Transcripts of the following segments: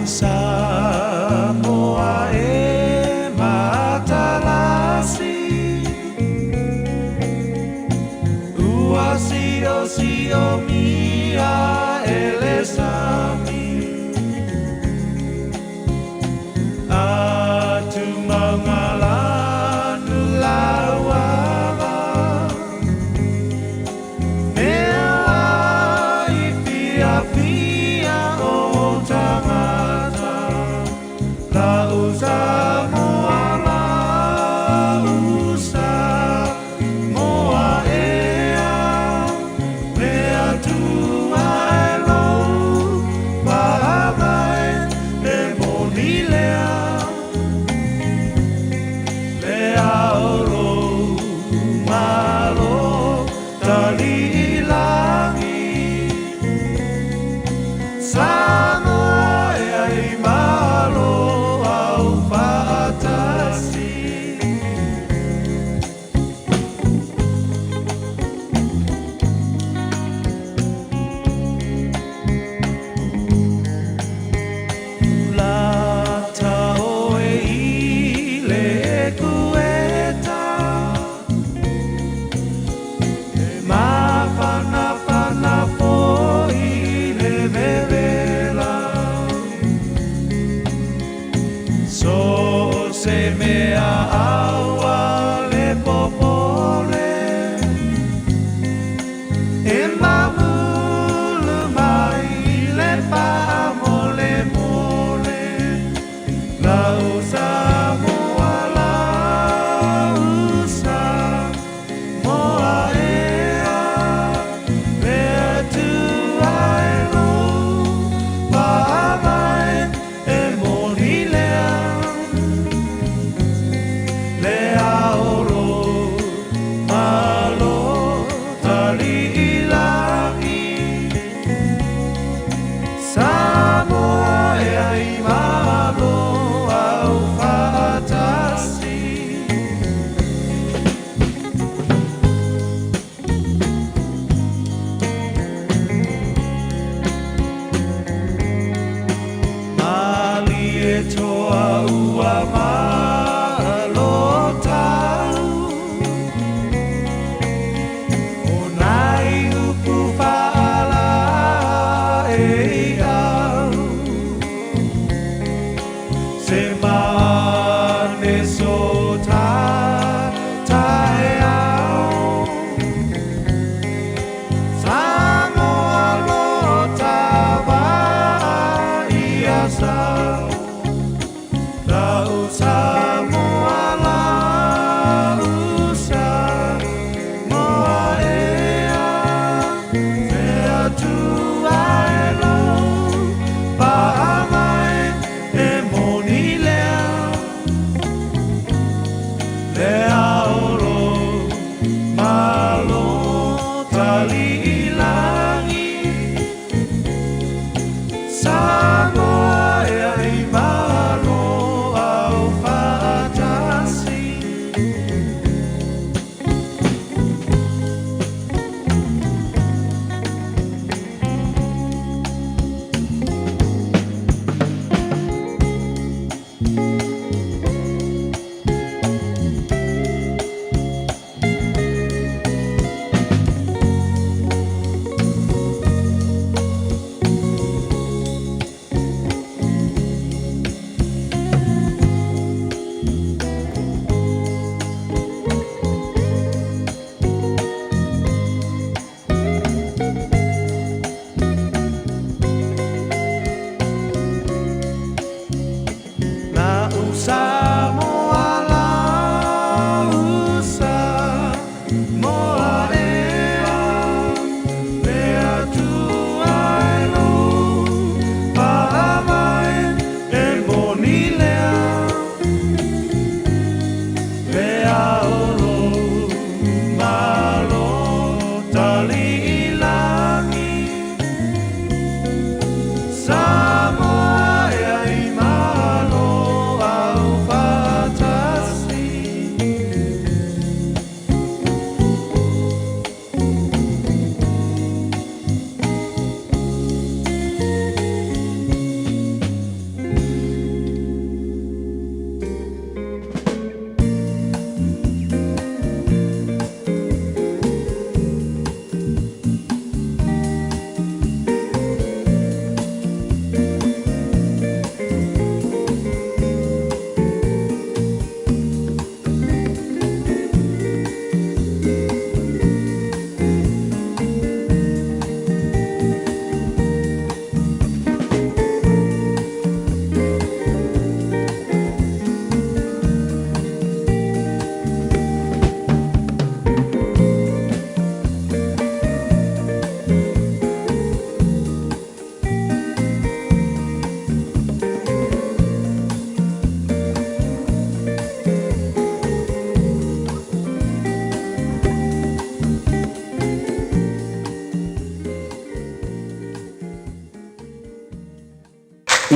Samoa e matalasi Ua sio mia elesami Atu mangalanu lawala Mea i pia o tangata La usa moa la usa moa ea Mea tua e lou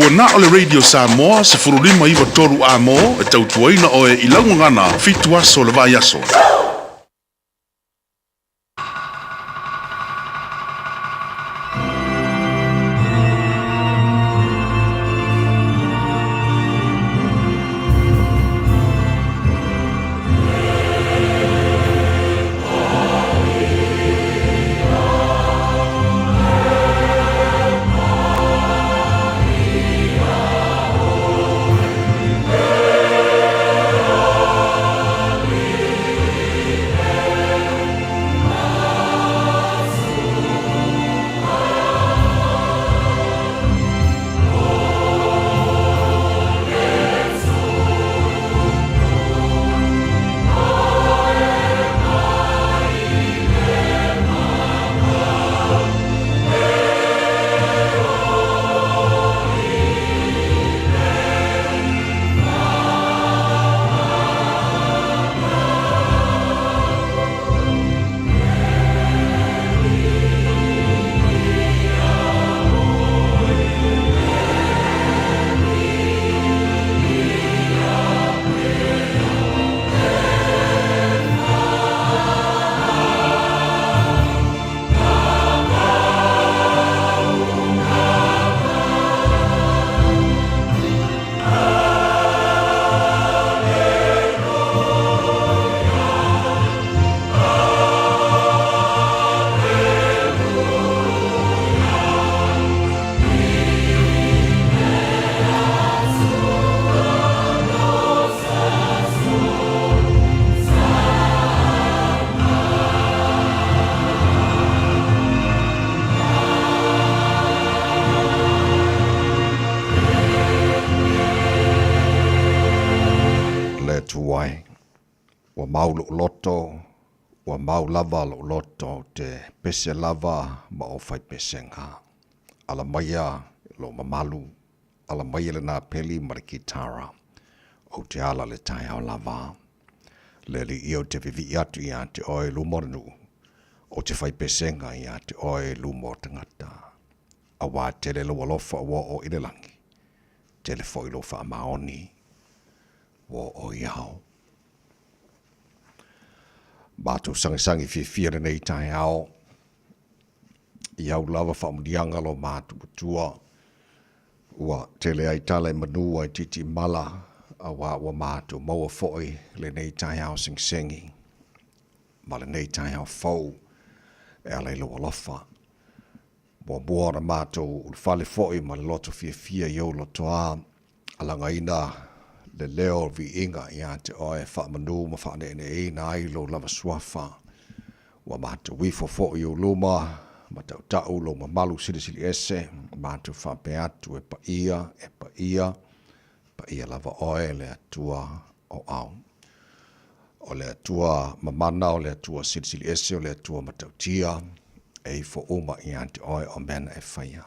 na ole Radio Samoa se furulima iwa toru amo e tautuaina oe I laungangana fitu aso le vai aso. Wa mau loto, wa mau lava loto te pese lava ma o fai pesenga. Ala maya lo mamalu, ala maya le na peli marikitara. O te ala le tai au lava. Le li io te vivi atu ia te oe lumornu. O te fai pesenga ia te oe lumor tangata. Awa te le lo walofa wa o ilelangi. Te le foi lo fa maoni. Wa o iau. Bato sangi fia nei tai ao. Iau lava whamudianga lo mātu tua. Ua tele ai tala manu ai titi mala. Awa wa mātu maua foi le nei tai ao singsengi. Ma le nei tai ao fau. E alai lo alofa. Mua mua na mātu ulfale foi ma le loto fia iau loto a. Alanga ina. Le leo vi inga ia te oe wha manu ma wha ne e na ailo lava suafa. Wa mata wifo fo i o luma, ma tau tau lo ma malu sili ese, mata wha peatu e pa ia lava oe le atua o au. O le atua mamana o le atua sili ese o le atua ma tau tia, e fo uma ia te oe o mena e whaia.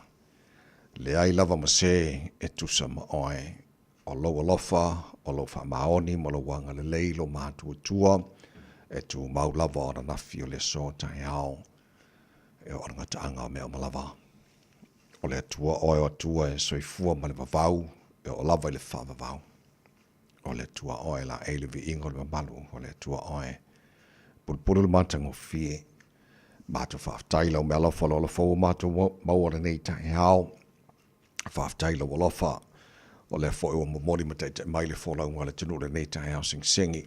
Le ai lava ma se e tusa ma oe, o lo alofa, o lo wha maoni, mo lo wanga le leilo mātua tua, e tu mau lava o na nafi o le so tai ao, e o anga taanga o mea malava. O le atua oe o atua e soifua ma le vavau, e o lava i le wha vavau. O le atua oe la eile vi ingo le malu, o le atua oe. Pulpulu le matango fie, mātua whaaftaila o mea lofa lo la fau mātua maua nei tai ao, whaaftaila o lofa, o le fo o mori mate mai le fo launga le tunu le nei tai au singsengi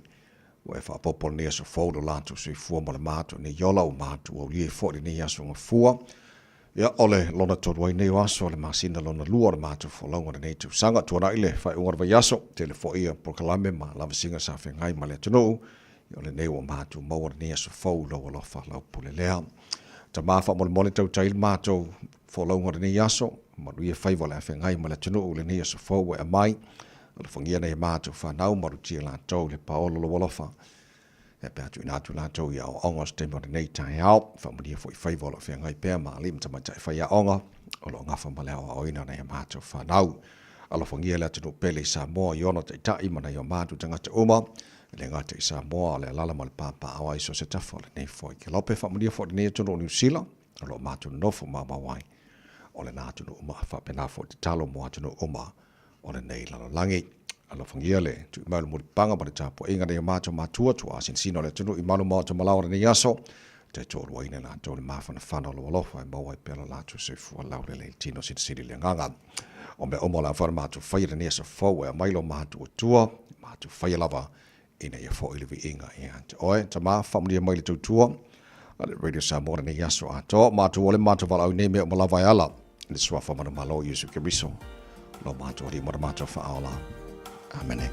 o e fa popo ne so fo do lato so fu mo le mato ne yola o mato o lie fo ni aso nga fua ya ole lona to wai nei aso le masina lona lua mato fo launga nei tu sanga to na ile fa ngor va yaso te le fo ia por kalame ma la singa sa fe ngai ma le tunu yo le nei o mato mo ne aso fo lo fa la pule le ta ma fa mo le tau tai mato fo launga nei aso ma lui e fai vola fe ngai ma le tunu le ni so fo e mai le fongia nei mātu fa nau maru tia la tau le paolo lo wolofa e pe atu ina tu la tau ia o onga ste mo nei tai au fa mo dia foi fai vola fe ngai pe ma lim tama tai fa ia onga o lo ngafa ma le o ina nei mātu fa nau ala fongia le tunu pele sa mo yono tai tai ma nei o mātu tanga te uma le ngate sa mo le lala mo le papa au ai so se tafo le nei foi ke lope fa mo dia fo nei tunu New Zealand lo mātu no fo ma wai o le nā tunu uma wha pena fo te talo moa tunu uma o le nei lalo langi. Alo whangia le, tu imalu mo panga pa le tapo inga nei mātua mātua tua sin sino le tunu imalu mo te malaura ni aso, te tōru waina la tō le mawhana whana lo alofa e maua i pela lātu se fua laure le tino sin siri le nganga. O me omo la whana mātua whaira ni asa fau e mailo mātua tua, mātua whaia lava ina ia fo ili vi inga ia te oe, ta maa whamunia maile tau tua, ale Radio Samoa ni aso ato, mātua ole mātua wala au neme o malawai ala, le sua whamana malo Yesu Keriso, lo mātua ri mara mātua whaala. Amen.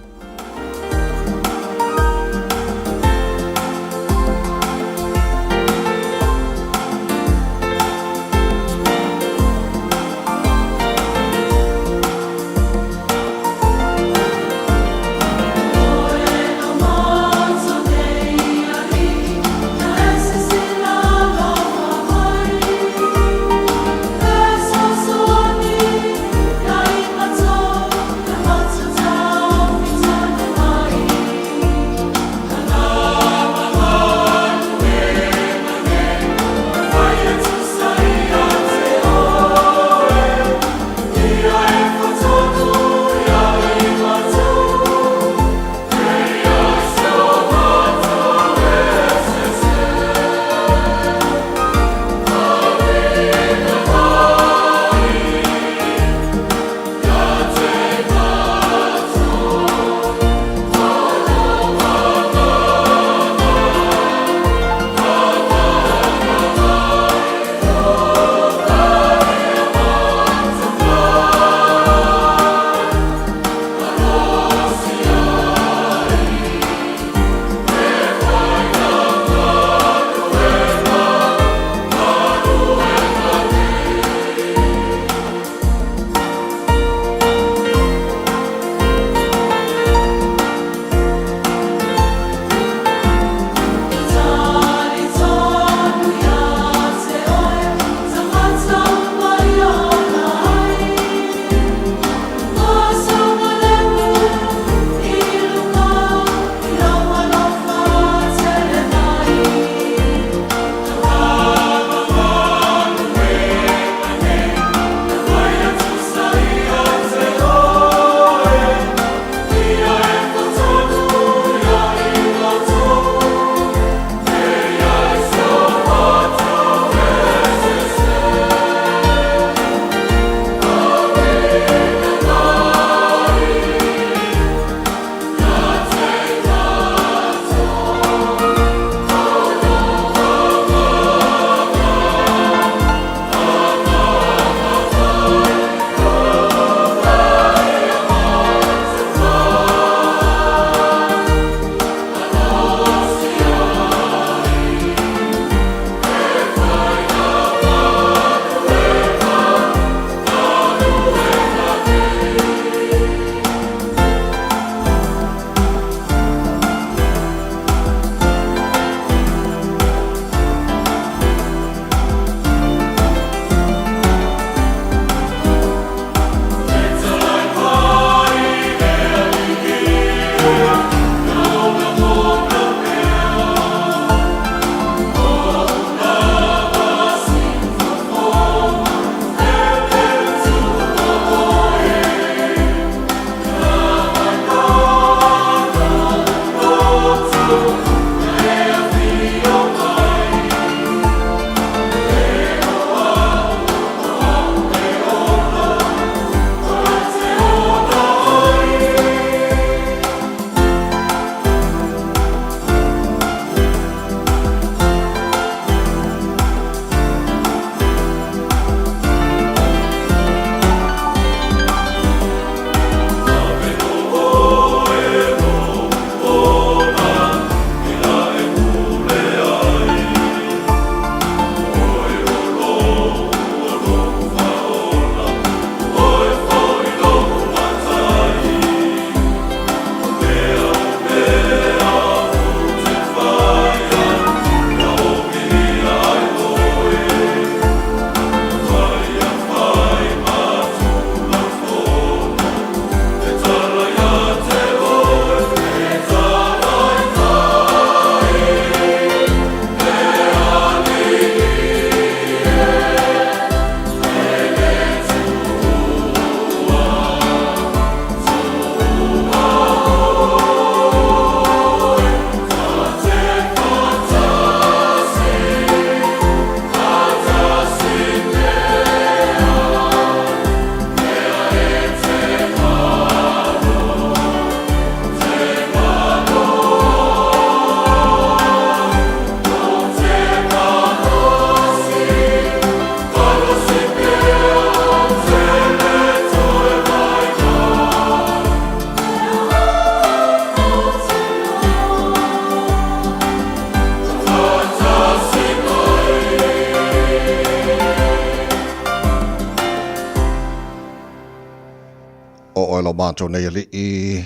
o lo mato nei li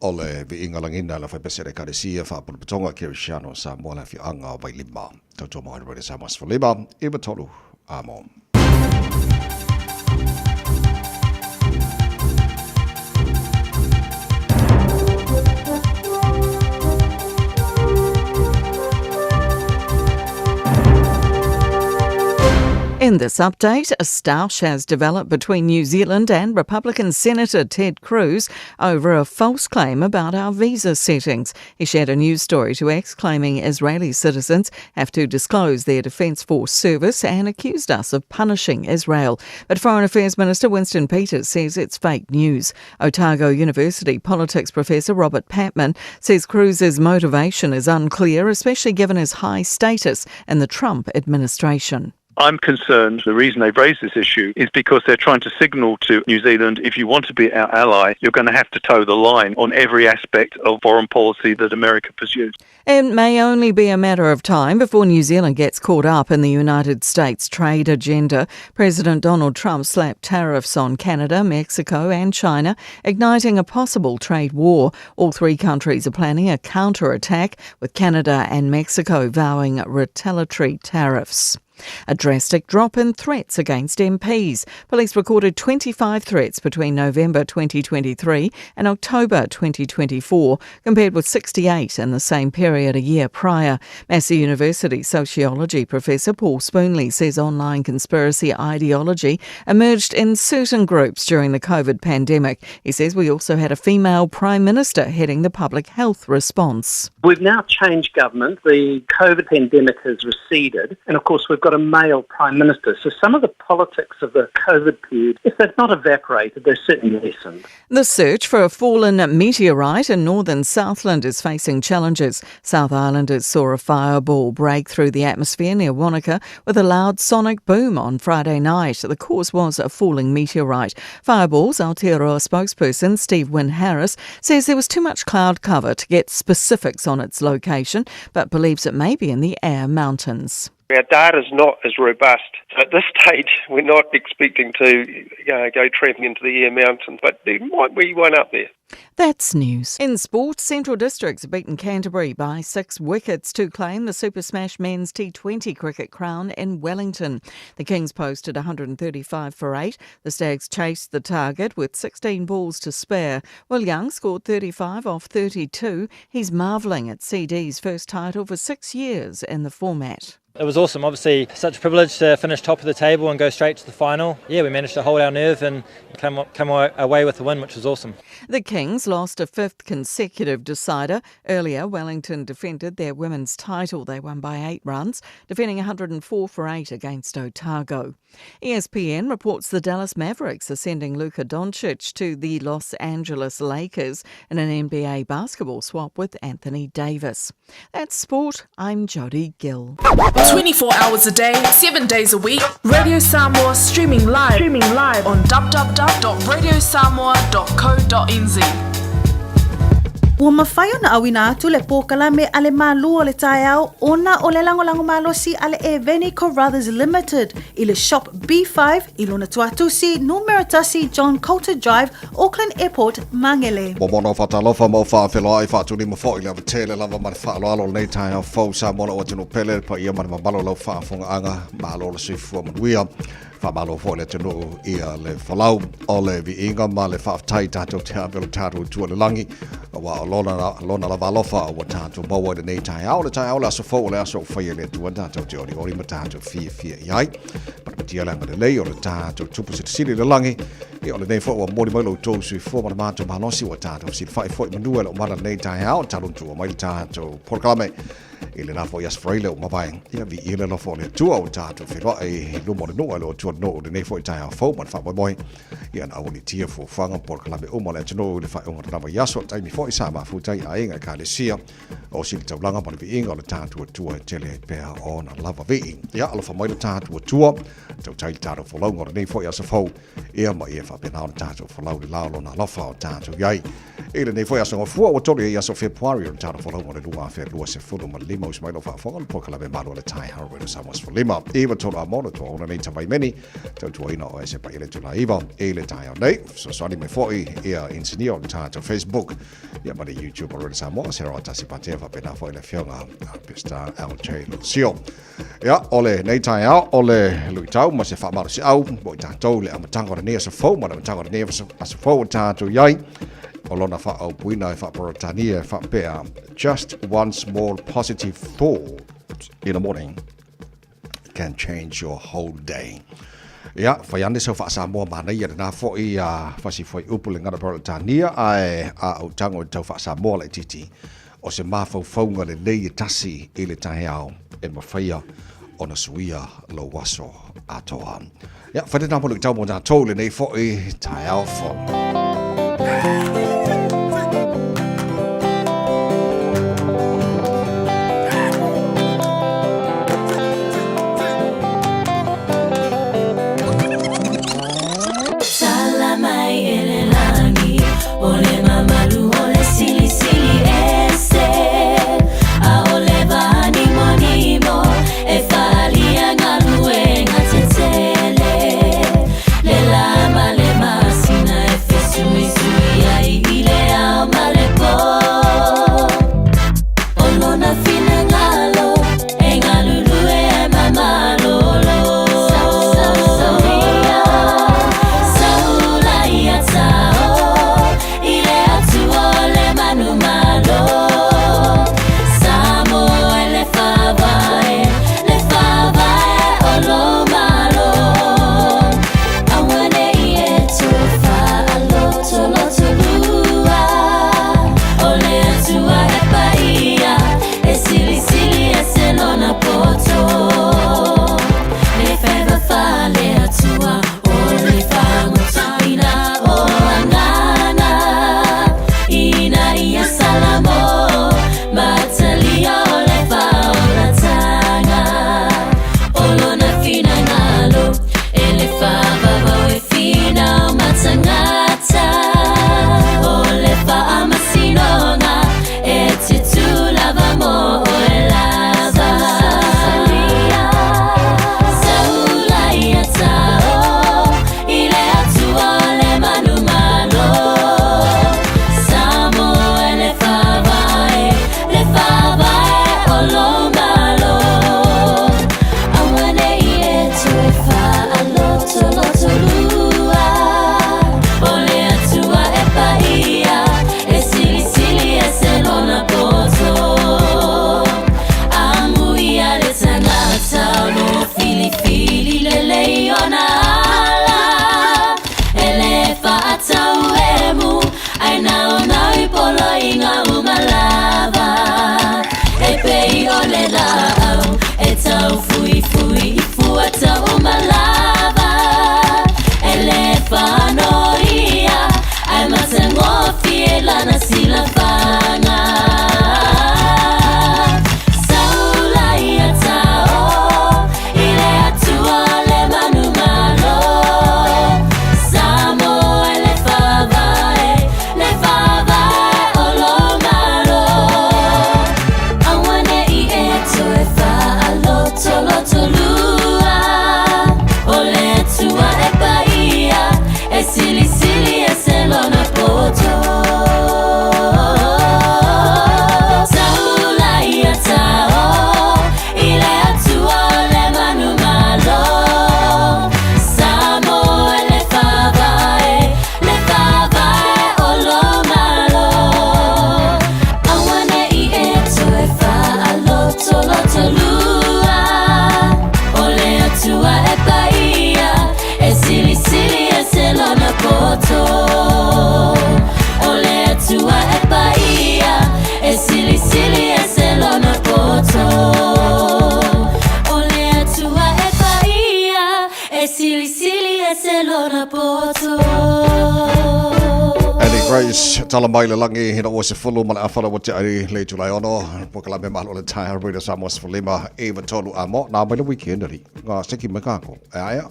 ole vi ingalangina la fa pesere karesia fa putonga kirishano sa mola fi anga vai lima toto mo re sa mas liba e batolu amo. In this update, a stoush has developed between New Zealand and Republican Senator Ted Cruz over a false claim about our visa settings. He shared a news story to X claiming Israeli citizens have to disclose their Defence Force service and accused us of punishing Israel. But Foreign Affairs Minister Winston Peters says it's fake news. Otago University politics professor Robert Patman says Cruz's motivation is unclear, especially given his high status in the Trump administration. I'm concerned the reason they've raised this issue is because they're trying to signal to New Zealand, if you want to be our ally, you're going to have to toe the line on every aspect of foreign policy that America pursues. It may only be a matter of time before New Zealand gets caught up in the United States trade agenda. President Donald Trump slapped tariffs on Canada, Mexico and China, igniting a possible trade war. All three countries are planning a counter-attack, with Canada and Mexico vowing retaliatory tariffs. A drastic drop in threats against MPs. Police recorded 25 threats between November 2023 and October 2024, compared with 68 in the same period a year prior. Massey University sociology professor Paul Spoonley says online conspiracy ideology emerged in certain groups during the COVID pandemic. He says we also had a female Prime Minister heading the public health response. We've now changed government. The COVID pandemic has receded, and of course we've got a male Prime Minister. So some of the politics of the COVID period, if they've not evaporated, they're certainly lessened. The search for a fallen meteorite in northern Southland is facing challenges. South Islanders saw a fireball break through the atmosphere near Wanaka with a loud sonic boom on Friday night. The cause was a falling meteorite. Fireballs Aotearoa spokesperson Steve Wynne Harris says there was too much cloud cover to get specifics on its location, but believes it may be in the Eyre Mountains. Our data is not as robust. So at this stage, we're not expecting to go tramping into the Eyre Mountains, but there might be one up there. That's news. In sport, Central Districts have beaten Canterbury by 6 wickets to claim the Super Smash Men's T20 cricket crown in Wellington. The Kings posted 135 for 8. The Stags chased the target with 16 balls to spare. Will Young scored 35 off 32. He's marvelling at CD's first title for 6 years in the format. It was awesome. Obviously, such a privilege to finish top of the table and go straight to the final. Yeah, we managed to hold our nerve and come away with the win, which was awesome. The Kings lost a 5th consecutive decider. Earlier, Wellington defended their women's title. They won by 8 runs, defending 104 for 8 against Otago. ESPN reports the Dallas Mavericks are sending Luka Doncic to the Los Angeles Lakers in an NBA basketball swap with Anthony Davis. That's sport. I'm Jodie Gill. 24 hours a day, 7 days a week. Radio Samoa streaming live on www.radiosamoa.co.nz. Ua mawhaia na awina atu le pōkala me ale mālua le tae au ona o le langolango malosi ale e Veni Carruthers Limited i le shop B5 i lona tuatusi Numeratasi John Coulter Drive, Auckland Airport, Mangele. Momono whatalofa mo whaafelo ai whaatuni mo fo i lava tele lava mani whaaloalo nei tae au fau sa mono o tino pele pa ia mani mabalo lau whaafonga anga maalo le sifua manuia. Whamalo fo le tino ia le whalau o le vi inga ma le whaaftai tātou te awelo tātou tua le langi wa lona la valofa o tātou maua le nei tai au le aso fo le aso whaia le tua tātou te ori ma tātou fia iai patapatia langa le lei o le tātou tupu sili le langi i o le nei fo o mori mai lo tō sui fo ma le mātou mahanosi o tātou si whai fo i manua le o mara nei tai au tātou tua mai le tātou porkalame i le nafo ias freile o mawai ia vi i le lofo le tua o tātou whiroa e lumo le noa le o tua no o le nei fo i tai au fo man wha moi ia na au ni tia fo whanga porkalame o ma le tino le whai o ngata nawa iaso taimi fo i sa ma futai a inga ka le sia o sili taulanga ma le vi inga o le tātou tua e tele e pēa o na lava vi ia alofa mai le tātou tua tau tai tātou whalaunga o le nei fo i asa fo ia ma ia wha pena o le tātou whalau le lao na lofa o tātou iai Ele nei foi aso fu o tole ia so February on tano folo mo le lua fe lua se folo ma lima usmai lo fa fo po kala be malo le tai harwe sa mos fo lima eva tolo mo to ona nei tamai meni to to ina o se pa ile to la iva ele tai nei so soni me foi ia engineer on to Facebook ia ma le YouTube o sa mo se ro ta si pa te fa pe na foi le fionga pista LJ Lucio ia ole nei tai ole lui tau ma se fa ma se au bo ta to le amatanga o nei so fo ma amatanga o nei so fo ta to yai Olona fa au puina fa porotania fa pea. Just one small positive thought in the morning can change your whole day. Ya, fa yande so fa Samoa mana ia na fo ia fa si foi upule ngara porotania ai a au tango tau fa Samoa le titi. O se mafo fonga le nei tasi ile taheao e mafia ona suia lo waso atoa. Ya, fa de na mo le tau mo na tole nei fo i taheao fo. Grace tala mai le langi hina o se fulu mana afala o te ari le tulai ono po kala me malo le tai harbuida Samoa fulima eva tolu amo na mai le weekend ri nga seki me kako aya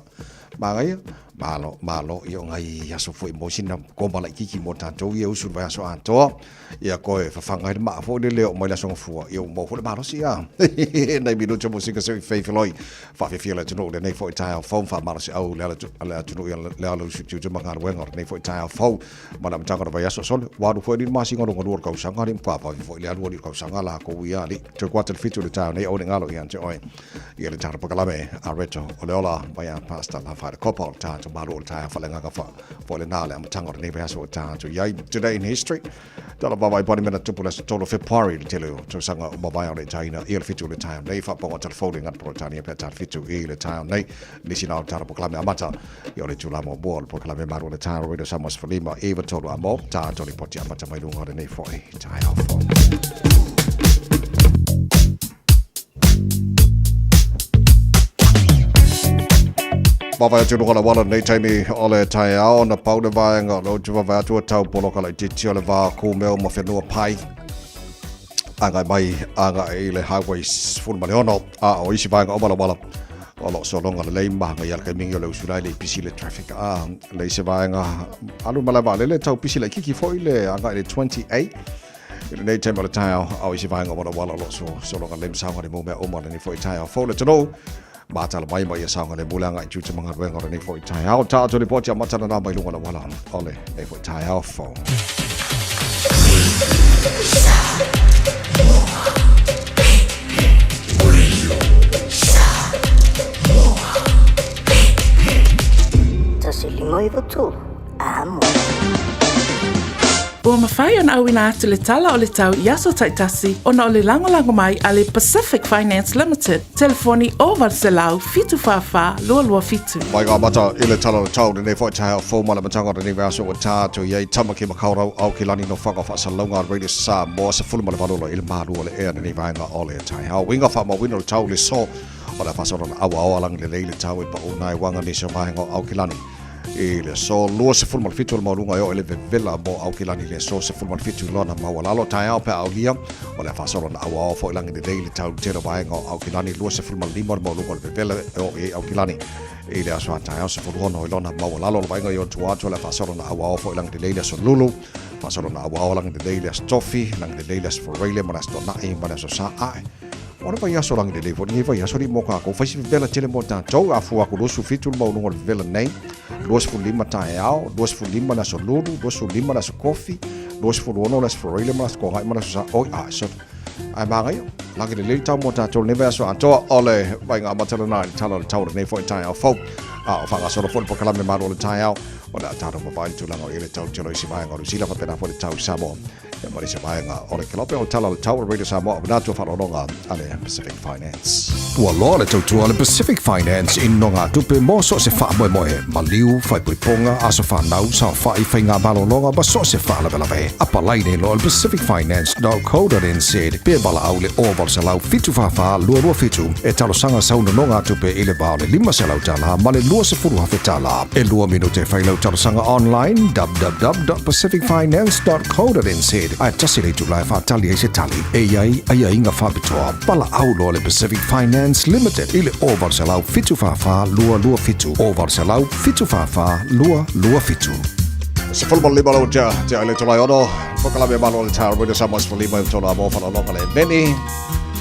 Mangai malo yo ngai ya so foi mo sina ko mala kiki mo tanto yo su va so anto ya ko fa fanga ma fo de leo mo la so fu yo mo fo ma ro sia nei minuto mo sika so fe feloi fa fe fela no de nei fo ta phone fa ma ro sia au la no la lo su tu ma ngar wenga nei fo ta fo ma na mtanga va ya so son wa do fo di ma singa ngo ko sanga ni pa fa fo le lo di ko sanga la ko ya li to kwata fitu de ta nei o ngalo ya nto oi ya le tar pa kala me a reto o le ola va ya pasta la fa de copa ta Maru ta fa lenga ka fa le na le amtanga ni ba so ta to yai today in history tala baba body mena tupula tolo fe pari telo to sanga baba ya China il fitu le time nei fa po ta folding at Britania pe ta fitu le time nei lisina ta proclame amata yo le chula mo bol proclame maru le time radio samos falima eva tolo amo ta to le poti amata mai lunga nei fo ta ya fo Bava tu ngola wala nei taimi ole tai ao na pau de vai nga lo tu va tu tau polo kala titi ole va ku meo mo fenua pai anga mai anga ile highways full maliono a o isi vai nga wala olo so longa le ma nga yal ka mingo le usula le pisi le traffic le se vai nga alu mala va le tau pisi le kiki foi le anga le 28 ile nei taimi ole tai ao isi vai nga wala lo so longa le sa nga le mo me o mo ni foi tai ao fo le to Mata la mai mai sa ngale bulanga i chucha manga wenga ni foi tai au ta to report ya mata na mai lunga wala ole nei foi tai au fo Tasilimo tu amo Ua mawhai ona awina atu le tala o le tau i aso taitasi ona o le lango mai a le Pacific Finance Limited. Telefoni o Valselau fitu whawha lua fitu. Mai ngā mata i le tala le tau nei fo tai au fo mana matanga nei vaso o tātou iei tamaki makaurau au ki lani no whakawha launga radio sa mo sa fulu mana valolo i le maru o le ea nei vaenga o le tai au. Winga wha mawina le tau le so o le whasora na awa lang le leile tau i pa o nai wanga ni sa vaenga au ki lani. Ile so lua se fulmal fitu le maurunga yo ele vela mo au kilani le so se fulmal fitu lona mawalalo tai au pe au lia o le fasoro na au fo langi de daily tau tero vai ngo au kilani lua se fulmal lima mo lunga le vela o e au kilani ile aso tai au se fulhono lona mawalalo vai ngo yo tuato le fasoro na au fo langi de daily so lulu fasoro na au langi de daily tofi langi de daily for rele mo sto na e mo so sa ai Ora vai aso lang de levo ni vai aso ri mo ka ko fai vela tele mo ta tau a fu aku losu fitu mo no vela nei dos fu lima ta ao dos fu lima na so lulu dos fu lima na so coffee dos fu no las for ile mas ko hai mana so oi a so ai ma ngai lang de le tau mo ta tau ne va so anto ole vai nga matala na tala tau nei fo ta ao fo a fa ga so fo po kala me ma ro ta ao ona ta ro vai tu lang o ile tau telo si vai nga sila fa pena fo tau samo ya mari se vai nga ole kelope o tala tau radio samo na tu fa ronga ale Pacific Finance Ua loa le tautua le Pacific Finance in nonga tupe mo so se wha moe moe. Maliu, whai puriponga, aso whanau, sa whai whai ngā malolonga, ba so se wha lawe lawe. Apa laine lo le pacificfinance.co.nz. Pea bala au le oval se lau fitu whawha, lua fitu. E talo sanga sauna nonga tupe ile bao le 5 se lau tala, ma le lua se furu hawhi tala. E lua minute whai lau talo sanga online, www.pacificfinance.co.nz. Ai tasi le tu lai whatali e se tali. E iai, ai inga whabitoa. Bala au lo le Pacific Finance Limited ile oval selau fitu fafa lua fitu oval selau fitu fafa lua fitu Se fulmal lima lo ja ile tolai ono pokala me malo le tar with samos for lima tola mo fa lo le beni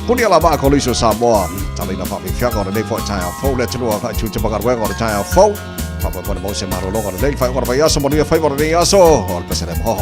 puni ala ba ko liso Samoa tali na fa mi fianga le fo tai fo le tunu ka chu te bagar wenga le tai fo fa pa mo se malo lo le fa ora ya so mo ni fa ora ni aso ol pesere mo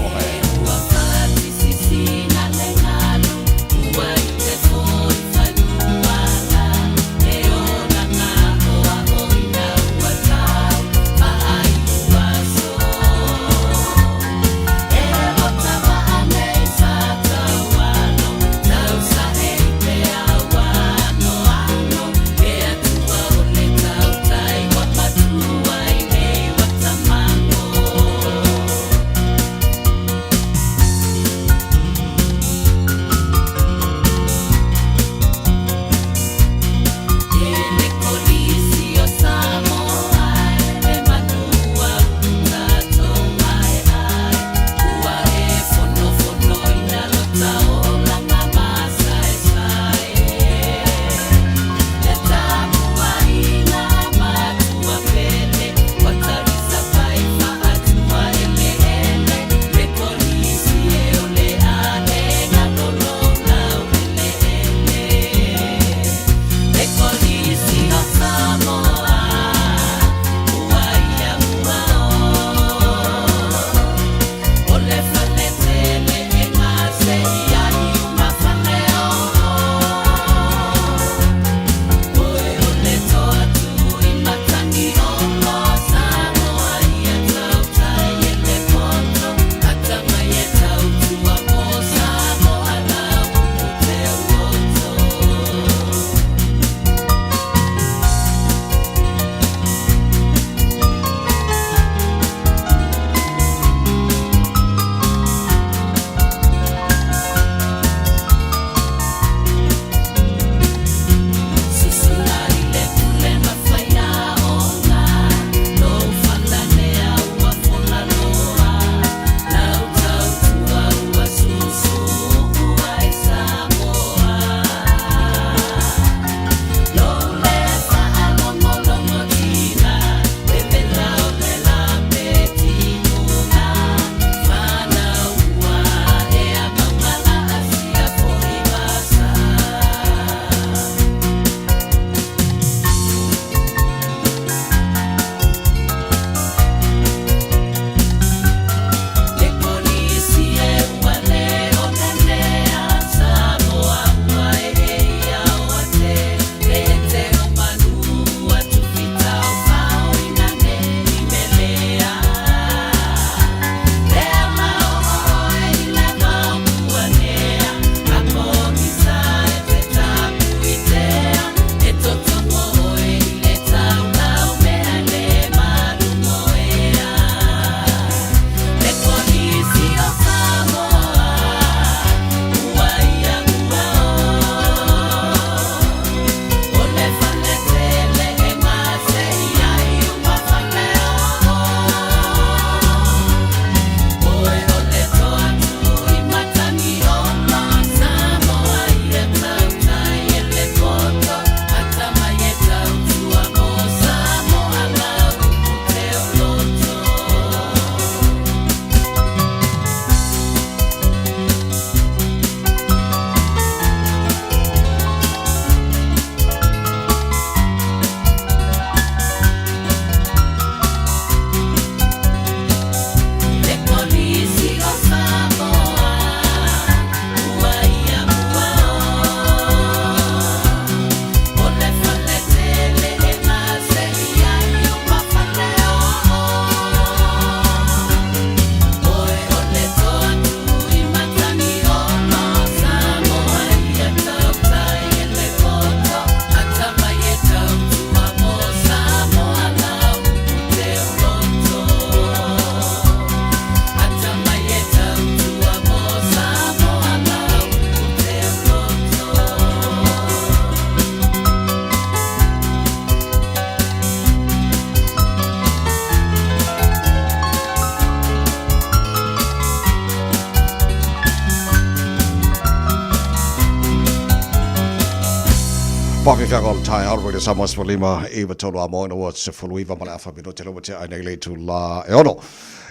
Baki ka all tai out with some was lima eva tolo amo no what's for Louisa mala fa bino telo te ai nei to la e ono.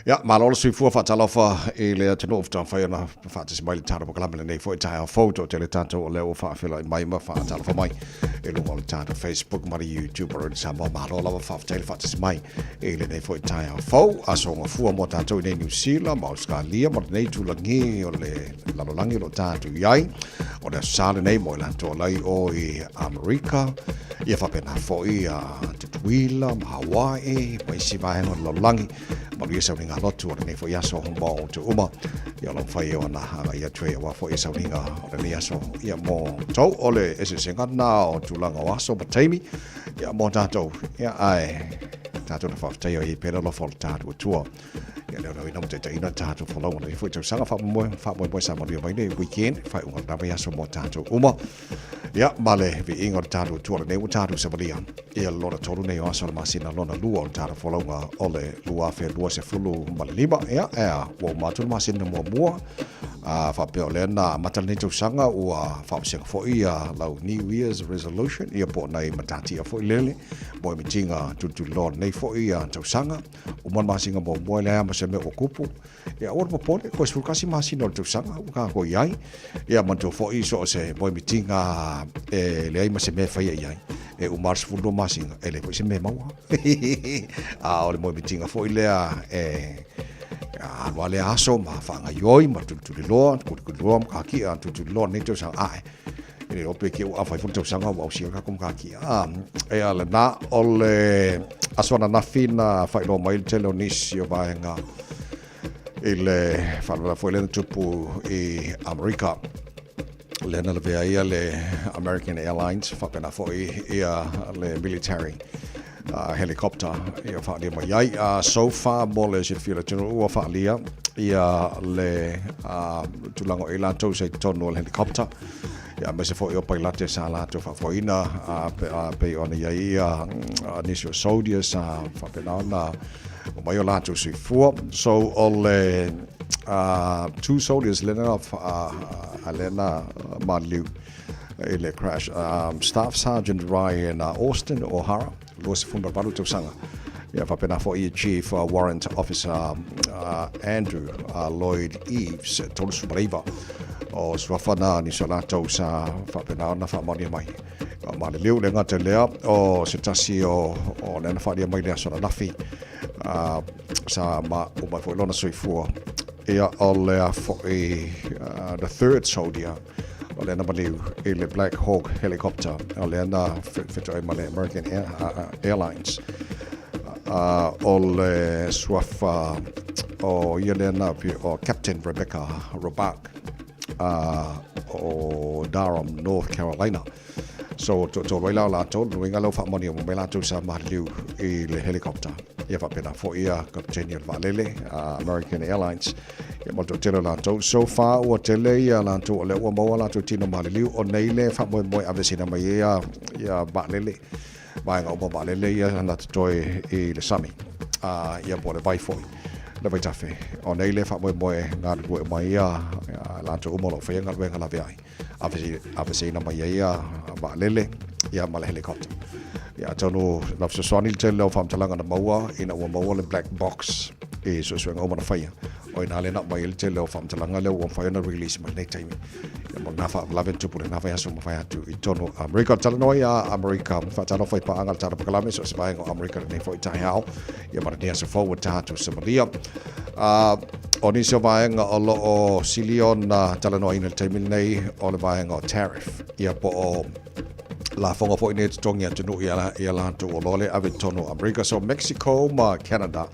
Ja, maar alles sui fu fa talo fa e le te no ofta fa na fa te smile taro ko lamle nei fo tai photo te le tanto o le o fa fela mai ma fa talo fa mai e lo mo tanto Facebook ma YouTube or sa ma lo la fa te fa te mai e le nei fo tai fo aso mo fu mo tanto nei New Zealand ma Australia ma nei tu la ngi o le la lo langi lo tanto yai o le sale nei mo la to lai o i America ia fa pena fo i te tuila Hawaii mai si vai no lo langi ma ia sa nga lotu o nei fo yaso mo te uma ia lo fai o na ia tre wa fo isa winga o nei yaso ia mo to ole ese singa na o tulanga waso batemi ia mo tato ia ai tato na fa te i pera lo fo tato tua ia le no te ina tato fo lo nei fo te sanga fa mo sa mo mai nei weekend fa o na yaso mo tato uma ia male vi ingo tato tua nei tato se valia ia lo na tolu nei aso ma sina lo na luo tato fo lo ole lua fe lua se fulu malima ia wo matul masin mo mua fa peolena matalni tu sanga o fa se fo ia lau New Year's resolution ia po nai matati fo lele mo mitinga tu lo nei fo ia tu sanga o man masinga mo mo le ma se me okupu ia or po pole ko su kasi masin tu sanga ka ko iai ia man tu fo i so se mo mitinga le ai ma se me fa iai e o mars fulu masinga ele ko se me mau o mo mitinga fo ile wale aso ma fanga yoi ma tu lo ku lo ka ki tu lo ne to sa ai e o pe ke o fa fu sanga wa si ka kom ka ki e ala na ole aso na fina fa no mai telo nis yo ba nga ile fa la fo le tupu e America le na le le American Airlines fa pena fo le military helicopter ia fa dia mai so far mole se fila tino ua fa lia ia le tulango elanto se tono helicopter ia me se fo io pilate sala to fa foina pe ona ia initial soldiers fa penana o mai ola to se fu so ole two soldiers lena alena maliu ele crash staff sergeant Ryan Austin O'Hara los funda balu tu sanga ia fa pena fo chief warrant officer Andrew Lloyd Eves tolu subreva o swafana ni solato sa fa pena na fa moni mai ma le leu le ngata lea o se tasi o le na fa dia mai le so na fi sa ma o mai fo lona soifua ia ole fo the third soldier ole na baliu ile Black Hawk helicopter ole na fit male American Airlines ole swafa o Yelena o Captain Rebecca Robach o Durham, North Carolina. So to waila la to winga lo fa moni mo mela to sa maliu ile helicopter ia fa pena fo ia Captain Valele American Airlines ia mo to tele la to so far o tele ia la to le o mo la to tino maliu o nei le fa mo avesina mai ia Valele vai nga o Valele ia na to e le sami ia po le vai foi le vai tafe o nei le fa mo nga go mai ia la to mo lo fa nga venga la vai avesina mai ia Valele ia mala helicopter ia tonu na so swani tele o fam talanga na maua ina o maua le black box e so swanga o na fire o ina le na mai le tele o fam talanga le o fire na release mai nei time ia mo na fa laven tu pure na fa so mo fa tu i tonu America talano ia America fa tano fa pa angal tara pakala so se vai o America nei fo tai hao ia ma dia so forward ta tu Somalia o ni so vai o lo o silion talano ina time nei o le vai o tariff ia po la fonga fo ine tongia tunu ia la to lole ave tono America so Mexico ma Canada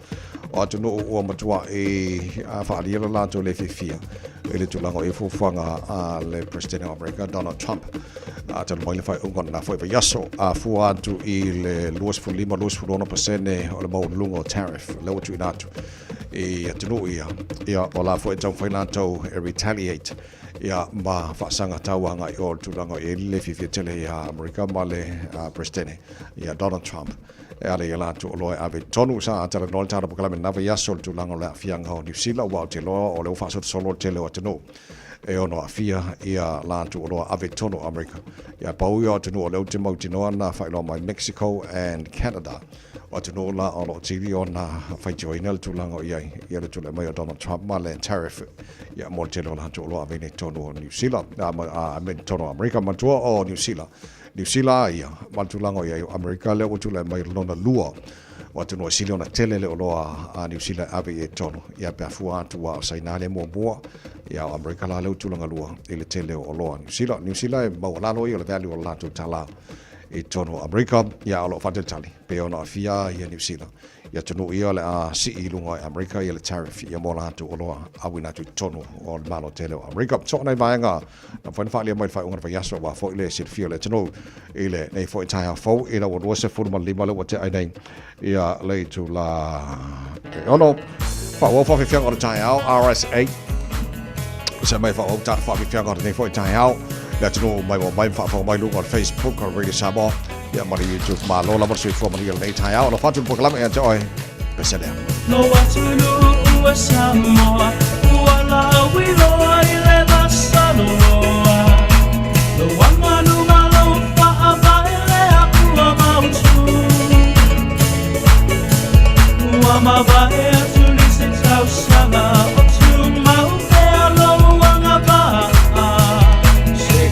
o tunu o matua fa ali la to le fifia ele tu lango e fu fanga le president of America Donald Trump to mo le fa ungon na fo yaso fu atu le luos fu 1% o le mo lungo tariff le tu inatu e tunu ia o la fo e tau fa to retaliate ia ma whaasanga tauanga I o tūranga e le whiwhia tele ia Amerika ma le Presidente ia Donald Trump. E ale ia lātu o loe awe tonu sa atara nol tāra pukalame nawa iaso le tūranga o le awhianga o New Zealand wa o te loa o le uwhasot solo tele o tenu. E ono awhia ia lātu o loa awe tonu Amerika. Ia pau ia o tenu o leo te mau tinoa na whailo mai Mexico and Canada. O tenu la o lo tiri o na whaitioina le tūranga o iai. Ia le tūle mai o Donald Trump ma le tariff. Ia mo tele o lātu o loa awe ne tonu o New Zealand. A me tonu o Amerika matua o New Zealand. New Zealand ia maltulango ia Amerika le o tule mai lona lua o tunu o sili ona tele le o loa a New Zealand ave e tono ia pe afua atu wa sainale mo mo ia Amerika la le o tulanga lua ile tele o loa New Zealand e mau lalo ia le value o latu tala e tono Amerika ia o lo fatetali pe ona fia ia New Zealand ia tunu ia le a si ilunga Amerika ia le tariff ia mo latu o loa awina tu tono o malo tele o Amerika so nei vaenga na fa fa le mai fa unga fa yaso wa fo ile sit fio le tunu ile nei fo tai fo ila o rosa fo ma lima le o te ai nei ia le tu la ono fa wo fa fia o tai au RS8 se mai fa o ta fa fia o nei fo tai au le tunu mai mai fa mai lu on Facebook or Radio Sabo ia mari YouTube ma lo la mo sui fo mari le tai au lo fa tu programa e joy pesele no watunu ua Samoa ua la wilo ile la sanoa no wanganu malo fa abaele ua mautu ua mabae atuli se tau sanga o tu mau pe alo wanga ba se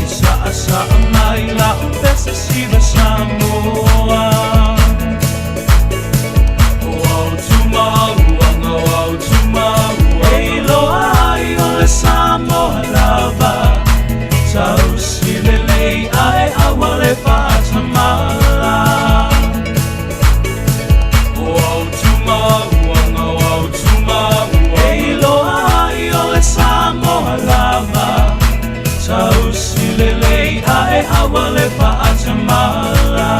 sa mai la upesa siva Samoa Samoa lava tau silele ai awale patamala o tuma elo ai ole Samoa lava tau silele ai awale patamala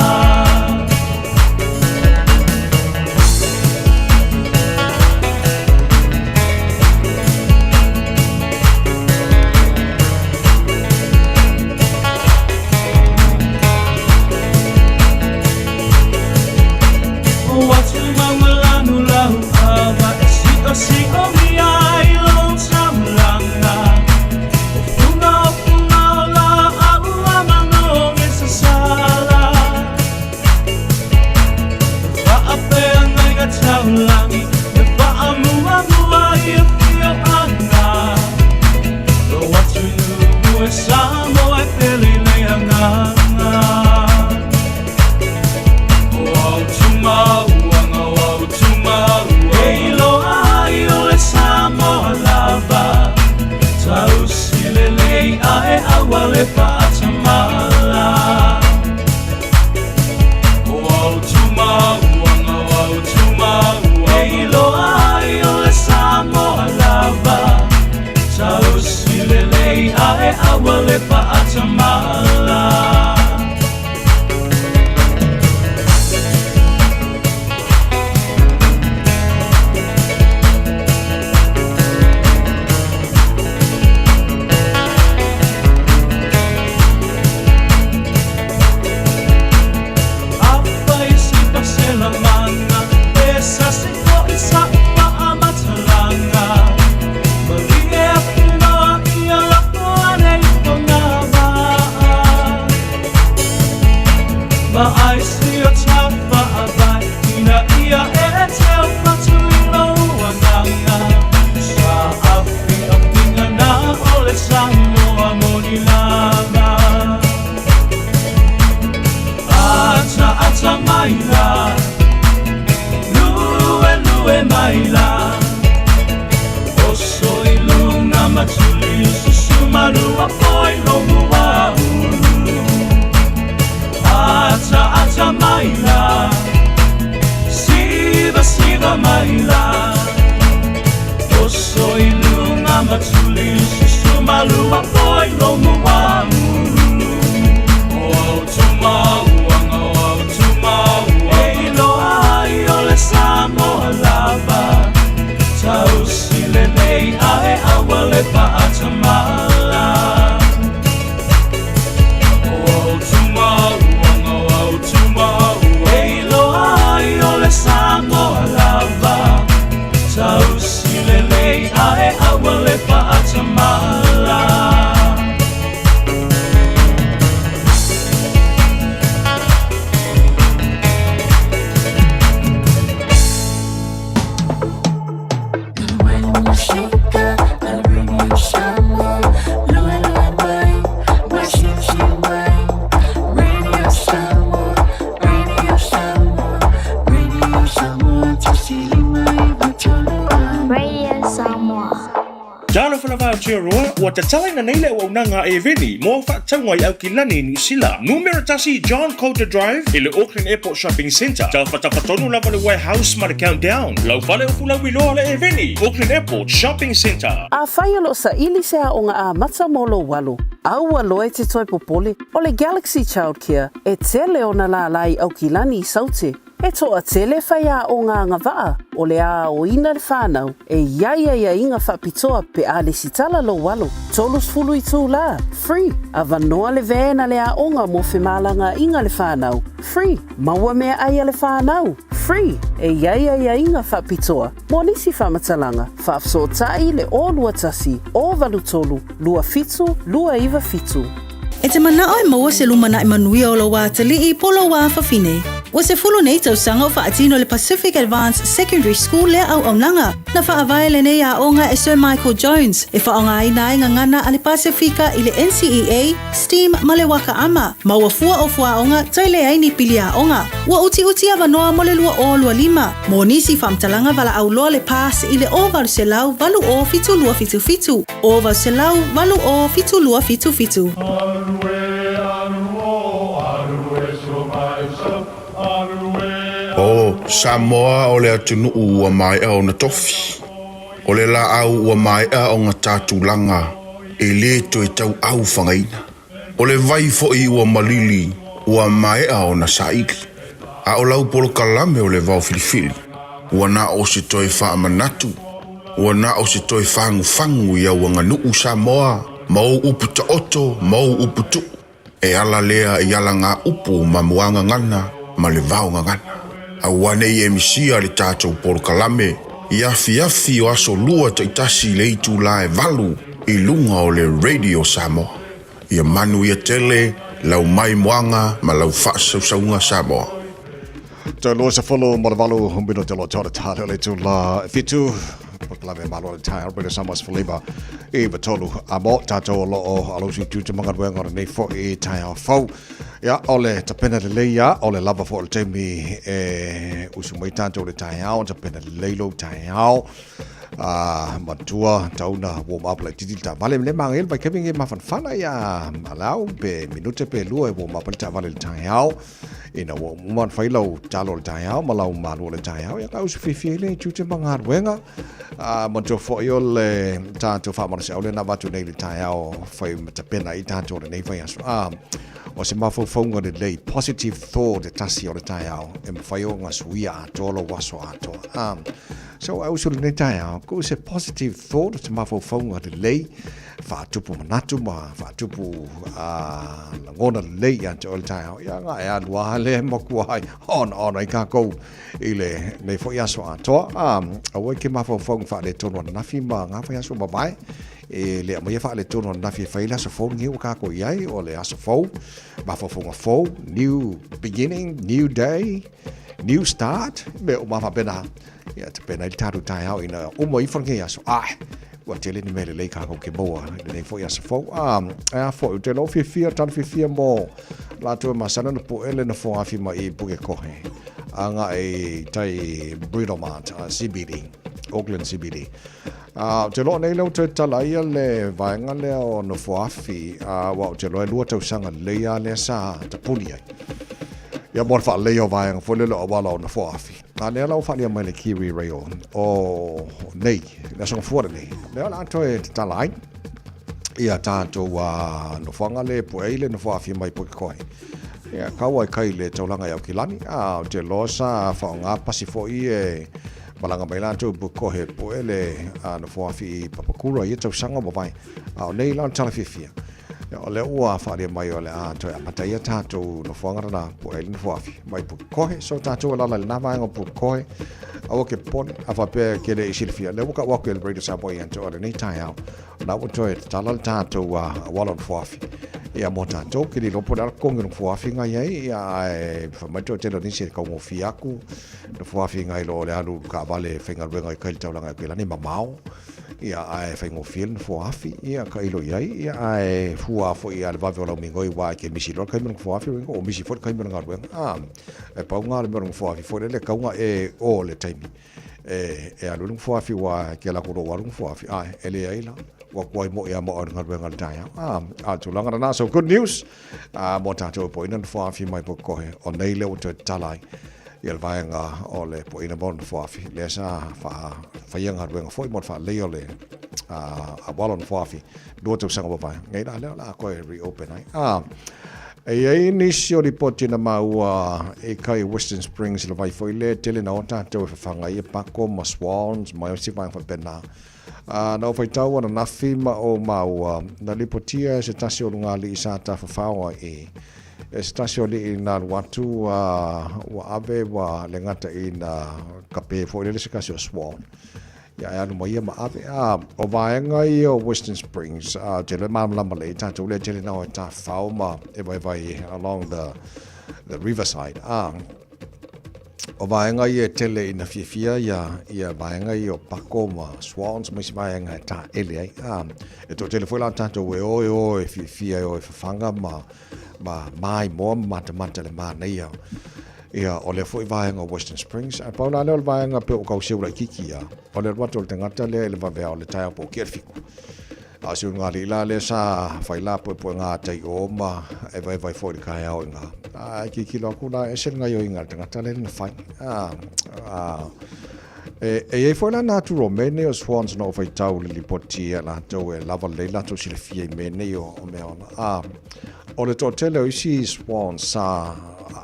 Tau silele ai awale pa atamala va roa wa ta tala na nei le o nanga e veni mo fa tangwa au kilani New Zealand. Numero tasi John Coulter Drive i le Auckland Airport Shopping Centre. Ta whatawhatonu lava le warehouse ma le countdown. Lau whale o fula wiloa le e veni. Auckland Airport Shopping Centre. A whaia lo sa ili se a onga a mata molo walu. Aua loe te toi popoli o le Galaxy Childcare e tele o na la lai au kilani i saute. E toa tele whaia o ngā ngawaa o le a o ina le whānau e iaia inga whapitoa pe a le sitala lo walo. Tolus fulu i tū la. Free. A vanoa le vēna le a onga mo whemalanga inga le whānau. Free. Maua mea aia le whānau. Free. E iaia inga whapitoa. Mo nisi whamatalanga. Whaafso tai le o lua tasi. O valu tolu. Lua fitu. Lua iwa fitu. E te mana oi maua se lumana i manuia o lo wātali i polo wā whawhine. O se fulu nei tausanga o whaatino le Pacific Advanced Secondary School lea au aunanga. Na whaavae le nei a onga e Sir Michael Jones. E whaonga ina inga ngana ale Pasifika i le NCEA, STEAM ma le waka ama. Maua fua o fua onga tai le aini pili a onga. Ua uti a wanoa mo le lua o lua lima. Mo nisi whamtalanga wala au loa le pass i le o valu se lau valu o fitu lua fitu fitu. O valu se lau valu o fitu lua fitu fitu. O Samoa o le atunu ua mai au na tofi. O le la au ua mai au ngā tātulanga e le to e tau au whangaina. O le vai fo i ua malili ua mai au na saiki. A o lau polo kalame o le vau filifili. Ua na o se toi wha manatu. Ua na o se toi whangu ia ua nganuu Samoa. Mau upu ta oto, mau upu tu. E ala lea i ala ngā upu ma muanga ngana ma le vau ngana. A wane i emisia le tātou polo kalame. I afi o aso lua ta itasi le itu la e valu i lunga o le Radio Samoa. Ia manu ia tele, lau mai moanga ma lau whaasausaunga Samoa. Tau loa sa wholo ma le valu humbino te loa tōra tāre le tu la fitu. Paklame malo le tai arbeta samas faliba e batolu a mo tato lo o alosi tu te manga wenga nei fo e tai a fo ya ole te pena le leia ole lava fo le temi e usumai tanto le tai a te pena le leilo tai a matua tauna warm up le titi ta vale le mangel ba kevin ma fan fana ya alau pe minute pe lua e warm up le ta vale le tai a ina wo man failo talo le tai a malau malu le tai a ya ka usu fifi le tu te manga wenga Monto fo yo le tanto fa mo se ole na vatu nei le tai ao fai mata pena I tanto le nei fai aso o se mafo fonga de lei positive thought de tasi o le tai ao e fai o nga suia tolo waso ato so I was le tai ao ko se positive thought se mafo fonga de lei fa tupu manatu ma fa tupu la ngona lei anto le tai ao ya nga ya lua le mo kuai on ai ka ko ile nei fo aso ato o ke mafo fonga fa le tono na fi ma nga fa aso babai e le mo fa le tono na fi fa ila so fo ngi ka ko yai o le aso fo ma fo fo new beginning new day new start me o ma fa bena ya te pena il taru tai au ina o mo I fonge aso wa tele ni mele le ka ko ke boa le fo aso fo fo te lo fi tan fi mo la to ma sana no po ele no fo afi ma I buke ko he anga e tai Britomart CBD Auckland CBD te lo nei lo te talaia le vaenga le o no foafi wa te lo lua tau sanga le ia le sa te puni ai ia mo fa le o vaenga fo le lo wala o no foafi le la fa le mai le Kiwi Rail o nei le so fo nei le la to e talai ia tanto wa no fanga le po ele no foafi mai po koi ia kawai kai le taulanga ia kilani te lo sa fa nga pasifo I malanga mai la tu ko he po ele no foafi papakura ia tau sanga mo vai nei la tala fifia o le ua fa le mai o le to a patai tato no fonga na po ele no foafi mai po ko he so tato la na vai ngo po ko o ke pon a fa pe ke le silfia le ka wa ke le radio saboy anto o nei tai au na wo to tala tato wa wala no foafi ia mo tato ke li no po dar ko no foafi nga ia fa mai to te lo ni se ko mo fiaku no foafi nga lo le alu ka vale fenga venga ka il taulanga ke la ni mamao ia fa ngo fil foafi ia ka ilo ia fua fo ia le vavelo mingo I wa ke misi lo ka mo foafi o misi fo ka mo nga e pa nga le mo foafi fo le ka nga o le time e alu foafi wa ke la ko lo wa foafi ele ai la Wakwai mo ia mo on ngal tai tulanga na so good news mo tato po ina fo afi mai po ko o nei le o te talai il vaenga o le po ina bon fo afi le sa fa yanga wenga foi mo fa le ole a walon fo afi do to sanga ba ngai la ko reopen ai e inisio ripoti na maua e kai Western Springs le vai foi le tele na ota te whanga i pako ma swans mai o si vai fa pena na foi tau na fima o maua na ripotia se tasi o lunga li isa ta fafawa e se tasi o li na watu wa ave wa le ngata i na kape foi le se kasi o swan ya no mai ma ave o vaenga i o Western Springs te le mamlama le ta tu le tele na ta fauma e vai along the riverside o vaenga i tele ina fifia ia vaenga i o pakoma swans mai vaenga ta ele ai e to tele foi la tanto we o fifia o fanga mai mo mata le ma nei ia o le foi vaenga Western Springs a paula le vaenga pe o kau se ula kikia o le watu le tangata le va o le tai po ki fiku a se nga la le sa fai la po nga tai o ma e vai foi kai au nga a ki lo ku la e se nga yo nga tangata le na fai e foi la natural mene o swans no fai tau li potia la to e lava le la to si le fie mene o me ona o le totele o isi swans sa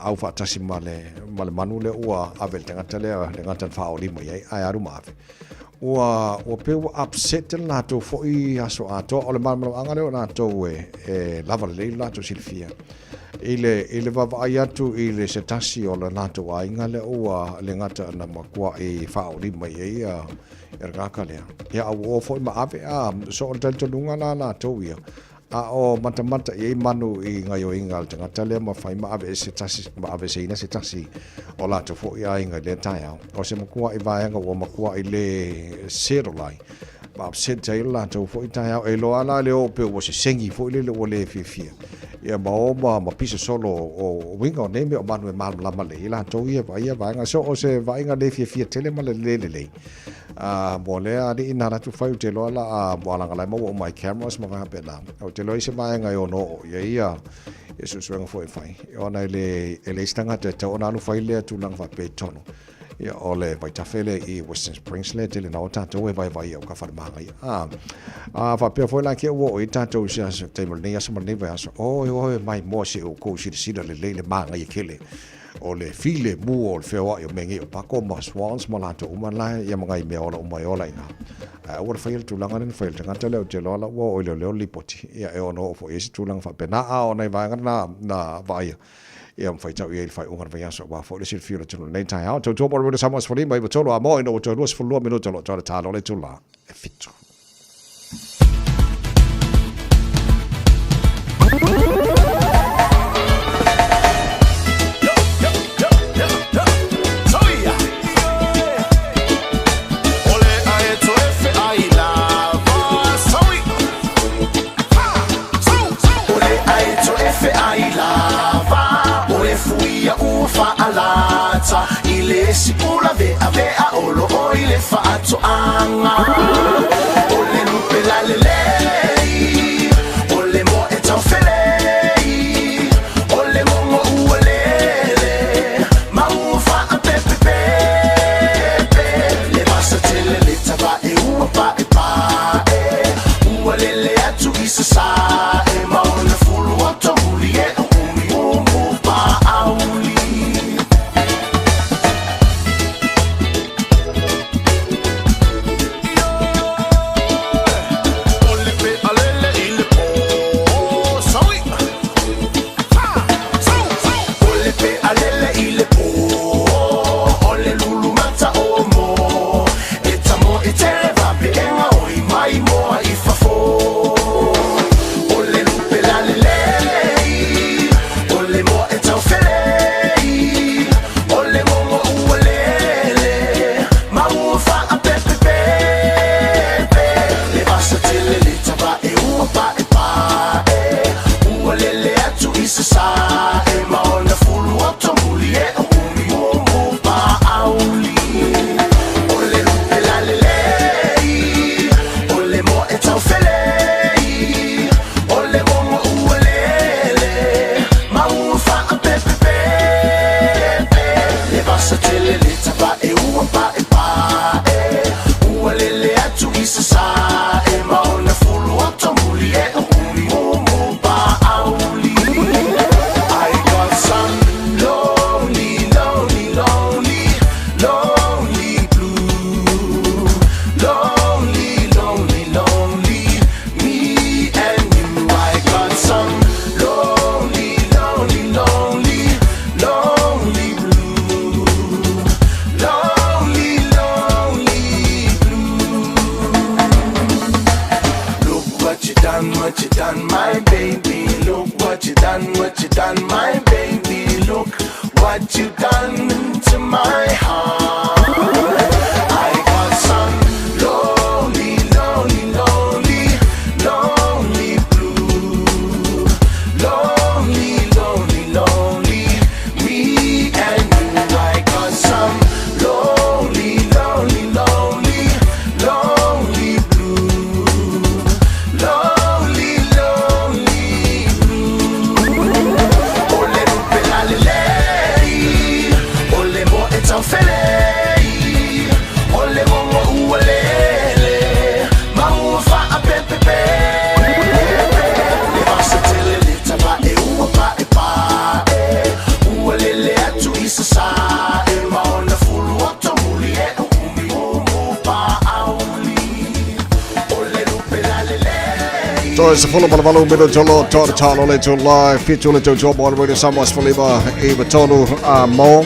au fa tasi male manu le ua avel tangata le ngata fa o limo ai aru mafe ua pe upset na to fo I aso ato o le manu anga le na to e lava le la to silfia ile va ai atu ile se tasi o le na to ai ngale ua le ngata na makua e fa o limo ai ergaka le ya o fo ma ave so o tanto lunga na to ia o mata e manu I ngai o ingal tanga tale ma fai ma ave se tasi ma ave se ina se tasi o la to fo ia inga le tai o se makua I vaenga o makua I le serolai ma se tai la to fo tai e lo ala le o pe o se sengi fo le o le fifia ia ma pisa solo o winga o neme o manu e mal lama le la to ia vaenga so o se vaenga le fifia tele ma le mo le ali ina ratu fai te lo ala mo ala ngala mo my cameras mo ga pena o te lo ise mai ngai ono ia yesu swanga foi fai ona ele stanga te ona no fai le tu lang fa pe tono ia ole vai tafele I Western Springs le tele na ota to vai o ka fa mangai fa pe foi la ke wo I tato sia te mo ne asma ne va o mai mo se o ko si le mangai kele o le file mu o le feo o mengi o pako ma swans ma lato o mana ia mangai me ola o mai ola inga o le fail tu langa nen fail tanga tele o te lola o le lipoti ia e ono fo esi tu langa fa pena o nei vanga na vai ia fai tau ia fai unga vai aso wa fo le sil fio tu nei tai out to mo sa mas fo mai tolo a mo no to los fo lo minuto lo to ta lo le tu la e fitto Alata ile sipula vea olo o ile faato anga ole lupe la lelei ole mo etofele ole mo uolele ma ufa pepe le basa tele le taba e upa e uolele atu isasa e ma ona fulu wato mulie umi pa auli what you done to my heart. I got some lonely, lonely, lonely, lonely blue. Lonely, lonely, lonely, me and you. I got some lonely, lonely, lonely, lonely blue. Lonely, lonely blue. Ole rupe la lelei, ole mo etaufelei, ole mo ualele, maufa a pepepe. Le vasa tele le tava e ua pa e pa e, ualele atu isa sa e maona fulu o tomuli e umi umu pa auli. Ole rupe la lelei. Toi se fulla pala valu mino tolo tor talo le tu live fitu le tu job on radio samas faliba eva tonu mo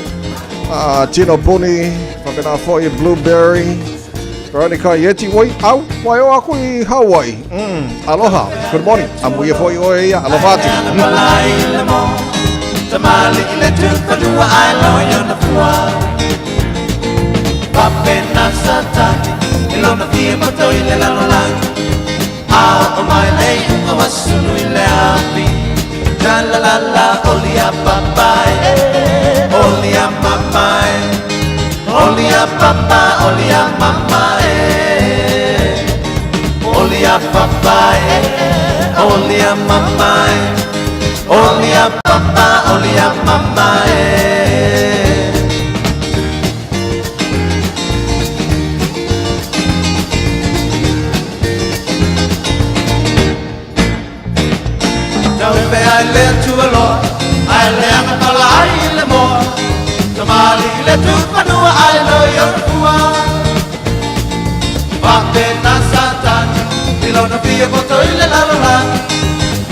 Tino Puni whakana foi blueberry Veronica Yeti wai au wai o aku I Hawaii aloha good morning amuia foi o ia alovati Tamali ile tupadua ailo yona fua Papena satani ilona fia mato ile lalolangi Ao o mai lei unga wasunu ile api La la la olia papai Olia mamai Olia papa olia mamai Olia papai Olia mamai Olia papa olia mamai I live to a Lord, I live a lie le more. Tamali le tu panua I know your fua. Pape na satan, ilona pia boto ile la la.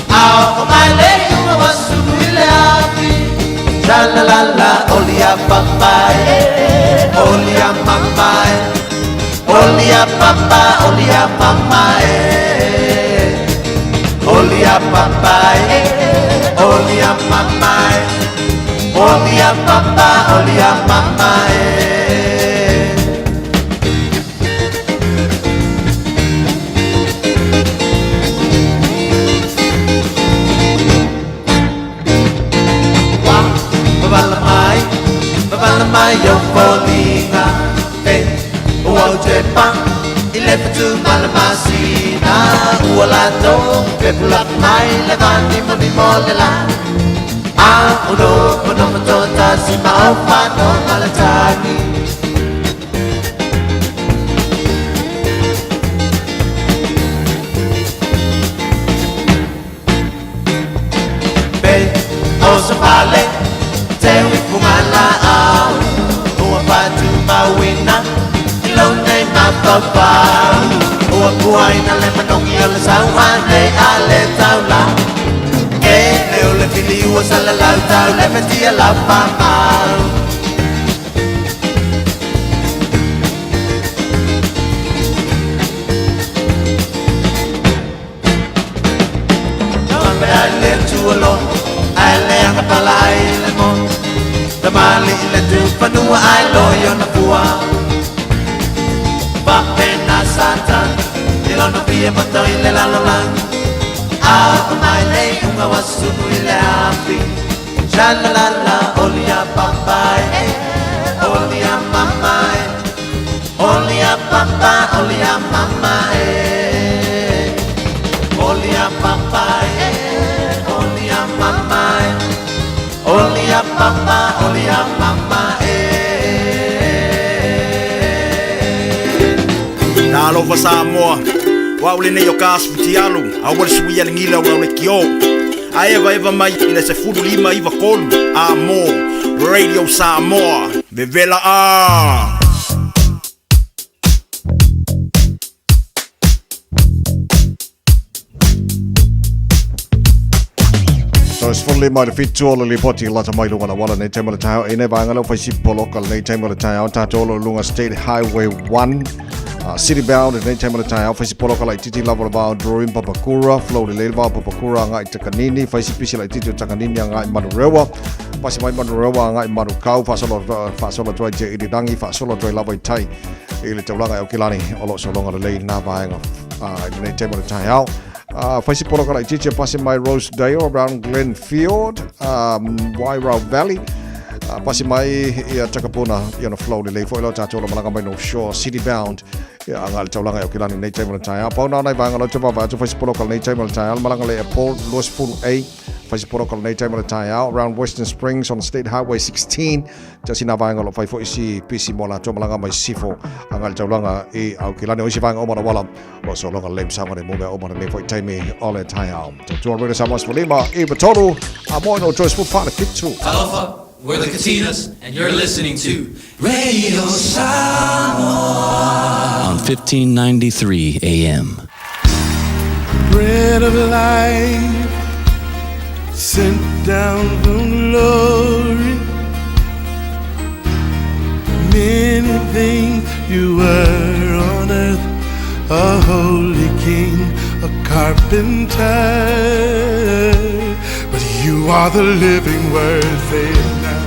Ao mai le uma wasu ile api. La la la la, olia papai, olia mamai, olia papa, olia mamai. Olia papai, olia mamai, olia papa, olia mamai. Wa, babalamai, mai yo polinga, uau jepang. Ilepetu malamasina ualato pepulak mai levani moni molela a uno kono matota si maofano malatani be osapale tewi kumala au uapatu mawina ilone mapapa Ua kuai na le manongi o le sauhane a le taula E leo le fili ua sala lau tau le fetia lau pamau Nambe ai le tuolo ai le anga pala ai le mo Tamali le tupanua ai loyo na pua Papena satan Ilona pia mato ile lalolang Ako mai lei unga wasunu ile api Shalalala olia papai Olia mamai Olia papa olia mamai Olia papai Olia mamai Olia papa olia mamai Na alofa Samoa Wa ule ne yo kasu tialu Awal suia lingila wa ule kio A eva mai ina se fudu lima iwa kolu Amo Radio Samoa Vevela a Tois fully mai fitu ole li poti lata mai lunga na wala nei taimala tau e ne vanga lo fai sipo local nei taimala tau tatolo lunga State Highway 1 City bound and time of the time. Face poloka like Titi Lava about drawing Papakura, flow the Leva, Papakura, Ngai Takanini, Face Pishi like Titi Takanini, Ngai Madurewa, Pasimai Madurewa, Ngai Madukau, Fasola Toy Idangi, Fasola Toy Lava Tai, Ilitolanga Okilani, all so long on the lane Navang of the time of the time out. Face poloka like Titi Pasimai Rose Dale around Glenfield, Wairau Valley. Pasimai ia Takapuna ia flow the lay for ilo tatola malanga no shore city bound ia angal taulanga o kilani nei time tai pa na nai banga lo tapa va to face local nei time tai malanga le port Louis Full A face local nei time tai around Western Springs on State Highway 16 just ina banga lo fai for isi PC mola to malanga mai sifo angal taulanga e au kilani o isi banga o mona wala lo so longa lem sama de mo o mona le for time all the time to already samas for lima e betolo a mo no choice for far fit too. We're the Katinas, and you're listening to Radio Samoa on 1593 AM. Bread of life sent down from glory. Many things you were on earth, a holy king, a carpenter. But you are the living word, say it now.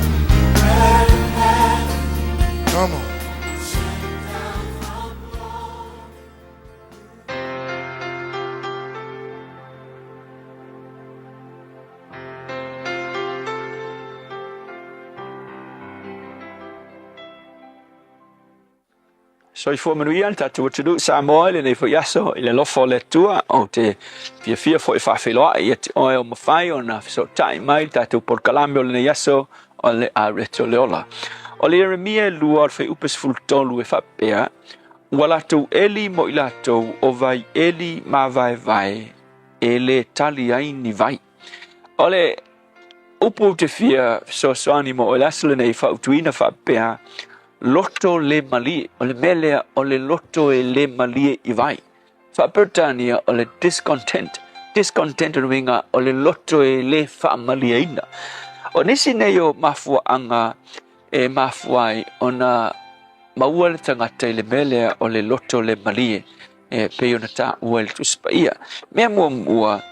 Come on. So I manuia tatu tu Samoa le nei fo yaso ile lofo le tua o te fia fo fa felo ai o mafai ona so tai mai tatu por calambio le yaso o le a reto leola o le Jeremia luar fe upes fultolu e fa pea wala tu eli mo ilato o vai eli ma vai ele tali ai ni vai o le upu te fia so animo o lasle nei fa utuina fa pea Lotto le mali o le melea o le lotto e le mali I vai. Fa pertania o le discontent ringa o le lotto e le fa malia ina. O nisi neo mafua anga e mafuai ona maua le tangata le melea o le lotto le mali e peo na ta ua le tuspaia. Mea mua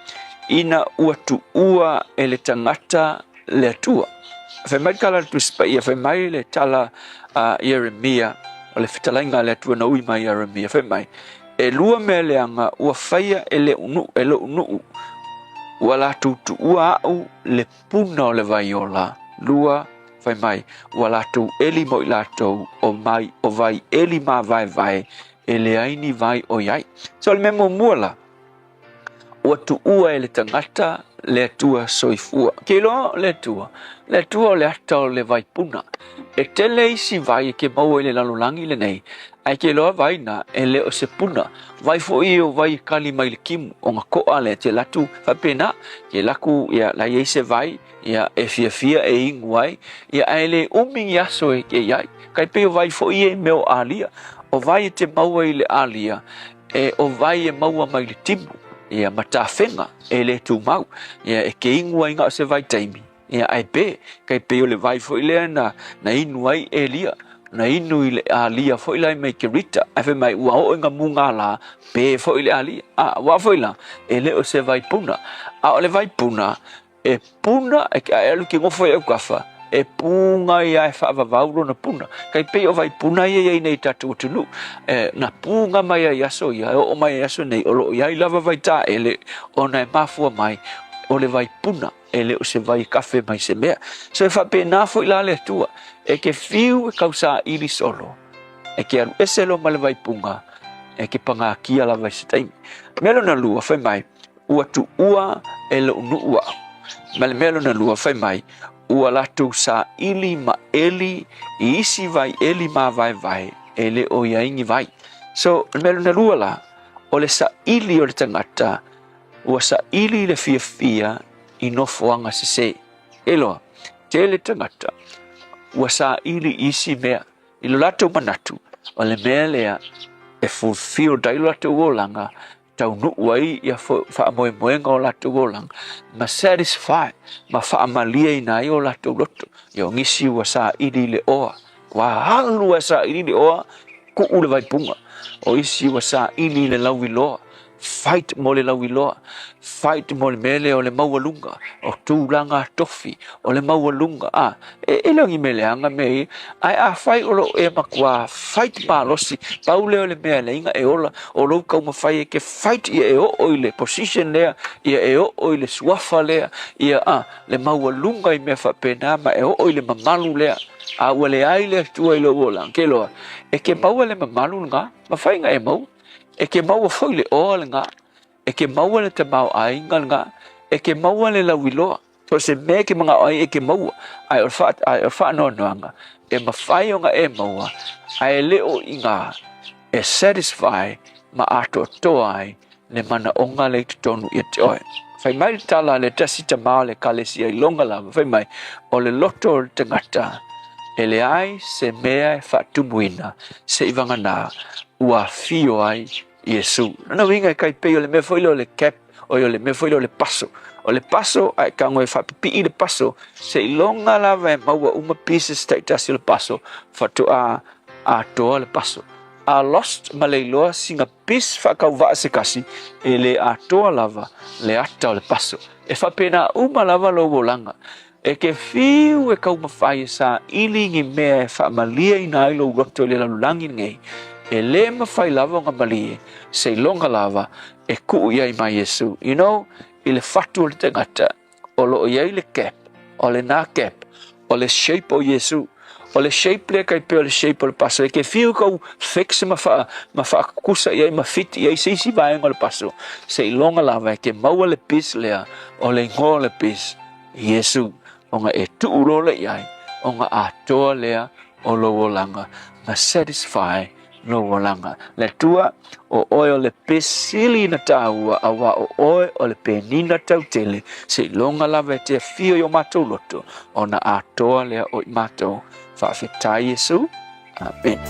ina ua tu ua e le tangata le atua. Fe mai kala tu spaia fe mai le tala Jeremia o le fitalainga le tu no mai Jeremia fe mai e lua mele anga ua faia ele unu wala tu ua au le puna o le vaiola lua fe mai wala tu eli mo ilato o mai o vai eli ma vai ele aini vai o yai so le memo muala ua tu ua ele tangata le tua soifua kilo le tua le ata le vai puna e tele isi vai ke mau ele lalulangi le nei ai ke loa vai na ele o se puna vai fo o vai kali mai le kimu o nga koa le te latu fa pena ke laku ia la ye se vai ia e fia e ingwai ia ele umi yaso e ke yai kai pe vai fo e meu alia o vai te mau ele alia e o vai e mau mai le timu ia matafenga ele tu mau ia e ke ingwai nga se vai taimi ia ai pe kai pe o le vai fo ile na inu ai elia na inu ile alia fo ile mai kerita afe mai ua o nga munga la pe fo ile alia wa fo ile ele o se vai puna o le vai puna e puna e alu ki ngofo e kafa e punga ia e fa vavaulo na puna kai pe o vai puna ia nei tatu tulu na punga mai ia so ia o mai ia so nei o lo ia lava vai ta ele ona e mafua mai o le vai puna ele o se vai kafe mai se mea so e fa pena fo ila le tua e ke fiu e kausa ili solo e ke alu eselo ma le vai punga e ke panga kia la vai se taimi melo na lua fai mai ua tu ua ele unu ua melo na lua fai mai ua latu sa ili ma eli isi vai eli ma vai ele o yaingi vai so melo na lua la o le sa ili o le tangata ua sa ili le fia I nofoanga se eloa te le tangata ua sa ili isi mea I lo lato manatu o le mea lea e fulfill dai lato wolanga tau nu wai ia fa moenga o lato wolanga ma satisfy ma fa amalia ina I o lato loto yo ngisi ua sa ili le oa wa halu ua sa ili le oa ku ule vai punga o isi wa sa ini le lau iloa fight mo le lau iloa fight mo le mele o le maualunga o tūlanga tofi o le maualunga e langi mele anga mei ai a fight o lo e makua fight malosi paule o le mea le inga e ola o lo kau mawhai e ke fight ia e o le position lea ia e o le suafa lea ia le maualunga i mea whapena ma e o le mamalu lea a ua le ai le tua i lo wola ke loa e ke maua le mamalu nga mawhai nga e mau e ke maua foi le oa le nga e ke maua le te mau ainga nga e ke maua le lawiloa to se me ke mga ai e ke maua ai o fa no noanga e mawhai o nga e maua ai le o inga e satisfy ma ato toa ai le mana onga le tonu i te oe fai mai tala le tasita mao le kalesi ai longa lava fai mai o le loto le tangata e le ai se mea e whaatumuina se iwanga nā ua fio ai Yesu. Nana winga kai pe o le me foi le cap o le me foi le paso. O le paso ai ka ngoi fa pi le paso se longa lava e maua uma pieces take tas le paso fa to a to le paso. A lost malailoa singa pis fa ka va se kasi e le a to lava le ata le paso. E fa pena uma lava lo volanga. E ke fiu e kau mawhai sa ilingi mea e wha malia ina ilo roto le lalulangi ngei. E le mawhai lava nga malie, se longa lava, e kuu iai mai Yesu. You know, i le fatu o le tangata, o lo iai le cap, o le nā cap, o le shape o Yesu, o le shape le kai pe o le shape o le paso. E ke fiu kau fixe ma wha kusa iai, ma fiti iai, seisi vaenga le paso. Se longa lava, e ke maua le pis lea, o le ngō le pis, Yesu. O nga e tuuro le iai, o nga atoa lea, o lo wolanga, ma satisfy no walanga le tua o oe le pesili na taua awa o oe o le penina tautele se longa lava te fio yo matou loto ona atoa lea o matou whaafetai Yesu. Amen.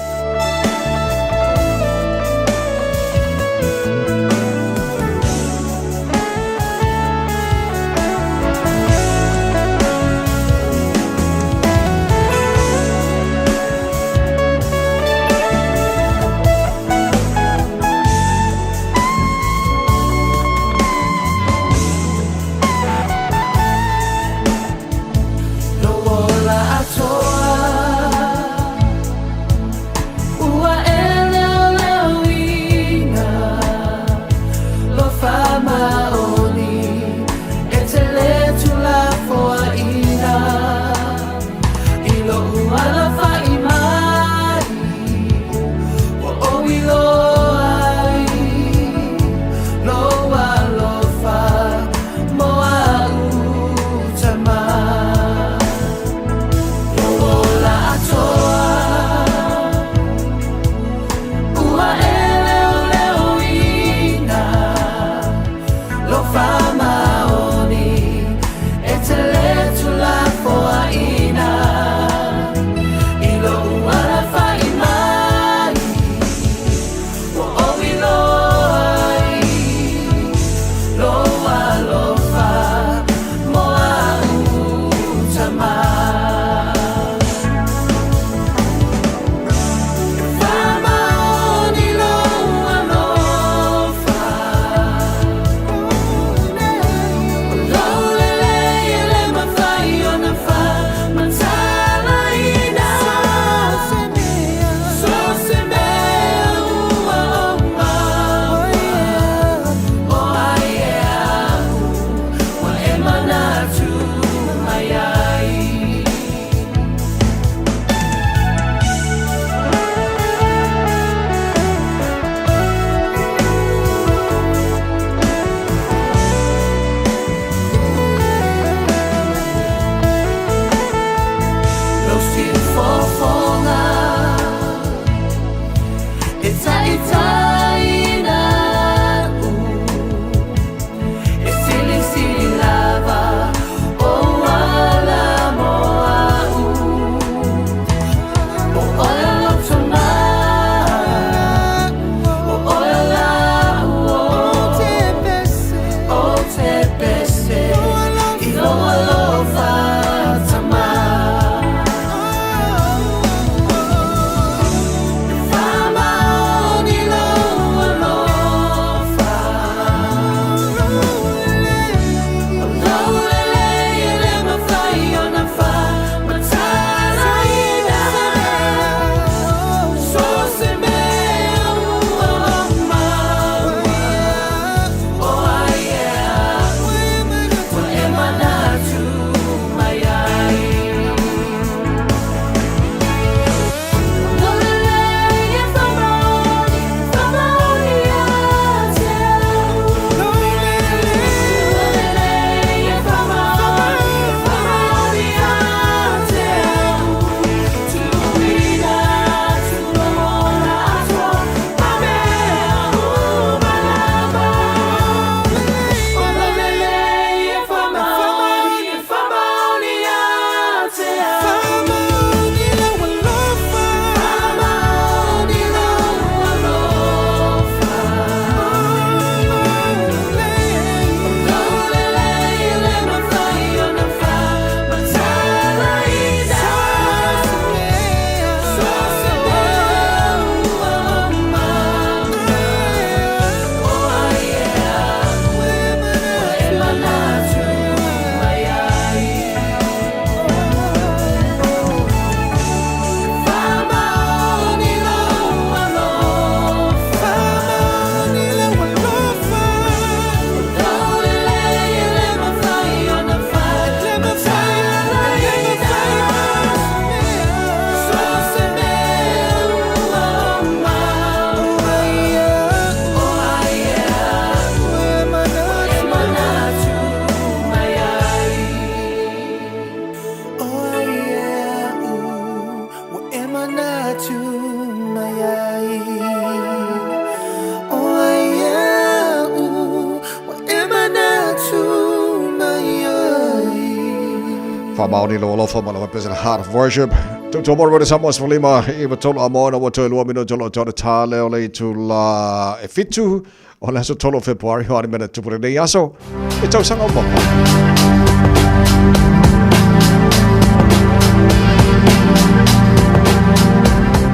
mauni lo lo fama lo pesa heart of worship. To more with Samos Lima, even told Amona what to Lumino Jolo Tale ole to la Fitu, or less a total February, 1 minute to put it in Yaso. It's a song of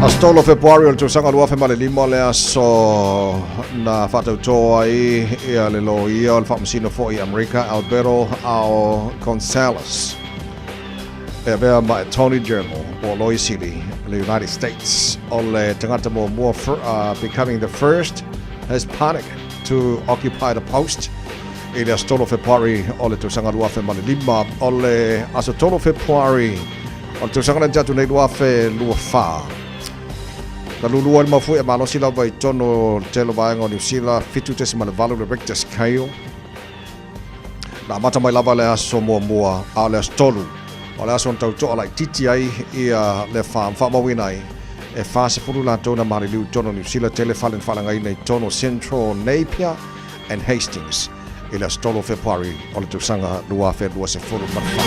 Astolo February to sanga lua female lima le aso na fatau toa ia le lo ia al famsino fo i America Alberto ao Gonzalez e bea ma Tony Germo o Lois City le United States o le tangata mo becoming the first Hispanic to occupy the post i le Astolo February o le to sanga lua female lima o le aso tolo February o to sanga jatu nei lua fe lua fa na luluan mafu e malo sila vai tono telo vai ngoni sila fitu te simana valu le Richter scale na mata mai lava le aso mua a le stolu o le aso tau to like titi ai ia le fa mawina e fa se fulu la tona mari liu tono New Zealand tele falangai nei tono Central Napier and Hastings i le stolu February o le tusanga lua fe lua se fulu marfa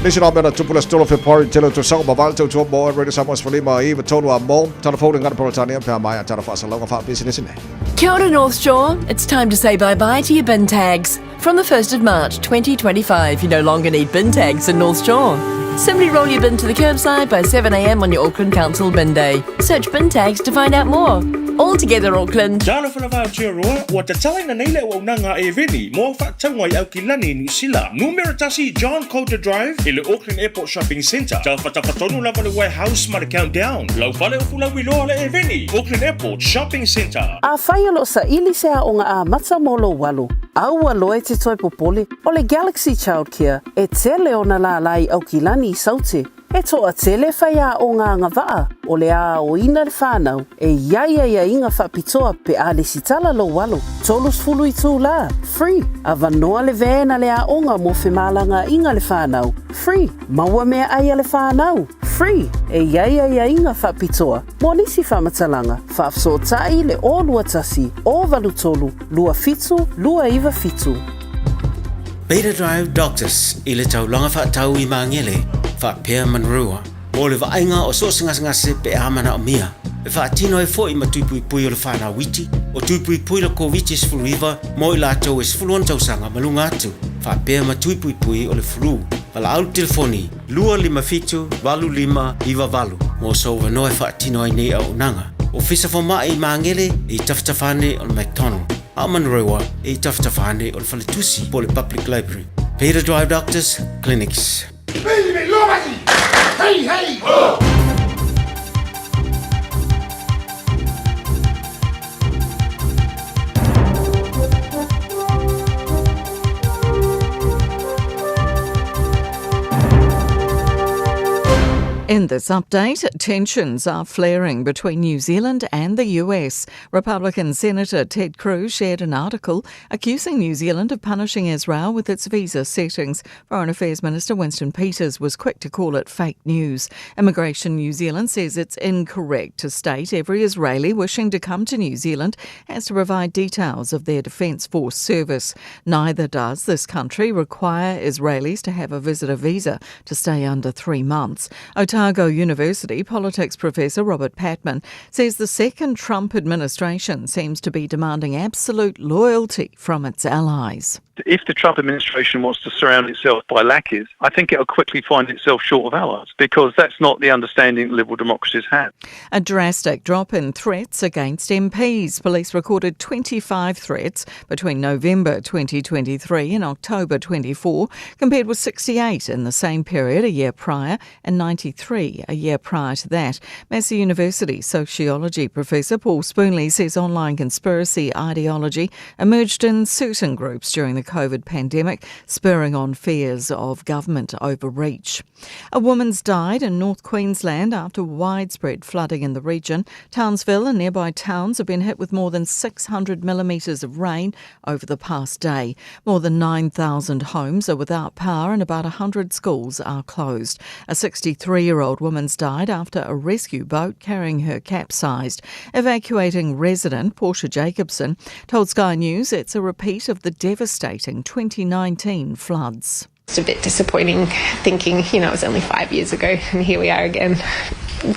Listen up na tupula stolo February telo to sang baval to mo ready samos falima even tono a mo telephone ngana protania pa mai tara fa salonga fa business ne Kia ora North Shore, it's time to say bye-bye to your bin tags. From the 1st of March 2025, you no longer need bin tags in North Shore. Simply roll your bin to the curbside by 7 a.m. on your Auckland Council Bin Day. Search bin tags to find out more. All together, Auckland. Dala whana vau tia roa, ua te tala na neile o nanga e veni, mō whaatangwai au ki lani New Zealand. Numera tasi John Coulter Drive, i le Auckland Airport Shopping Centre. Tau whatawhatonu lava le warehouse ma le countdown. Lau whale o fulau i loa le e veni, Auckland Airport Shopping Centre. A whai alo sa ili sea o ngā a mata molo walu. Aua loe te toi popoli o le Galaxy Childcare e tele o na la lai au ki lani i saute. E toa tele whaia o ngā ngawaa o le a o ina le whānau e iaia inga whapitoa pe a le sitala lo walo. Tolus fulu i tū la, free. A vanoa le vēna le a onga mo whemalanga inga le whānau, free. Maua mea aia le whānau, free. E iaia inga whapitoa. Mo nisi whamatalanga, whaafso tai le o lua tasi, o valu tolu, lua fitu, lua iwa fitu. Beta Drive Doctors i le taulanga whaatau i mangele, whaapea manrua. Mo le vaenga o so ngase pe amana o mia. E whaatino e fo i matupui pui o le whana witi, o tupui pui la COVID is fluiva, mo i lato is fuluan tausanga malunga atu. Whaapea matupui pui o le flu. Wala au telefoni, 255-25 mo so wanoe whaatino ai nei au nanga. O fisa foma i mangele i taftafane o le McDonald. Amanrewa e taftafane o le Faletusi po le Public Library. Beta Drive Doctors Clinics. Baby, Lomasi! Hey, hey! Oh! In this update, tensions are flaring between New Zealand and the US. Republican Senator Ted Cruz shared an article accusing New Zealand of punishing Israel with its visa settings. Foreign Affairs Minister Winston Peters was quick to call it fake news. Immigration New Zealand says it's incorrect to state every Israeli wishing to come to New Zealand has to provide details of their Defence Force service. Neither does this country require Israelis to have a visitor visa to stay under 3 months. Otago University politics professor Robert Patman says the second Trump administration seems to be demanding absolute loyalty from its allies. If the Trump administration wants to surround itself by lackeys, I think it'll quickly find itself short of allies, because that's not the understanding liberal democracies have. A drastic drop in threats against MPs. Police recorded 25 threats between November 2023 and October 24, compared with 68 in the same period a year prior and 93 a year prior to that. Massey University sociology professor Paul Spoonley says online conspiracy ideology emerged in certain groups during the COVID pandemic, spurring on fears of government overreach. A woman's died in North Queensland after widespread flooding in the region. Townsville and nearby towns have been hit with more than 600 millimetres of rain over the past day. More than 9,000 homes are without power and about 100 schools are closed. A 63-year-old woman's died after a rescue boat carrying her capsized. Evacuating resident Portia Jacobson told Sky News it's a repeat of the devastating 2019 floods. It's a bit disappointing thinking, it was only 5 years ago and here we are again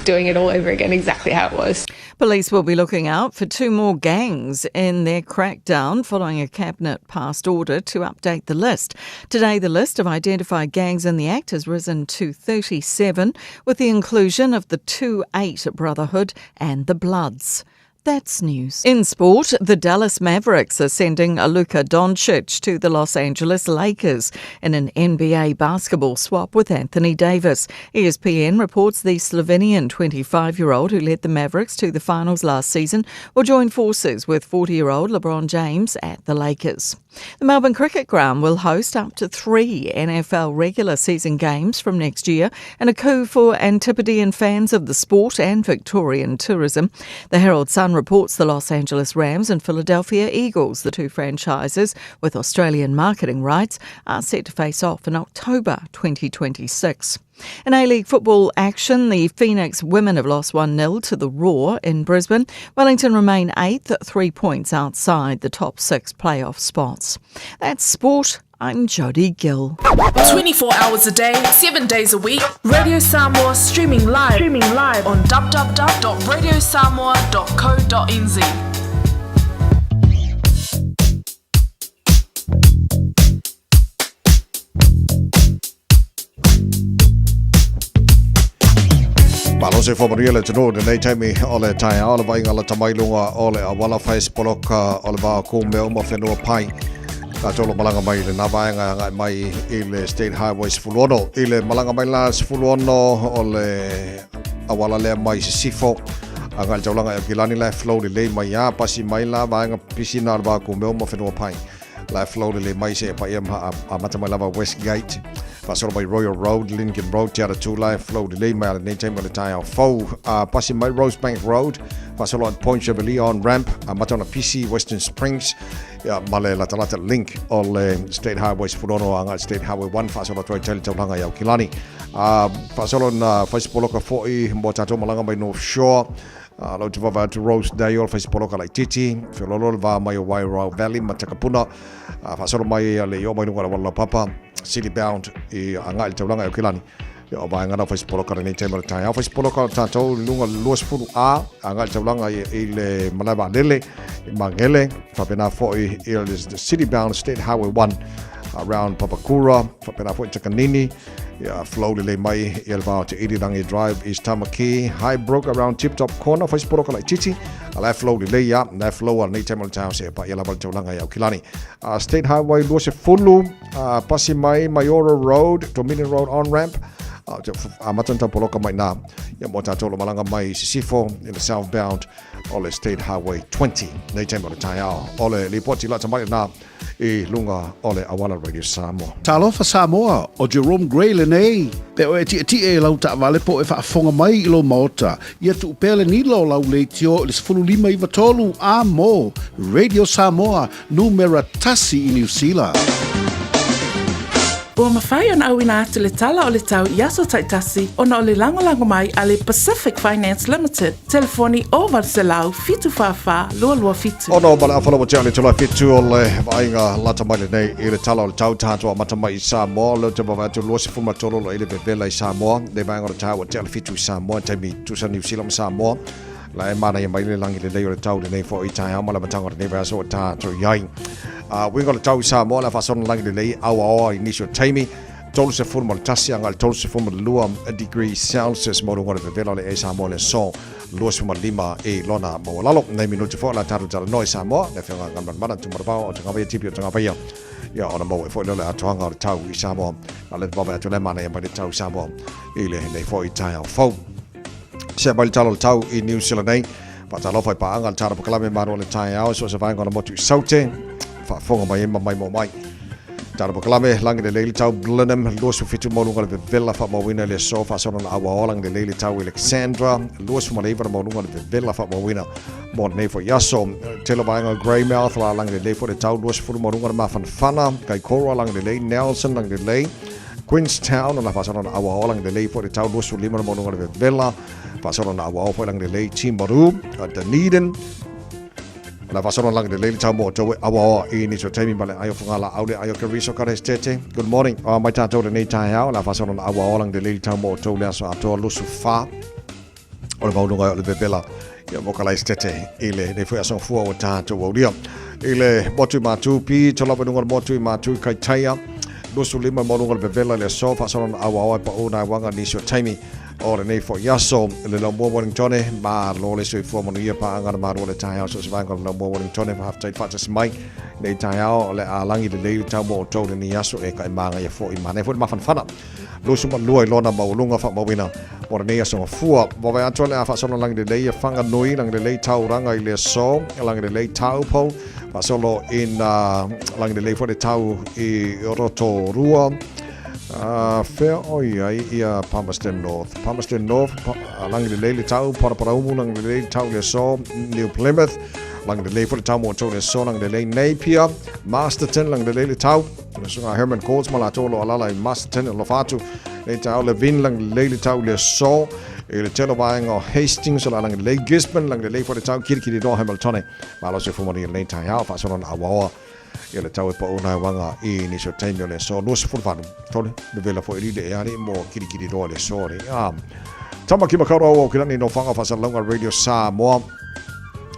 doing it all over again exactly how it was. Police will be looking out for 2 more gangs in their crackdown following a cabinet-passed order to update the list. Today, the list of identified gangs in the Act has risen to 37, with the inclusion of the 2-8 Brotherhood and the Bloods. That's news. In sport, the Dallas Mavericks are sending Luka Doncic to the Los Angeles Lakers in an NBA basketball swap with Anthony Davis. ESPN reports the Slovenian 25-year-old who led the Mavericks to the finals last season will join forces with 40-year-old LeBron James at the Lakers. The Melbourne Cricket Ground will host up to 3 NFL regular season games from next year in a coup for Antipodean fans of the sport and Victorian tourism. The Herald Sun reports the Los Angeles Rams and Philadelphia Eagles, the 2 franchises with Australian marketing rights, are set to face off in October 2026. In A-League football action, the Phoenix women have lost 1-0 to the Roar in Brisbane. Wellington remain 8th, 3 points outside the top 6 playoff spots. That's sport. I'm Jodie Gill. 24 hours a day, 7 days a week. Radio Samoa streaming live on www.radiosamoa.co.nz. Palose fomoriele tunu nei taimi ole tai ole vai ngala tamailunga ole awala face poloka ole va ku me uma fenua pai ka tolo malanga mai le nava nga mai ile State Highways Fulono ile malanga mai la Fulono ole awala le mai sifo anga jaulanga kilani la flow le mai ya pasi mai la va nga pisina va ku me uma fenua pai la flow le mai se pa em a matamai lava Westgate Pasoro by Royal Road, Lincoln Road, Tiara 2 Live, Flow, the Lay Mail, and Name of the Tire, Faux, passing by Rosebank Road, Pasoro at Point Cheverly on ramp, Matona PC, Western Springs, Male Latalata Link, all State Highways, Furono, State Highway 1, Pasoro Troy Telanga Yaukilani, Pasoro on First Poloka 40, Motato Malanga by North Shore. Lautivava to Rose Dayol, Facepoloka like Titi, Filolova, Mayo Wairo Valley, Matakapuna, Fasolo Maya, Leo Manuela Papa, City Bound, Angal Tolanga Kilani, Bangana Facepoloka, and Name of the Time. Facepoloka, Tato, Lunga, Luas Furu A, Angal Tolanga, Il Malaba Lele, Magele, Fapena 40, is the City Bound State Highway 1. Around Papakura, Fapena for Chakanini, Flow Lele Mai, Elva to Ididangi Drive, East Tamaki, High Broke around Tip Top Corner, First Poloka like Chichi, Left Flow Lele, Left Flow, and Natemal Town, say, Yelabal Tolanga Kilani. State Highway, Luce Fulu, Pasimai, Mayoro Road, Dominion Road on ramp. Amatanta Poloka mai na Yamotato Malanga mai Sifo in the southbound Ole State Highway 20 nei tempo de taiao Ole Lipoti la tamai na e lunga Ole Awala Radio Samoa Talofa Samoa o Jerome Gray nei pe o ti e lau ta vale po e fa fonga mai I lo mota ia tu pele ni lo lau le tio le sfulu lima I vatolu a mo Radio Samoa numero tasi I New Zealand. Ua mawhai ona awina atu le tala o le tau Iaso Taitasi ona o le langolango mai a le Pacific Finance Limited. Telefoni o Varselau fitu whawha lua fitu. Ono mala awhala mo tia le tula fitu o le vainga lata mai le nei I le tala o le tau tātua mata mai I Samoa le te mawa atu luasi fuma tolo lo I le vevela I Samoa le vainga o le tau o tia le fitu I Samoa taimi tusa New Zealand Samoa la e mana I mai le langi le lei o le tau le nei fo I tai hama la matanga le nei vaso o tātua iai. Wingo le tau I Samoa la fasona langi le lei awa inisio taimi tolu se fuma le tasi anga le tolu se fuma le lua degree Celsius mo runga le vevela le e Samoa le son luas fuma lima e lona mo lalo nei minuti fo la taru tala noi Samoa le whianga ngamran mana tumarapao o tangawaya tipi o tangawaya ia ona mo e fo le atuanga o le tau I Samoa la le vava atu le mana e mai le tau Samoa I le nei fo I tai au fau se mai le talo le tau I New Zealand nei patalofa I paanga le tara pakalame maro le tai au so se vainga ona motu I saute fonga mai mai mo mai tara pakalame langi le leili tau Blenheim luas fitu mo lunga le vela fa mo wina le sofa sona na awa lang le leili tau Alexandra luas mo leiva mo lunga le vela fa mo wina mo nei fo yaso telo vainga Greymouth la langi le leili fo le tau luas fitu mo lunga le mafanfana kai koro langi le leili Nelson langi le leili Queenstown na fasona na awa lang le leili fo le tau luas lima mo lunga le vela fasona na awa fo lang le leili Timaru Dunedin La fasona lang de leili tau mo tau awa I ni so taimi bale ayo fungala aude ayo kariso kare stete. Good morning. Mai tatou de nei tai au la fasona awa lang de leili tau mo tau le so ato lusu fa. O le maununga o le bebela. Ia mokala stete ile ne foi aso fua o tatou o dia. Ile motu matu pi tola benunga motu matu kai taia. Lusu lima maununga le bebela le so fasona awa pa ona wanga ni so taimi. O le nei fo yaso le la mo Wellington ma lo le so fo mo ia pa anga ma ro le tai so se vanga le mo Wellington fa half time fa se mai nei tai le alangi le le tau mo to le ni yaso e ka manga ia fo I mane fo ma fana lo so ma lo lona ma ulunga fa mo wina o le nei yaso fua mo va ato le fa so lang de le fanga noi lang de le tau ranga I le so lang de le tau po fa solo in lang de le fo de tau I roto rua fair ia Palmerston North lang de leili tau paraumu lang de leili tau le so New Plymouth lang de leili for the tau mo le so lang de leili Napier Masterton lang de leili tau so Herman Coles malato lo alala Masterton lo fatu le tau le vin lang de leili tau le so le telo vainga Hastings lang de leili Gisborne lang de leili for the tau kirikiri do Hamilton malo se fu mo le tai ha fa so na awa ia le tau pa ona wanga I ni so taimi le so no se fulfanu tole le vela fo ile e ari mo kirikiri do le so le tama ki makaro o kilani no fanga fa salonga radio sa mo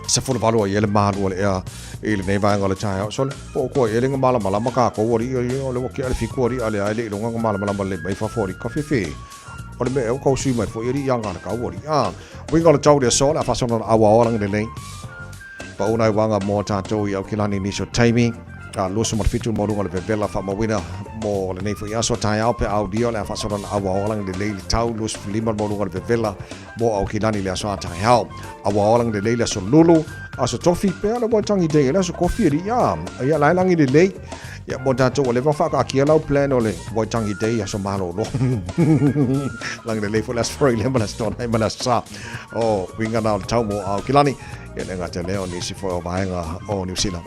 se fulfanu ia le malu le ile nei wanga le tai so po ko ile nga mala mala maka ko ori le mo ki ale fi ko ori ale ale no nga mala mala le mai fa fori coffee fe o le me o ko sui mai fo iri yanga ka ori winga le tau le so la fa so na awa lang de nei pa ona wanga mo tatou I au kilani ni so taimi lusu marfitu mo runga le bebela fa mawina mo le nei fo yaso tai au pe audio le fa so na awa lang de leili tau lusu lima mo runga le bebela mo au kilani le aso tai au awa lang de leili so lulu aso tofi pe le mo tangi de le so kofi ri ia lai langi de lei ia mo tatou le fa ka kia lau plan ole mo tangi de aso malo lo lang de lei fo las free le malas ton ai malas sa o winga na tau mo au kilani ia nga te leo ni si fo vaenga o New Zealand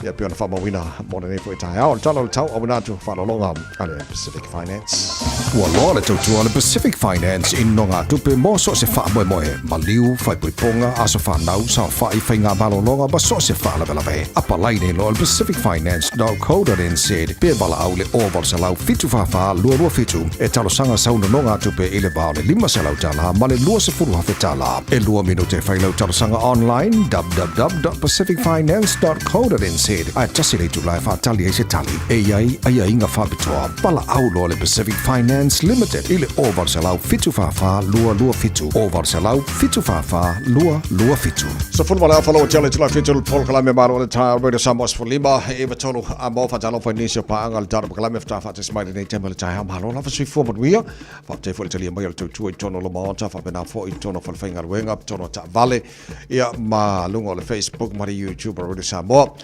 ia pe ona fa mawina mo nei fo tai au talo tau o na tu fa longa ale Pacific Finance Ua loa le tautua le Pacific Finance I nonga tupe mo so se wha moe moe. Maliu, whai puiponga, aso whanau, sa whai whainga malolonga, ba so se wha lawe lawe. Apa lai nei loa le Pacific Finance.co.nz. Pe bala au le oval se lau fitu whawha, lua fitu. E talo sanga sauna nonga tupe I le bao le 5 se lau tala, ma le lua se furu hafe tala. E lua minute whai lau talo sanga online, www.pacificfinance.co.nz. Ai tasi le tu lai whaatali e se tali. E ai inga whabitoa. Bala au loa le Pacific Finance Limited ile oval se lau fitu fafa lua fitu oval se lau fitu fafa lua fitu so fulma la follow tele tele fitu pol kala me maro le ta radio samos for lima e batolo a mo fa talo nisio pa angal dar kala me fa ta smile nei temple ta malo la fa sui fo modwia fa te fo tele mai to tu tono lo monta fa bena fo tono fo finga wenga tono ta vale ia ma lungo le Facebook ma YouTube radio samo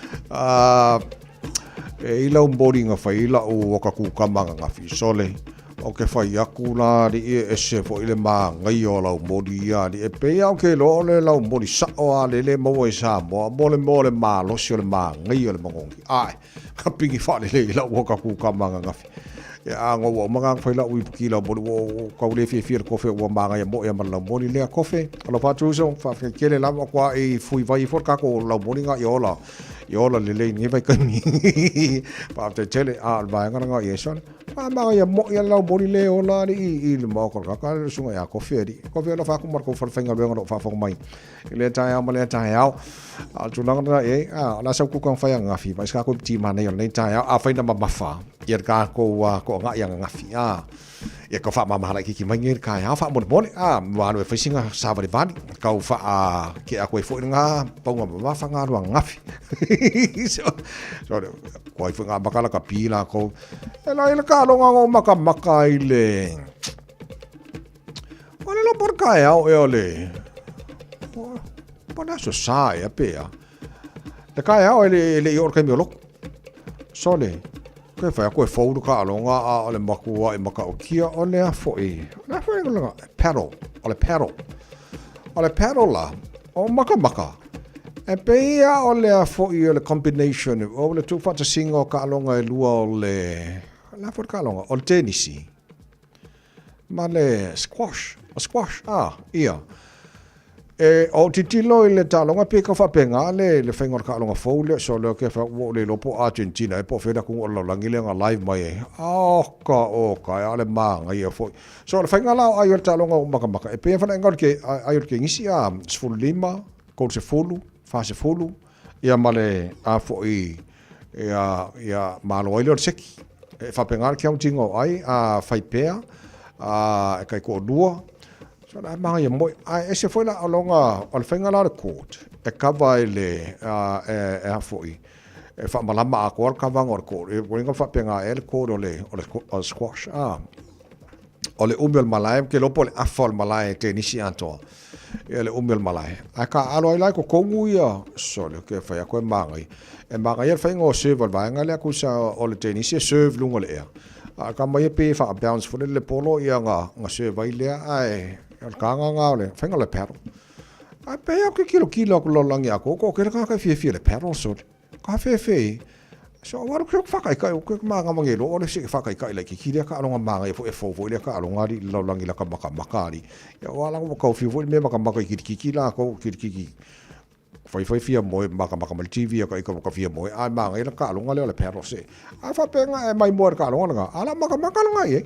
e ila boarding of ila o ka ku kamanga ngafi sole o ke fai aku la di e se fo ile ma ngai o lau modi ya di e pe au ke lo le lau modi sa o le mo e sa mo le ma lo si le ma ngai o le mongi ai ka pingi fa le lau o ka ku kamanga ngafi ya ngo wo manga fai lau I puki lau modi wo ka le fi ko fe wo ma ngai mo e ma lau modi le kofe lo fa tu so fa ke le la kwa e fui vai for ka ko lau modi nga yo la le ni vai kan pa te tele a vai nga yeson ma ya mo ya lau boli le ola I le mo ko ka le sunga ya kofe lo fa ko mar ko fa fenga be ngo fa fo mai le ta ya ma le ta ya al tu lang na la sa ku kan fa nga fi pa ska ko ti ma ne le ta ya a fa na ma fa yer ka ko nga ya nga fi ia ka fa mama hala ki mangi ka ya fa mo wa no fa singa sa va van ka fa ki a ko fo nga pa ma fa nga ro ngafi so ko fa nga bakala ka pila ko ela ka lo nga maka ile wala lo por ka ya o ole pa so sa ya pe ya le ka ya o le yor ka mi lo sole ke fa ko fo du ka lo nga ale makua e maka o kia o le fo e na fo nga paddle la o maka e pe ia o le fo I le combination o le tu fa ta singo ka lo nga lua o le la fo ka lo nga o tenisi ma le squash ia o titilo le talonga pe ka fa penga le fengor ka longa fo le so le ke fa wo le lopo Argentina e po feda ku lo langile nga live mai o ka ale manga ye fo so le fenga la ayo talonga maka e pe fa ngor ke ayo ke ngisi a sfulima ko se fulu fa se fulu ia male a fo i ia malo ile seki e fa penga ke un tingo ai a fai pea a kai ko dua. So na mga yung mo ay ese foi la alonga al fenga la court e kava ele foi e fa malama a kor kava ngor ko e winga fa penga el ko ole squash ole umel malai ke lopo le afol malai te nisi anto ele umel malai aka alo ai ko kongu ya so le ke fa ya ko mangai e mangai el fenga o serve va ngale ku sa ole te nisi serve lungo le aka mai pe fa bounce for le polo ia nga serve ile ai el kanga ngale fenga le perro a pe ke kilo lo langi ako ko ke ka fi le perro so ka fe so war ko fa kai ko ma nga mangelo o le se fa kai le ki ka longa ma nga fo le ka longa di lo langi la ka makari ya wala ko ko fi me maka ki la ko ki foi fia mo maka mal TV ko fia mo a ma nga ka longa le perro se a fa pe nga mai mo ka longa nga ala maka longa ye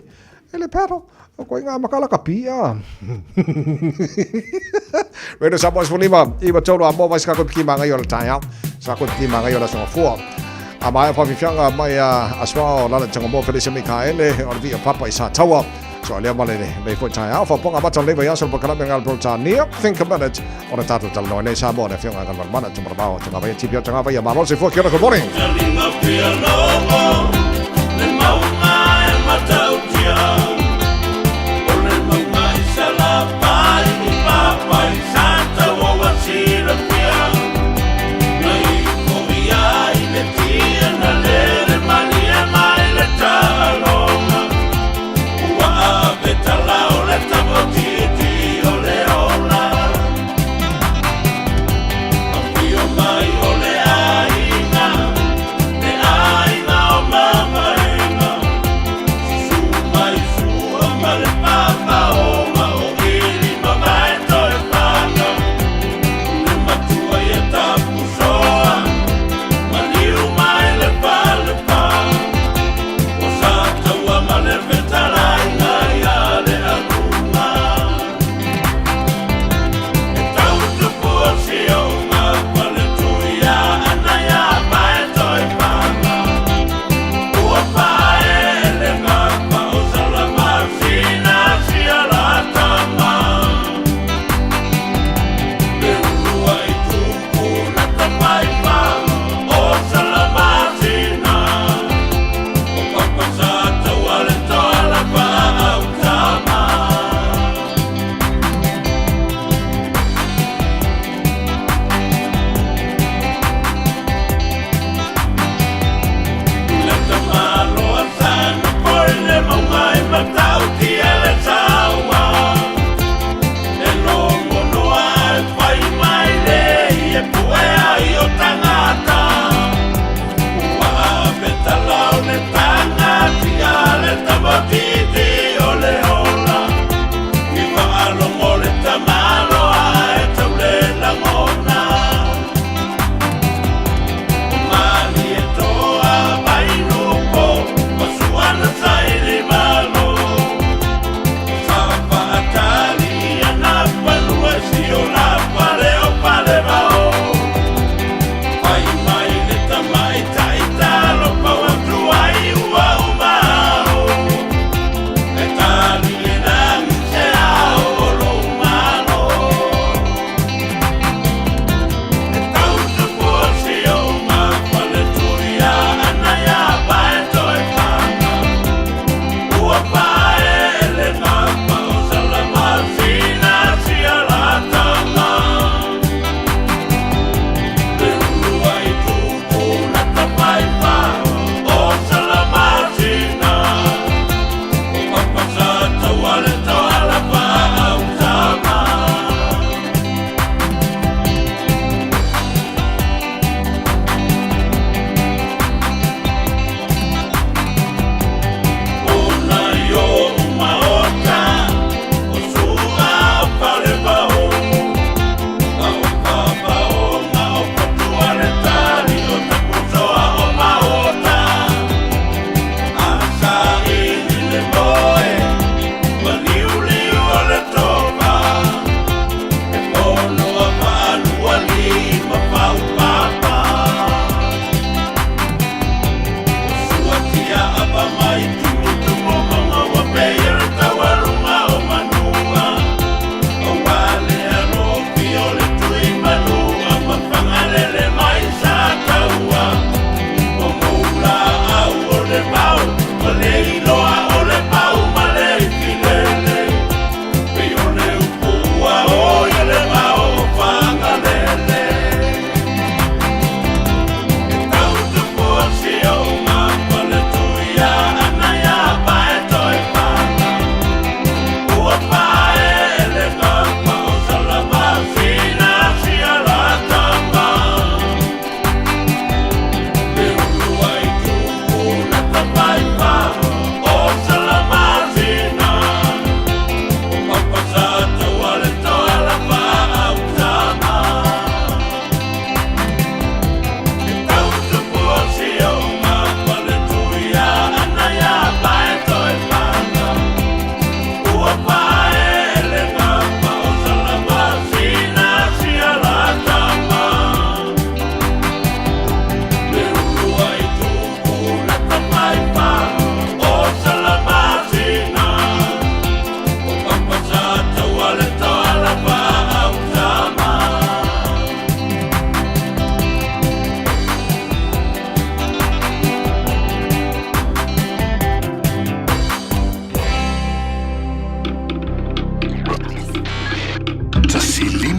ele perro ko nga makala kapia Pero sa pos lima iba todo amo vai ska ko ki manga yo ta sa ko ki manga yo la so fo ama fa fi fianga mai aswa la tanga mo Felicia Mikaele or via papa isa tawa so le male le fo ta fa ponga ba le ya so bakala bengal pro ta ni think about it on a tato tal no ne sa mo ne fianga kan mana tu marba tu ba ti pio tanga va ya malo se fo que good morning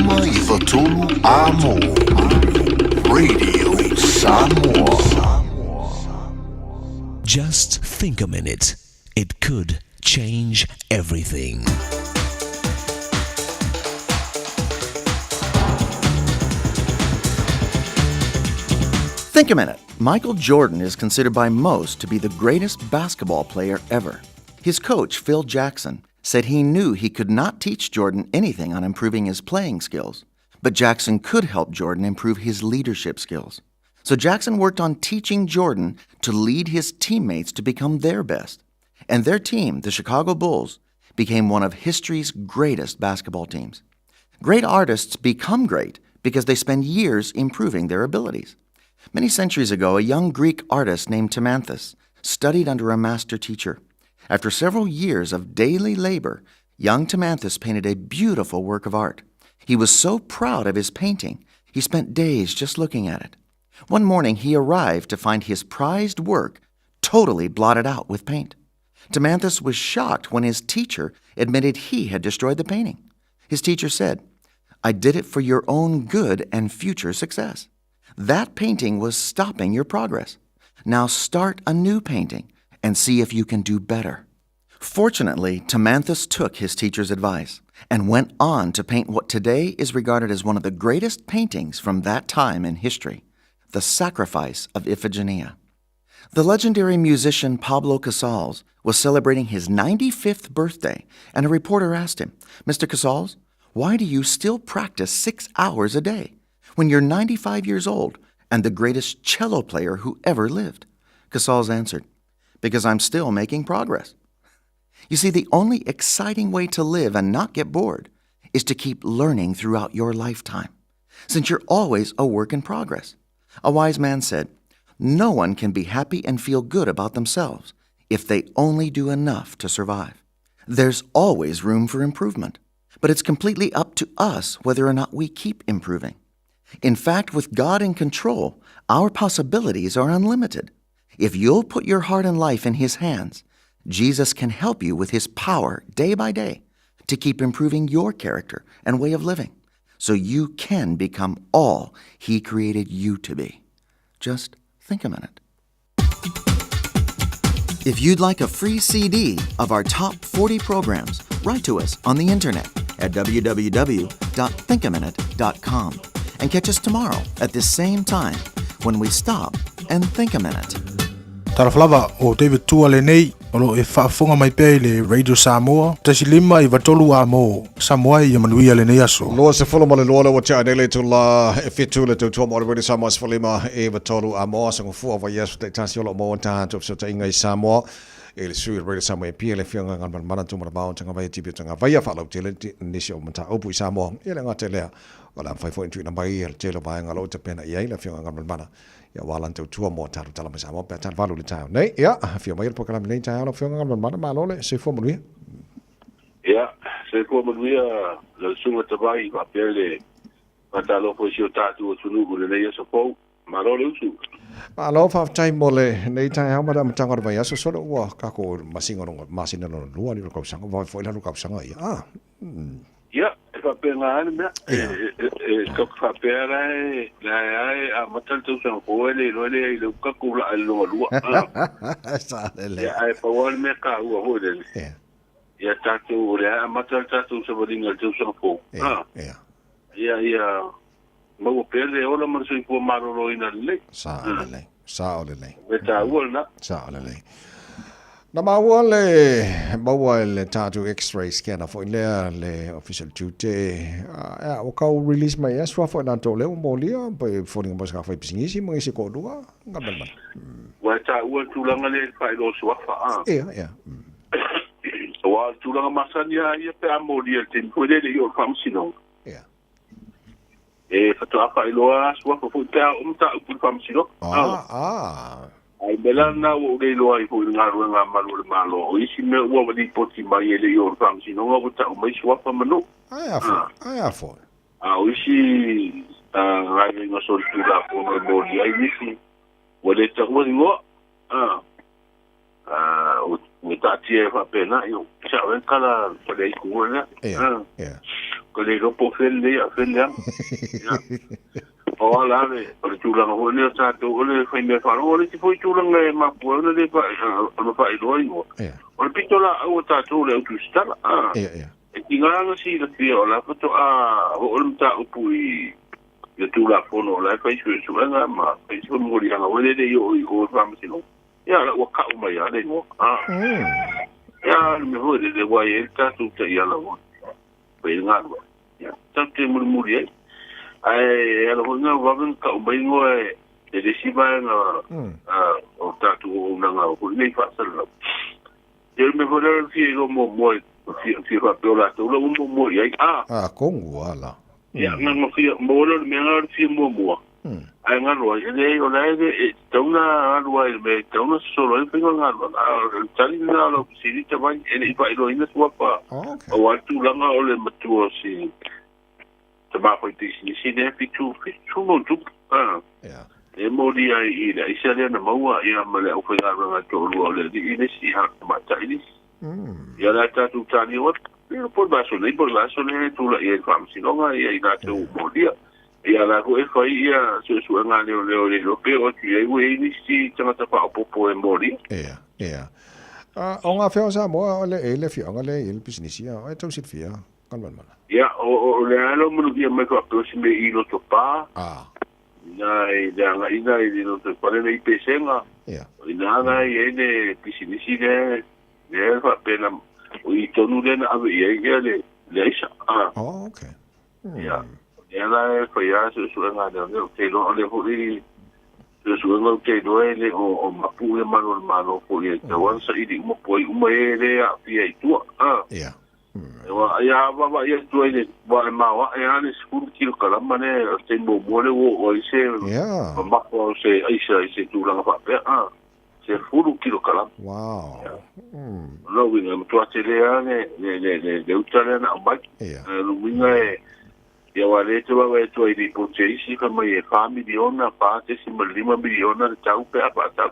lima I watolu a mo. Radio Samoa. Just think a minute. It could change everything. Think a minute. Michael Jordan is considered by most to be the greatest basketball player ever. His coach, Phil Jackson, said he knew he could not teach Jordan anything on improving his playing skills, but Jackson could help Jordan improve his leadership skills. So Jackson worked on teaching Jordan to lead his teammates to become their best. And their team, the Chicago Bulls, became one of history's greatest basketball teams. Great artists become great because they spend years improving their abilities. Many centuries ago, a young Greek artist named Timanthus studied under a master teacher. After several years of daily labor, young Timanthus painted a beautiful work of art. He was so proud of his painting, he spent days just looking at it. One morning, he arrived to find his prized work totally blotted out with paint. Timanthus was shocked when his teacher admitted he had destroyed the painting. His teacher said, "I did it for your own good and future success. That painting was stopping your progress. Now start a new painting and see if you can do better." Fortunately, Timanthus took his teacher's advice and went on to paint what today is regarded as one of the greatest paintings from that time in history, The Sacrifice of Iphigenia. The legendary musician Pablo Casals was celebrating his 95th birthday, and a reporter asked him, "Mr. Casals, why do you still practice 6 hours a day when you're 95 years old and the greatest cello player who ever lived?" Casals answered, "Because I'm still making progress." You see, the only exciting way to live and not get bored is to keep learning throughout your lifetime, since you're always a work in progress. A wise man said, "No one can be happy and feel good about themselves if they only do enough to survive." There's always room for improvement, but it's completely up to us whether or not we keep improving. In fact, with God in control, our possibilities are unlimited. If you'll put your heart and life in His hands, Jesus can help you with His power day by day to keep improving your character and way of living, so you can become all He created you to be. Just think a minute. If you'd like a free CD of our top 40 programs, write to us on the internet at www.thinkaminute.com and catch us tomorrow at this same time when we stop and think a minute. Taraflava o David Tuale nei o e whaafonga mai pei le Radio Samoa tasi lima I watolu a mo Samoa I manuia le nei aso. Loa se wholo male loa wa tia nele tu la e fitu le tu tuama o le Radio Samoa se whalima e watolu a mo sango fua wa yesu te tasi olo mo ta tu so ta inga I Samoa e le sui Radio Samoa e pia le whianga ngan mana tu mara bao tanga vai tipi tanga vai fa lau tele nisi o mata opu I Samoa e le ngate lea wala fai fo intu na mai e tele bai ngalo te pena ia le whianga ngan mana ya walan te tua mo taru tala mai Samoa pe tan valu le tau nei ia fia mai po kala nei tau le whianga ngan mana ma lole se fo mo ia se ko mo le sunga te vai va pele patalo po si o tatu o tunu le nei so po ma lole usu ma lo fa tai mo le nei tau ma da matanga vai aso so wa ka ko masinga no masina no lua ni ko sanga vai foi la no ka sanga ia ia fa pena ane me ko fa pera la a matal tu san ko le le ka ku la lo lua sa le ai pa wal me ka u ho le ia tatu le a matal tatu so bodinga tu san ko ia mo pele ola mo se ko maroro ina le sa le beta wala sa le na mawale mawale tatu x-ray scanner for le official tute o ka release mai aswa for na to le mo lia pa for ni mo ska fa pisingisi mo isi ko dua ngabel man wa ta u tu langa le fa lo swa fa ia wa tu langa masania ia pe mo lia tin ko le yo fam sino fa to apa lo swa fa fu ta ta ku fam sino ai bela na o le lo ai fu nga ru nga malo o isi me o wa di poti mai ele yo fam sino nga ta mai swa fa mano ai afo o isi ai nga so tu da ko mo di ai isi o le ta o ngo o ta tie fa pena yo sa ven kala po le ku na ko le ro po fel le a fel ya o la le o le tulang ho le sa to o le fa me fa o le ti foi tulang e ma po le fa o fa i roi o le pitola o ta to le tu sta e tinga na si le fi o la foto a o le ta o pui le tu la fono la fa su nga ma fa su mo ri nga o le yo o fa mi no ya la o ka o mai ya le no ya me ho de wa ye ta tu ta ya la o pe nga no ya ta te mo mo ri ai ala ho nga wa ka o mai ngo de si ba nga o ta tu nga o le fa sa la yo me ho le fi go mo fi fa pe la tu lo mo ya kongu ala ya nga fi mo lo me nga fi mo ai nga ro ye le o la e tona ro me tona solo e pingo nga ro tali na lo si te vai e vai ro ina tua pa o wa tu la nga o le matu si te ma foi ti si ne fi tu mo tu e mo di ai ida i se le na maua ia ma le o foi nga to ro le di ina si ha ma ta ini ya la ta tu tani o por baso le tu la e fam si no nga ia ina te mo dia ia la ko e fai ia su nga le pe o ti e we ni si tanga ta pa popo e mori o nga feo sa mo le ele fi nga le il business ia e tau sit fia kan man ia o le alo mo dia me ko to si me i lo to pa nai nga ina i no te pare nei pesenga ina nga i ne business ne fa pena o i tonu le na ave ia le isa okay ia ela foi a sua nga de que lo le foi sua nga que do ele o mapu e malo foi te wan sa idi mo poi uma ele a fia tu ya va ya tu ele va ma wa ya ni skul kilo kala mane te mo mole o ise ma ko se ise tu la fa pe se furu kilo kala lo winga mo tu atele ne utale na ba lo winga ya wale te wa to i po chesi ka mai fa miliona pa te si 5 miliona de tau pe apa ta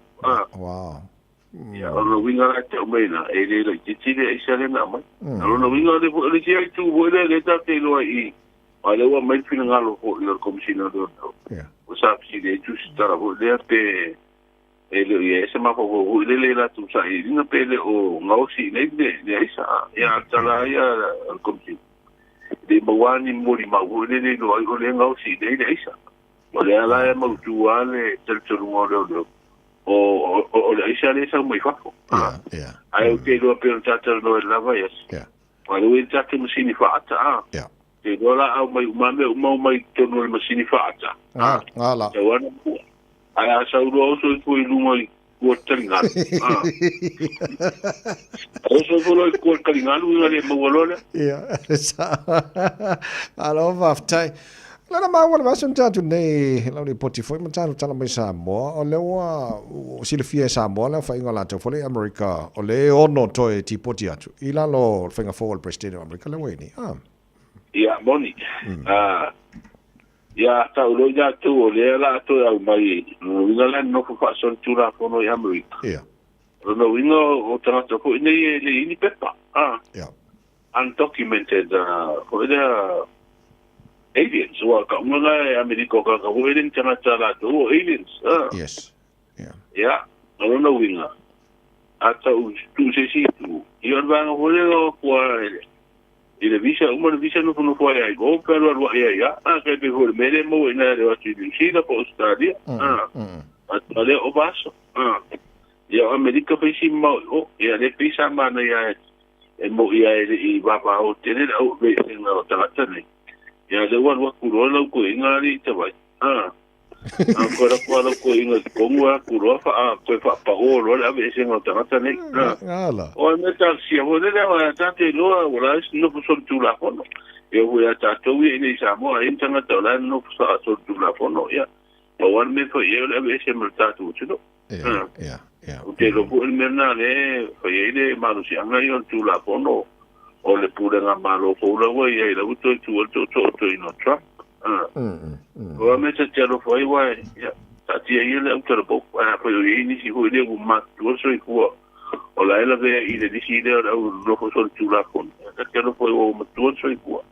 ya no winga la te mai na e le ti le isa le na mai no winga le ti ai tu bo le ta te lo i wale wa mai fina ngalo ko le komisiona do o sa si le tu sta la le pe e le se ma ko le la tu sa i na pe le o ngau si le isa ya tala ya komisiona de mawani muri mawule le no ai le ngau si de isa o le ala e mau tu ale tel tulu ngolo o le isa le sa mai fa ai o te lo pe tata no la va yes o le tata mo sini fa ata te dola au mai to no mo sini fa ata ala te wana ai sa ro so tu i lungo o taringal o so ko taringal u le mo wala alo vaftai la ma wala vasun tatu nei la ni poti foi mantano tala mai sa mo o le wa silfia sa mo la fa ingola to fole america o le ono to e ti poti atu ila lo fa for president america le weni ya boni ya ta ulo ya tu le la to ya mai no la no fa son tu la fono ya america no wingo o tana to ko ni pepa undocumented ko ida aliens wa ka ngala america ka wedding tana tala to aliens yes ya no winga ata tu se si tu yo va no ho ko ile visa no foi ai go pero lo ya que be hol mere mo ina de watu si da postadia ale o baso ya america pe si mo ya le pisa mana ya mo ya i va pa o tener o be no tata ne ya le wa ku lo ko ingari te vai ancora quando ko inga konwa ku ro fa ko fa pa o lo la be se no tata ne o me ta si o de la ta te lo wala no so tu la fono e o ya ta to wi ni sa mo ai tanga to la no so tu la fono ya o wan me ko ye la be se mo ta tu no o te lo pu el merna le ko ye le ma si anga yo tu la fono o le pu nga ma lo ko lo we ye la to no tra o me te lo foi wa ya ta ti ye le utero po po ni si ho le ma tu so i ko o la ela ve i le disi de o lo so tu la con ta te lo foi o ma tu so i ko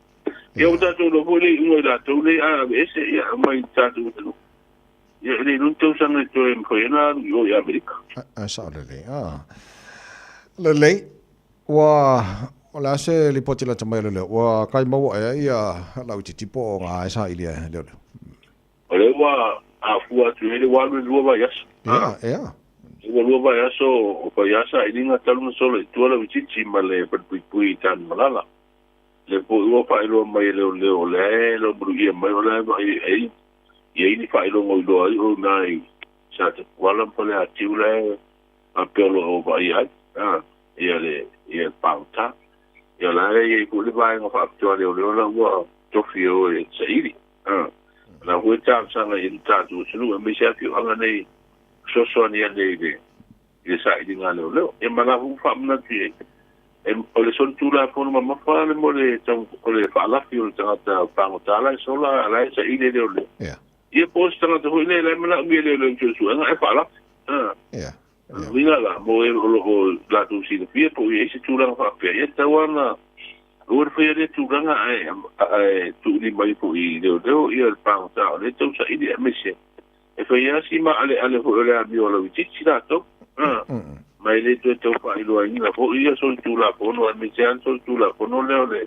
ia o tātou lo fo le ingo la tau le a ese ia mai tātou tanu ia le nun tau sanga to em ko ina yo ia Amerika sa le wa ola se li poti la tamai le wa kai mau ia la uti tipo nga sa ilia le ole wa a fua tu le wa lu wa yas ia Ua ba ya so o pa ya sa ilinga talu solo i tuala wichichi ma le pui tan malala. Le po ua pa ilo mai leo le buru ia mai ole ba ai ni fa ilo ngoi do ai o nai sa te wala pa le atiu le a pelo o ba ia ia pauta ia la ia ku le ba nga fa tuala le la ua tofio e sairi. La ua ta sanga i tatu sulu me sa fi anga nei so ni ande de sa idinga lo e mala hu fa mna ti e ole son tu la fono ma fa le mo le tau ole fa la fi o ta pa ngota la so la sa ide de ole e post na to ile le mala mi le su e fa la vinga la mo e lo la tu si de pie po e si tu la fa pe e ta wana o fe de tu ganga e tu ni mai po i de e pa ngota le tau sa ide me se e foi assim ma ale ho le abio lo vici dato ma le to fa ilo ai la po ia sol tu la po no mi jan sol tu la po no le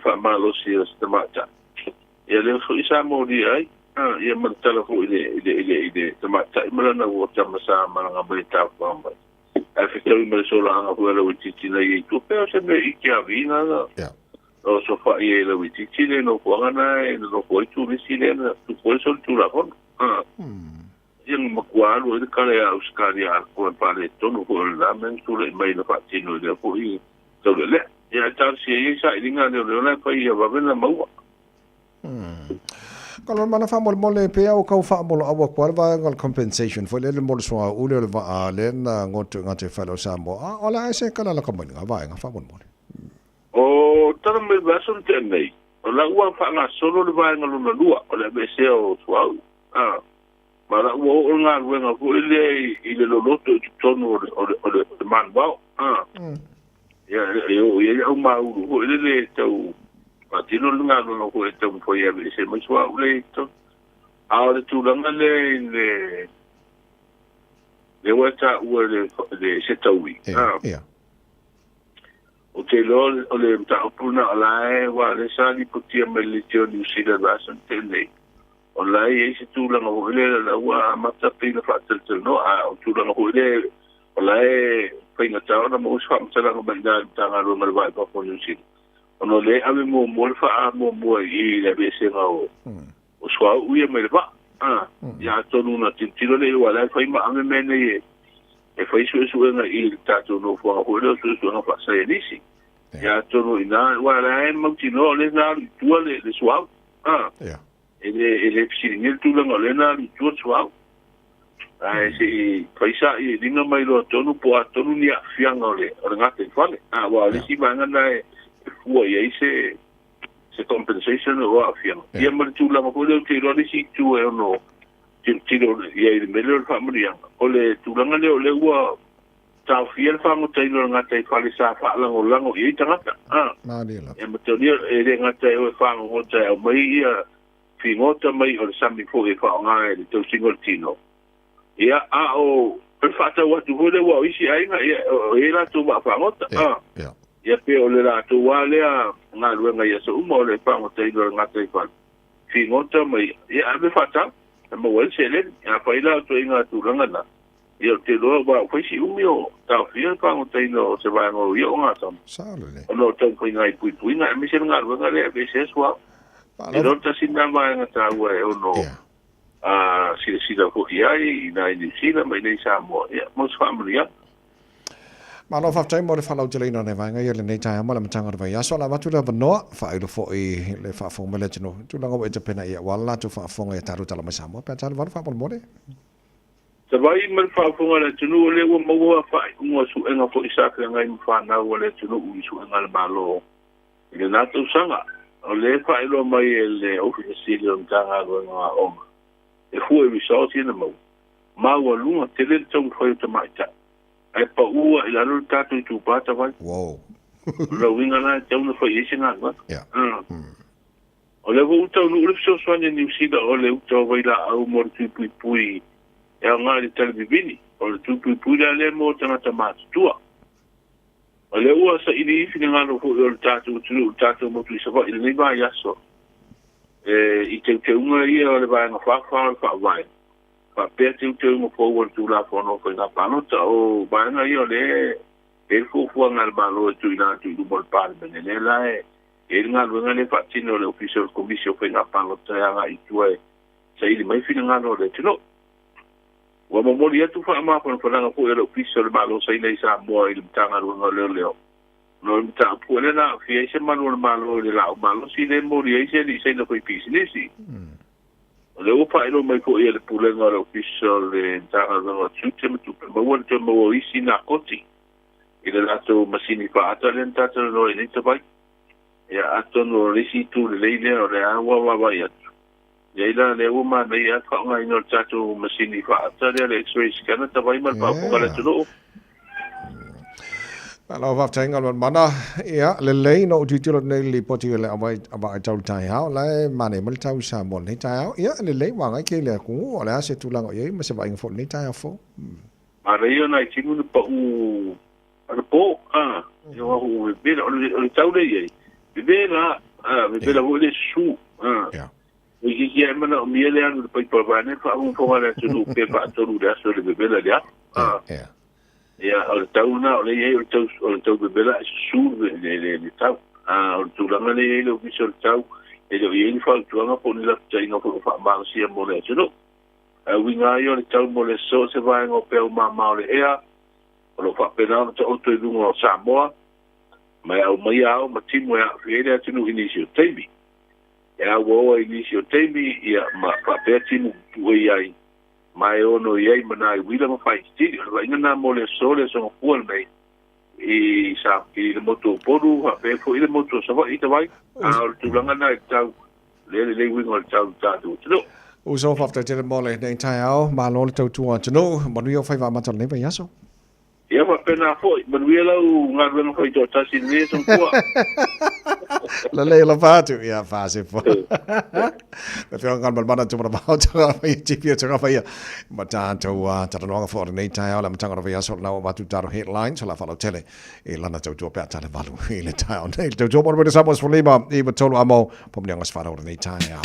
fa malo si sta mata e le so isa mo di ai ia man tala ho ile mata ma na wo ta masa ma nga ba ta fa ma e fe te mi so la nga ho le vici na i tu pe se me i kia vina o so fa ia le vici le no ko ngana e no ko tu ni si le tu ko sol tu la po yang makualu itu kalau ya sekali aku pada itu nuku lamen sulit main dapat cino dia pun itu le ya car sih saya ingat dia le apa ia bagaimana mau kalau mana famol mole pe au kau famol au kwal va ngal compensation foi le mol so u le va len ngote falo sambo ola ese kala la kamon nga va nga famol mole o tan me basun tenei ola ua fa nga solo le va ngal no lua ola be se o suau mara wo nga wenga ko ile lo loto tono o man ba ya o ma u ile tau patino nga no ko tau fo ya be se mo swa ule to ahora tu langa le wata u le se taui o te lo o le ta puna ala wa le sali putia melitio ni sida basan tele Olai e se tu langa ho le la wa mata pina fa tel no a tu langa ho le olai pina ta na mo sa mata langa ba da tanga ro mal ba ko ni si ono le ave mo fa mo i le be se nga o swa u ye me ba ya to no na tiro le wa la fa ma ame me ne e fa su nga i ta to no fo ho le su nga fa sa ni si ya to no ina wa la mo ti no le na tu le swa ele psiringa tu langa lena tu tswa ai se paisa i dinga mai lo tonu po tonu ni afianga ole nga te fale wa le si manga na fu ye se compensation o afianga ia mal tu langa ko le tiro ni si tu e no tiro ye me le family ole tu langa le wa ta fiel fango te no nga te fale sa fa lango i tanga na le la e mo te ni e nga te o fango te mai ia fingota mai o sami fo e fa nga e to single tino ia o per fata wa tu vole wa isi ai nga e la tu ba fa ngota ia pe o le la tu wa le nga lu nga ia so mo le fa ngota i nga te fa fingota mai ia ave fata mo wel sele ia fa ila tu nga tu nga na ia te lo ba fa si umio ta fia fa ngota i no se va ngo ia nga sam sale no te ko nga i pu nga mi se nga lu nga le be se swa Pero ta sinda mai nga ta wa e no si da ko ai na ni sila mai nei sa mo most family ma no fa tai mo le fa lau tele no ne va nga ile nei tai mo la matanga va ya so la matu la no fa ile fo i le fa fo mele tino tu la ngo e te pena ia wala tu fa fo nga taru tala mai sa mo pa tal va fa mo le se vai mal fa fo nga tino le wo mo fa mo su nga fo isa ka nga i fa na wo le tino u su nga le malo ile na tu sanga o le fa ilo mai le ofisi le tanga go nga o e fu e risorti na mo ma wa lunga te le tong foi te mai ta ai pa ua ila no tatu tu pata vai wow lo winga na te una foi isi na va O le vo tau lu le so swanya New Zealand o le tau vai la au mo tu pui e nga le televini o le tu pui le mo tanga tamatu tua. O le ua sa ini fina ngano ko o le tatu mo tu sa va ile va ya so. I te unga ia o le vai nga fa vai. Fa pe te unga ko o tu la fono ko na panota o vai nga ia le e fu nga ba lo tu ina tu mo pa ne la e nga luenga le fatino le official commission pe nga panota nga i tue sa ili mai fina ngano le tino. Wa mo moli atu fa ma pa nga ko le official ba lo sa ile sa mo i tanga luenga leo. No mta pu le na fi se manu ma lo le la ma lo si le mori e se li se no ko business. Le o pa ilo mai ko le pulenga le official le tanga no tutte tu pa mo te mo isi na koti. Ile la to masini pa atalenta to no ni to bai. Ya atono risi tu leile o le awa wa ya. Ya ila le uma me ya ka nga ino tatu masini fa atale le x-ray scanner ta vai mal pa ko le tulo. Ala va tenga mana ya le le no titilo ne li poti le aba tau tai ha la mane mal tau sa mon ni tai ya le le wa ngai ke le ku o le ase tu lang o ye ma se va info ni tai fo. Ara yo na chimu pa u ala po yo u be o tau le ye. Bibela, bibela vole su. Ia mana o miele anu pai pavane fa un po ala tu pe pa toru da so le bibela dia. Ia o tau na o le ye o tau bibela su le tau. O tu langa le le o so tau e le ye fa tu nga po ni la tai nga po fa ma si mo le tu. Winga yo le tau mo le so se va ngo pe o ma le ea. O lo fa pena o to lungo Samoa. Mai au ma timu ya fiera tinu inicio teimi. Ya wo inicio teimi ya ma pa timu tuai ai. Mai ono yai mana wila ma fai stili. Wa ingana mole sole so fuel mai. I sa ki le moto poru ha pe fo ile moto sa va ita vai. Tu langa na tau le wingo tau tatu. No. Uso fafta te mole nei tai au ma lo tau tu no ma rio fai va ma tau nei vai aso. Ia ma pena foi, manuia lau ngā ruenga foi tō tasi ne son kua. La lei la fatu, ia fase fo. Me whio ngan malmana tu mara mau tanga whai tipia tanga whai. Ma tātou taranonga fo nei tai au la matanga whai aso lau watu taro headline, so la whalo tele. E lana tau tua pia tane walu i le tai au nei. Tau tua mora Samoas for Lima, i wa tolu amo, pomniangas whara ora nei tai au.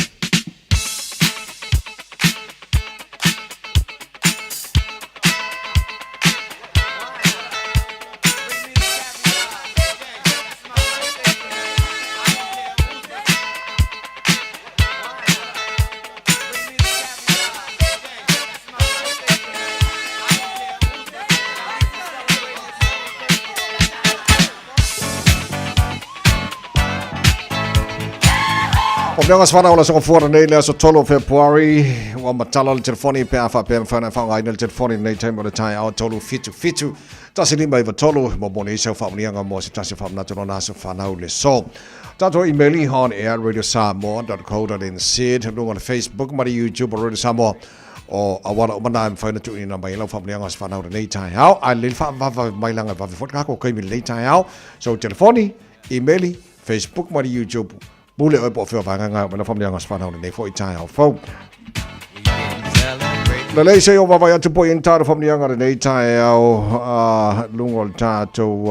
Pomniangas whana ola songa fuara nei lea so tolo February wa matala le telefoni pe afa pe mfana whanga ina le telefoni nei taimo le tai au tolo fitu tasi lima iwa tolo mo mone isau whamnianga mo si tasi whamnatu no naso whanau le so tato emaili on air radiosamoa.co.nz lunga le Facebook mari YouTube o Radio Samoa o awala o mana mwhaina tu ina mai lau whamniangas whanau le nei tai au a le wha mailanga wafi fotkako kaimi le nei tai au so telefoni, emaili, Facebook mari YouTube Bule oi po fio vanga nga ma family nga span nei foi tai au fo. La lei se o va tu poi entare family nga nei tai au lungo tato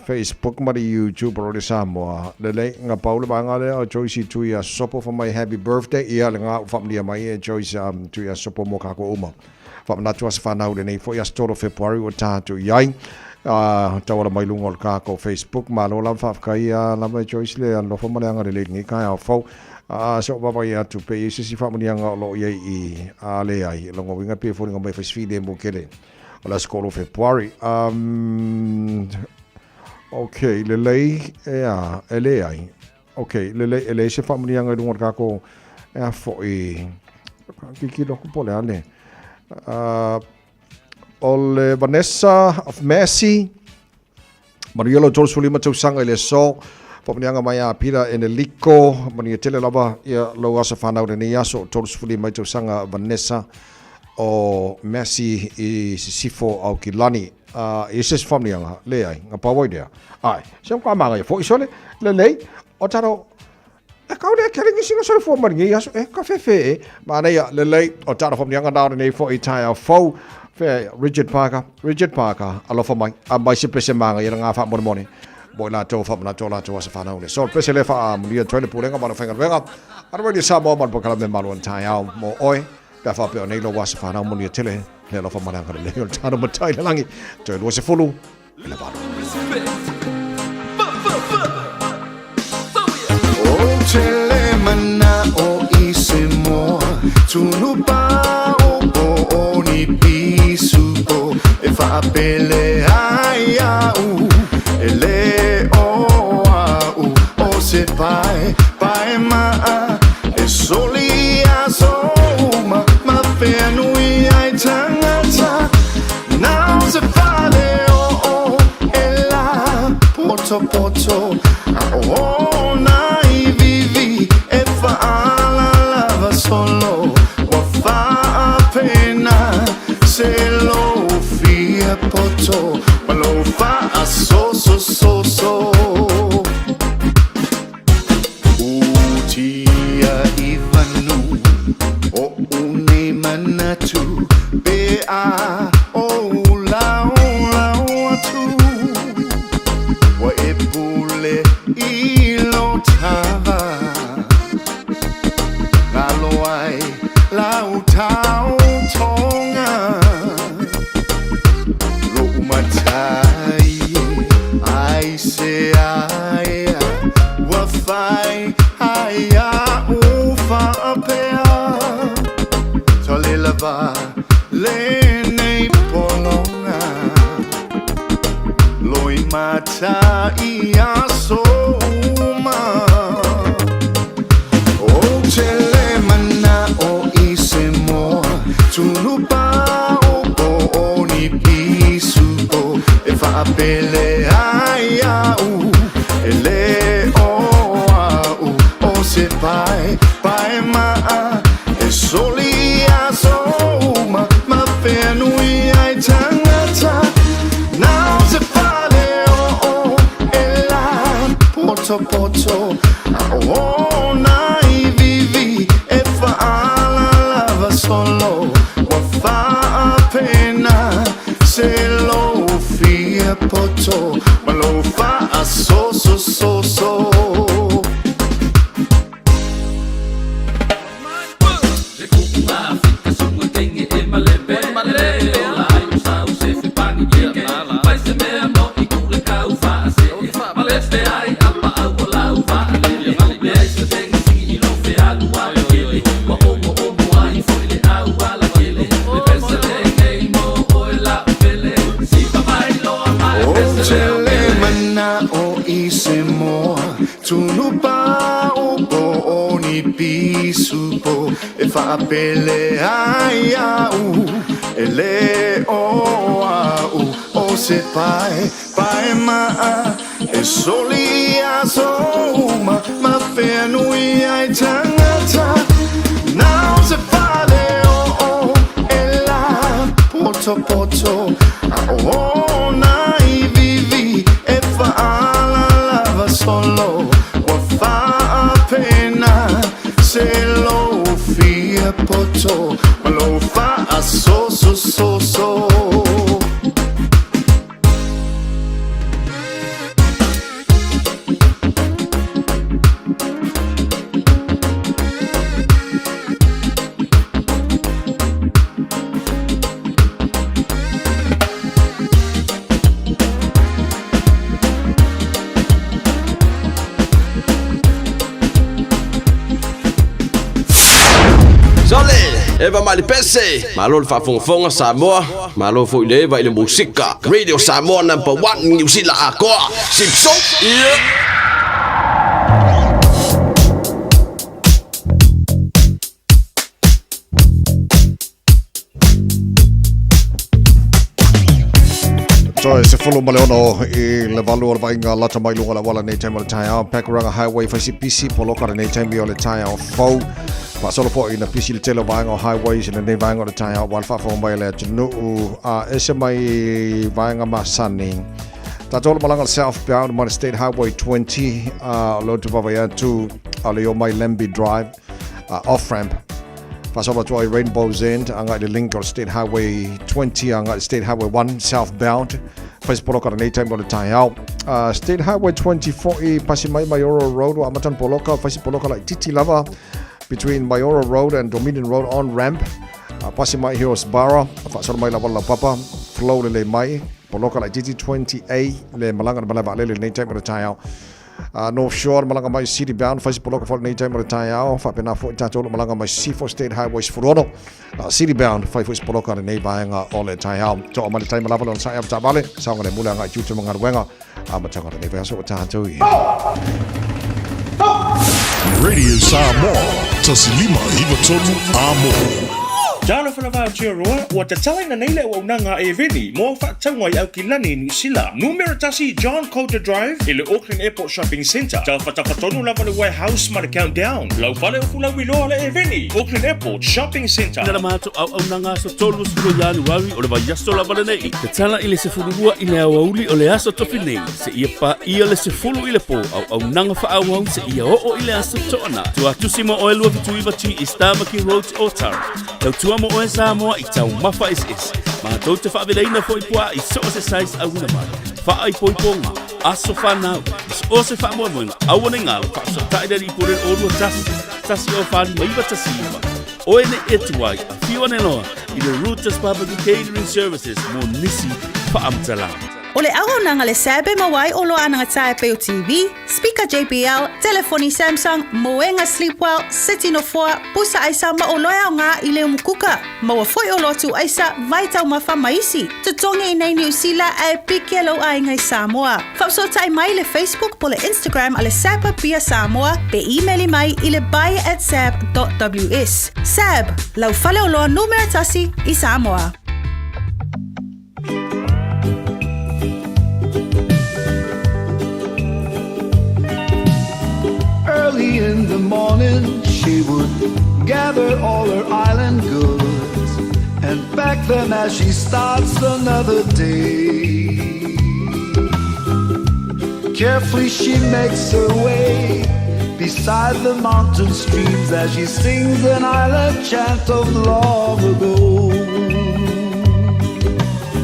Facebook ma YouTube ro Samoa. La lei nga Paul vanga le o Joyce tu ia sopo for my happy birthday ia nga family mai Joyce tu ia sopo mo ka ko uma. Fa na tu as fanau nei foi astoro February o tato yai. Tawala mai lungo ka ko Facebook ma lo lam fa kai la mai Joyce le lo fo mane nga le ngi ka au fo so baba ya tu pe si fa mani nga lo ye I ale ai lo ngo winga pe fo nga mai fa sfide mo kele la skolo February okay le lei ya ele ai okay le se fa mani nga lungo ka ko fo ki lo ko pole ale Ole Vanessa of Messi Marielo George Fulima tau sanga ile so Pamanianga mai a pira Enelico Mani tele lava ia lo asa whanau ni aso George Fulima tau sanga Vanessa o Messi I sifo au Kilani I ses Pamanianga le ai nga pawai dea ai sem kwa manga fo isole le lei o taro kau dia kering singa soi fo man ngi aso ka fe mana ya lelei o tara fo yang ada nei fo I tai fo fe Richard Parker alo fo mai a mai se pese manga ia nga fa mo mo ni bo la to fa na to la to sa fa na le so pese le fa am dia toile pulenga ma fa nga ara mo di sa mo man po kala me malo tai mo oi da fa pe nei lo wa sa fa na mo ni tele le lo fa ma nga le yo tara mo tai langi to lo se fulu le ba Chele mana o isimo tunu pa o ni pisu o e fa pele ai au ele o se pai ma e soli a so ma fe nui ai tangata now se fale o e la poto o nai vivi e fa la lava solo wa fa appena se lo fia poto ma lo fa so utia ivanu o une manatu be a o la tu wa epule ilo tava ngalo ai lau tau tonga lo matai ai se ai wa fai ai u fa apea tole lava le nei polonga loi matai asoma o chele mana o isemo tunu pa o ni pisu e fa pele ai au ele o se pai ma e soli asoma ma fe nui ai tangata now se fale e la poto o nai vivi e fa la lava solo wa fa appena se lo fia poto ma lo fa so tunu pa o ni pisu e fa pele ai au ele o se pai ma e soli asoma ma fe nui ai tangata now se fale e la poto o nai vivi e fa la lava solo wa fa appena se lo fia poto ma lo fa so Eva mali pese, malo fa fonga Samoa, malo fo ile va ile musika. Radio Samoa #1 New Zealand akoa. Sipso. So se fulu maleono I le valu o vainga lata mai lunga la wala nei taimale tai au Pakuranga Highway fa si PC polokara nei taimi o le tai au fau pa solo po ina PC le telo vainga o highways ina nei vainga o le tai au walfa fo mai le tunu a ese mai vainga masani ta tolo malanga southbound Money State Highway 20 lo tu baba ya tu ale o mai Lemby Drive, off-ramp. Pasal tu Rainbow's End, anga le link or State Highway 20, anga State Highway 1 southbound. Pasi poloka na time ko tai out. State Highway 2040 pasi mai Mayoro Road wa amatan poloka pasi poloka like titi lava between Mayoro Road and Dominion Road on ramp. Pasi mai Heroes Barra, pasal mai la wala papa flow le mai poloka like titi 20A le malanga na balava le time ko tai out. North Shore malanga mai city bound pasi poloka for time ko tai out. Fa pena fo tato malanga mai C4 State Highways Furono. City bound five foot poloka na nei baanga ole tai out. To ma time malava on sai up tabale. Saunga le mula nga jutu mga wenga. Matanga na nei vaso tato. Radio Samoa, tasilima iwatonu amo. Jalo whanawha tia roa, ua te talaina neile o unanga e veni, mo whaatangwai au ki lani New Zealand. Numero tasi John Coulter Drive, i le Auckland Airport Shopping Centre. Jalo whatawhatonu lava le White House ma le Countdown. Lau whale ufu lau iloa le e veni, Auckland Airport Shopping Centre. Nara mātou au unanga so tolu suro Januari o le vai yaso lava le nei. Te tala i le se fulurua i le awauli o le aso tofi nei. Se ia pa ia le se fulu i le po, au unanga whaawau se ia o i le aso toana. Tua tusimo o e lua vitu iwa ti i Starmaki Road o Tara. Lau tua mo o e Samoa i tau mafa is. Ma tau te whaaveleina fo i pua i so se sais au na mai. Wha ai po i ponga, aso whanau, is o se wha mua moinga, awane ngāla, wha so taida i pore o rua tasi o whani maiva tasi iwa. O ene etuai, a whiwane noa, i le Rooters Public Catering Services, mo nisi wha amtala. O le aho nanga le sabe mawai o loa nanga tae peo TV, speaker JBL, telefoni Samsung, moenga Sleepwell, City no 4, pusa aisa ma o loa o ngā i le umukuka. Maua foi o lotu aisa, vai tau mawha maisi. Tutonge i nei New Zealand e pike lo ai ngai Samoa. Fapso tai mai le Facebook po le Instagram a le Sapa Pia Samoa, pe emaili mai i le buy@sab.ws. Sab, lau fale o loa numero tasi i Samoa. Early in the morning, she would gather all her island goods and pack them as she starts another day. Carefully she makes her way beside the mountain streams as she sings an island chant of long ago.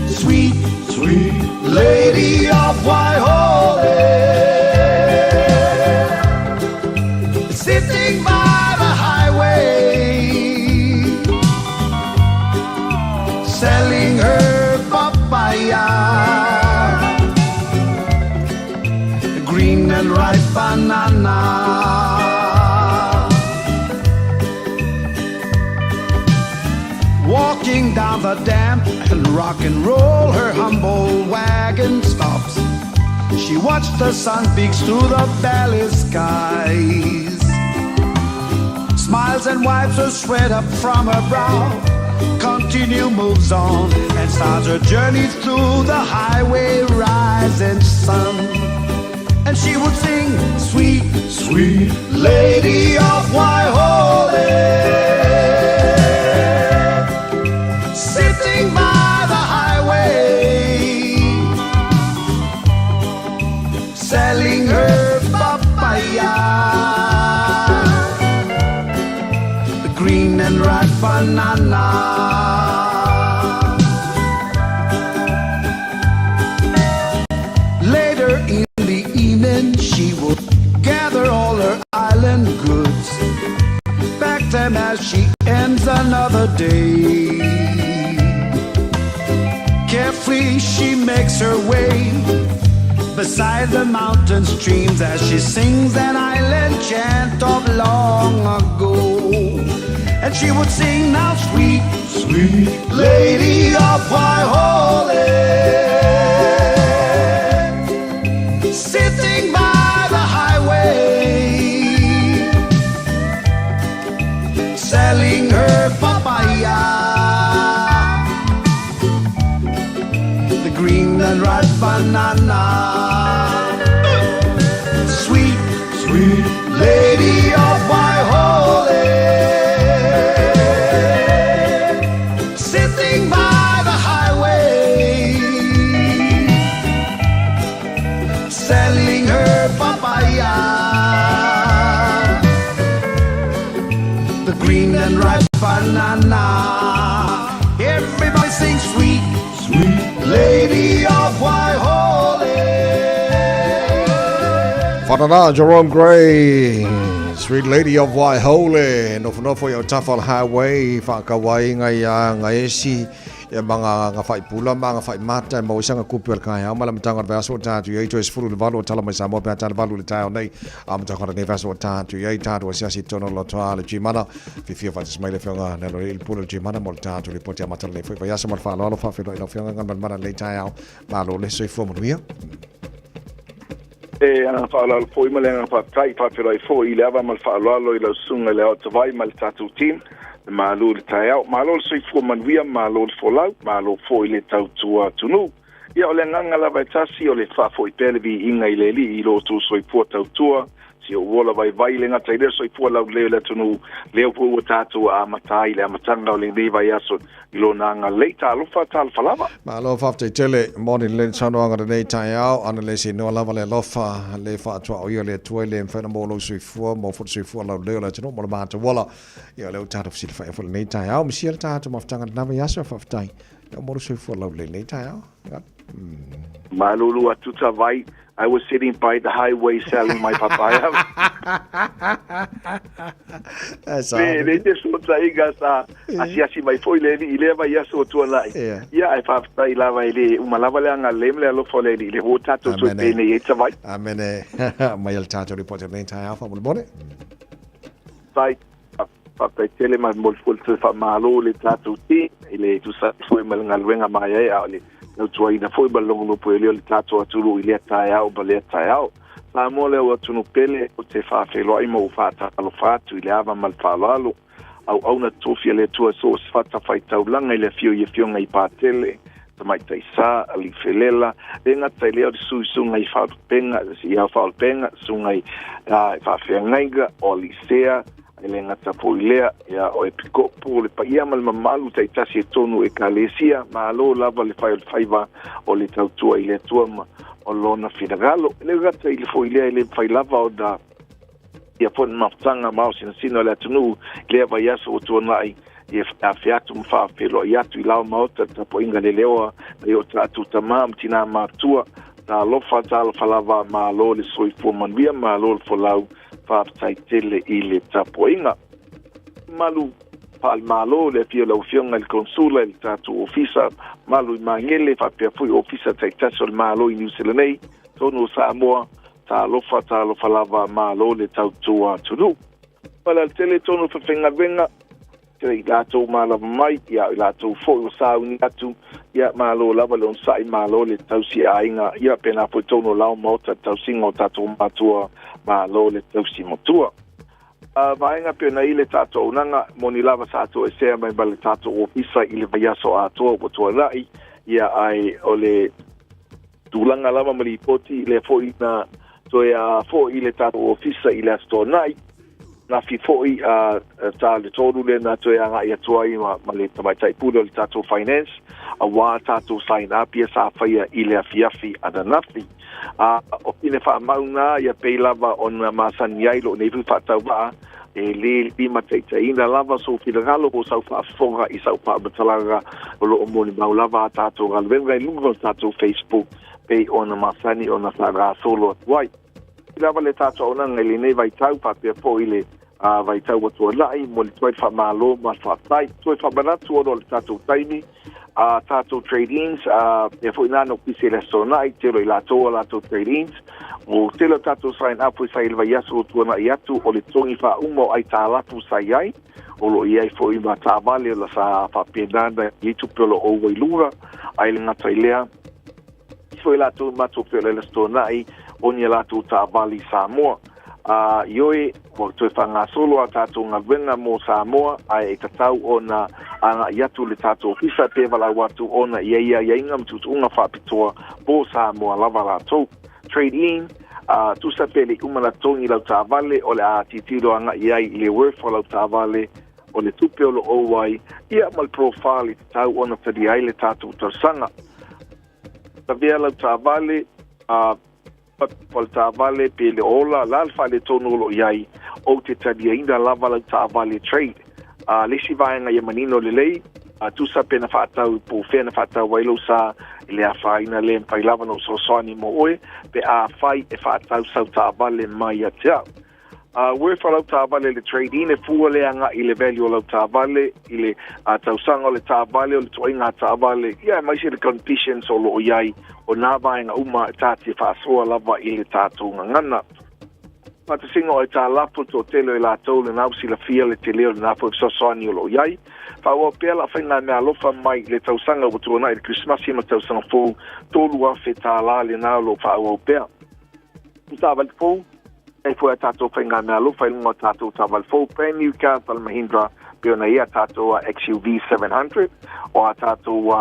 Sweet, sweet lady of Waihole, sitting by the highway, selling her papaya, green and ripe banana. Walking down the damp and rock and roll, her humble wagon stops. She watched the sun peeks through the valley skies, smiles and wipes her sweat up from her brow, continue moves on and starts her journey through the highway rising sun. And she would sing, sweet, sweet lady of Waihole, sitting by the highway, selling her papaya, green and ripe banana. Later in the evening, she would gather all her island goods, pack them as she ends another day. Carefree she makes her way beside the mountain streams as she sings an island chant of long ago. And she would sing now, sweet, sweet lady of Waihole, sitting by the highway, selling her papaya, the green and ripe banana. Sweet, sweet lady of Waihole, sitting by the highway, selling her papaya, the green and ripe banana. Everybody sing sweet, sweet Lady of Waihole. Whanana Jerome Gray, Sweet Lady of Waihole, nofo i o Tafal Highway, whakawai ngai esi, e mga nga whai pula, mga whai mata, mo isanga kupi al kai, au malam tanga vaso tātu, i toes furu le valo, tala mai Samoa, pia tala valu le tau nei, amataka ne vaso tātu, i tātu o siasi tono lo toa le jimana, fifia whatis mai le whionga, nelo le pula le jimana, mo le tātu le poti amatala le fui, vai asa mal whaalo alo whawhiro, ino whionga ngan mana le tai au, malo le soi fuamunuia. Ana whaalalo fo ima lenga whaatai whawhirai fo i le awa mal whaalalo i lau sunga le au tawai mal tātou team malo le tai au malo le soi fua manuia malo le folau malo fo i le tau tua tunu ia o le nganga lava e tasi o le whafo i pelevi inga i le li i lo tu soi fua tau tua si o wola vai le ngata i le soi fua lau leo le tunu leo pu o tātou a matai le amatanga o le ndi vai aso i lo nanga leita alofa tal falava. Ma alofa after tele morning le tano anga nei tai au ana le si no lava le lofa le fa tua o le tua le mfana mo lo sui fu mo fu sui fu la le la tano mo ma ta wala ia le tata fsi fa fu nei tai au mi sia tata mo ftanga na va yasa fa ftai ia mo sui fu la le nei tai au. Malulu atuta vai. I was sitting by the highway selling my papaya. Le te sota iga sa asi mai foi le i leva ia so tua lai. Ia ai fa tai lava ile uma lava le anga lemle lo fo le le ho tato so pe ne eta vai. Amene mai el tato report ne tai alfa mo bone. Sai fa tele ma mo fol fa malo le tato ti ile tu sa foi mal ngalwenga mai ai ale. No tua ina foi balongo no poelio le tato atulu ile tai au bale tai au la mole o tunu pele o te fa felo ai mo fata alo fatu ile ava mal falalo au na tofia le tua so fata fai tau langa ile fio ye fio ngai patele mai tai sa ali felela enga tai leo de su ngai fa penga si ia fa penga su ngai fa fe ngaiga o lisea ele ngata poilea ya o epiko po le paia mal mamalu tai tasi tonu e kalesia malo lava le faiva o le tautua ile tua o lona fidagalo le gata ile foilea ile failava o da ia fon maftanga mausin sino le tunu le va yaso o tonai e afiatu mfa felo yatu ila maota tapo inga le lewa yo tratu tamam tina matua ta lofa tal falava malo le soifo manvia malo folau whaatai tele i le tapoinga. Malu pal malo le fio lau fionga il consula il tatu ofisa malu i mangele whapea fui ofisa tai taso le malo i New Zealand tonu Samoa ta lofa lava malo le tautua tunu. Pala tele tonu whawhenga venga i lato malava mai ia i lato fo o sauni atu ia malo lava le onsai malo le tausi ainga ia pena po tonu lau mota tausinga o tatu matua malo le tausi motua. Vaenga pena i le tato unanga moni lava sato e sea mai ba le tato ofisa i le vaiaso atoa o tua rai ia ai o le tulanga lava mali poti le fo i na toia fo i le tato ofisa i le astonai na fi foi ta le tolu le na to ya ia toi ma le tamai tai pudo le tato finance a wa tato sign up ia sa faia ile afiafi ada nafi o ine fa mauna ia pe lava on masan yailo ne fi fa tau ba e le lima tai ina lava so fi regalo ko sa fa fonga i sa pa batalaga o lo mo ni ba lava tato galvenga i lungo tato Facebook pe on masani on sa solo wai lava le tato ona ngai nei vai tau pa pe po ile vai tau watu lai mo le toi fa malo ma fa tai toi fa banatu o le tato taimi tato tradings e foi nano pisi le sonai te lo lato tradings o te lo tato sign up with sai vai yaso tu na yatu o le tongi fa umo ai ta lapu sai ai o lo ia foi ma ta vale la sa fa pedanda i tu pelo o vai lura ai le ngata ilea foi lato ma tu pelo le sonai oni lato ta vale Samoa Yoi mo to fanga solo a tato nga venga mo Samoa ai ka tau ona anga yatu le tato ofisa pe vala watu ona ia inga mtutu unga whapitoa po Samoa lava la tau trade in tu sa pele umana tongi lau tāwale o le a titiro anga iai le worth o lau tāwale o le tupe o lo owai ia mal profile i tau ona tadi ai le tato utasanga ta vea lau tāwale Polta vale pe le ola la alfa le tonu lo iai o te tadiaina lava lau ta'avale trade. Lesi vaenga ia manino lelei, tusa pena whaatau po whena whaatau wailo sa i le a whaina le mpai lava no sosoani mo oe, pe a whai e whaatau sau ta'avale mai a te au. We're for lau ta'avale le trade in e fua le anga i le value o lau ta'avale, i le tausanga o le ta'avale, o le toinga ta'avale, ia mai se le conditions o lo o iai, o nā vaenga uma e tāti whaasoa lava i le tātou ngangana. Mata singo e tā lapo to telo i lātou le nau sila fia le te leo le nāpo e sosoani o lo iai. Whaua pēr la whainga mea alofa mai le tausanga o tuana i le Christmasi ma tausanga fōu tōlu a whe tā la le nau lo whaua pēr. Tāwali fōu, e fua tātou whainga mea alofa i lunga tātou tāwali fōu, brand new car tal Mahindra, peona ia tātou XUV 700, o a tātou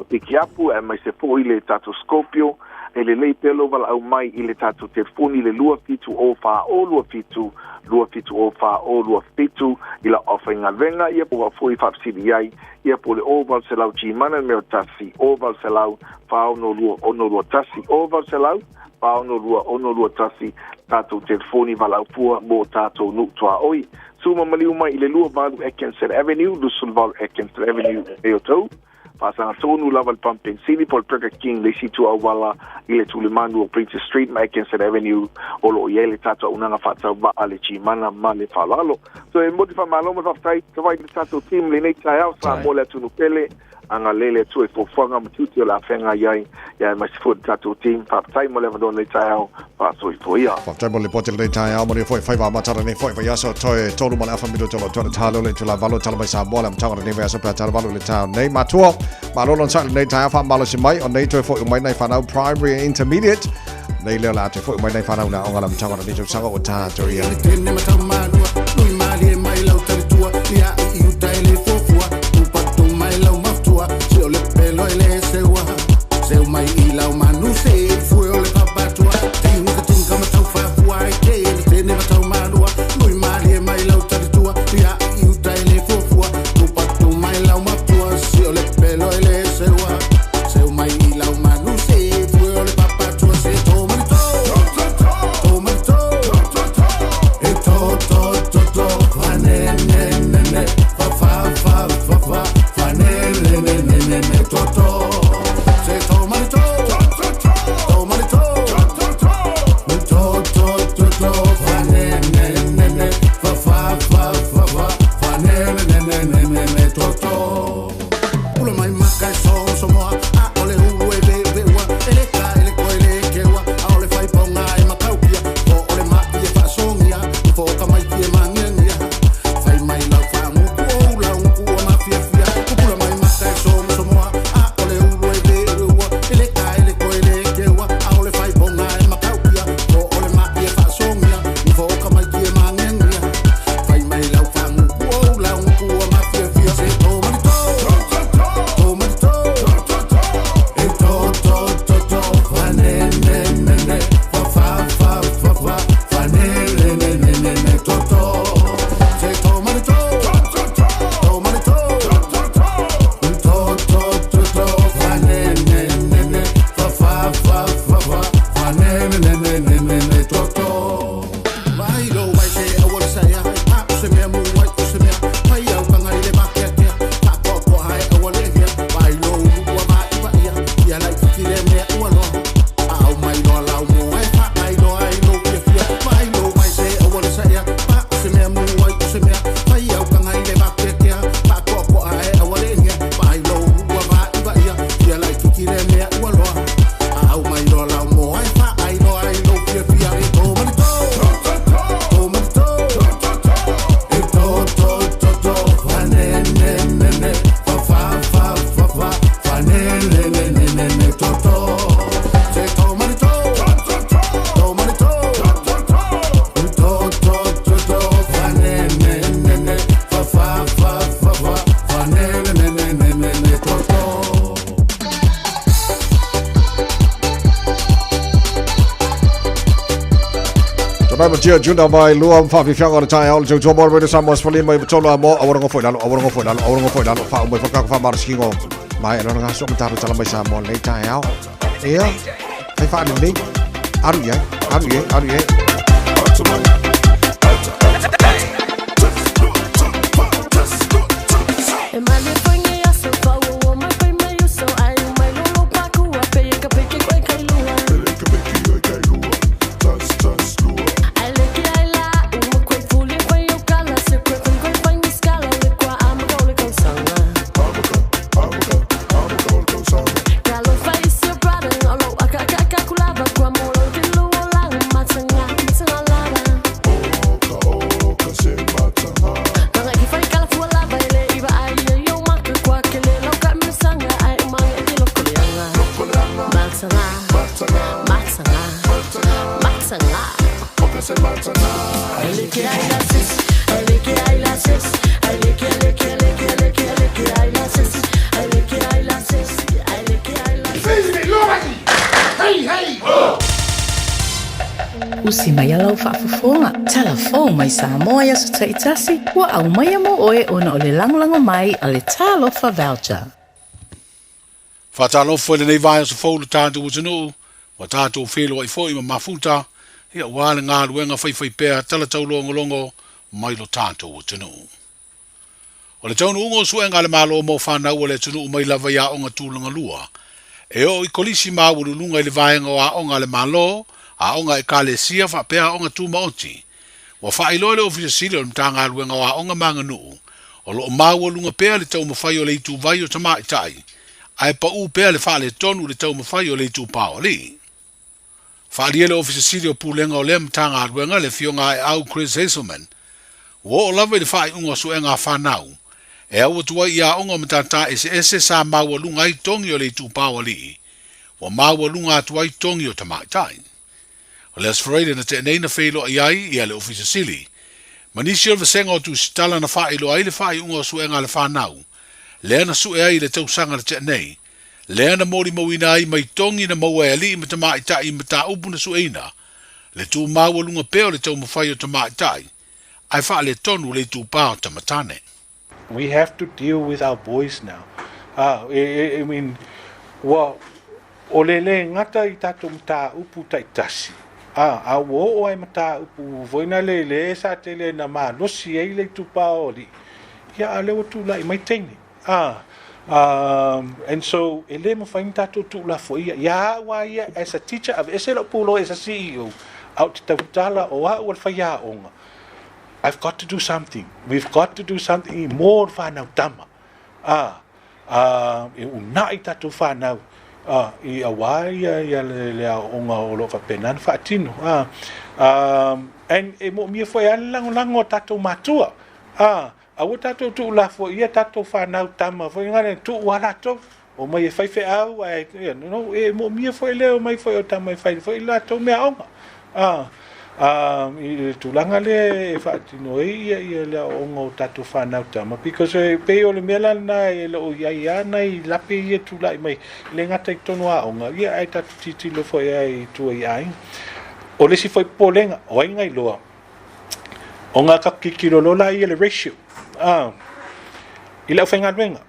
pikiapu e mai se fōu i le tātou Scorpio, e le lei pelo wala au mai i le tātou telefoni le lua fitu o wha o lua fitu o wha o lua fitu i la offenga venga ia po wa fui whapsiri iai ia po le oval se lau jimana meo tasi oval se lau wha ono lua tasi oval se lau wha ono lua tasi tātou telefoni wala au pua mo tātou nuktoa oi suma maliu mai i le lua malu Ekenset Avenue lusulval Ekenset Avenue eo tau pasanga tonu lava le Pampensini Paul Burger King le situ awala i le tulimanu o Princess Street ma Ekenset Avenue o lo iele tato unanga whatau ba ale chimana ma le falalo so e moti wha maloma whaftai kawai le tato team le nei tai au sa mo le atunu pele anga lele tu e fofuanga matuti o la whenga iai ia mai se fuad tato team whaftai mo le vadon le tai au pa soi toia whaftai mo le pote le tai au mo le foi whaiva matara nei foi yaso toi tolu mo le afa mido tolo tona talo le tula valo tala mai sa mo le mtanga nei yaso pra tala valo le tau nei matua malolo sa nei tai fa malo si mai o nei toi foi mai nei whanau primary and intermediate nei le la te foi mai nei whanau na onga la mtanga nei tau sanga o tātou ia Seu mai ila o manu se foi o le papatua tinga tinga matau fa fuai ke te ne matau manua lui mali mai lau taritua ia i uta ele fofua tu patu mai lau matua se o le pelo ele seua seu mai ila o manu se foi o le papatua se toma e to fa ne fa ne to Chia junda vai luam fa fi fiang or tai al jo mo re sa mos fali mai tolo mo awor ngo foi dalo fa mo fa mar skingo mai no nga so ta tala mai sa mo le tai al ia fa ni aru ye Usi mai alau whaafafonga. Telefon mai Samoa ia so taitasi. Ua au mai amo oe ona o le langolango mai a le talofa voucher. Whaatalofa le nei vai o sa fōlu tātou utanu. Wa tātou whelo i fōi ma mafuta. Ia wāle ngā ruenga whaiwhai pēr talatau longo mai lo tātou utanu. O le taunu ungo suenga le malo mo whanau o le tunu mai lava ia onga tūlanga lua. E o i kolisi maa urulunga i le vaenga o a onga le malo, a onga e kale sia whapea onga tū maoti. Wa whailoi le ofisa sile o le mtanga ruenga o a onga manga nuu. O lo o maua lunga pēr le tau mawhai o le itu vai o tamai tai. Ai pa u pēr le wha le tonu le tau mawhai o le itu pāo li. Whaaliele ofisa sile o pūlenga o le mtanga ruenga le fionga e au Chris Hazelman. Wo o lava i le whai unga suenga whanau. E au atua ia onga matata ese sa maua lunga i tongi o le itu pāo li. Wa maua lunga atua i tongi o tamai tai. O le asfareile na te neina whelo ai ia le ofisa sili. Manisi o vasenga o tu sitala na whae lo ai le whae unga o suenga le whanau. Lea na sue ai le tausanga na te nei. Lea na mori mawina ai mai tongi na maua e li i matamai tai i mata upu na sueina. Le tu maua lunga peo le tau mawhai o tamai tai. Ai wha le tonu le tu pāo tamatane. We have to deal with our boys now. I mean, well, o le ngata i tato mta upu taitasi. A wo ai mta upu voina le sa te le na ma nosi ai le tu pāo li. Ia ale o tu lai mai teini. And so ele mo fain tato tu la fo ia wa ia as a teacher of eselo pulo as a CEO out te tala o a o fa ia onga. I've got to do something. We've got to do something more whanau tama. E unai tatu whanau. I awai ia le onga o lo whapenan whaatino. And e mo mia foi lango tatu matua. A o tatu tu la fo ia tatu whanau tama. Foi ngane tu walato. O mai e whaife au. E mo mia foi leo mai foi o tama e whai. Foi lato mea onga. I tulanga le whaatino ia le onga o tatu whanau tama because pe o le mela na e le o ia na i lape ia tulai mai le ngata i tonu a onga ia ai tatu titi lo foi ai tua i ai o le si foi polenga o ai ngai loa onga ka kikirolola ia le ratio i le whainga ruenga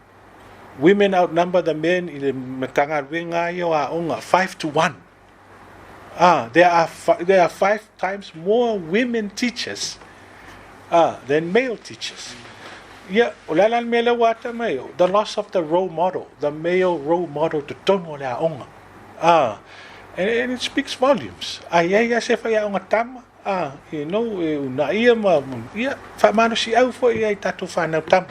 women outnumber the men i le matanga ruenga ia a onga 5-1. There are 5 times more women teachers than male teachers. Yeah, the loss of the role model, the male role model to tono le onga. And it speaks volumes. Ia se fa ia onga tama. You know, na ia ma ia fa mano si au fo ia tatu fa na tama.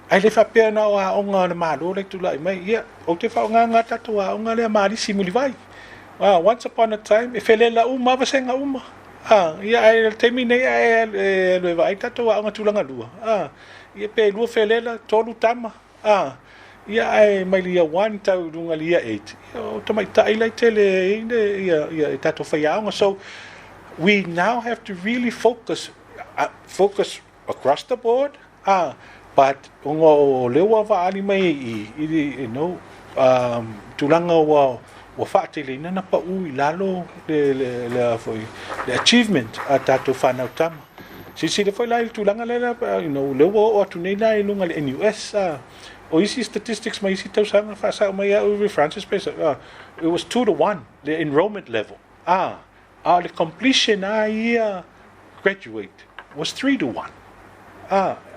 Ai le whapea na o a onga na mālo le tula i mai, ia, o te whaonga tatu a onga le a maari simuli vai. Once upon a time, e whele la uma, wasenga uma. Ia, ai teimi nei e loe vai tatu a onga tulanga lua. Ia pe lua whele la tolu tama. Ia ai mai lia 1 tau runga lia 8. Ia, o tamai tai lai tele ia tatu whaiaonga. So, we now have to really focus across the board. But o lewa vaali mai you know tulanga wa whaatele na pa u lalo le achievement atato whanau tama. Si le foi lai tulanga le you know lewa o tunei na lunga le NUS o isi statistics mai isi tausanga whasa mai over Francis Pesa it was 2-1 the enrollment level the completion graduate was 3-1.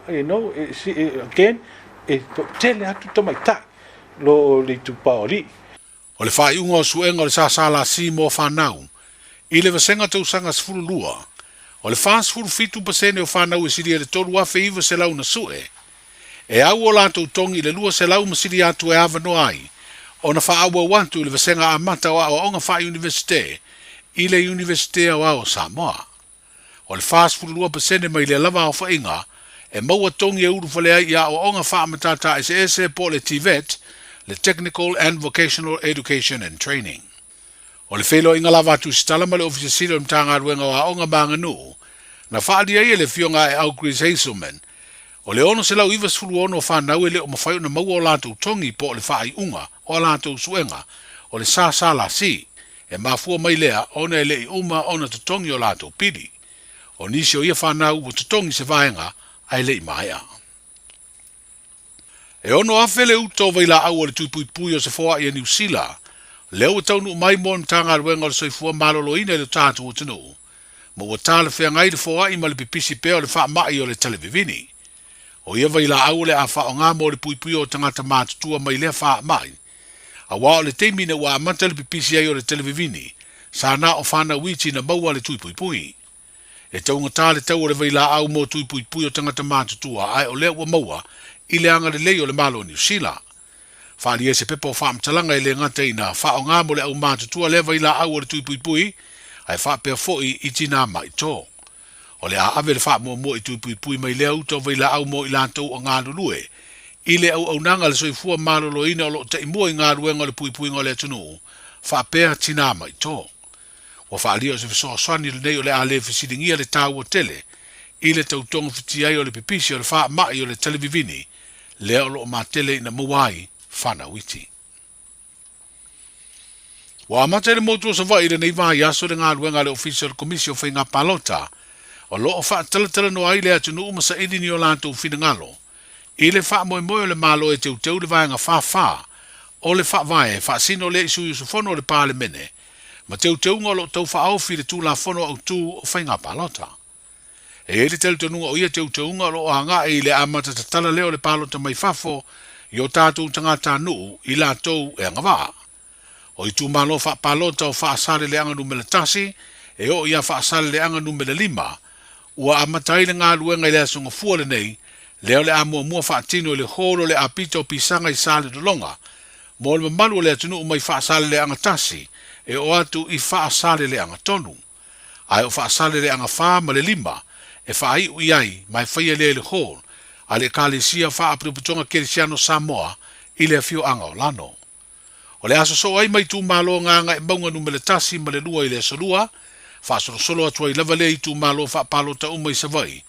Again, tele atu to mai tai lo le tu paoli. O le whai unga o suenga o le sasala si mo whanau. I le vasenga tau sanga sfuru lua. O le fast food 5% o whanau e siri e le toru afe iwa se lau na sue. E au o lātou tongi le lua se lau masiri atu e awa no ai. O na wha awa wantu le vasenga a mata o onga wha universite. I le universite o ao Samoa. O le fast food lua pasene mai le lava o whainga. E maua tongi e uru whalea i a o onga wha amatata ese po le TVET, le Technical and Vocational Education and Training. O le whelo inga lava atu sitala ma le ofisa silo o mtanga aruenga o a onga banga nu. Na whaadia ia le fionga e au Chris Hazelman. O le ono se lau iwa sfulu ono o whanau e le o mawhai na maua o lātou tongi po le whaai unga o lātou suenga o le sāsala si. E mafua mai lea ona e le i uma ona tutongi o lātou pidi. O nisi o ia whanau o tutongi se vaenga ai le i maia. E ono afele uto vaila au o le tuipui o se foa i a New Zealand. Leo o taunu mai mo mtanga aruenga o le soifua malolo ina le tātu o tanu. Mo o tāle whea ngai le foa i ma le pipisi peo le wha mai o le televivini. O ia vaila au le a wha o ngā mo le puipui o tangata mātutua mai le wha mai. A wā o le teimina wa amanta le pipisi ai o le televivini. Sa na o whana witi na maua le tuipui. E taunga tāle tau o le vaila au mo tuipui o tangata mātutua ai o le ua maua i le anga le lei o le malo New Zealand. Whaali e se pepa o whaamtalanga i le ngata ina wha o ngā mo le au mātutua le vaila au o le tuipui ai wha pia foi i tina mai tō. O le a ave le wha mo i tuipui mai le au tō vaila au mo i lātou o ngā lulue. I le au nanga le soifua malolo ina o lo te imua i ngā ruenga le puipui ngā le tunu. Wha pia tina mai tō. Wa whaali o se fisoa swani le nei o le a le fisiringia le tāu o tele. I le tautonga fitiai o le pipisi o le wha mai o le televivini. Le o lo ma tele ina mawai whana witi. Wa amata le motu o sa vai le nei vai aso le ngā ruenga le official commission whai ngā palota. O lo o wha talatala no ai le atunu umasa idini o lātou whina ngalo. I le wha moe moe o le malo e teu le vai ngā wha. O le wha vai e wha sino le isu isu whono o le pāle mene. Ma teu ngā lo tau wha auwhi le tū la whono au tū o whai ngā palota. E le telu tanunga o ia teu ngā lo o hanga e le amata tatala leo le palota mai whafo i o tātou tangata nuu i la tau e anga wā. O i tū malo wha palota o wha asare le anga numele tasi e o ia wha asare le anga numele 5 ua amatai le ngā luenga i le asunga fuale nei leo le amua mua wha atino le holo le apita o pisanga i sale dolonga mo le mamalu o le atunu o mai wha asare le anga tasi e o atu i wha asare le anga tonu. Ai o wha asare le anga wha ma le 5 e wha ai ui ai mai whaia le holo a le kālesia wha apriputonga Kerisiano Samoa i le fio anga o lano. O le aso so ai mai tū malo nganga e maunga numele tasi ma le lua i le solua, wha solo atua i lava le i tū malo wha palo ta umai sa vai.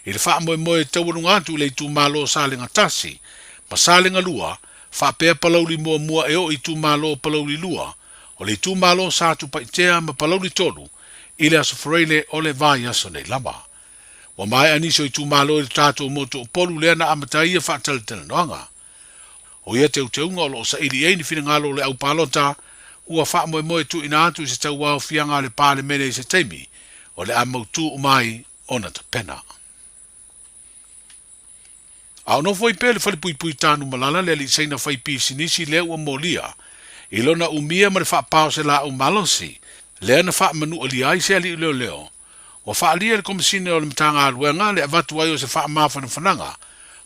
I le wha moe taurunga atu le i tū malo salenga tasi, ma salenga lua, wha pēr palauli mua e o i tū malo palauli lua, o le i tū malo sa atu paitea ma palauli tolu, i le aso freile o le vai aso nei lama. Wa mai aniso i tū malo i tātou moto o polu lea na amataia wha talatana noanga. O ia teu unga o lo sa ili eini whina ngalo le au palota, ua wha moe tu ina atu i se tau wau whianga le pāle mene i se teimi, o le amau tū umai ona ta pena. Au no foi pele whali pui tānu malala le li seina whai pisi nisi lea ua molia, i lona umia ma le wha pao se la au malosi, lea na wha manu ali ai se ali leo. O wha alia le komisine o le mtanga aruenga le avatu ai o se wha mawhana whananga,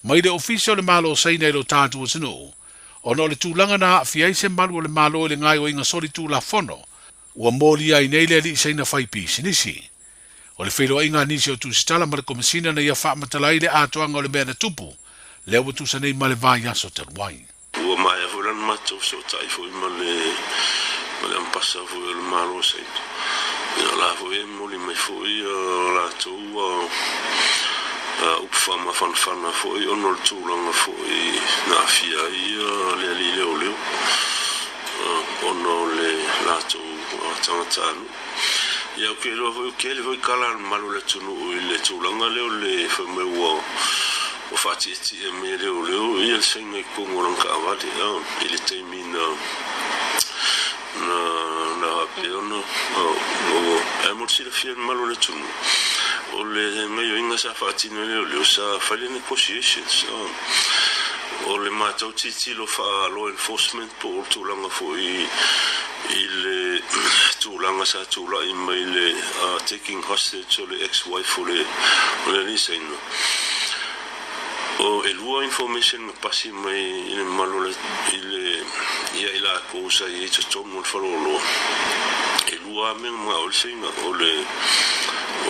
mai le ofisio le malo seina i lo tātu o sinu. O no le tūlanga na hawhi ai se malu o le malo le ngai o inga sori tū la whono, ua mōli ai nei le li seina whai pisi nisi. O le whelo inga nisi o tūsitala ma le komisina na ia wha matalai le atoanga o le mea na tupu, le ua tūsa nei ma le vai aso taruai. Ua mai a fulan matou so tai fui ma le ampasa fui o le malo seina. Ina la fui e moli mai fui la tū upfama fanfana foi ono le tūlanga foi na fia ia le ali leo ono le lato tangatanu ia o kelo foi kala malu le tunu i le tūlanga leo le whameu o whatiti e me leo ia le senga i kongo ranga awati i le teimi na e ono o e mo sila fia malo le tunu o le ngai o inga sa fatino le sa fale negotiations o le matau titi lo fa law enforcement po tulanga fo i le tulanga sa tula i mai le taking hostage o le ex-wife o le niseno o e lua information pasi mai i le malo le ia ila ko sa i tomu le farolo e lua me ma o singa o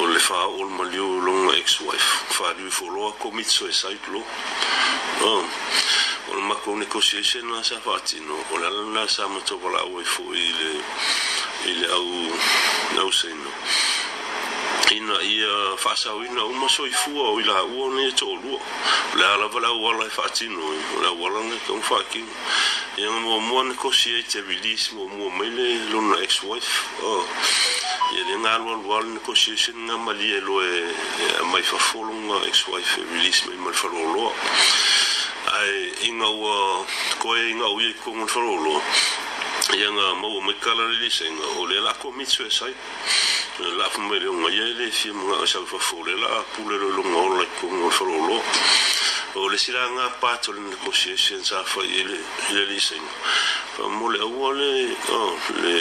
le fa o malio longa ex-wife fa du folo commit suicide lo o ma ko negotiation na sa fatino o la sa mo to la o fo ile au no sino ina ia fasawina uma soifua o ila o ne tolu la vala wala fatino la wala ne kon faki ia mo negotiate release mo mele lona ex-wife ia le ngalo wala negotiation na mali lo mai fa folonga ex-wife release mai mal farolo ai inga wa ko inga u ko mo farolo ia nga mo me kala release nga o le la commit suicide la famille on yele fi mo sa fa fole la pule lo ngo la ko mo farolo o le silanga pato le negotiation sa fa ile lising fa mo le wole le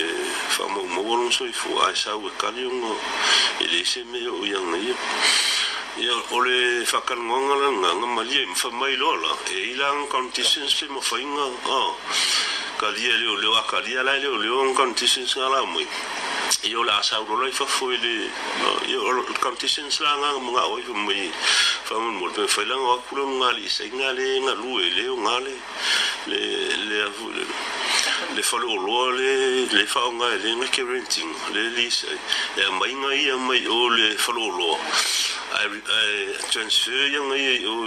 fa mo mo so fu a sa we kaliongo ile se me o yang ia ia ole fa kan ngonga nga mali fa mai lola e ilang conditions mo fa inga kalia le akalia la le conditions ala moi io la sa lo fa foile io conditions la nga mga o mai fa mo pe fa la nga ku ngali se ngale nga lu ele ngale le follow lo le fa nga le nga renting le lise e mai nga ia mai o le follow lo I transfer yang ai o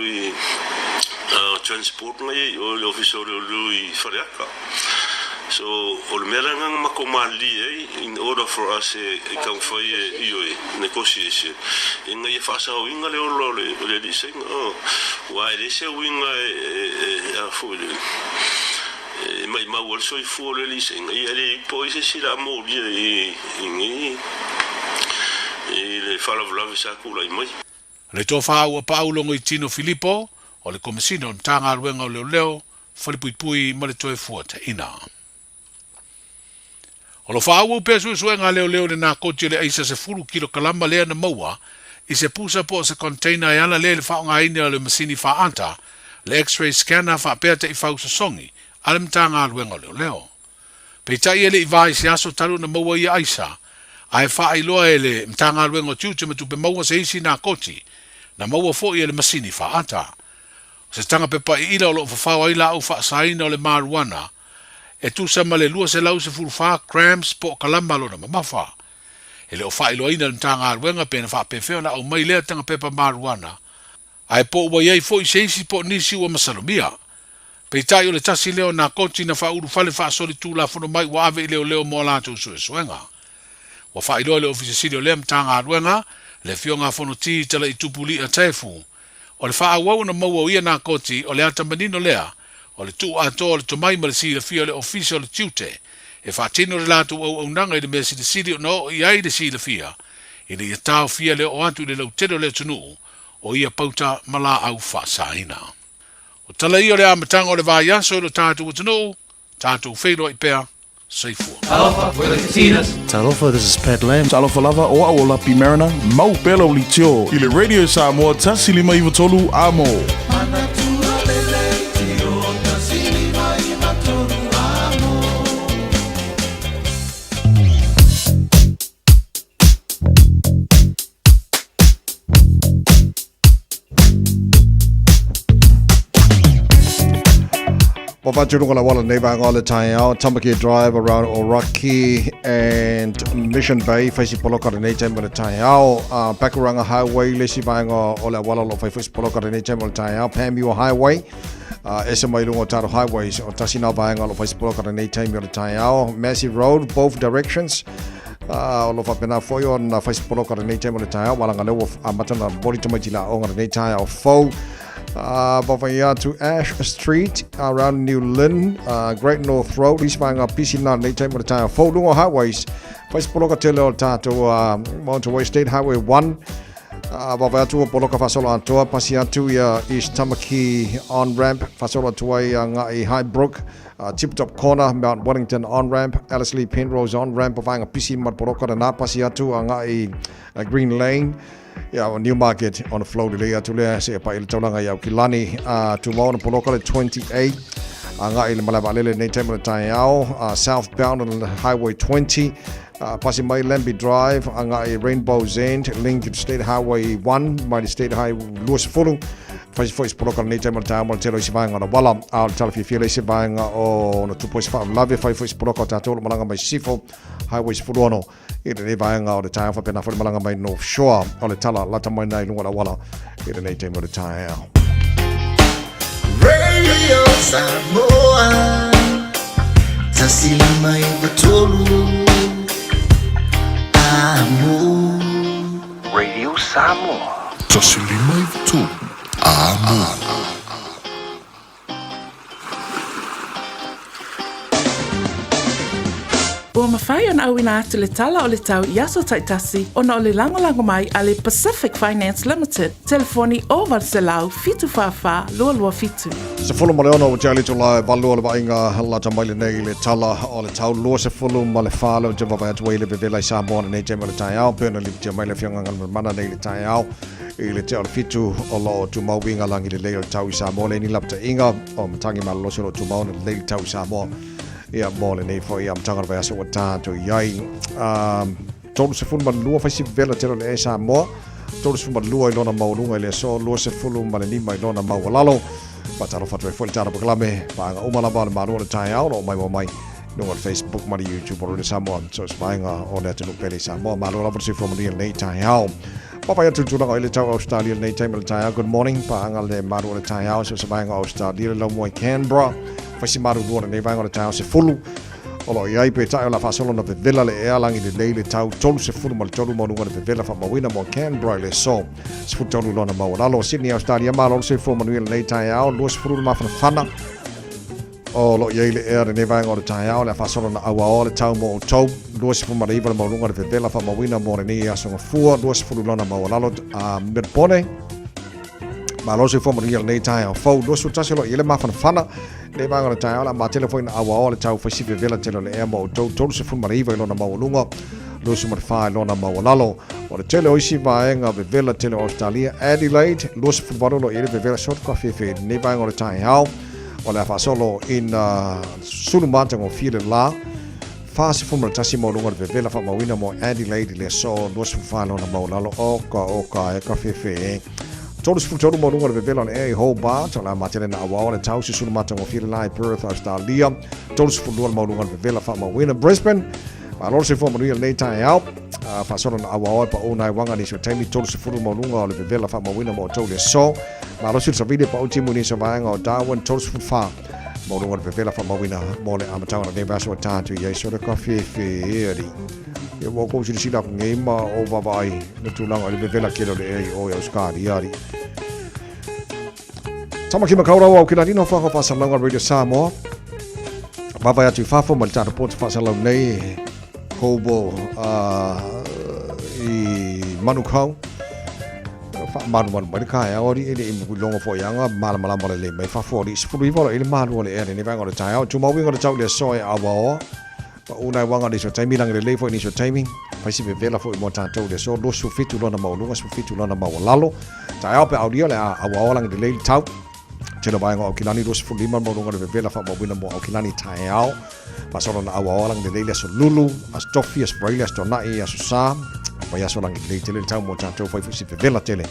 transport ngai o le officer lui fariaka so o le mera nga makomali in order for us come for negotiation inga ia fasa o inga le o le diseng why they say winga a full mai ma wol so i fu le diseng ia le poi se sila mo i le fala vlave sa kula i mai le tofa o Paulo i Tino Filippo o le komisino tanga ruenga o leo falipui ma le toe fuata ina o lo fa o peso suenga leo le na kote le aisa se fulu kilo kalamba le na maua i se pusa po se container ya la le fa nga ina le masini fa anta le x-ray scanner fa peta i fa usongi ale mtanga ruenga o leo pe tai ele i vai se aso talu na maua i aisa ai fa ai loa ele mtanga ruenga tutu metu pe maua se isi na koti na maua fo i ele masini fa anta se tanga pe pa ila o lo fa wa ila au fa saina o le marijuana e tu sa male lua se lau se fulfa cramps po kalamba lo na mafa ele o fa ilo ina mtanga ruenga pe na fa pe feo na o mai lea tanga pe pa marijuana ai po wa yei fo i se isi po nisi wa masalomia pe tai o le tasi leo na koti na fa uru fale fa soli tu la fono mai wa ave leo mo la tu suenga wa fa ilo le ofisi sili o le mtanga ruenga le fionga fono ti tala i tupuli a tefu o le fa wa na mo ia na koti o le ata manino lea o le tu ato le tomai ma le si le fia le official le tiute e fa tino le latu o nanga i le mesi le sili no i ai le si le fia i le tau fia le o atu le lau tero le tunu o ia pauta mala au fa saina o tala i o le amatanga o le vaiaso le tatu o tunu tatu feilo i pea saifua Talofa, we're the Casitas. Talofa, this is Pat Lam. Talofa lava o aola pimerana. Mau pelo li tio. I le Radio Samoa tasi lima iwa tolu amo. Wapachurunga wala neighbor all the time out Tamaki Drive around Oraki and Mission Bay Faisi Poloka the nature all the time out Pakuranga Highway Lesi bang all the wala of Faisi Poloka the nature all the time out Pamio Highway SMA Lungo Taro Highways or Tasina bang all of Faisi Poloka the nature all the time out Massive Road both directions all of Apena Foyo on Faisi Poloka the nature all the time out Walanga of Amatana Body Tomatila on the nature of Fo Bavaya to Ash Street around New Lynn, Great North Road, East Vanga, PC Nine, late time of the time. Folding highways, Vice Poloka Telo Tato, Motorway State Highway 1. Bavaya to Poloka Fasola Antoa, Pasiatu, East Tamaki on ramp, Fasola to High Brook, Tip Top Corner, Mount Wellington on ramp, Alice Lee Penrose on ramp, Bavanga PC Mud Poloka, and Pasiatu, Green Lane. Newmarket on the flow delay to le se pa il taulanga ya Kilani tomorrow on Poloka 28 anga il malabalele nei time tai ao southbound on Highway 20 passing by Lemby Drive anga Rainbow's End Lincoln State Highway 1 Mighty State Highway Louis Fulham faz foi Poloka nei time tai ao telo si vanga na wala al talfi file si vanga o na 2.5 lave fai foi Poloka tato malanga mai sifo highways fulono ira nei vaenga o le tae fa pena fori malanga mai North Shore o le tala lata mai nei lunga la wala ira nei te mo le tae ao Radio Samoa Tasila mai batolu Amo Radio Samoa Tasila mai batolu Amo Ua mawhai ona au ina atu le tala o le tau Iaso Taitasi ona o le lango mai a le Pacific Finance Limited. Telefoni o Valselau fitu whawha lua fitu. Se fulu ma le ona o te alito la valua le vainga lata mai le nei le tala o le tau lua se fulu ma le whalo te vavai atu i le bevela i Samoa nei te ma le tai au pēna li te mai le whianga ngal mana nei le tai au i le te o le fitu o lo tu mau winga langi le leo tau i Samoa le ni lapta inga o matangi ma lo se lo tu mau le leo tau i Samoa ia mole nei fo ia mtanga vai aso tato iai tolu se fulu malua fai si vela tero le Samoa tolu se malua i lona maulunga le so lua se fulu male lima i lona maulalo pataro fatwe fo tara proklame panga umala bal maru le tai au no mai no Facebook ma YouTube o le Samoa so spanga o le tenu pele Samoa malu la versi from the nei tai au papa ya tutu la ile tau Australia nei tai le tai good morning panga le maru le tai au so spanga Australia lo mo Canberra fasi maru duona nei vanga le tai se fulu olo iai pe tai la fasolo na vela le alangi le leile tau tolu se fulu mal tolu mo le vela fa mawina mo Canberra le so se fu tolu lona mo la lo Sydney Australia ma lo se fu manuel nei tai au lo se fulu ma fana o lo iai le ere nei vanga o le tai au le fasolo na awa o le tau mo tau lo se fu ma le mo lunga le vela fa mawina mo nei aso fua lo se fulu lona mo la lo merpone ma lo se fu manuel nei tai au fo lo su taselo ile ma fana le vanga le tai ala ma telefone awa o le tau fa sive vela telo le emo tolu se fu mariva lona maulunga lo se marfa lona maulalo o le tele o isi vaenga ve vela telo Australia Adelaide lo se fu barolo ile ve vela short coffee fe ne vanga le tai hao o le fa solo in sulumanta ngo file la fa se fu martasi maulunga ve vela fa mawina mo Adelaide le so lo se fu fa lona maulalo o ka e coffee fe tolu se futolu mo lunga le vela le Hobart la matele na awa le tau se sulu mata ngo file lai Perth Australia tolu se futolu mo lunga le vela fa ma wina Brisbane ma lo se fo mo le tai au fa solo na awa pa ona wanga ni so taimi tolu se futolu mo lunga le vela fa ma wina mo tolu so ma lo se vide pa uti muni so vanga o Darwin tolu se fa mo lunga le vela fa ma wina mo le amatanga le vaso tatu ye so de coffee fi e wo ko si da ngai ma o vai no tulanga le vela kelo le o ya skadi yari Tama kima kaura wa kila dino fa fa salanga Radio Samoa baba ya tu fa fo mal tar pot fa salanga nei hobo i manukau fa manu mai ka ya ori ele im longo fo yanga mala le mai fa fo ri spuri vola ele manu le ere ni va ngora tai au tu mau ngora tau le soe awa pa una wanga ni so timing lang le fo ni so timing fa si vela fo mo tanto le so lo su fitu lona mau lunga su fitu lona mau lalo tai au pe audio le awa lang le tau telo vai ngo kilani dos fu lima mo lunga le vela fa mo wina mo kilani tai au pa so na awa lang le so lulu as tofi as braila sto na e as sa pa ya so lang le tele tau mo tanto fa si vela tele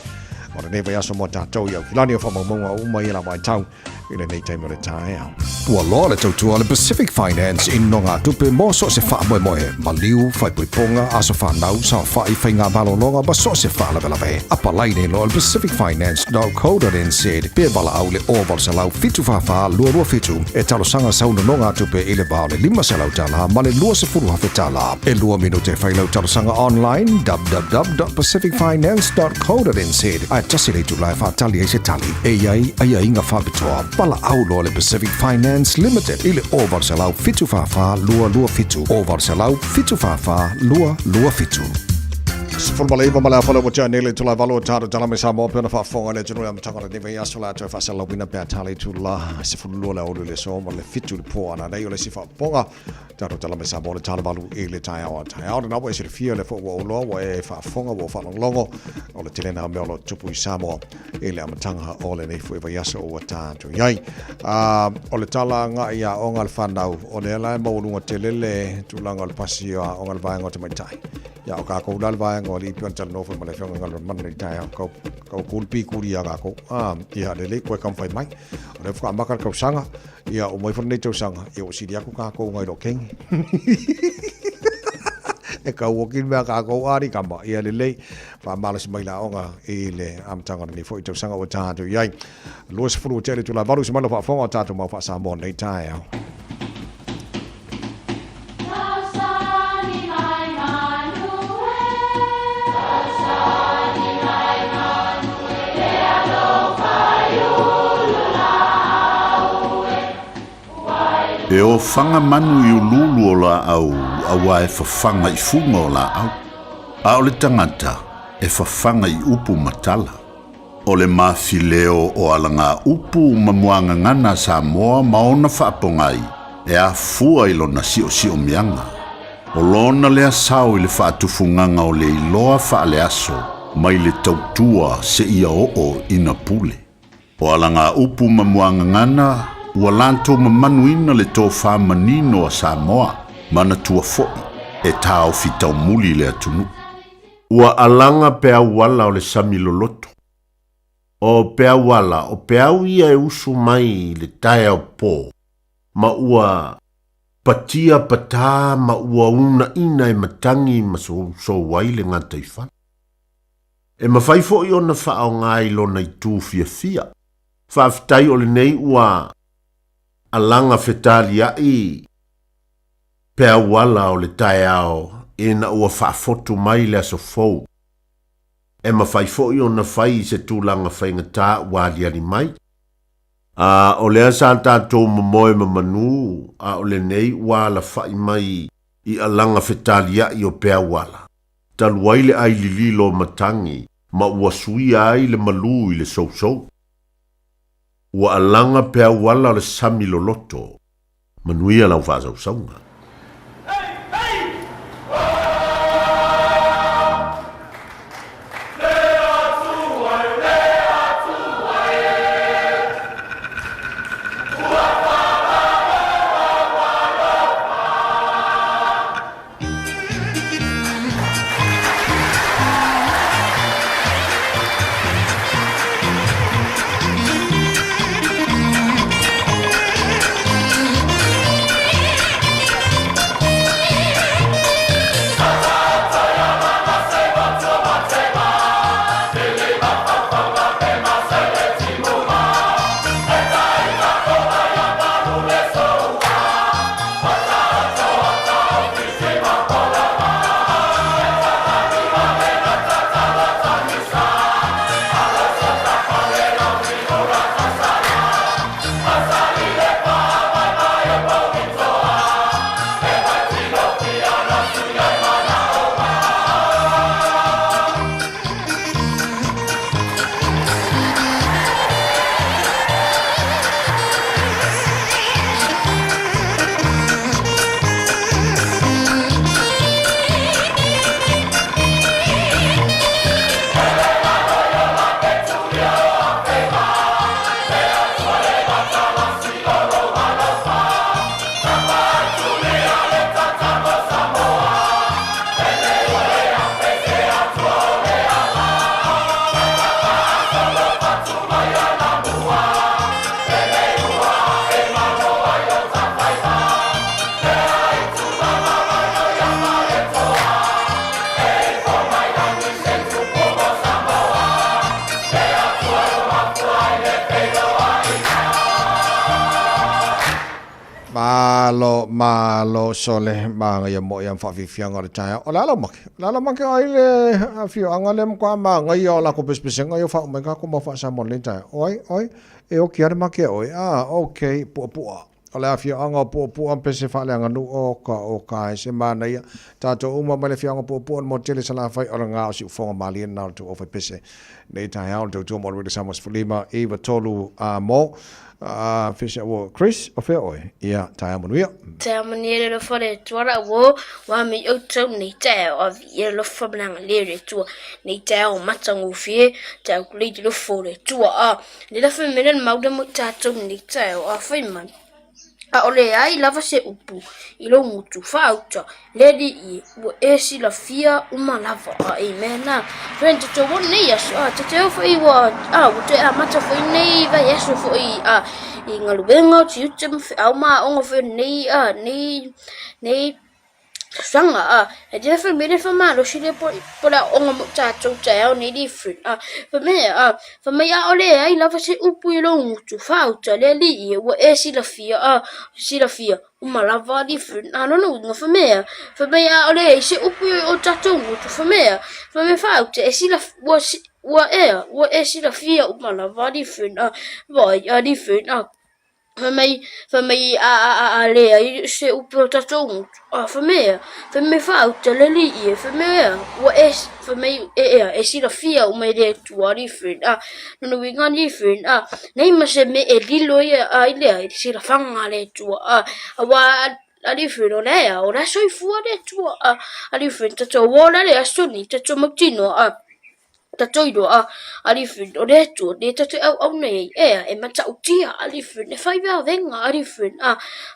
ora ne vai aso mo tanto ya kilani fa mo mo uma ia la vai tau ile nei time le tai au Ua loa le tautua le Pacific Finance in nonga tupe mo so se wha moe moe. Maliu, whai pui ponga, aso whanau, sa whai whai ngā walo longa, ba so se wha lawe lawe. Apa laine lo le pacificfinance.co.nz. Pea wala au le oval sa lau fitu whawha, lua fitu. E talo sanga sauna nonga tupe ile bao le 5 se lau tala, ma le lua se furu hawhi tala. E lua minute whai lau talo sanga online, www.pacificfinance.co.nz. Ai tasi le tu lai whaatali e se tali. Ai inga whapitoa pala au loa le Pacific Finance Limited. Ile over se lau fitu whawha lua fitu. Over se lau fitu whawha lua fitu. Fulmalaiva mala fala wacha nele tula valo taro talame sa mo pena fa fonga le tunu am takara de veya sola to fa sala wina pe tali tula se fulu la olu le so mo le fitu po ana dai ole sifa ponga taro talame sa mo le talo valu e le tai out na bo se fia le fo wo lo wo e fa fonga wo fa longo ole telena me lo tupu sa mo e le am tanga ole nei fu veya so o ta to yai ole tala nga ya ongal fanau ole la mo lu telele tulanga al pasio ongal va ngo te mai tai ya ka ko dal va ngo li pion tal no fu male fiong ngal man ni tai ko kulpi kuri ya ka ko ya de le ko kam fai mai le fu makar ko sanga ya o moi fu nei to sanga e o si dia ko ka ko ngai do king e ka wokin ba ka ko ari kamba ya le fa malas mai la onga e le am tanga ni fu to sanga o ta to yai lo se fu tele to la valu se malo fa fonga ta to ma fa sa mon nei tai E o whanga manu I ululu o la au, awa e whawhanga I funga o la au. A o le tangata, e whawhanga I upu matala. O le mawhileo o alanga upu mamuanga ngana sa moa maona whaapongai, e a fua I lona sio mianga. O lona lea sao I le whaatufunganga o le iloa whaale aso, mai le tautua se ia o ina pule. O alanga upu mamuanga ngana, ua lanto mamanuina le tō whamanino a Samoa, mana tua fo'i, e tāo fitau muli le atunu. Ua alanga pea wala o le samiloloto. O pea wala, o pea ia e usu mai le tae o pō, ma ua patia patā, ma ua una ina e matangi ma so waile ngā taifana. E mawhai fo'i o na whao ngai lo na I tū fia. Whaafitai o le nei ua alanga fetali ai pea wala o le tae ao e na ua whaafotu mai le aso fau. E mawhai fo'i o na whai se tūlanga whaingatā wali ali mai. O lea sa tātou mamoe mamanu a o le nei wala whai mai I alanga fetali ai o pea wala. Taluaile ai lililo matangi ma ua suia ai le malu I le sou. Ua alanga pea wala le sami loloto. Manuia lau whazau saunga. Malo sole mga yung mo yung fa-fifiang o tayo. O lalo mak ay le fio ang alem kwa ma ngayon la ko besbeseng ngayon fa umay ka ko mo fa sa mon lin tayo. Oi e o kiar ma ke oi okay pu Ola fio ang pu ang pese fa lang anu o ka se mana ya tato uma male fio ang pu mo tele sala fai ora nga si fo malien na to of pese nei tayo to mo re samos fulima eva tolu mo Fisher wo Chris o fe oi ia tayo mo ia tayo mo ni le fo le tuara wo wa mi o to ni tayo of ye lo fo blang le tu ni tayo matang u fie tayo kuli lo fo le tu ni la fe menen mauda mo tato ni tayo a fe man ole ai lava se upu ilo mutu fauta lady I wo esi la fia uma lava mena friend to one ne ya to tell for I wa wo te amata for ne va yeso for I ngalubenga ti utem ma ongo for ne sanga e dia for me for ma lo shile por la ongo muta to tell ne different for me ole ai lava se upu ilo mutu fauta lady I wo esi la fia uma lava different no for me ole se upu o tato mutu for me fauta esi la wo esi la fia uma lava different different for me ale se upu tato mutu for me fauta leli I for me wo es for me esi la fia uma de tu different no winga different nei ma se me lilo ile si la fanga le tu wa different ora so fuori tu different tato wala le asuni tato mutino tatoido different ore tu de tato au nei e mata utia different ne fai venga different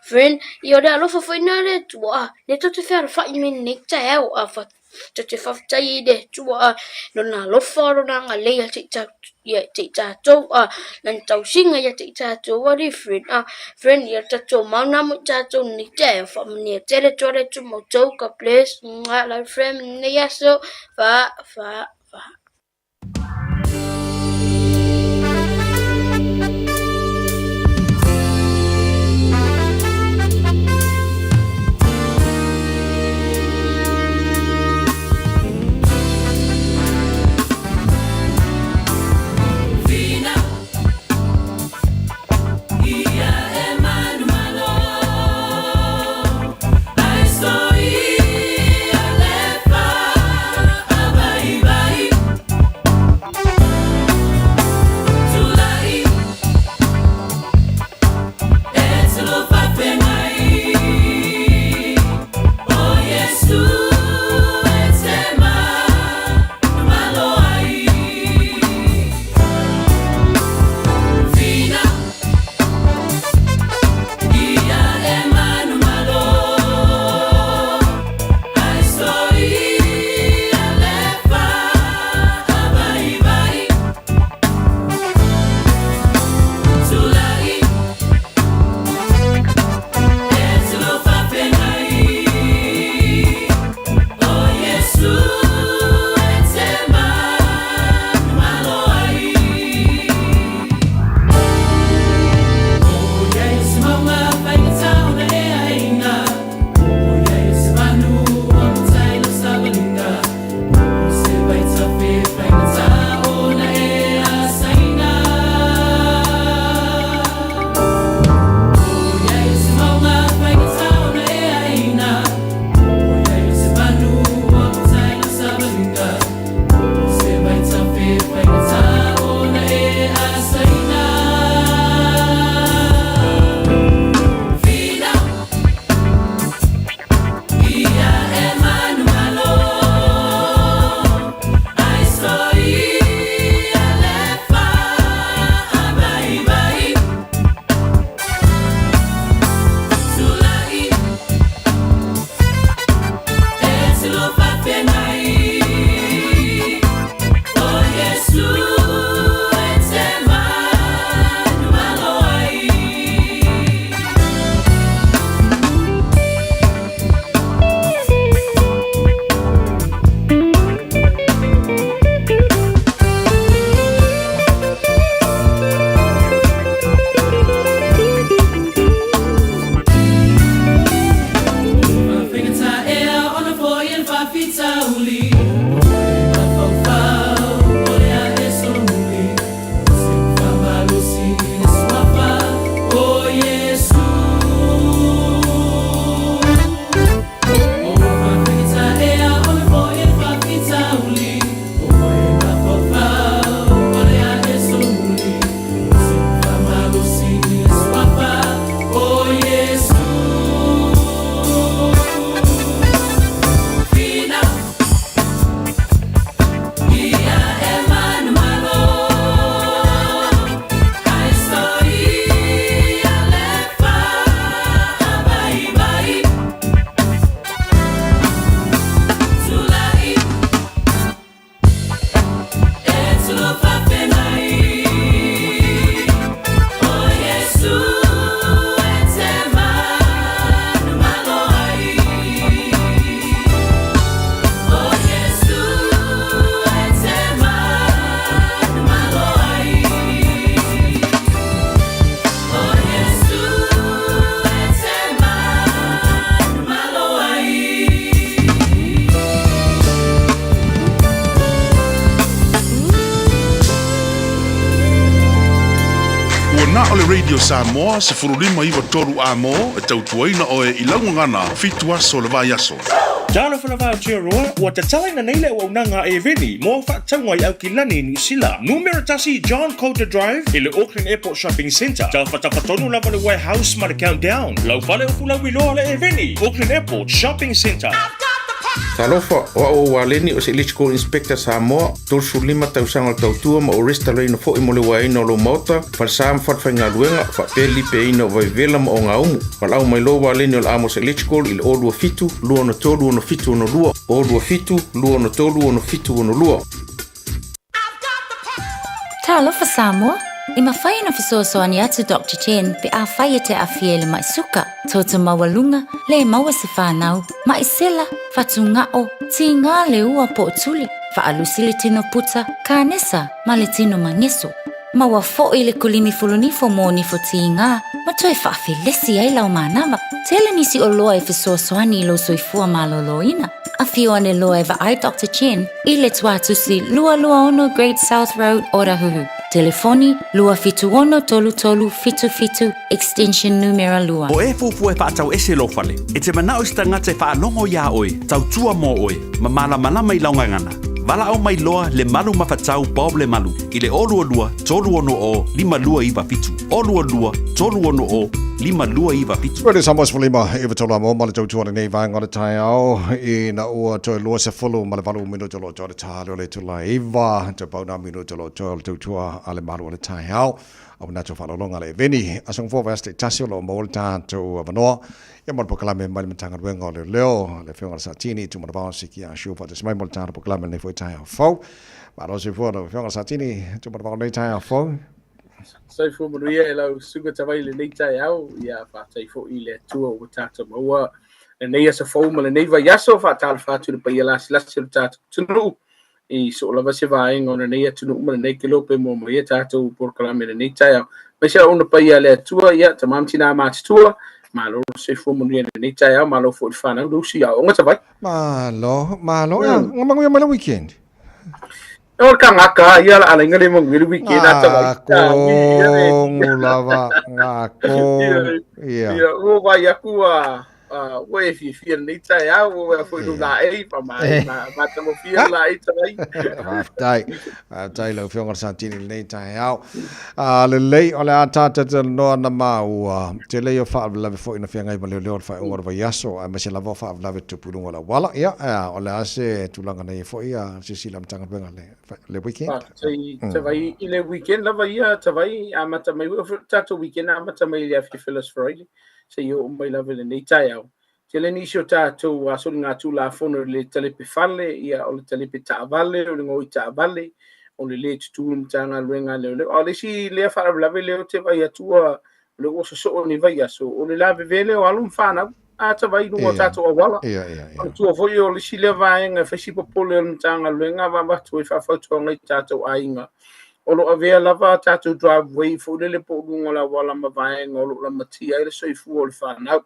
friend io da lo fa ina le tu ne tato fa min nik tao fa tato fa tai de tu no na lo foro na ngale ti tato nan tau singa ya ti tato different friend ya tato mana mo tato ni tao fa ni tele tore tu mo to ka place la friend ne yaso fa Bye. o le Radio Samoa se furulima iwa toru a mo e tautuaina o e ilaungangana fitu aso le vai aso. Jalo whanawha Aotearoa, ua tataina nei le waunanga e veni, mo whaatangwa i Aukilani New Zealand. Numero tasi John Coulter Drive, i le Auckland Airport Shopping Centre. Jalo whatawhatonu lava le warehouse ma le countdown. Lau pale o fula wiloa le e veni, Auckland Airport Shopping Centre. Talofa o waleni o se electrical inspector Samoa tolsu lima tausanga tautua ma o resta leina fo i mole waina o lo mota falsam fatwhainga luenga fa peli pe ina vai vela ma o ngaumu falau mai lo waleni o amos electrical il o lua fitu lua no tolu ono fitu ono lua o lua fitu lua no tolu ono fitu ono lua. Talofa Samoa I mawhaina fisoasoani atu Dr. Chen pe a whaia te awhiele mai suka. Toto mawalunga le maua se whanau. Mai sela, fatu ngao, ti ngā le ua po tuli. Whaalusi le tino puta, ka nesa, ma le tino mangeso. Maua fo I le kulimi fulunifo mo nifo ti ngā. Ma toi whaafilesi ai lau manawa. Tele nisi o loa e fisoasoani lo soifua maloloina. A fio ane loa e ai Dr. Chen I le tuatusi lua ono Great South Road, Orahuhu. Telefoni lua fitu ono tolu tolu fitu fitu extension numero lua. O e fufu e whaatau ese lo whale. E te manao sta ngate whaanongo ia oe, tau tua mo oe, ma mala mai laungangana. Wala au mai loa le malu mawhatau Bob le malu. I le olua lua, tolu ono o, lima lua iwa fitu. Olua lua, tolu ono o, lima lua iwa fitu. Radio Samoa lima iwa tolu amo, mala tau tuana nei vanga tai au. I na ua toi lua se fulu, mala valu minuto lo tole talo le tula iwa. Te pau na minuto lo tole tau tua ale malu le tai au. Au na tau whalolonga le veni. Asong fo veste tasio lo mo le tātou avanoa. Ia mara pokalame mai le matanga ruenga o le leo. Le whionga sa tini, tu mara vao siki a shua whate smai mo le tātou pokalame nei fo I tai au fau. Maro se fua no whionga sa tini, tu mara vao nei tai au fau. Sai fo manuia e lau suga tawai le nei tai au. Ia whatai fo I le tua o tātou maua. Le nei asa fau ma le nei vai aso whaatala whātu le paia lasi le tātou tunu. I so lava se vaenga ona nei atu numa nei ke lope mo mo ia tātou pokalame le nei tai au. Mai se ona paia le atua ia tamamtina mātua. Malo se fo mo le nei tai au malo fo I whanau lusi au. Onga tawai. Malo. Ngamangu ia mala weekend. O ka ngaka ia ala inga le mangu le weekend ata vai. Ngulava ngako. Ia o vai akua. We fi nei tai au e foi no la e pa mai ma tamo fia la e tai. Tai lo whionga santini nei tai au. Le lei o le atata te noa na mau. Te lei o whaavelave fo ina whianga I ma leo leo whai ongora vai aso. Ma se lavo whaavelave tu purunga la wala. Ia, o le ase tulanga nei fo ia se sila mtanga benga le weekend. Te vai I le weekend lava ia te vai amata mai tato weekend amata mai le Fifilas Friday. Se io mai lava le nei tai au. Te le nisi o tātou asoli ngā tū la fono le telepe fale, ia o le telepe taavale, o le ngoi taavale, o le tutulu mtanga luenga leo leo. O le si lea whaarablawe leo te vai atua, o le osa soo ni vai aso, o le lawe vele o alum whanau, a ta vai nungo tātou a wala. O tua foi o le si lea vaenga, whesi popole o mtanga luenga, wamatu e whawhautua ngai tātou ainga. O lo avea lava tātou driveway, fo le po lungo la wala ma vaenga, o lo la matia, ele soifu o le whanau.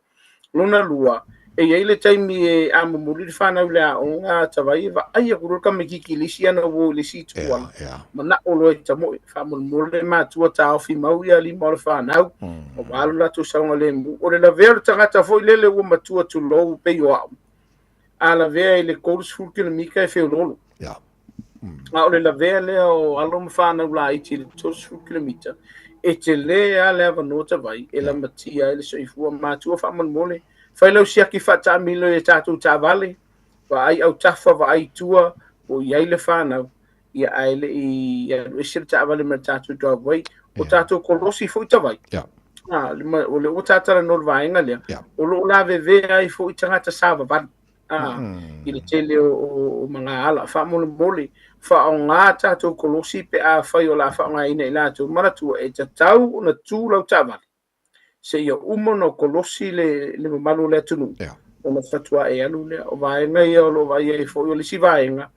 Luna lua e ia le taimi e amamuri whanau lea o ngā tawai wa aia kuruka me kiki lisi ana wo lisi tua mana o loe tamo whamulmule mātua tāo fi mau ia li mora whanau o wālu lato saunga le mu o le la vea tangata foi lele o matua tu lou pe o au a la vea i le kouris fulke le mika e feo lolo a o le la vea lea o alom whanau la iti le tos fulke le mita e te le a le avanota vai e la matia e le soifua mātua whamanmole. Whai lau siaki whata milo e tātou tāwale, wa ai au tafa wa ai tua o iai le whanau, ia aile I esir tāwale me tātou driveway, o tātou kolosi fo I tawai. O le o tātara nol vaenga lea, o lo la veve ai fo I tangata sāwa van. I le tele o mga ala, whamole fa o ngā tātou kolosi pe a whai o la wha o ngā ina I lātou maratua e te tau o na tūlau tāwale. Se ia umono kolosi le mamalu le tunu. O na whatua e alu lea o vaenga ia o lo vai e fo o le si vaenga.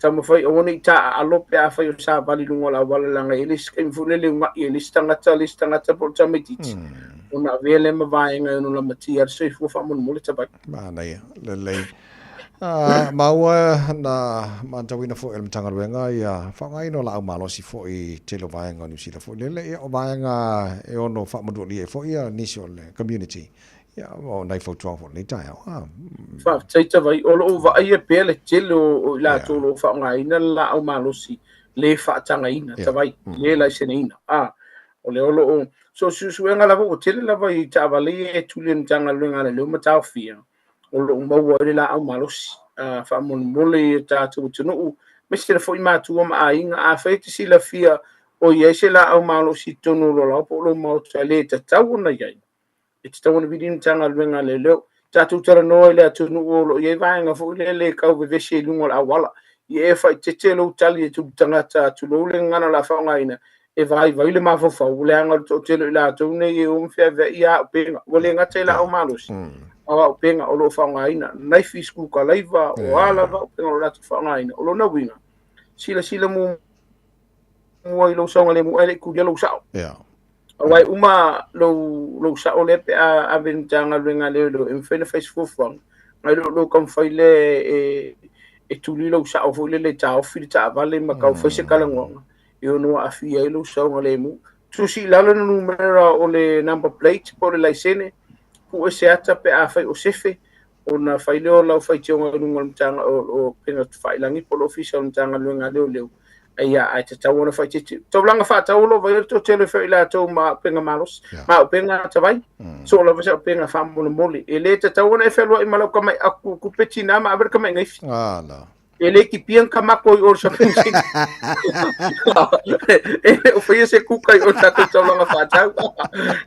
Tamo whai o ni ta alope a whai o sa vali lungo la wala langa e lis kaim funele unga i lis tangata po tamititi. O na vele ma vaenga e no la matia so I fuwa whamon mole tabai. Mana ia, le lei. Maua na mantawina fo el mtanga wenga ya whangai no la au malo si fo I te lo vaenga New Zealand fo lele ia o vaenga e ono whamadu li e fo ia nisi o le community ia o nei fo tuang fo ni tai au taita vai o lo vai e pele tele o la tolo whangai na la au malo si le whaatanga ina tawai le la sene ina o le olo o so suenga lava o tele lava I tavali e tuli mtanga luenga le matau fia o lo maua le la au malosi fa mole tatu tunu me se foi matu ma ainga a feiti si la fia o ye se la au malosi tunu lo la po lo mo tale ta tau na ye e tau na vidin tanga luenga le lo tatu tara no le tunu o lo ye vainga fo le ka o vese lungo la wala ye fa te lo tali tu tanga tu lo le ngana la fa ngaina e vai le ma fo fa le anga to te la tu ne ye o mfia ve ia pe o le ngata la au malosi o penga o lo whangaina nai fisku ka laiva o ala o penga o ratu whangaina o lo na winga sila mu i lo saunga le mu ele kudia lo sao awai uma lo sao le pe a ventanga luenga le lo infene face fufang ngai lo kam faile e tuli lo sao fo le tau fi ta vale ma ka fo se kala ngonga yo no afia lo saunga le mu tu si lalo no numero o le number plate por le license ku se ata pe a fai o sefe ona fai leo lau fai tionga lunga mtanga o penga fai langi polo official mtanga lunga leo ia ai te tau ona fai titi to blanga fa tau lo vai to tele fai la to ma penga malos ma penga tawai so la vai penga fa mo moli ele te tau ona e fai lo I malo kama aku ku petina ma aver kama ngai la ele ki pian kama ko or shopping o fai se kukai o tato tau langa fa tau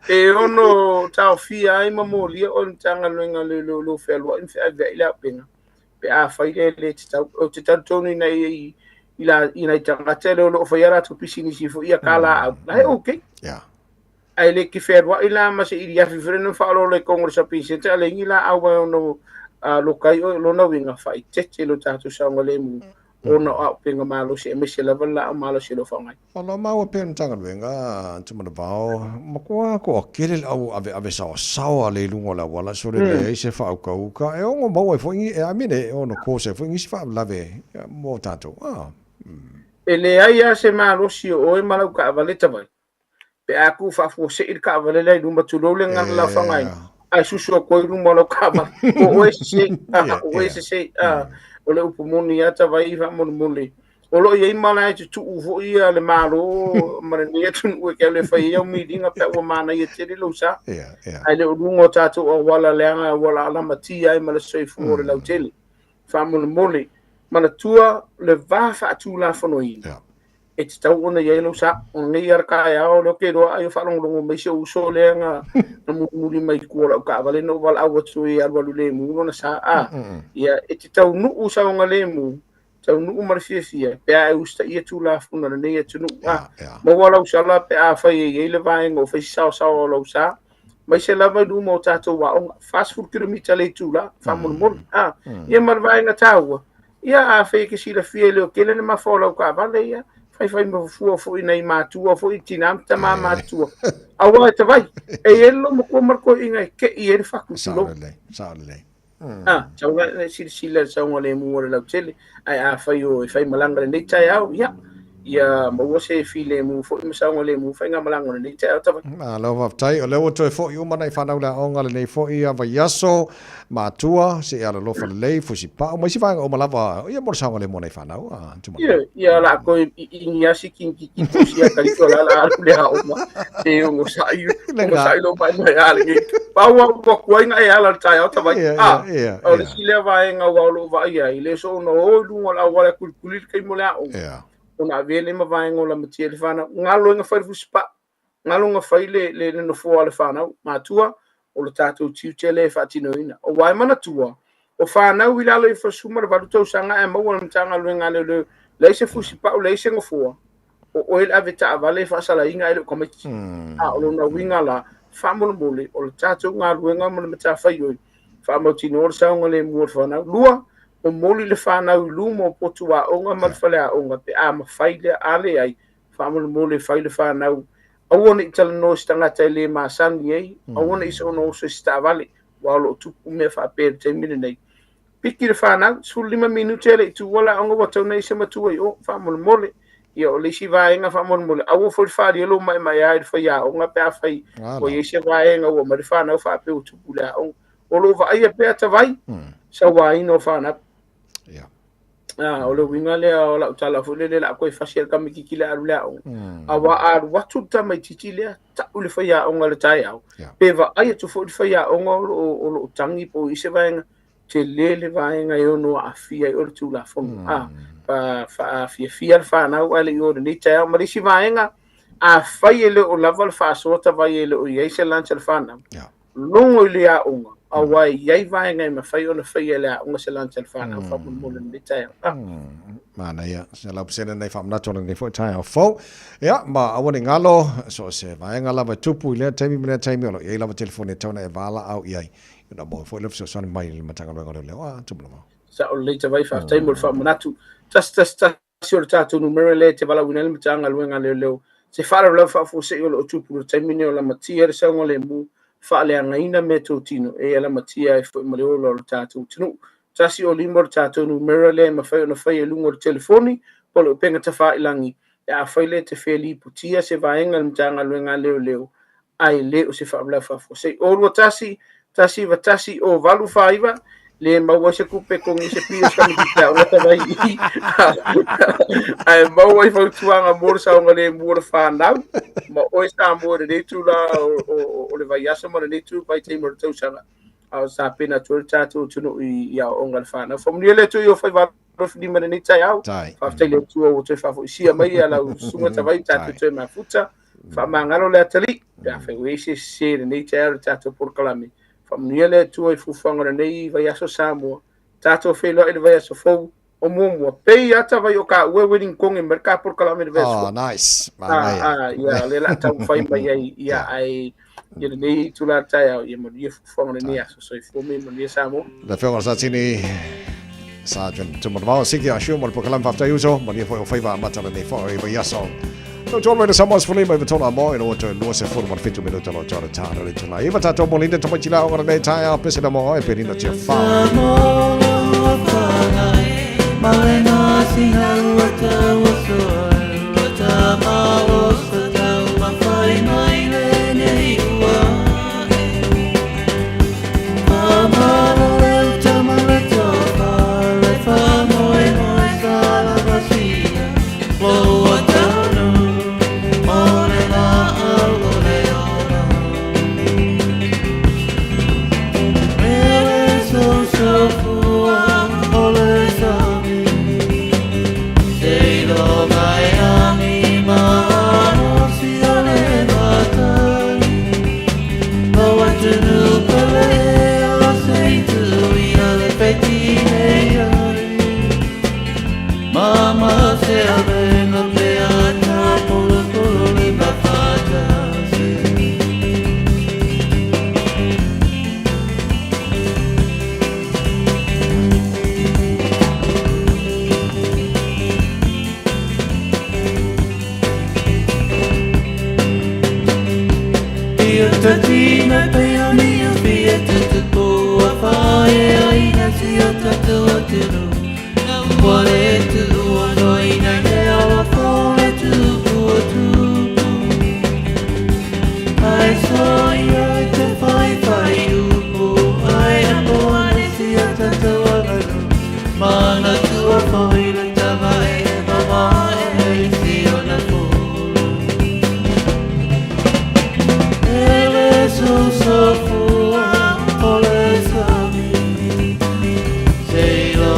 e ono tau fia ai mamoli o tanga luenga lo felo in fa ila penga pe a fai le tau o te tantoni nei ina tanga tele lo fai ara tu pisini si fo ia kala ai okay ai le ki ferwa ila ma se iria fi freno fa lo le kongre shopping center ale ngila au no lo kai lo na winga fai tete lo tatu sanga le mu ona a penga malo se me se lava la malo se lo fangai ona mau pen tanga wenga tuma na bao makua ko kele au ave sao le lungo la wala so le se fa ko ka e ongo mau e foi e amine ono ko se foi se fa lave mo tanto ele ai se malo si o e malo ka valeta vai pe aku fa fo se il ka vale le lumba tu lo le ngan la fangai ai susu ko i lumba lo ka ma o se o le upumoni ata vai fa moni o lo ye mana e tu ufo ia le malo ma ne tu u ke le fa ia mi dinga pe o mana ye te lo sa ai le lungo tatu o wala leanga wala ala mati ai mala sei fu le hotel fa moni mana tua le va fa tu la fonoi e te tau ona ye lo sa o ngai ar ka ya o lo ke do ai fa longo me se uso leanga no muri mai ku la ka vale no wala au tu ia walu le mu na sa ia e te tau nu usa nga le mu tau nu mar fia pe ai usta ia tu la funa ne tu nu mo wala usa la pe a fa ye le va ngo fa sa lo sa mai se la va du mo tato wa fast food kilomita le tu la fa mo ia mar va nga tau ia a fa ke si la fia le ke le ma fa lo ka vale ia fai mo fu nei matua fu itinam tama matua awa te vai e elo mo ko marco inga ke i fa ku lo sale chau sila chau le mo le tele ai a fai malanga nei tai au ia mo se file mo fu mo sa le mo fai nga malanga nei tai ta lo va tai o le o to fo yu mana fa na la onga le nei fo ia va yaso matua se ala lo fa le fu si pa mo si fa o malava ia mo sa le mo nei fa na ia la ko ia si ki si ka ri la le ha o ma e o sa lo pa na ya le pa wa ko ina ia la tai ta vai o le si le va nga wa lo va ia ile so no o lu la wa kulkulir kai mo la o ona vele ma vai ngola matia le fana ngalo nga fai fuspa ngalo nga fai le no fo le fana matua o le tatu tiutele fatinoina o wai mana tua o fana wila le fa sumar va to sanga e mo wala mtanga le ngale le se fuspa o le se ngofo o ele aveta vale fa sala inga ele kometi o no winga la fa mo mole o le tatu ngalo nga mo mta fai yo fa mo tinor sa ngale mo fana lua o moli le fana lumo potua onga malfale a onga pe a mafaile ale ai fa moli faile fana o wona itala no stanga tele ma sangi ai o wona iso no so stavale wa lo tu me fa per te mine nei piki le whanau, suli ma minute le tu wala onga watau nei se matua i o whamole mole. Ia o le si vaenga whamole mole. Aua fo le whari alo mai mai ai le whai a onga pēa whai. O ye se vaenga ua ma le whanau whape o tupu le a onga. O lo va ia pēa ta vai. Sa wai no whanau. O le winga le o la utala fo le la koe whasiel ka mikiki le aru le a onga. Awa aru watu ta mai titi lea ta ule whai a onga le tai au. Pēva aia tu fo le whai a onga o lo utangi po i se vaenga. Te lele vaenga i ono a fia i ore tu la fono. Pa fia le whanau ale i ore ni tai au. Marisi vaenga a whai ele o lava le whaasota vai ele o iei se lancha le whanau. Longo i le a onga. A wai iei vaenga i ma whai ona whai ele a onga se lancha le whanau. Whamon mole ni tai au. Mana ia, se lau psene nei whamnatona nei fo tai au fau. Ia, ma awane ngalo, so se vaenga lava tupu i lea taimi mea taimi olo. Iei lava telefone tauna e vala au iei. Ina mo foi le so son mai le matanga lo le tu mo sa o le te vai fa tai mo fa manatu tas sur tatu numero le te vala wina le matanga lo le se fa le fa fo se o tu pu te mini o la matia se ngo le mu fa le ngaina me to tino e la matia e fo mo le o tatu tino tasi o limo tatu numero le ma fa no fa e lungo le telefoni po lo penga te fa ilangi ya fa le te feli putia se va enga le matanga lo le ai le o se fa la fa fo se o tasi o valu faiva le maua se kupe kong i se pio sa mikita o ta vai ai maua i fautuanga mora sa onga le mora whanau ma oi sa mora le tu la o le vai asa mora le tu vai te mora tausanga au sa pena tu tatu tunu i a onga le whanau whamuni le tu i o fai valu fini mana ni tai au whaftai le tu o te whafo isia mai ala sunga ta vai tatu tu e mafuta whamangalo le atali ya whai weise se le ni tai au tatu por kalami Familia le tu e fufanga nei vai aso Samoa. Tato felo e vai aso fou o momo. Pei ata vai o ka wedding kong e merka por kala me veso. Oh, nice. Ya le la tau fai mai ia ai ia nei tu la tai ia mo ia fufanga nei aso so fu me mo ia Samoa. La feo sa tini sa tu mo va siki a shu mo por kala fa uso mo ia foi va mata nei fo e vai aso. No John Rena Samos fully mai betona mo in order to se for mo fitu minuto lo jora tana le tuna. Iva tato mo linde to machila o nei tai a pese mo e perina ti fa. Malena singa wata waso wata ma wata ma fai mai le nei wa. Mama le tama le tofa le fa moi sala vasia. Mama se avena beata polo polo le bafata Io tatina peonia fieta te poa fae aina sia tatua te ru Wale tu ono ina ne ala fole tu I saw you te fai upo I am one si ata tawaru Mana tua fai le tava e mama e si ona fu Ele so fu ole sami Sei lo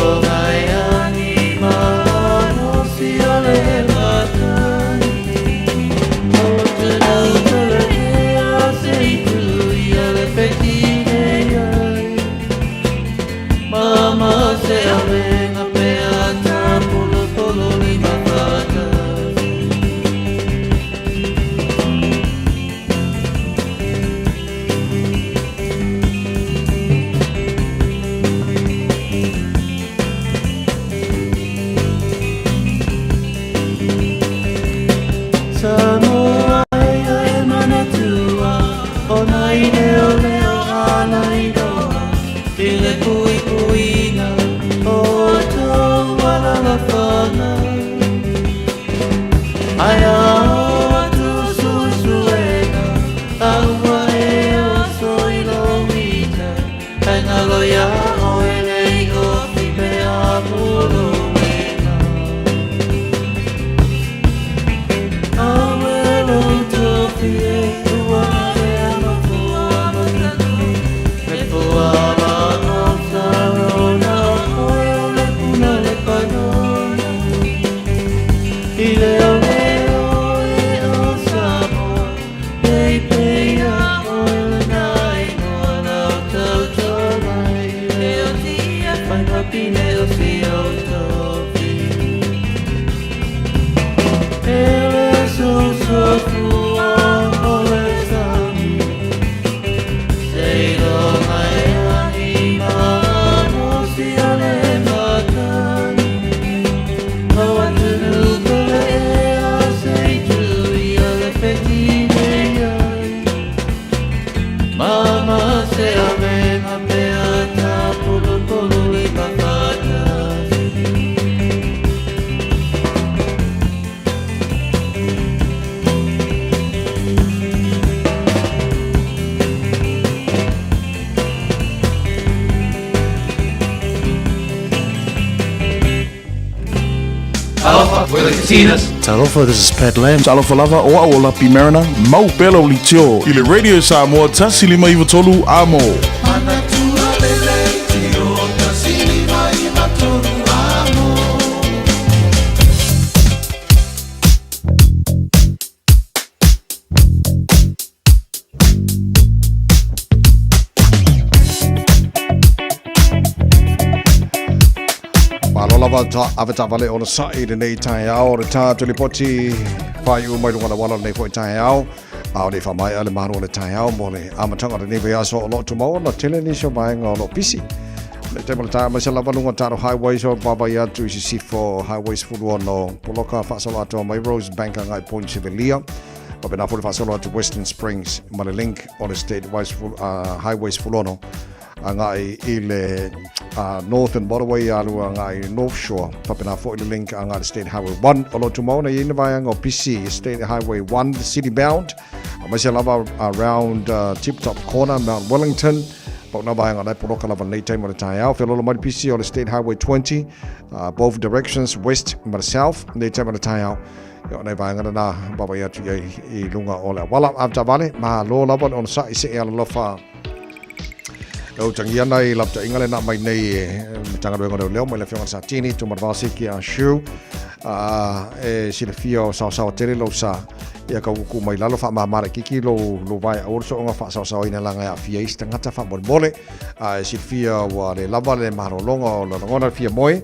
Mama se aveva beata polo e papata. Talofa, we're the casinos. Talofa, this is Pat Lamb. Talofa lava o au lapi marina. Mau pelo li tio. Ile Radio Samoa tasi lima iwa tolu amo. Lava avata vale ona sai de nei tai ao re ta tuli poti pai u mai lunga wala nei foi tai ao au de fa mai ale maro le tai ao mo le amatanga de nei vea so lo tumo na tele ni so mai ngo pisi le te mo ta ma sala lunga ta highway so baba ya tu si for highways fu no poloka fa so to mai Rose Bank ngai point Sevelia pa na fu fa so to Western Springs ma le link on the state highways fu no angai ile Northern Waterway alu angai North Shore papena fo ile link angai State Highway 1 olo tumona yina vai ngo PC State Highway 1 city bound amashalava around Tip Top Corner Mount Wellington but na vai ngai poloka lava nei time tai out felo mai PC on State Highway 20 both directions west and south nei time tai out yo nei vai ngai na baba ya tu I lunga ola wala after vale ma lo lava on sa ise ala lofa o tangia nei lapta ingale na mai nei tanga rengo leo mai la fiona sa tini tu marvasi ki a shu e si le fio sa tele lo sa ia ka ku mai lalo fa mara kiki lo vai o so nga fa sa ina langa ya fia ista ngata fa mole si fio wa le lava le maro longo lo ngona fia moi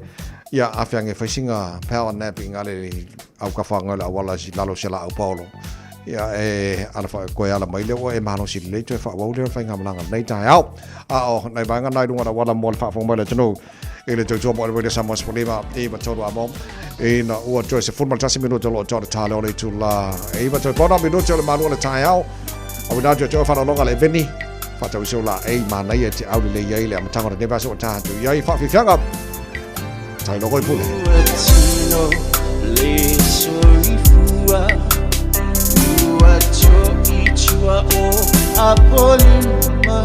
ia afiange facinga power napping ale au ka fa ngala wala si lalo sela au paulo ia ala fa ko ala mai le o mano si le to fa wa le fa ngamlanga nei tai au o nei banga nai dunga wala mol fa fo mai le tno ele to job already sama problema ba todo amom na o to se formal tasi minuto lo to tale ole tu la ba to bona minuto le mano le tai au o da to fa no ngale veni fa to so la ma nai te au le ye le am tanga ne ba so ta tu ye fa fi fianga tai no ko pu le sorry fua Ichua o apolima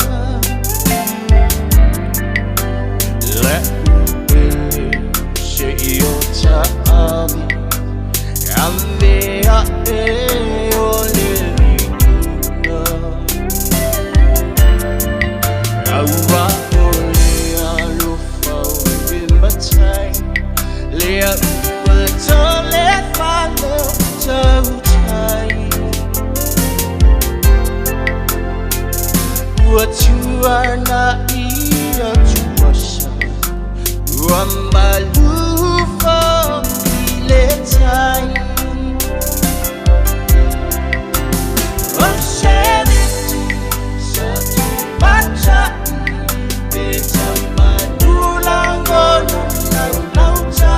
le she yo taami amea o le aura o le alufa o matai le to le falo tautai what you are not here to wash Rambalufa ile time Oshedi Satu Bacha Beta Madula Ngono Lauta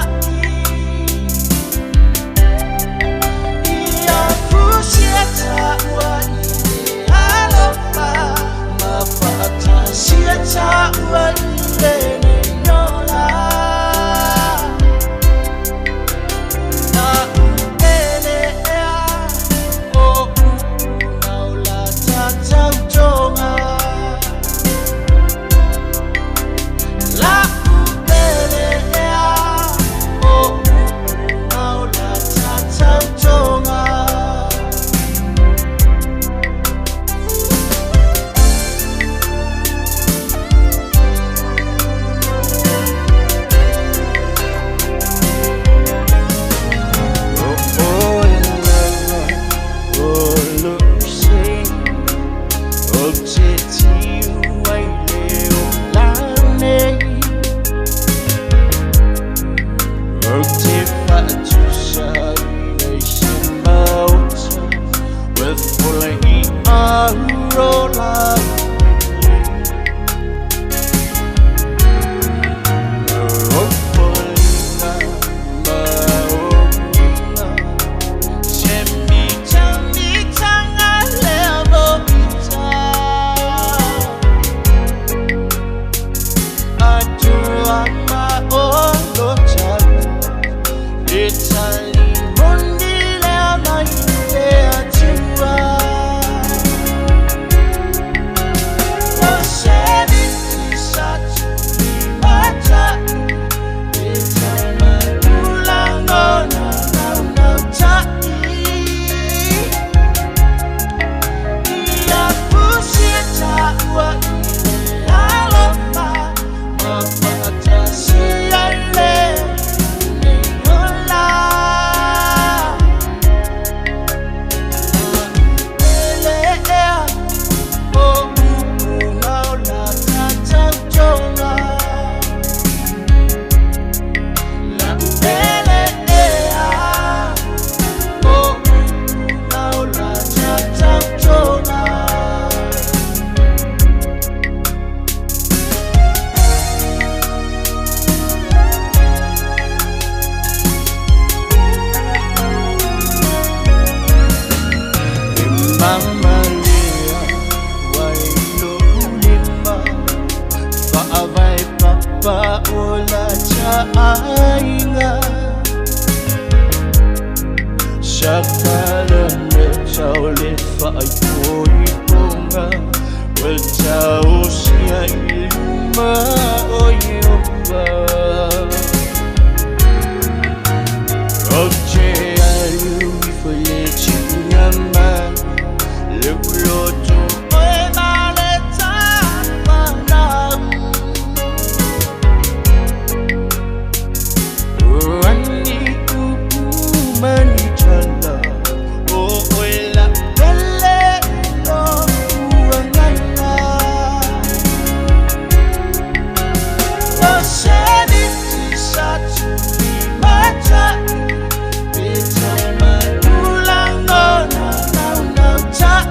Ia Fusieta Wani Alofa Mafata Sieta Wani ainga Shakara me chao le fai poi ponga Wel chao sia iluma o yomba Oche alu ifole chinyama Lulo tu oe vale tapana Rani upu mani chala O oela pele no uangala O sheni tisatu ni macha Bita manulanga na chai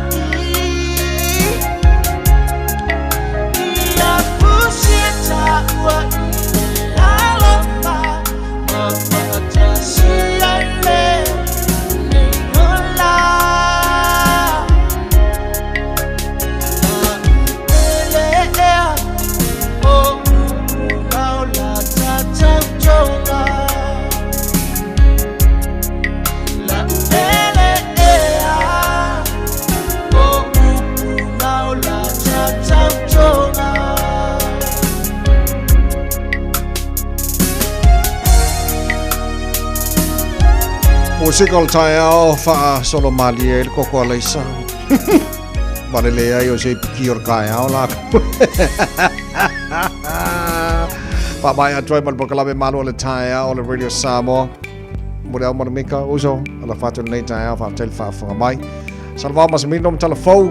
Ia pusita wa ilalapa Mapata siale ni hola Elea o maula tatautoga La elea o maula tatautoga Musical tayo fa solo maliel ko ko leisa. Barele ayo se kior kaya la. Pa mai troy mal proclame malo le tayo le radio Samoa. Model monica uso ala fatu nei tayo fa tel fa mai. Salva mas minom telefo.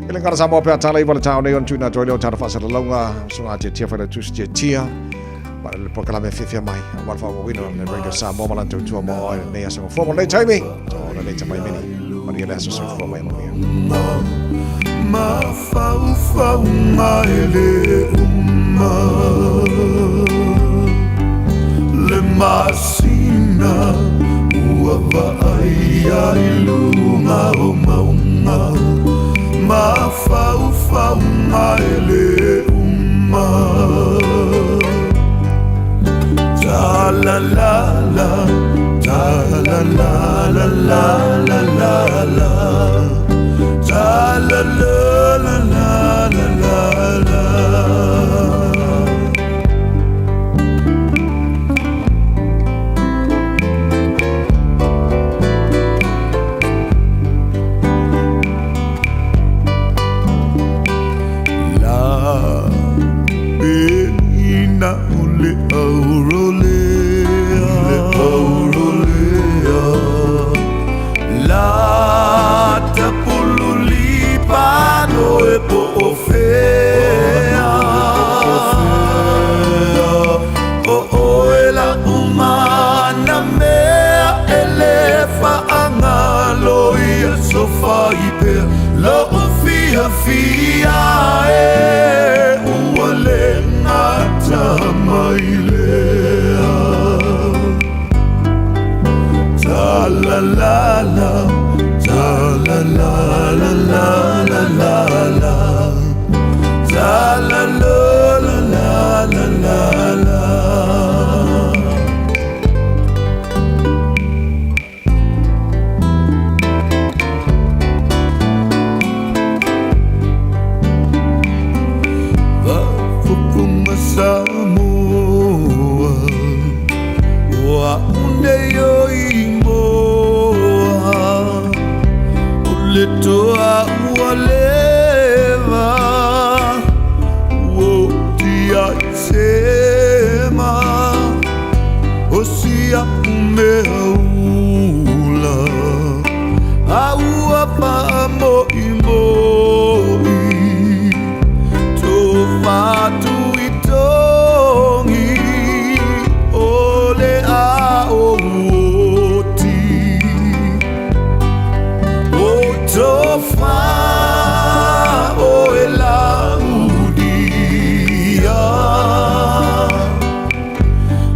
Ilang kara Samoa pe tala iba le tayo nei on tuna troy le tara fa sa longa sunga te tia fa le tus tia. Le proclame fifia mai wal fa wino le radio Samoa malanto tu mo nei aso formal nei time so le nei time mini mani le aso so for mai mo Ma fa ele Le masina ua vai ai luma o maunga Ma fa ele Ta la la la, ta la la la la la la la, ta la la la la la la la. La benina ule aurolea La tapululi pano e po ofea O ela umana mea elefa angalo ia sofa ipe Lo ufia fia e uale ngata mailea Ta la la la, ta la la la la la la la, ta la la la la la la la. Va fukuma Samoa, wa undeyo Toa ualeva O tia sema O sia umea ula Aua pa mo imoi To fatu itongi Ole a o Tofa o ela udia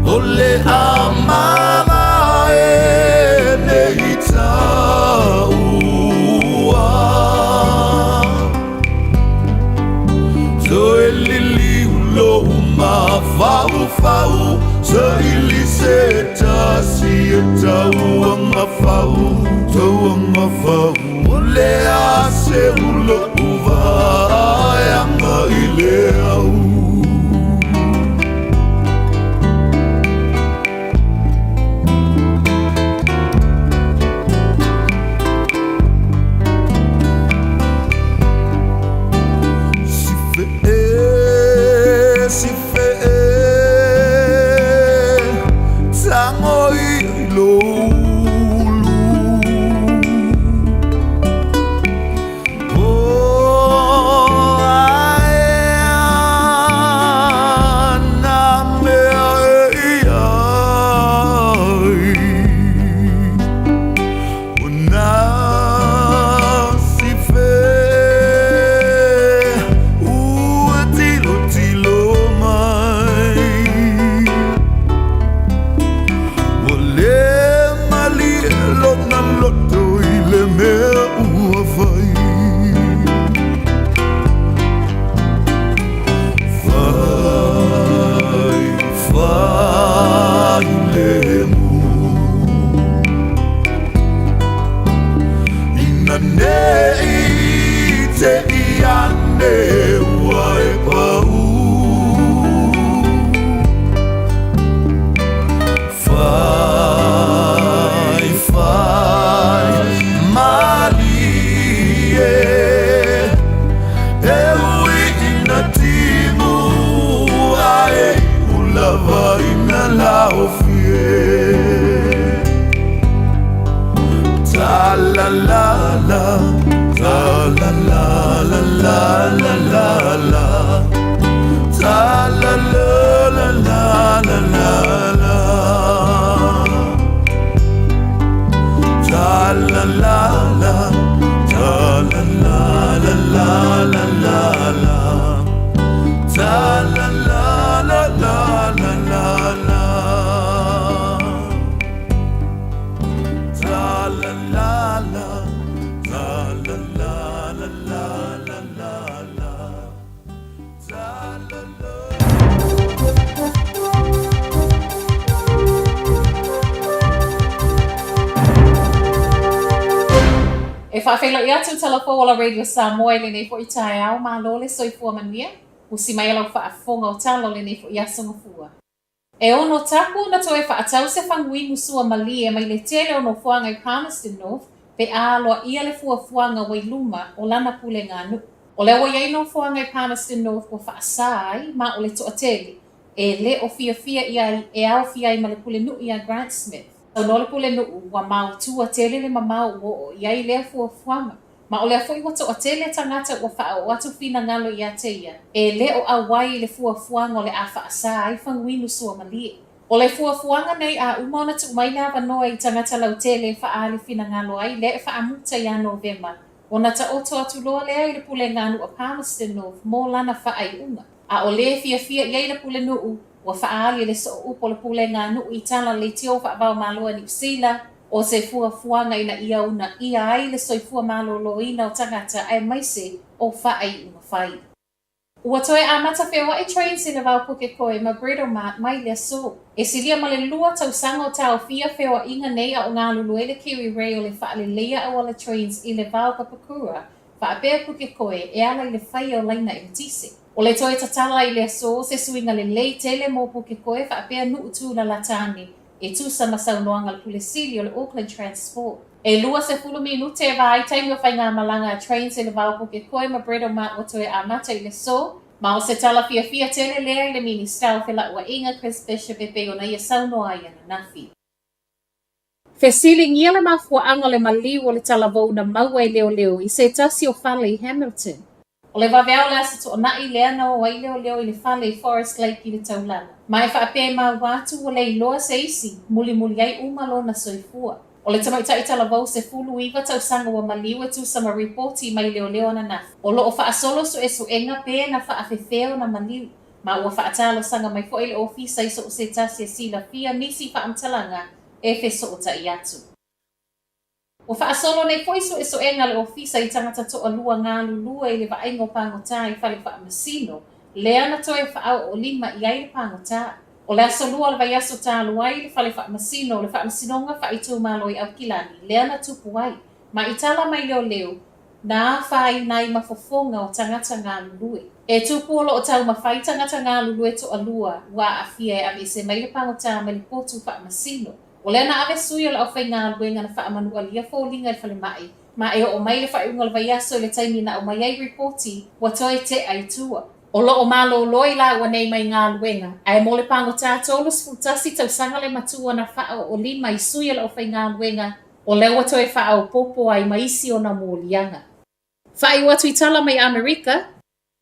Ole amava e neita ua So elili ulo uma fau fau So a se ulo uva anga ile au E whawhela i atu talafo wala Radio Samoa le nei fo i tae au ma lo le soifua mania, usi mai alau whaafonga o talo le nei fo i asonga fua. E ono taku na toe whaatau se whangui musua mali e mai le tele ono fuanga i Palmerston North, pe a aloa ia le fuanga wailuma o lana pule ngā nu. O le awa iai no fuanga i Palmerston North o whaasai ma o le toa tele, e le o fia ia e au fia i ma le pule nu ia Grant Smith. O nole pule nu wa mau tua tele le mamau o iai lea fuanga. Ma o lea fo i wata o tele tangata o wha o atu fina ngalo i ateia. E le o awai le fuanga o le a whaasa ai whanguinu sua malie. O le fuanga nei a umona tu umaina wanoa i tangata lau tele wha ali fina ngalo ai le wha amuta i a November. O na ta oto atu loa lea i le pule nganu o Palmerston North mō lana wha ai unga. A o le fia iai le pule nuu wa whaali le so upo le pule ngā nuu i tala le tio whaabau malua New Zealand o se fuanga ina ia una ia ai le soifua malo loina o tangata ai maise o whaai unga whai. Ua toe a mata whewa e trains i le vau puke koe ma Bredo Mart mai le so. E silia ma le lua tau sanga o tau fia whewa inga nei a o ngā lulu e le Kiwi Rail le wha le leia a wala trains i le vau Papakura wha a bea puke koe e ala i le whai o laina i tise. O le toe tatala i le so se suinga le lei tele mō puke koe wha a bea nuu tū na latani e tu sa masaunoanga le pulesili o le Auckland Transport. E lua se fulu minute e vai taimi o whai ngā malanga a train se le vau puke koe ma Bredo Mart o toe a mata i le so. Ma o se tala fia tele lea i le mini stau whila ua inga Chris Bishop e pe o na ia saunoa ia na nafi. Fesili ngia le mafua anga le maliu o le tala vau na maua i leo i se tasi o whale i Hamilton. O le waweau lea se to na i lea na o ai leo i le whale i Forest Lake i le taulana. Ma e whaape ma watu o le iloa se isi, muli ai umalo na soifua. O le tamaita i tala vau se fulu iwa tau sanga wa maliu e tu sama reporti mai leo na nafi. O lo o whaasolo so enga pe na whaafefeo na maliu. Ma ua whaatalo sanga mai fo ile ofisa i so o se tasi e sila fia nisi whaamtalanga e fe so o ta i atu. O whaasolo nei fo iso so enga le ofisa i tangata to alua ngā lulua i le vaengo pangota i whale whaamasino, lea na toe whaau o lima i aile pangota. O le asolua le vai aso tālu ai le whale whaamasino, le whaamasinonga wha i tū malo i au kilani, lea na tupu ai. Ma i tala mai leo, na whai nai mafofonga o tangata ngā lulue. E tūpolo o tau mawhai tangata ngā lulue to alua wa a fia e ave se mai pango tā mani potu wha masino. O lea na ave sui o la au whai ngā luenga na wha manu alia fōlinga i whale mai. Ma e o mai le wha iunga le vaiaso le taimi na o mai ai reporti wa toi te ai tua. O lo o malo loi la wa nei mai ngā luenga. Ai mo le pango tā tolu sfutasi tau sanga le matua na wha o lima i sui o la au whai ngā luenga. O lea wa toi wha au popo ai maisi o na mōlianga. Whai watu i tala mai Amerika,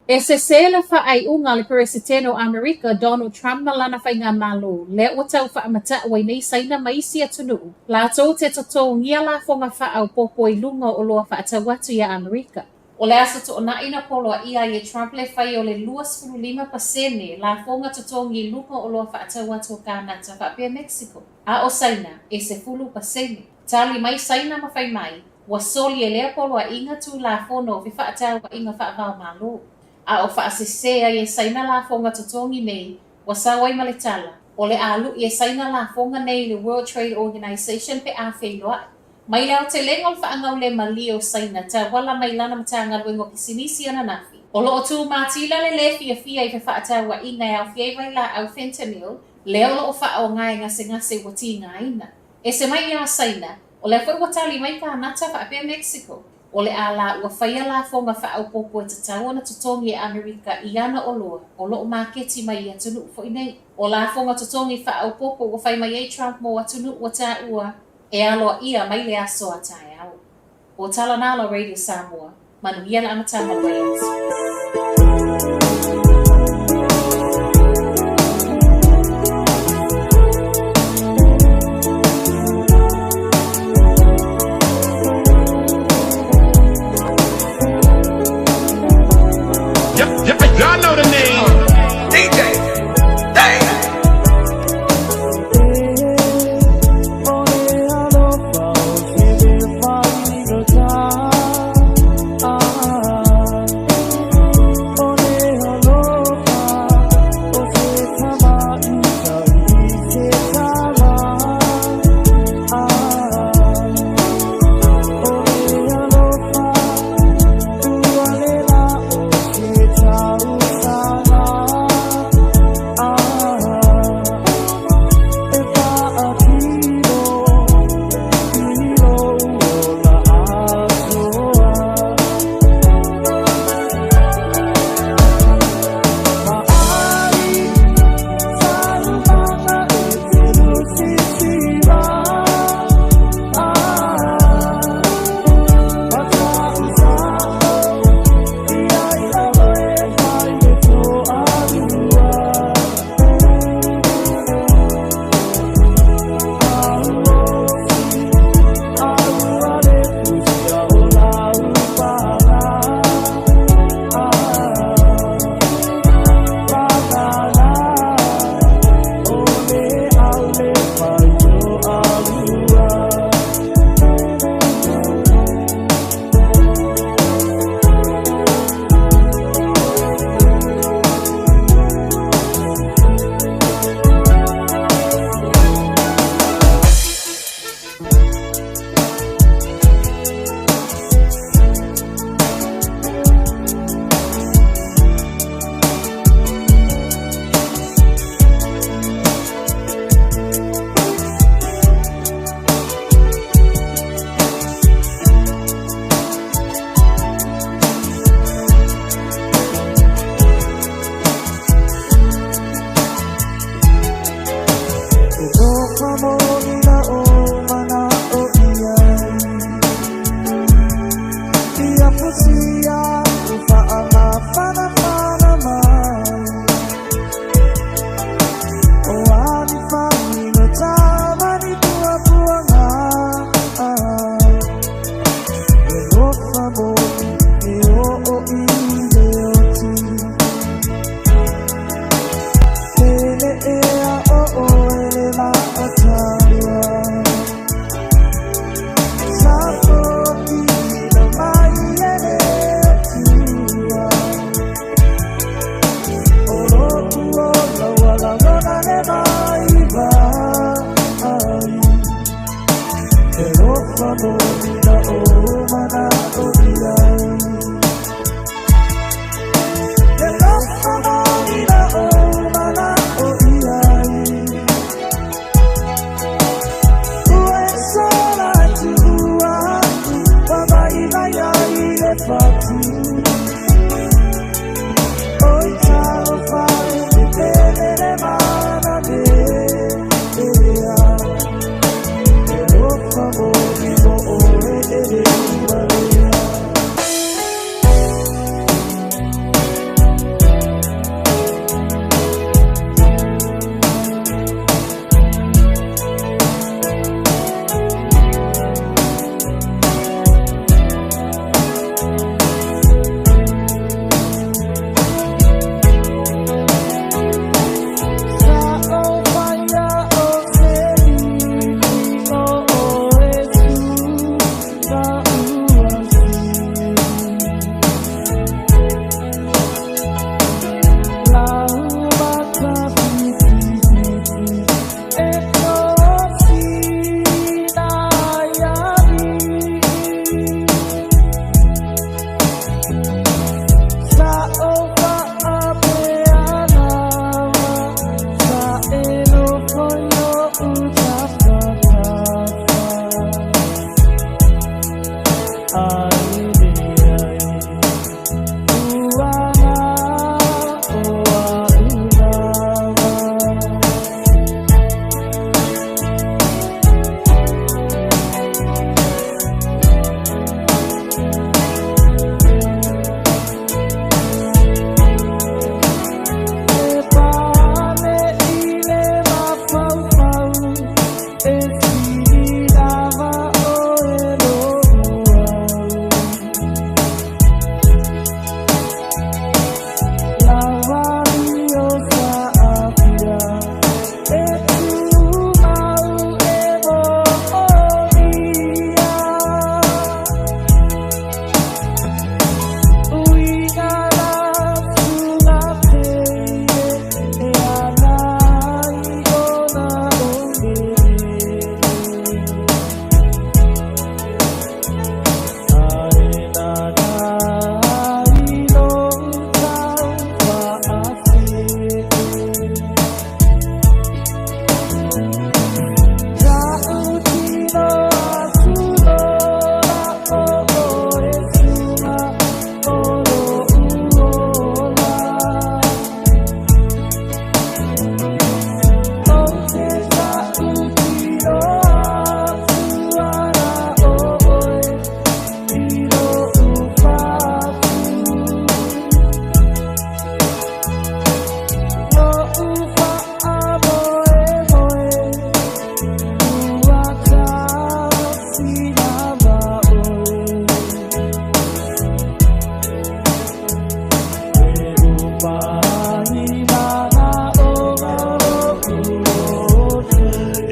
e se sele whai unga le pereseteno Amerika Donald Trump na lana whai ngā malo, le o tau wha mata wai nei saina maisi atunu. La tō te tato ngia la whonga wha au popo i lunga o loa wha atau watu i Amerika. O le asa to na ina polo a ia e Trump le whai o le 25% la whonga tato ngi lunga o loa wha atau watu o Kanata wha pia Mexico. A o saina e se 10%. Tali mai saina ma whai mai. Wa soli e lea polo a inga tu la fono fi wha atau wa inga wha vau malo. A o wha asesea e saina la fonga totongi nei, wa sawai maletala. O le alu e saina la fonga nei le World Trade Organization pe a whailoa. Mai leo te lengol wha angau le mali o saina, ta wala mai lana matanga luengo kisinisi ana nafi. O lo o tu mātila le lefi a fia i wha atau wa inga e au fiewai la au fentanyl, leo lo o wha o ngai ngase wa ti ngaina. E se mai ia saina, o le whai watali mai ka nata wha apea Mexico. O le ala ua whaia la fonga wha au popo e tatau ana tutongi e Amerika i ana o loa, o loo maketi mai i atunu ufo i nei. O la fonga tutongi wha au popo ua whai mai e Trump mo atunu ua tā ua, e aloa ia mai le aso a tae au. O tala nala Radio Samoa, manu ia na amatanga Wales. Y'all know the name. DJ.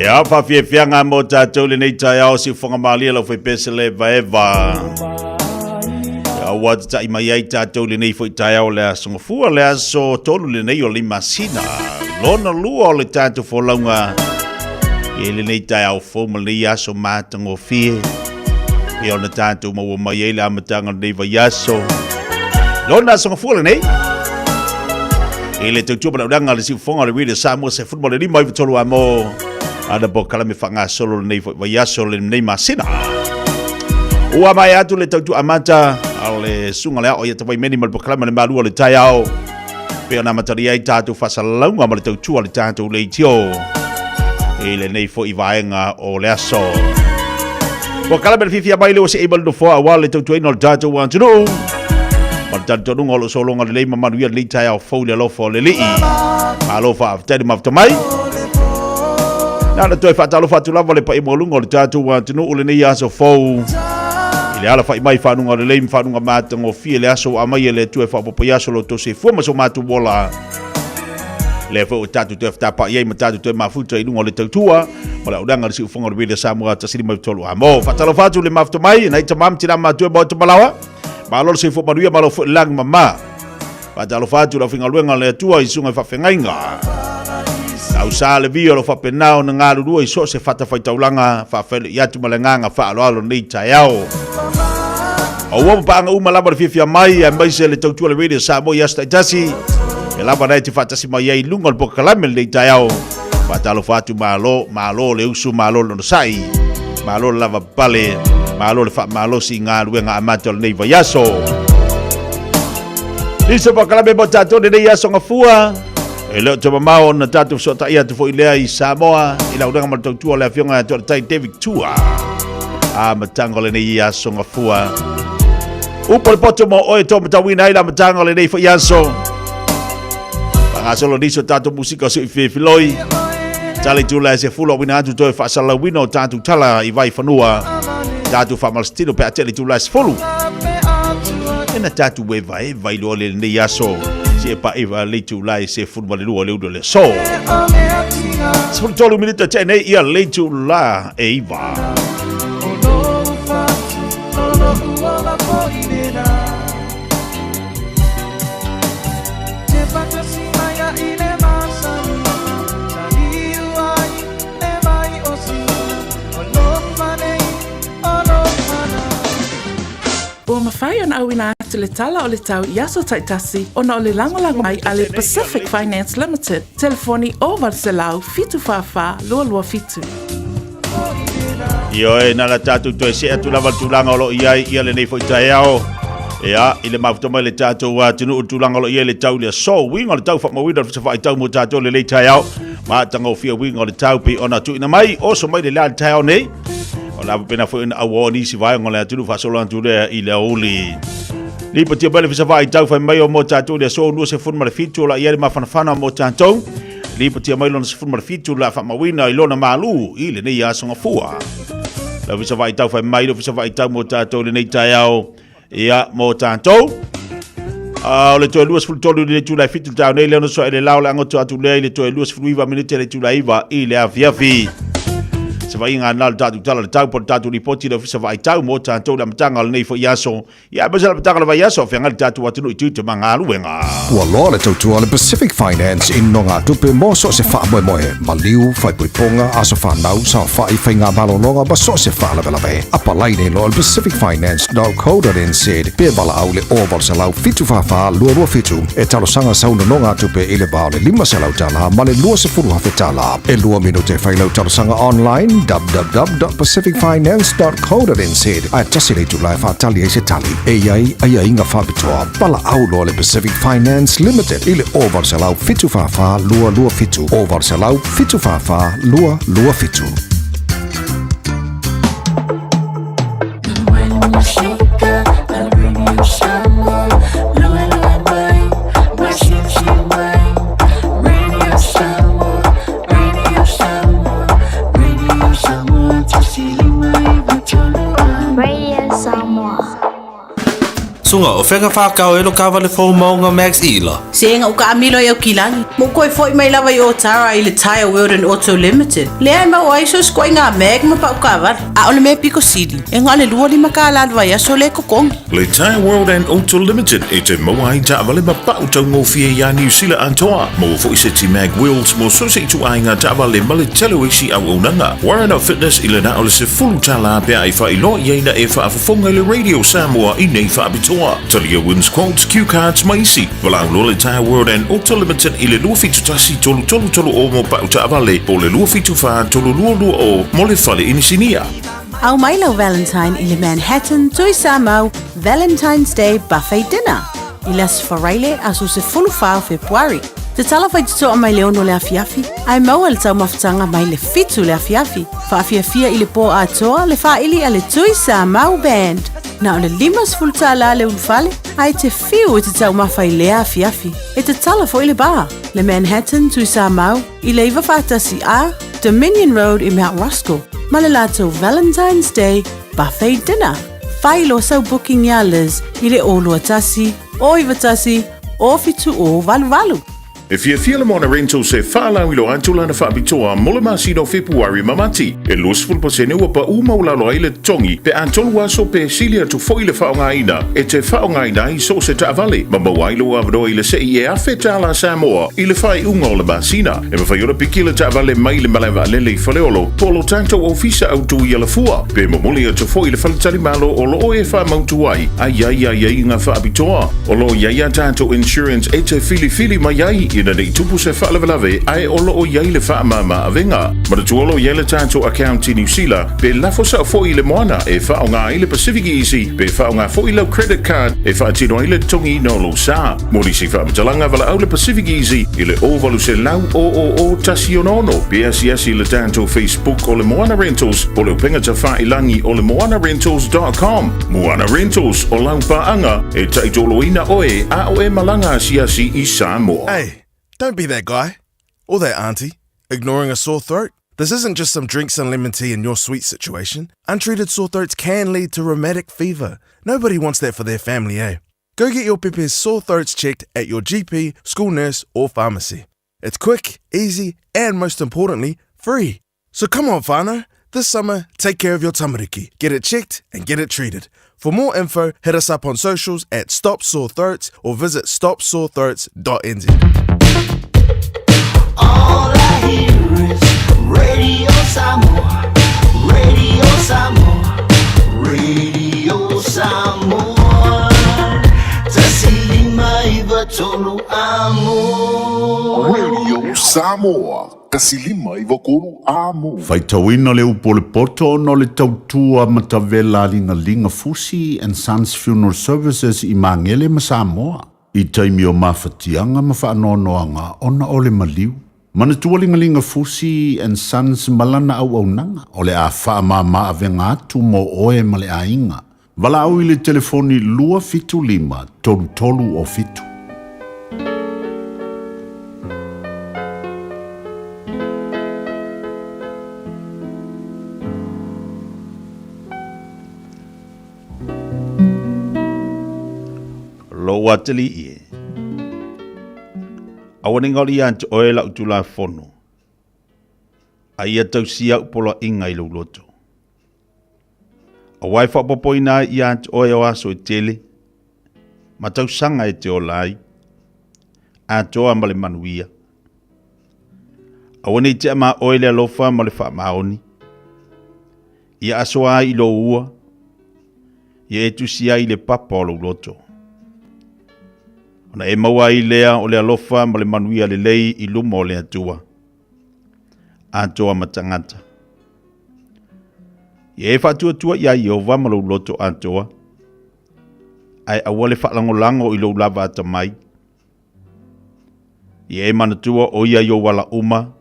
Ia whawhiawhianga mo tātou le nei tai au si whangamalia lau whai pese le vaeva. Ia wata tai mai ai tātou le nei whai tai au le asongafua le aso tolu le nei o le masina. Lona lua o le tātou wholaunga. E le nei tai au whauma le aso mātango fie. E o na tātou maua mai e le amatanga nei vai aso. Lona asongafua le nei. E le tautua mana uranga le si whonga le rida Samoa se football le lima i vitolu a mo. Ada bo kala me whanga solo nei vai aso le nei masina. Ua mai atu le tautua amata au le sunga lea o ia tawai meni mal bo kala me malua le tai au. Pea na matari ai tātou whasalaunga ma le tautua le tātou le itio. E le nei fo i vaenga o le aso. Bo kala me le fifia mai leo se able no fo awa le tautua ino le tātou wantunu. Ma le tātou nunga o lo solonga le leima manuia le tai au fau le alofo le lii. Alofa aftari maftamai. Nana toi whatalo whatu lava le pai mwalunga o le tātou wantunu o le nei aso fau. I le ala whai mai whanunga le leim whanunga mātango fie le aso amai e le tue whapopo aso lo tose fuama so mātu wola. Le whau o tātou tue whtapa iei ma tātou tue mafuta inunga o le tautua. Ma le audanga le si ufunga o le wile Samoa tasiri mai tolu amo. Whatalo whatu le mafto mai na itamam tina mātua mau tamalawa. Ma alolo se fuamanuia ma lo fu lang mama. Whatalo whatu la whinga luenga le atua i sunga whawhengainga. Au sa le vio lo fa penao na ngā rurua i so se whata whaitaulanga whawhele i atu malenganga whaaloalo nei tai au. O wama paanga uma lama le whiwhia mai a mai se le tautua le radio Samoa i asta itasi. E lama nei te whatasi mai ei lunga le boka kalame nei tai au. Whatalo whatu malo le usu malo le sai. Malo lava pale. Malo le wha malo si ngā luenga amata le nei vai aso. Nisa pakalabe mo tātou le nei aso ngafua. E leo te mamao na tātou so ta ia te fo ilea I Samoa. I lau renga matautua le awhionga to tai David Tua. A matango le nei aso ngafua. Upo le poto mo oe to matawina ila matango le nei fo iaso. Pangasolo niso tātou musika so I whiwhiloi. Tale tula se fulo wina atu toi whaasala wino tātou tala I vai whanua. Tātou whamalstino pe atele tula se fulu. Ena tātou e vai loa le nei aso. Se pa eva le tula se fulu male lua le udo le so. Sefulu tolu minita tene ia le tula e iva. Ua mawhai ana au ina atu le tala o le tau Iaso Taitasi ona o le langolango mai a le Pacific Finance Limited. Telefoni o Valselau fitu whawha lua lua fitu. Io e nala tātou toi se atu lava tūlanga o lo iai ia le nei fo I tae ao. Ea, I le mawhtama le tātou tunu o tūlanga o lo iai le tau le so winga le tau whakmawina le whai tau mo tātou le lei tae ao. Ma tanga o fia winga le tau pi ona tuina mai, oso mai le lea le tae ao nei. O la pena foi na awo ni si vai ngole atu fa solo atu le I le oli. Li pati bele fisa vai tau fa mai o mo tatu le so no se fun ma fitu la ia ma fana mo tatu. Li pati mai lo se fun ma fitu la fa mawina I lona malu I le nei aso ngafua. La fisa vai tau fa mai lo fisa vai tau mo tatu le nei taiao ia mo tatu. O le to luas ful tolu le tu la fitu tau nei le no so ele lao la ngoto atu le to luas ful viva minute le tu la iva I le afiafi. Se vai ngā nal tātou tala le tau por tātou ripoti le fisa vai tau mo tātou la matanga le nei fo iaso. Ia besa la matanga le vai iaso whianga le tātou atinu I tūte ma ngā luenga. Ua loa le tautua le Pacific Finance in no ngā tupe mo so se wha moe moe. Maliu, whai puiponga, aso whanau, sa whai whai ngā malolonga ba so se wha lawe lawe. Apa laine lo le pacificfinance.co.nz pe bala au le oval se lau fitu whawha lua lua fitu. E talo sanga sauna no ngā tupe I le bao le 5 se lau tala ma le lua se furu hawhi tala. E lua minute whai lau talo sanga online www.pacificfinance.co.nz ai tasile tu lai fa tali e se tali e ai inga fa bitoa pala au lo le Pacific Finance Limited ile over salau fitu fa lua fitu over salau fitu fa lua fitu. Sunga o whenga whakau elo kawa le fō maunga Max Ila. Se nga uka amilo e o kilani. Mo koe fōi mai lawa I o tara I le Tire World and Auto Limited. Lea ma o aiso skoi ngā meg ma pa uka avar. A ole me piko sidi. E ngā le lua lima ka alalwa ia so le kokongi. Le Tire World and Auto Limited e te maua I ta avale ma pa utau ngō fia ia New Zealand antoa. Mo fo I se ti mag wheels mo so se tu ai ngā ta avale ma le telo isi au unanga. Warren Fitness I le na ole se fulu tala pia I wha I lo ieina e wha afafonga le Radio Samoa I nei wha abitoa. Talia wins quotes, cue cards, maisi. Walau lo le Tire World and Auto Limited I le lua fitu tasi tolu o mo pa uta avale. Po le lua fitu wha tolu lua o mo le fale inisinia. Au Milo Valentine I le Manhattan Tui Samau Valentine's Day Buffet Dinner. I las whareile aso se fulu whao Februari. Te tala whai tuto o mai leono le afiafi. Ai maua le tau mawhatanga mai le fitu le afiafi. Whaafiafia I le po atoa le whaili a le Tui Samau Band. Na o le 5 fultala le unfale, ai te fiu I te tau mawhai lea afiafi. E te tala fo I le bar, le Manhattan Tui Samau, I le iwa whatasi a Dominion Road I Mount Roscoe. Ma le lato Valentine's Day Buffet Dinner. Whai lo sau booking ia Liz I le olua tasi, o iwa tasi, o fitu o valu. E fia le mona rental se whaalau ilo antula na whaabitoa mole masino Februari mamati. E losful pasene ua pa umaulalo ai le tongi pe antolu aso pe silia tu foile whaongaina. E te whaongaina I so se taavale. Ma mawailo avado I le se I e awhe tala Samoa I le whai unga o le masina. E mawhai ora pikila taavale mai le malewa lele I whaleolo. Polo tanto ofisa au tu I ala fua. Pe mamuli atu foile whaletali malo o lo e wha mautu ai. Ai ngā whaabitoa. O lo iai tanto insurance e te fili mai ai ina dei tupu se whaalawalawe ai olo o iai le wha mama avenga. Ma tu olo iai le tātou account i New Zealand pe lafo sa fo i le moana e wha o ngā i le Pacific Easy pe wha o ngā fo i lau credit card e wha atino i le tongi no lo sa. Mori si wha matalanga wala au le Pacific Easy i le ovalu se lau o tasi onono pe asi le tātou Facebook o le Moana Rentals o le upenga ta wha ilangi o le moanarentals.com. Moana Rentals o lau paanga e taitoloina oe a o e malanga siasi i Samoa. Hey, don't be that guy or that auntie ignoring a sore throat. This isn't just some drinks and lemon tea in your sweet situation. Untreated sore throats can lead to rheumatic fever. Nobody wants that for their family, eh? Go get your Pepe's sore throats checked at your GP, school nurse or pharmacy. It's quick, easy and most importantly, free. So come on, whānau. This summer, take care of your tamariki. Get it checked and get it treated. For more info, hit us up on socials at Stop Sore Throats or visit stopsorethroats.nz. All I hear is Radio Samoa, Radio Samoa, Radio Samoa. Tasilima iwa tolu amo. Radio Samoa. Kasilima iwa koro amo. Faitawina le upo le poto no le tautua matavela linga Fusi and Sons Funeral Services i Mangele ma Samoa. I taimi o mawhatianga ma whaanoanoanga ona o le maliu. Mana tualinga Fusi and Sons malana au nanga. O le a whaamama avenga atu mo oe ma le ainga. Wala au i le telefoni lua fitu lima tolu o fitu. Lo wateli ie. Awane ngoli ant oela utula fono. Aia tausia upola inga ilo loto. A waifa popoina i ant oe o aso e tele. Ma tausanga e te olai. Antoa male manuia. Awane te ama oele alofa male wha maoni. Ia asoa ilo ua. Ia etusia i le papa o lo loto. Na e maua i lea o le alofa ma le manuia le lei i luma o le atua. Antoa matangata. Ie e whatuatua ia i ova ma lo loto antoa. Ai awale whaalangolango i lo lava ata mai. Ie e manatua o ia i o wala uma.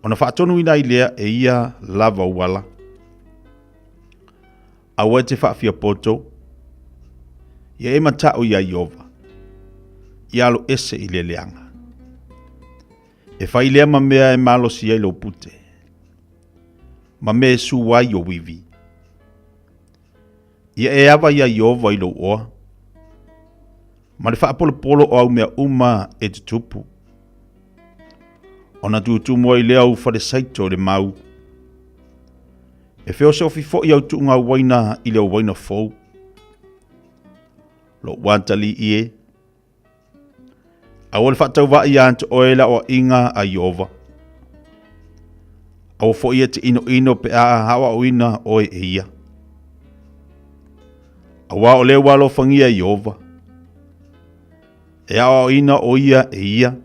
Ona whaatonu ina i lea e ia lava wala. Awa te whaafia poto. Ie e matao ia i ova. Ialo ese i le leanga. E whai lea ma mea e malo si ai lo pute. Ma mea su wai o wivi. Ia e awa ia i ova i lo oa. Ma le wha polo o au mea uma e te tupu. Ona tu mua i lea u whare saito le mau. E wheo se ofi fo i au tu ngā waina i leo waina fau. Lo wantali i e. Awal whatau wa i ante oela o inga a Iova. Awa fo ia te ino pe a hawa o ina oe e ia. Awa o le walo fangia Iova. E awa o ina o ia e ia.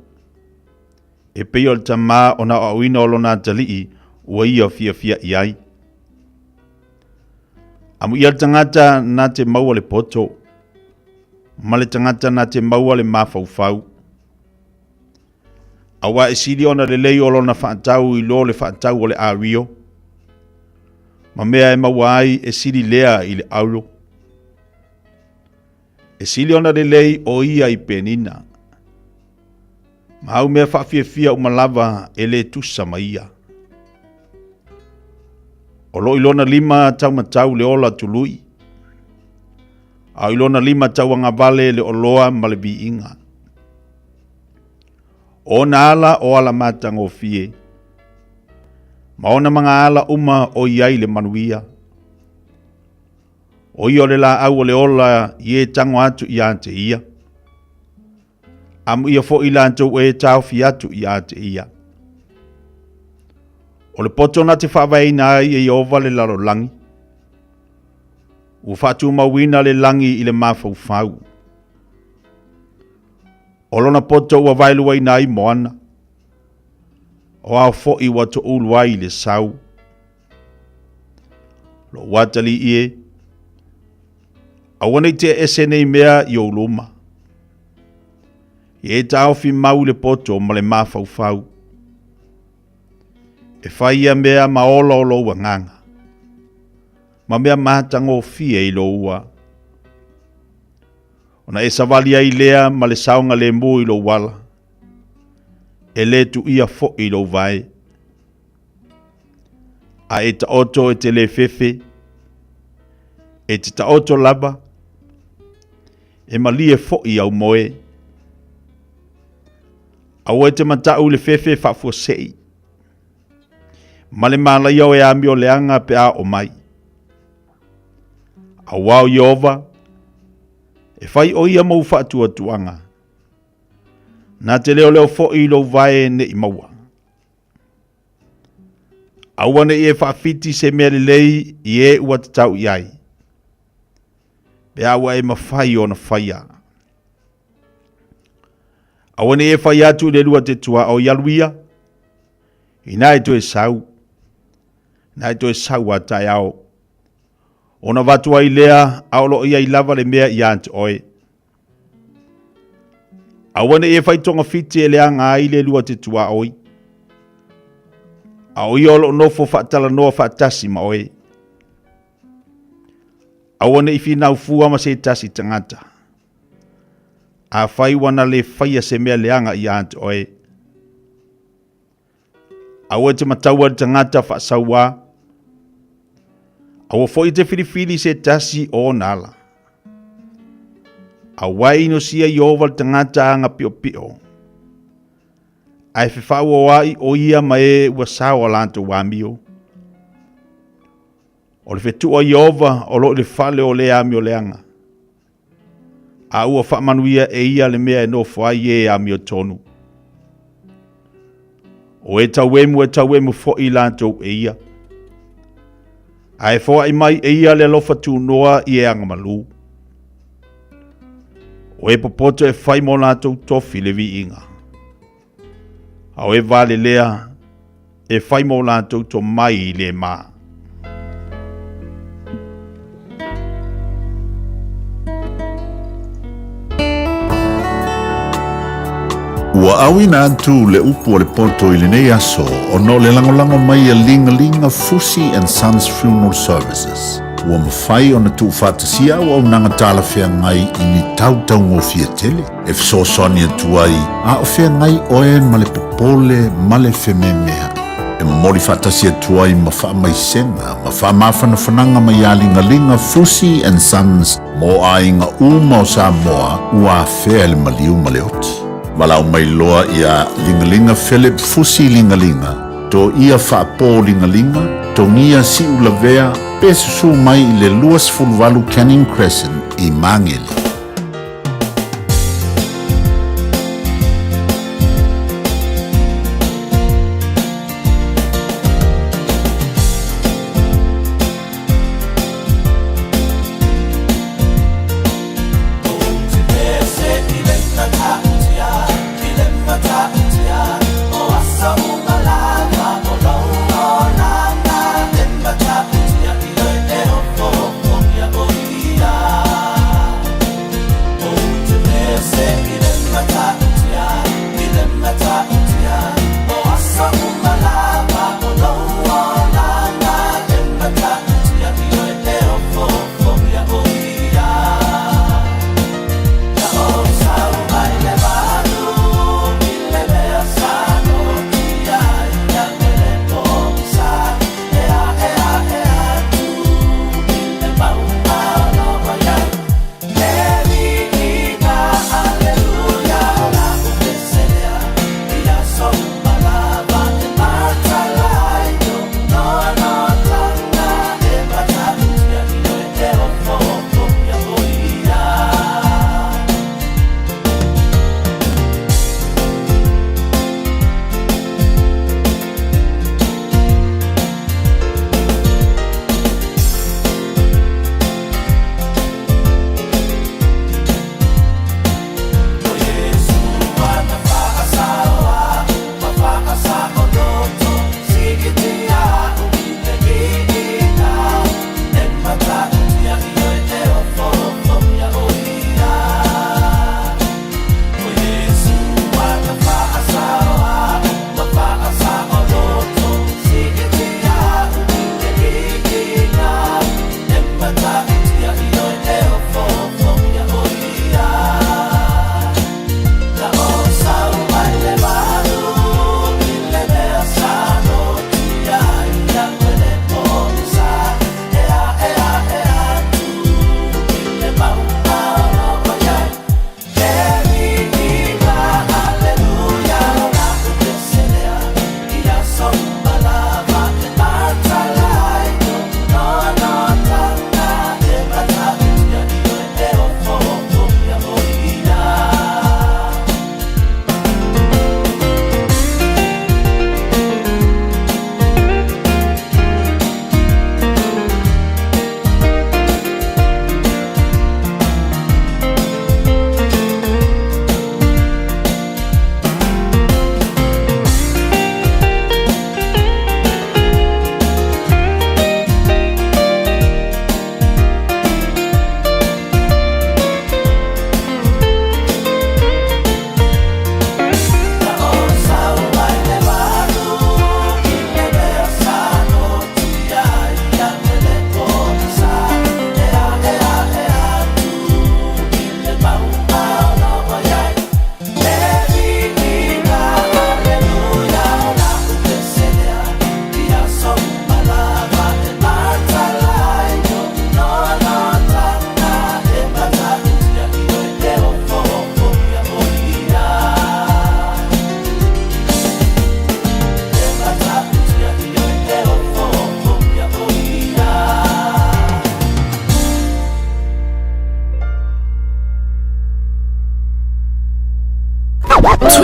E peo le tama o na o ina o lona talii ua ia fia i ai. Amu ia tangata na te maua le poto. Ma le tangata na te maua le mafaufau. Awa e siri ona le lei olo na whaatau i lo le whaatau o le ario. Ma mea e maua ai e siri lea i le aulo. E siri ona le lei o ia i penina. Ma au mea whaafia umalava e le tusa ma ia. O lo ilona lima tau matau le ola tului. Au ilona lima tau anga vale le oloa ma le bi inga. O na ala o ala matang o fie. Ma ona mga ala uma o iai le manuia. O i ole la au le ola ie tango atu i ante ia. Amu ia fo ila anto e tau fi atu i ante ia. O le poto na te whawai na i e ova le laro langi. U whatu mawina le langi i le mawhau whau. O lona poto ua vailu ai nai moana. O au fo I watu ulu ai le sau. Lo watali ie. Awane te ese nei mea I o luma. I e tau fi mau le poto ma le mafau. E whaia mea maola o lo nganga. Ma mea matango fia I lo ua. Ona e savali ai lea ma le saunga le mu I lo wala. E le tu ia fo I lo vai. A e ta oto e te le fefe. E te ta oto laba. E mali e fo I au moe. Au e te matau le fefe whafua sei. Male mala iau e amio leanga pe a o mai. A wau Yehova, e whai o ia mau whaatua tuanga. Nā te leo fo I lo vai ne I maua. Awane I e whaafiti se mea lei I e ua te tau iai. Pe awa e mawhai o na whaia. Awane e whai atu le lua te tua o yaluia. I nā e to e sau. Nā e to e sau a tai ao. Ona watu ai lea aolo ia I lava le mea I ante oe. Awane e whai tonga fiti e lea ngā I le lua te tua oi. A oi olo nofo whaatala noa whaatasi ma oe. Awane I whinau fua ma se tasi tangata. A whai wana le whaia se mea leanga I ante oe. Awe te mataua tangata whaasaua. Awa fo I te whiriwhiri se tasi o nala. Awa ino sia Yehova tangata anga pio pio. Ai whiwhau o ai o ia ma e ua sao lanto wamio. O le whetua Yehova o lo le whale o le amio leanga. A ua whaamanuia e ia le mea e no whai e amio tonu. O e tauemu fo I lanto e ia. Ai fo ai mai e ia le lofa tu noa I e anga malu. O e popoto e whai mo lanto tofi le vi inga. A o e vale lea e whai mo lanto to mai le maa. Ua awina atu le upu o le poto I le nei aso o no le langolango mai a linga Fusi and Sons Funeral Services. Ua mawhai o na tu whatasia o au nanga tala whea ngai I ni tau ngofia tele. E fsosoni atu ai a o whea ngai oe ma le popole ma le whememea. E mori whatasia atu ai ma wha mai senga, ma wha mawhana whananga mai a linga Fusi and Sons mo a inga uma o Samoa ua whea le maliu ma le oti. Walau mai loa ia lingalinga Philip Fusi lingalinga. To ia whaapo lingalinga, to ngia si ulavea, pe susu mai I le luas fulvalu Canning Crescent I Mangele.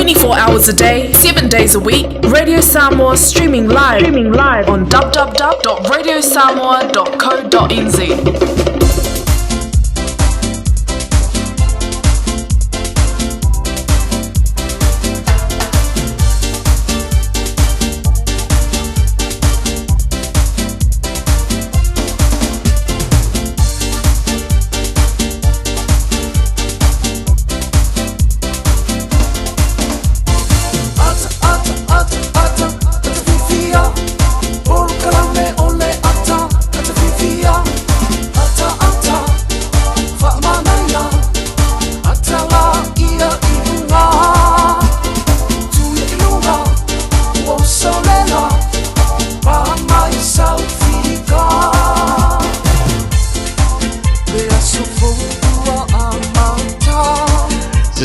24 hours a day, 7 days a week. Radio Samoa streaming live on www.radiosamoa.co.nz.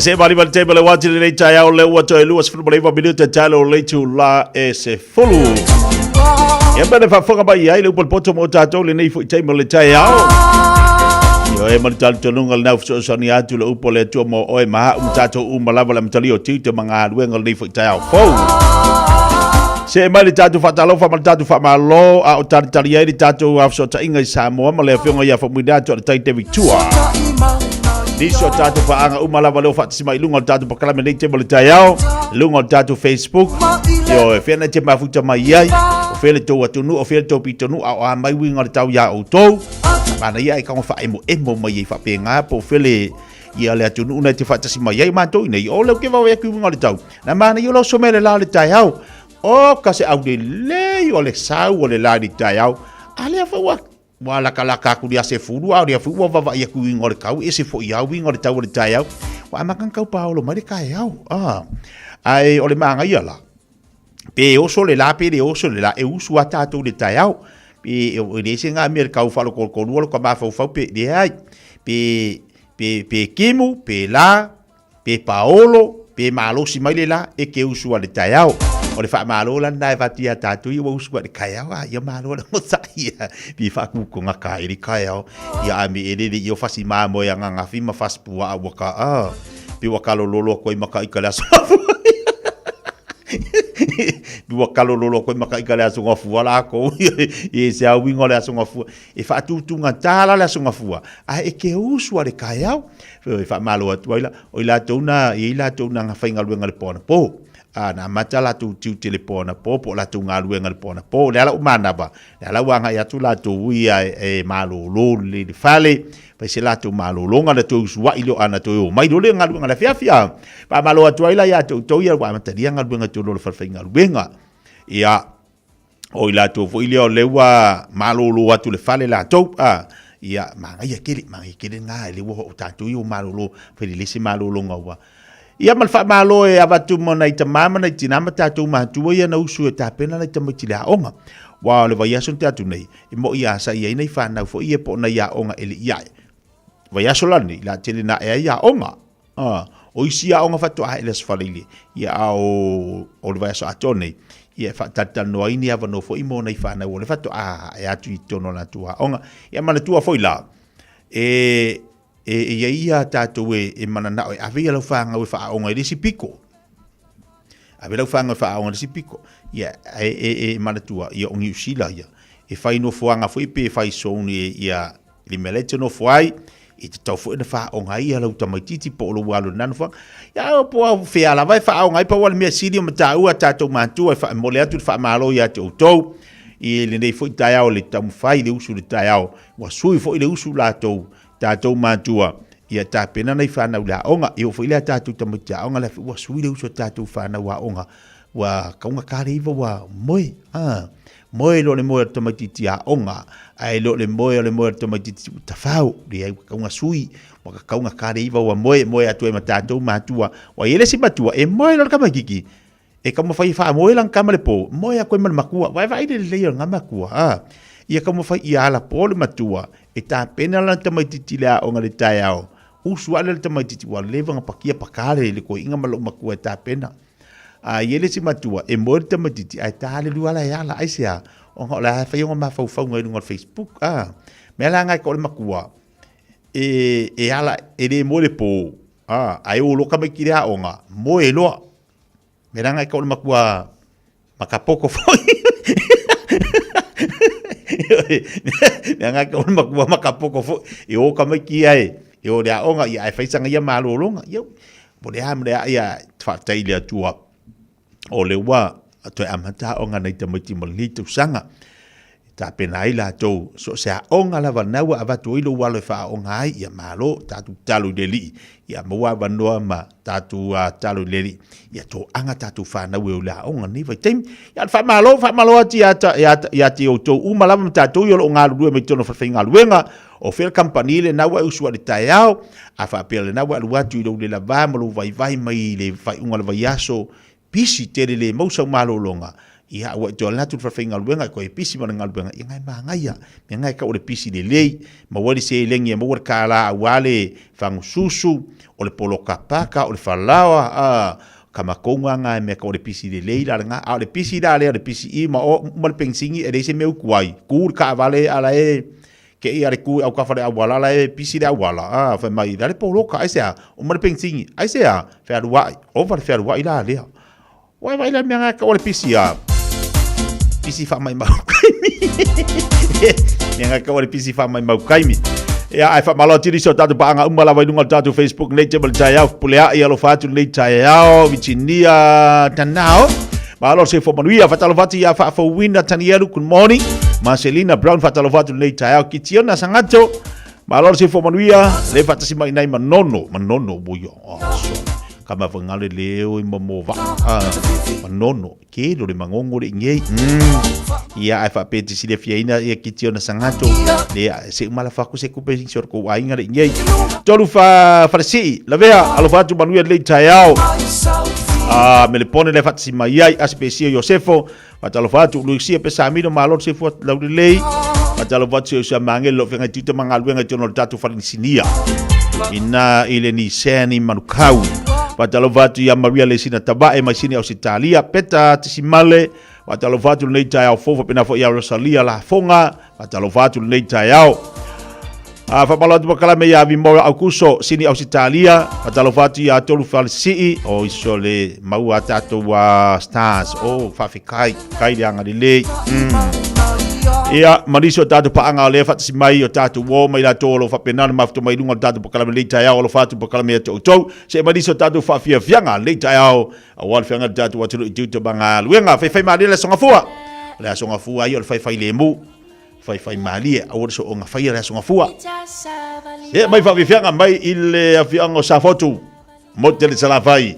Se mari mari te male wati le tai au le wato e luas fu male minuta talo le tu la e se fulu. E bene fa fonga bai ai le pol poto mo tato le nei fu te male tai au. Yo e mari tal tonunga na fu so ni atu le upo le tu mo o e ma tato u malava la mtali o tite manga luenga nei fu tai au fo. Se mari tato fa talo fa mari tato fa malo a o tali ai tato af so ta inga Samoa male fonga ya fa mudato tai te victua. Diso tatu faanga umalava leo fatisima ilunga tatu pakala menei te mole tayao lunga tatu Facebook yo e fena te mafuta mai ai o fele to atunu o fele to pitonu a mai winga tau ya auto mana ia ka fa emo mai fa penga po fele ia le atunu una te fatisima ai manto nei o le ke va ku winga tau na mana yo lo somele la le tayao o ka se au de le o le sau o le la di tayao ale fa wa wala kala ka ku dia se furu au dia fu wa va ia ku ngor kau ese fo ia wi ngor tau le tai au wa makan kau paulo mari kai au ai ole manga ia la pe o so le la pe de o so le la e usu ata tu le tai au pe o de singa mer kau falo ko ko ba fa pe de ai pe kimu pe la pe paolo pe malo si mai le la e ke usu le tai au o le fa malo la nai vatia tatu i wo sku de kaya wa ia malo la mo sa ia bi fa ku ko nga kai ri kaya ia ami ede de yo fasi ma mo ya nga fi ma fas pu wa ka bi wa kalo lolo ko i maka ikala so bi wa kalo lolo ko i maka ikala so nga fu wala ko e se a wingo la so nga fu e fa tu nga tala la so nga fu a e ke usu de kaya e fa malo atu o ila tona nga fa nga luenga le pona po na mata la tu telefona po la tu ngalu ngal pona po la umana ba la wanga ya tu la tu ia e malo lo le fale pa se la tu malo lo ngala tu swa ilo ana tu mai do le ngalu ngala fia pa malo atu ila ya tu ia wa mata dia ngalu ngatu lo fa ngalu benga ia o ila tu fo ile le wa malo lo atu le fale la tu ia manga ia kili nga le wo ta tu yo malo lo fe le si malo lo ngawa ia mal fa malo e avatu mona ita mama na tina mata tu ma tu ia na usu ta pena na tama tila onga wa le vai aso tatu nei e mo ia sa ia nei fa na fo ia po na ia onga ele ia vai aso la ni la tele na ia onga o isia onga fa to a ele sfalili ia o le vai aso atone ia fa tata no ini ava no fo imo nei fa na o le fa to a tu tono na tu onga ia mana tu fo ila ia tātou e manana o avea lau whanga o whaonga resi piko. Avea lau whanga o whaonga resi piko. Ia, manatua, ia ongi usila ia. E whai no whaanga fo ipe, whai souni ia li melete no whai, e te tau fo ina whaonga ia lau tamaititi po olo walo nanu whanga. Ia, po au whea la vai whaonga ipa wala mea siri o mata ua tātou mātua, e wha mole atu wha malo ia te outou. I le nei fo i tai au le tamu whai le usu le tai au. Wa sui fo i le usu la tou. Tātou mātua ia tā pena nei whanau la onga i o whaile tātou tamatia onga la wa suile uso tātou whanau wa onga wa kaunga kāreiva wa moe moe lo le moe tamatiti a onga ai lo le moe tamatiti ta whau li ai kaunga sui wa kaunga kāreiva wa moe atu e ma tātou mātua wa ele si matua e moe lo kamakiki e kama whai wha moe lang kamale po moe a koe man makua wa e le leia nga makua ia kama whai i ala po le matua e tā pena lan tamaititi lea o ngale tai au. Usu ala le tamaititi wa levanga pakia pakare le ko inga malo makua e tā pena. Iele si matua e mori tamaititi ai tā le luala e ala aisea. O ngā la whai onga mawhau ngai nunga Facebook. Mea la ngai ko le makua. E ala e le mo le po. Ai o loka mai ki lea o ngā. Mo e loa. Meranga ka ole makua makapoko foi. Meranga ka ole makua makapoko foi. E o ka mai ki ai. E o le aonga ia e faisanga ia malolonga. Ia mo le hamre ia fatai le atua. O le wa to amata onga nei te miti mali tu sanga. Ta pena ila to so se onga la vanawa avatu ilo walo fa onga ai ia malo tatu talu deli ia moa vanoa ma tatu talu deli ia to anga tatu fa na we la onga ni vai tem ia fa malo ati ya ti o to umala ma tatu yo onga lu me tono fa finga luenga o fel company le na wa usua de taiao a fa pele na wa lu atu ilo le la va mo vai mai le fa unga vai yaso pisi tele le mo sa malo longa ia wa to la tu fa finga luenga ko e pisi mana ngalbenga ia ngai manga ia me ngai ka o le pisi le lei ma wali se lengi mo war kala wale fangu susu o le polo kapaka o le falawa kama konga ngai me ka o le pisi le lei la nga o le pisi da le pisi i ma o mal pensingi e dese meu kuai kur ka vale ala e ke ia le ku au ka fale awala la e pisi da wala fa mai da le polo ka ai se o mal pensingi ai se fa ruai over fa ruai la le vai la me ka o le pisi pisi fa mai mau kaimi nga ka wale pisi fa mai mau kaimi ia ai fa malo tiri so tatu paanga umala vai nunga tatu Facebook nei tebel taiao pulea ia lo fatu nei taiao vichinia tanao malo se fo manuia fatalo fati ia fa wina tanielu good morning Marcelina Brown fatalo fatu nei taiao kitiona sangato malo se fo manuia le fatasi mai nai manono buyo kama fangale leo imamova manono ke do le mangongo le ngei ia ai fa peti si le fiaina ia kitio na sangato le se mala fa ku se ku pe sor ko ainga le ngei tolu fa farsi la vea alo fatu manuia le taiao me le pone le fatsi mai ai aspecio Josefo fatalo fatu luisia pe samino malo se fo la le fatalo fatu se mangelo fenga tito mangaluenga tono tatu farsinia ina ile ni seni manukau Watalo vatu ya Maria Lesina Tabae masini au Italia peta tisimale watalo vatu nei taiao fofa pena fo ya Rosalia la fonga watalo vatu nei taiao fa balatu bakala me ya vimora akuso sini au Italia watalo vatu ya tolu falsi o isole mau atato wa stars o fa fikai kai yang adile ia mariso tatu paanga le fat simai o tatu wo mai la tolo fa penana mafto mai lunga tatu pakala le taiao lo fatu pakala me to se mariso tatu fa fia fianga le taiao awal fianga tatu watu itu banga luenga fai mali le songa fua io fai le mu fai mali awal so nga fai le songa fua e mai fa fianga mai ile fianga sa foto motel sala fai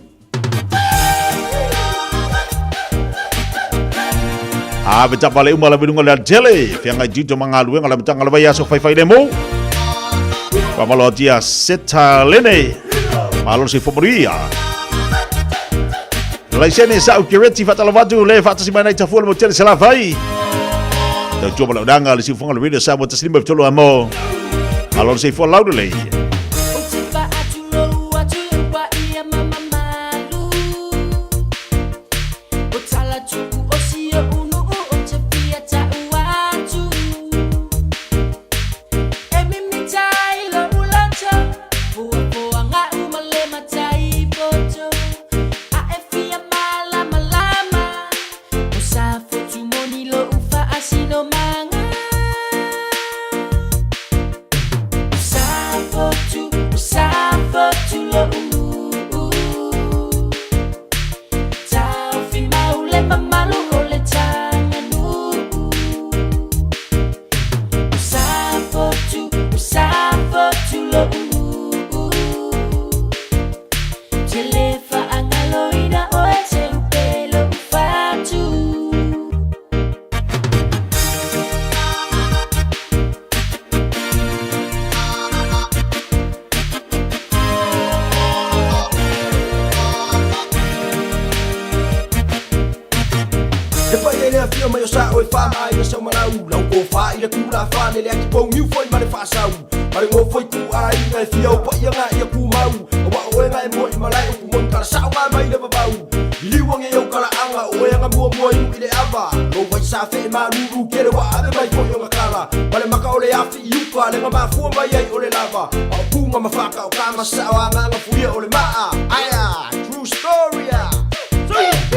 beta pale umala bidunga la tele fianga jito mangaluenga la mtanga la vaya so fai le mo pa malotia seta lene malo si fomoria la isene sa ukireti fatala vatu le fatasi mana ita folo motel sala vai da joba la danga le si fonga le video sa mo taslimba tolo amo malo si fo laudo le True story.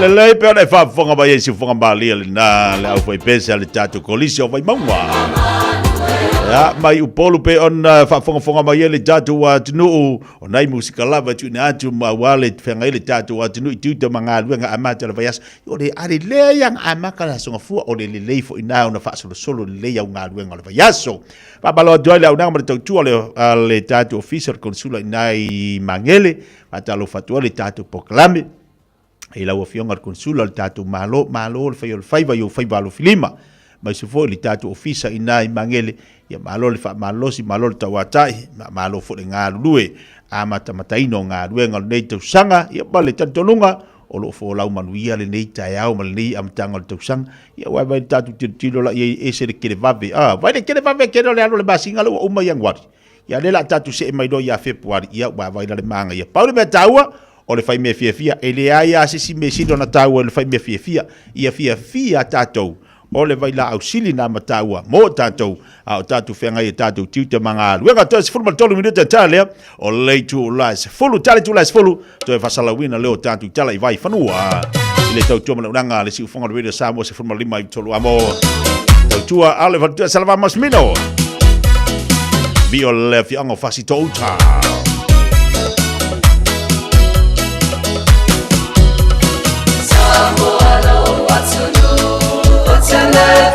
Le lei pe ona fa fonga ba yesi fonga ba le na le au foi pesa le tatu kolisi o vai maua ya mai upolu pe on fa fonga ba yele tatu wa tunu o nai musika lava tu na tu ma wale fenga ile tatu wa tunu tu te manga luenga amata le vayas o le ari le yang amaka la songa fu o le le fo ina ona fa solo le ya nga luenga le vayaso pa balo doile au na ma tu le tatu officer consula nai mangele atalo fatua le tatu proclame e la ofionga consula le tatu malo le fai va yo fai valo filima mai se foi le tatu ofisa ina mangele ya malo le fa malo si malo le tawatai malo fo le ngalue a mata ino ngalue ngal nei tu sanga ya bale tantonunga o lo fo lau manuia le nei tai au mal nei am tangal tu sang ya wa vai tatu tilo la e se le kele vave vai le kele vave kele le alo le basinga lo o mai yang wari ya le la tatu se mai do ya februari ya wa vai le manga ya paulo me taua o le fai me fia ele aia si me si dona taua le fai me fia ia fia tatou o le vai la ausili na mataua mo tatou a tatou fenga e tatou tiuta manga luenga to se fulma tolu minuta tale o lei tu las fulu tale tu las fulu to e fasala wina leo tatou tala i vai fanua ile tau tu malanga le si fonga de video samo se fulma lima i tolu amo tu ale va salva masmino viol fi ango fasito uta Say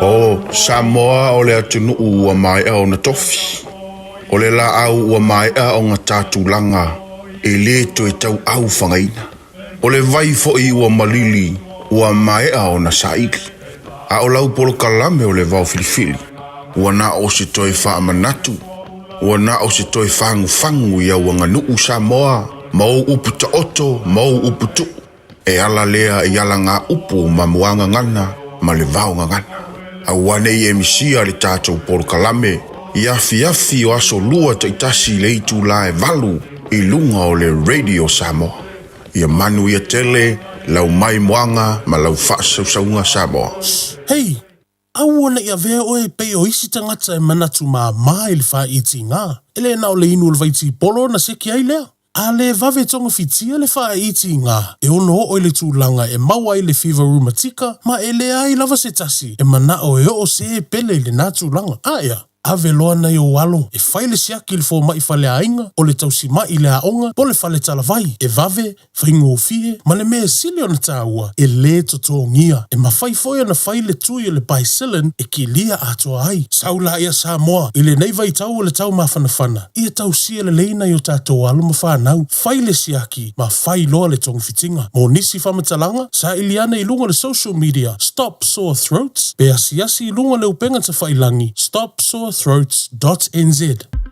O Samoa o le atunu ua mai au na tofi. O le la au ua mai au ngā tātulanga e le to e tau au whangaina. O le vai fo i ua malili ua mai au na saiki. A o lau polo kalame o le vau filifili. Ua na o se toi wha manatu. Ua na o se toi whangu whangu ia ua nganuu Samoa. Mau upu ta oto, mau upu tu. E ala lea i ala ngā upu ma muanga ngana ma le vau ngana. A wane i emisia le tātou polo kalame. Iafi afi o aso lua taitasi le itu la e valu i lunga o le Radio Samoa. Ia manu ia tele, lau mai moanga ma lau whaasausaunga Samoa. Hei, au ona ia vea oe pe o isi tangata e manatu maa maa ili wha iti ngā. Ele na o le inu le vaiti polo na seki ai lea. A le vave tonga fitia le wha iti ngā. E ono o le tūlanga e maua i le fever rheumatica, ma ele ai lava se tasi. E mana o e o se pele le nā tūlanga. Aia. Ave loa na i o walo, e whaile siaki le fo mai whale ainga, o le tausi mai le aonga, po le whale talavai, e vave, whaingo o fie, ma le mea sili o na tāua, e le toto ngia, e ma whai foia na whaile tui o le paisilen, e ki lia atoa ai, saula ia Samoa, i le neiva i tau o le tau mawhanawhana, ia tausia le leina i o tātou alo ma whanau, whaile siaki, ma whai loa le tongu fitinga, mo nisi whamatalanga, sa iliana i lunga le social media, Stop Sore Throats, pe asiasi i lunga le upenga ta whailangi, stopsorethroats.nz.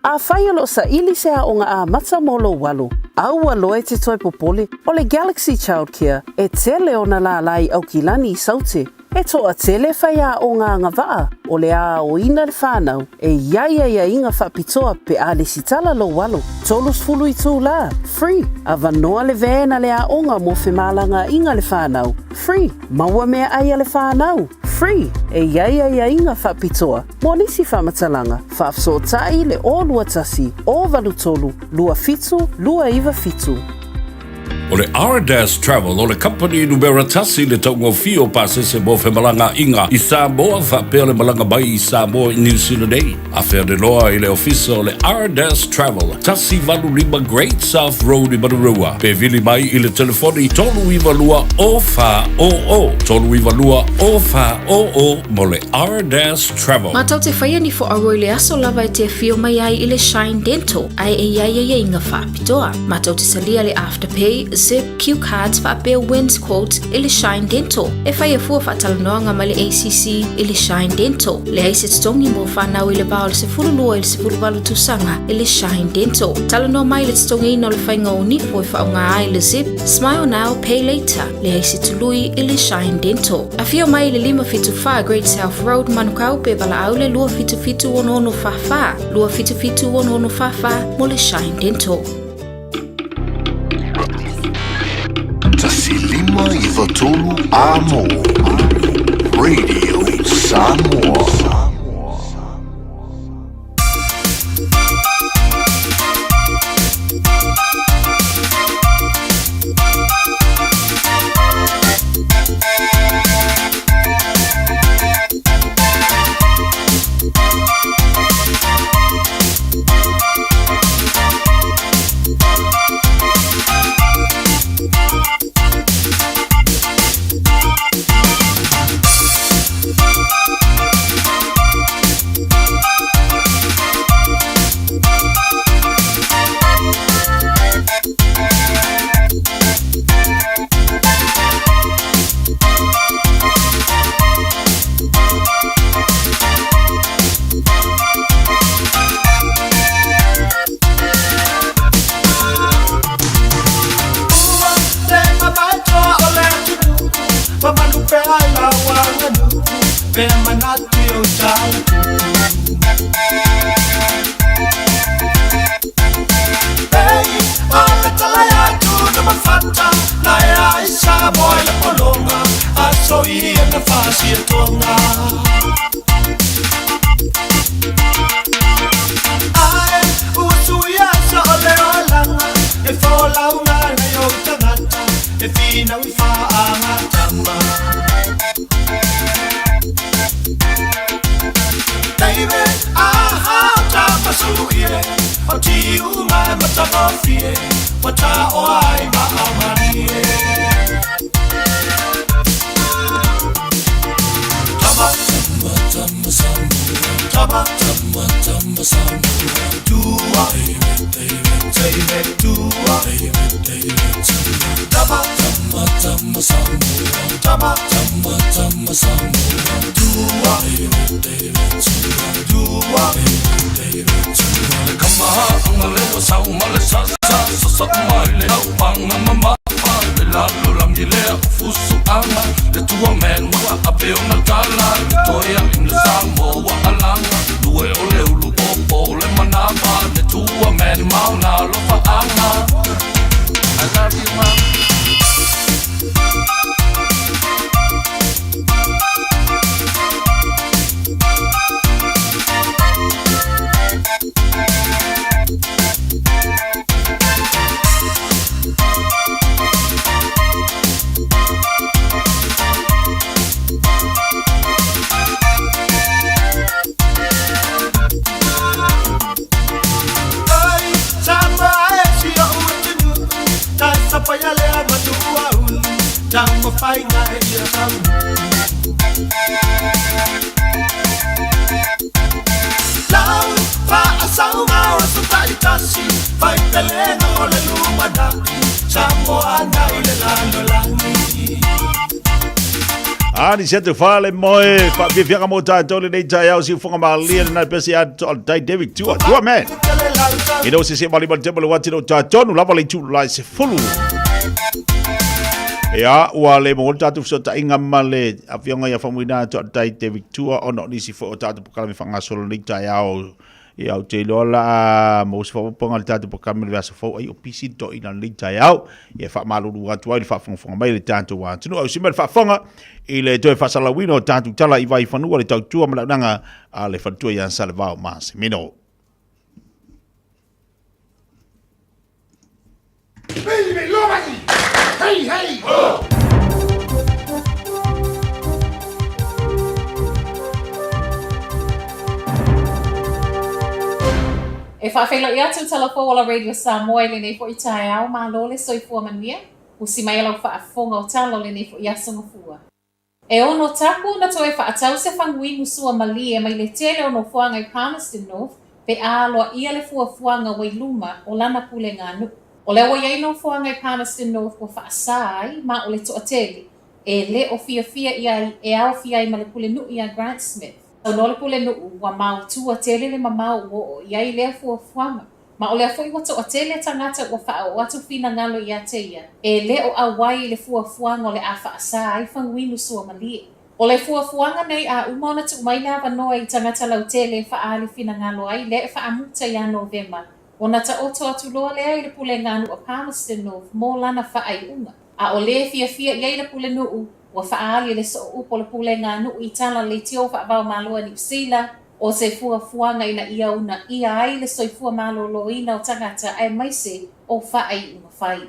A whai alo sa ili se a o ngā a mata molo walu. Au aloe te toi popole o le Galaxy Childcare e tele o na la lai au kilani i saute. E toa tele whai a o ngā ngawaa o le a o ina le whanau e ia inga whapitoa pe a le sitala lo walo. Tolus fulu i tū la. Free. A vanoa le vena le a onga mo whemalanga inga le whanau. Free. Maua mea ai le whanau. Free. E ia inga whapitoa. Mo nisi whamatalanga. Whafso tai le o lua tasi. O valu tolu. Lua fitu. Lua iwa fitu. O le R-Dash Travel, o le company numera tasi le taungo fio pasese mo whemalanga inga i Samoa whapea le malanga mai i Samoa i New Zealand ei. A whea de loa i le ofisa o le R-Dash Travel, tasi valu lima Great South Road i Marurua. Pe vili mai i le telefoni tolu iwa lua o wha o o. Tolu iwa lua o wha o o mo le R-Dash Travel. Matau te whaia ni fo aroi le aso lava e te fio mai ai i le Shine Dental. Ai e ia inga whapitoa. Matau te salia le Afterpay, Zip, Q Cards fa apea wins quote i le Shine Dental. E whai e fua whatalanoanga ma le ACC i le Shine Dental. Le aise tongi mo whanau i le bao le se furulua i le se furuwalu tusanga i le Shine Dental. Talanoa mai le tongi ino le whainga o nifo i whaunga ai le Zip, Smile Now, Pay Later. Le aise tului i le Shine Dental. A fio mai le 575 Great South Road manukau pe wala au le lua fitu ono whawha. Lua fitu ono whawha mo le Shine Dental. Tasilima i Vatolu Amo Radio Samoa. Tama Dua David Dua Tama Dua Dua Kama ang lewa sa umalasa sa maile au panga mama lalo lang dile fusu anga le tua men wa apeo na tala toya in the sambo wa alanga due ole ulu popo le manama le tua men mauna lo fa anga I love you mom. Ani se te fale moe fa fianga mo tatou le nei tai au si fonga malia na pesi at dai David Tua man. Ino se mali mal tempo le wati no tatou no lava le tu lai se fulu. Ya ua le mo tatou so ta inga male a fianga ya famuina to dai David Tua ono ni si fo tatou pokala me fanga solo nei tai au ia o te lola mo se fo ponga le tatou pokala me vasa fo ai o pisi to ina nei tai au ia fa malulu atu ai fa fonga mai le tatou wa tunu au simel fa fonga ile toe fasalawino tatu tala i vai fanua le tautua malaunanga a le fatua ia salvao mas mino. Baby, lomani! Hey, hey! E whaafelo i atu Talafoala Radio Samoa le nei fo i tae au ma lo le soifua manuia, usi mai lau whaafonga o talo le nei fo i asonga fua. E ono tapu na toe whaatau se whangui musua mali e mai le tele ono fuanga i Palmerston North pe aloa ia le fuanga wai luma o lana pule ngā nuku. O le wa iai no fuanga i Palmerston North ko whaasai ma o le toa tele e le o fia ia e au fia i ma le pule nu ia Grant Smith. O no le pule nu wa mau tua tele le mamau o iai le fuanga. Ma o le foi wa toa tele tangata wa wha o atu fina ngalo ia te ia. E le o awai le fuanga o le a whaasai whanguinu sua malie. O le fuanga nei a umona tu umaina wanoa i tangata lau tele whaali fina ngalo ai le whaamuta ia November. O na ta oto atu loa lea i le pule nganu a Palmerston North mō lana whaai unga. A o le fia i le pule nuu wa whaali le so upo le pule nganu i tala le tio whaabau maloa ni usila o se fuanga ina ia una ia ai le soifua malolo ina o tangata ai maise o whaai unga whai.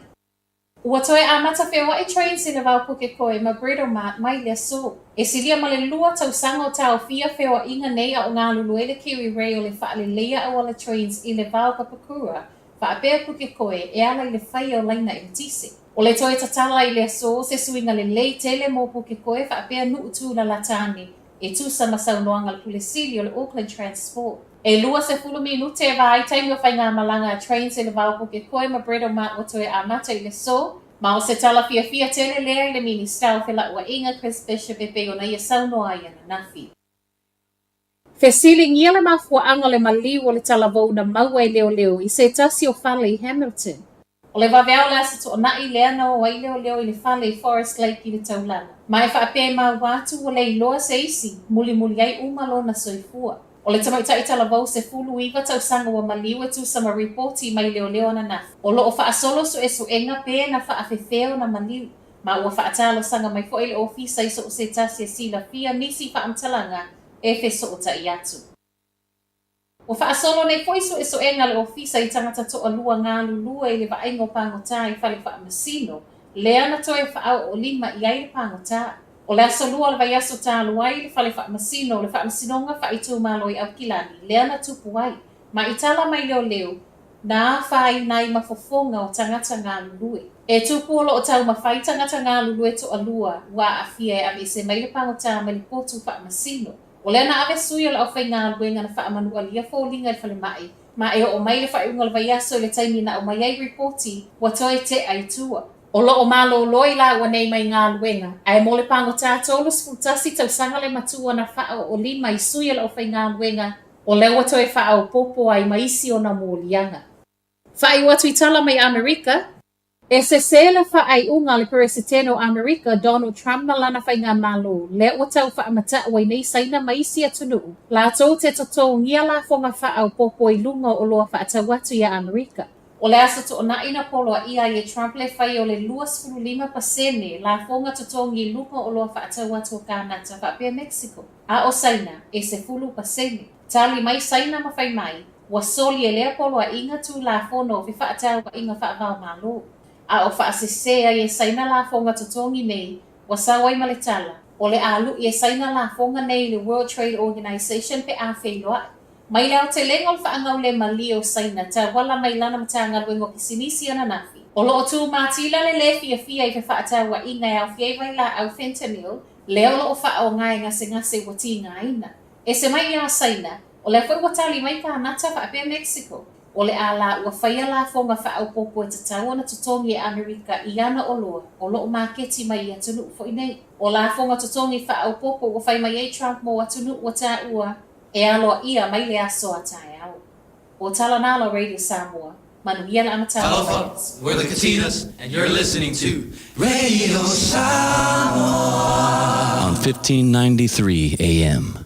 Ua toe a mata whewa i train si le vau puke koe ma Bredo Mart mai lea so. E silia ma le lua tausanga o tau fia whewa inga nei a o ngā lulu e le Kiwi Rail le wha le leia a wala trains i le vau papakura. Wha a pēr puke koe e ala i le whai o laina i le tise. O le toe tatala i lea so se suinga le lei tele mō puke koe wha a pēr nuu tūna latani e tūsa masaunoanga le pule sili o le Auckland Transport. E lua se fulu minute e vai taimi o whai ngā malanga a train se le vau puke koe ma Bredo Mart o toe a mata i le so. Ma o se tala fia tele lea i le mini style whila ua inga Chris Bishop e peo na ia saunoa ia na nafi. Fesili ngia le mafuaanga le maliu o le talavou na maua i leo i se tasi o whale i Hamilton. O le waweao le asa to na i lea na o wai leo i le whale i Forest Lake i le taulana. Ma e whaape ma watu o le iloa se isi, muli ai umalo na soifua. O le tamaita i talavou se fulu iwa tausanga wa maliu e tu sama reporti mai leo na nafi. O lo o whaasolo so enga pe na whaafefeo na maliu. Ma ua whaatalo sanga mai fo ile ofisa i so se tasi e sila fia nisi whaamtalanga e fe so o ta i atu. O whaasolo nei fo so enga le ofisa i tangata to alua ngā lulua i le vaengo pangota i whale whaamasino. Lea na toe whaau o lima i aile pangota. O le asolua le vai aso tālu ai le whale whaamasino, le whaamasinonga whaitu malo i au kilani, lea na tupu ai. Ma i tala mai leo, nā whai nai mafofonga o tangata ngā lulue. E tupu o tau mawhai tangata ngā lulue to alua, wā a fia e ame se mai le pangota me le potu whaamasino. O le na ave sui o le au whainga luenga na wha amanu alia fōlinga i whale mai. Ma e o mai le wha iunga le vaiaso le taimi na o mai ai reporti wa toi te ai tua. O lo o malo loi la ua nei mai ngā luenga. Ai mo le pango tātou lo sfutasi tau sanga le matua na wha o lima i sui o le au whainga luenga. O le ua toi wha au popo ai maisi o na mōlianga. Wha i watu i tala mai Amerika. E se le wha ai unga le Presidente o Amerika Donald Trump na lana whainga malo. Le ua tau wha amata wai nei saina maisi atunu. La tau te tatou ngia la fonga wha au popo i lunga o loa wha atau watu i Amerika. O le asa to na ina polo a ia e Trump le whai o le 25% la fonga tatou ngi lunga o loa wha atau watu o Kanata wha pia Mexico. A o saina e se 10%. Tali mai saina ma whai mai. Wa soli e lea polo a inga tu la fono vi wha atau wa inga wha avao malo. A o wha asesea e saina la fonga tatongi nei, wa sawai maletala. O le alu e saina la fonga nei le World Trade Organization pe a whailoa. Mai leo te lengo le whaangau le mali o saina, ta wala mai lana matanga luengo ki sinisi ana nafi. O lo o tu mātila le le fia i te wha atau wa inga e au fiewai la au fentanyl, leo lo o wha o ngai ngase wati ngā ina. E se mai ia saina, o le whai watali mai ka nata wha apea Mexico. O le ala ua whaia la fonga wha au popo e tatau ana tutongi e Amerika i ana o loa, o lo o maketi mai i atunu fo inei. O la fonga tutongi wha au popo ua whai mai e Trump mo atunu ua tā ua, e aloa ia mai le aso a tae au. O tala nalo Radio Samoa, manu ia na amatau. Aloha, we're the Katinas, and you're listening to Radio Samoa on 1593 AM.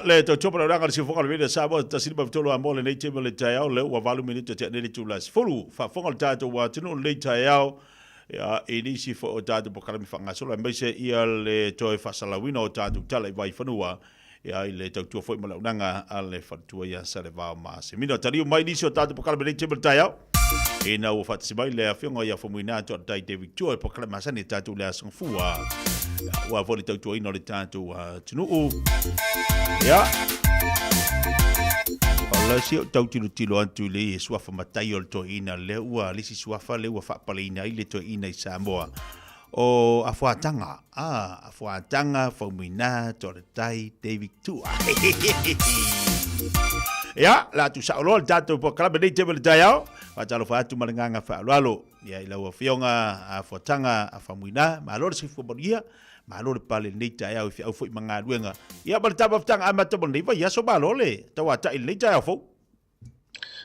le to chopa la ranga si fonga le video sa bo ta silba tolo amole nei tebe le tayao le wa valu minute te nei tu las folu fa fonga le tato wa tino le tayao ya inisi fo o tato po kala mi fanga solo mai se ia le toi fa salawina o tato tala vai fanua ya ile to tu fo mo nanga ale fa tu ya sa le va ma se mino tali mai inisi o tato po kala nei tebe le tayao e na o fa tsibai le afionga ya fo muina to tai de victoria po kala masani tato le asong fua wa voli tau tu ino le tato tinu ya ala si tau tilo antu le suafa matai o to ina le ua lisi suafa le ua fa palina ile to ina i Samoa o afuatanga fomina to le tai David Tua ya la tu sa lo tato po kala be te be tayao Whatalo fatu malinganga fa lalo ya ila wa fionga a fotanga a famuina ma lo se fo bodia ma lo pale nita ya fi au fo manga duenga ya bal taba tanga ama to bondi ya so balole tawa ta nita ya fo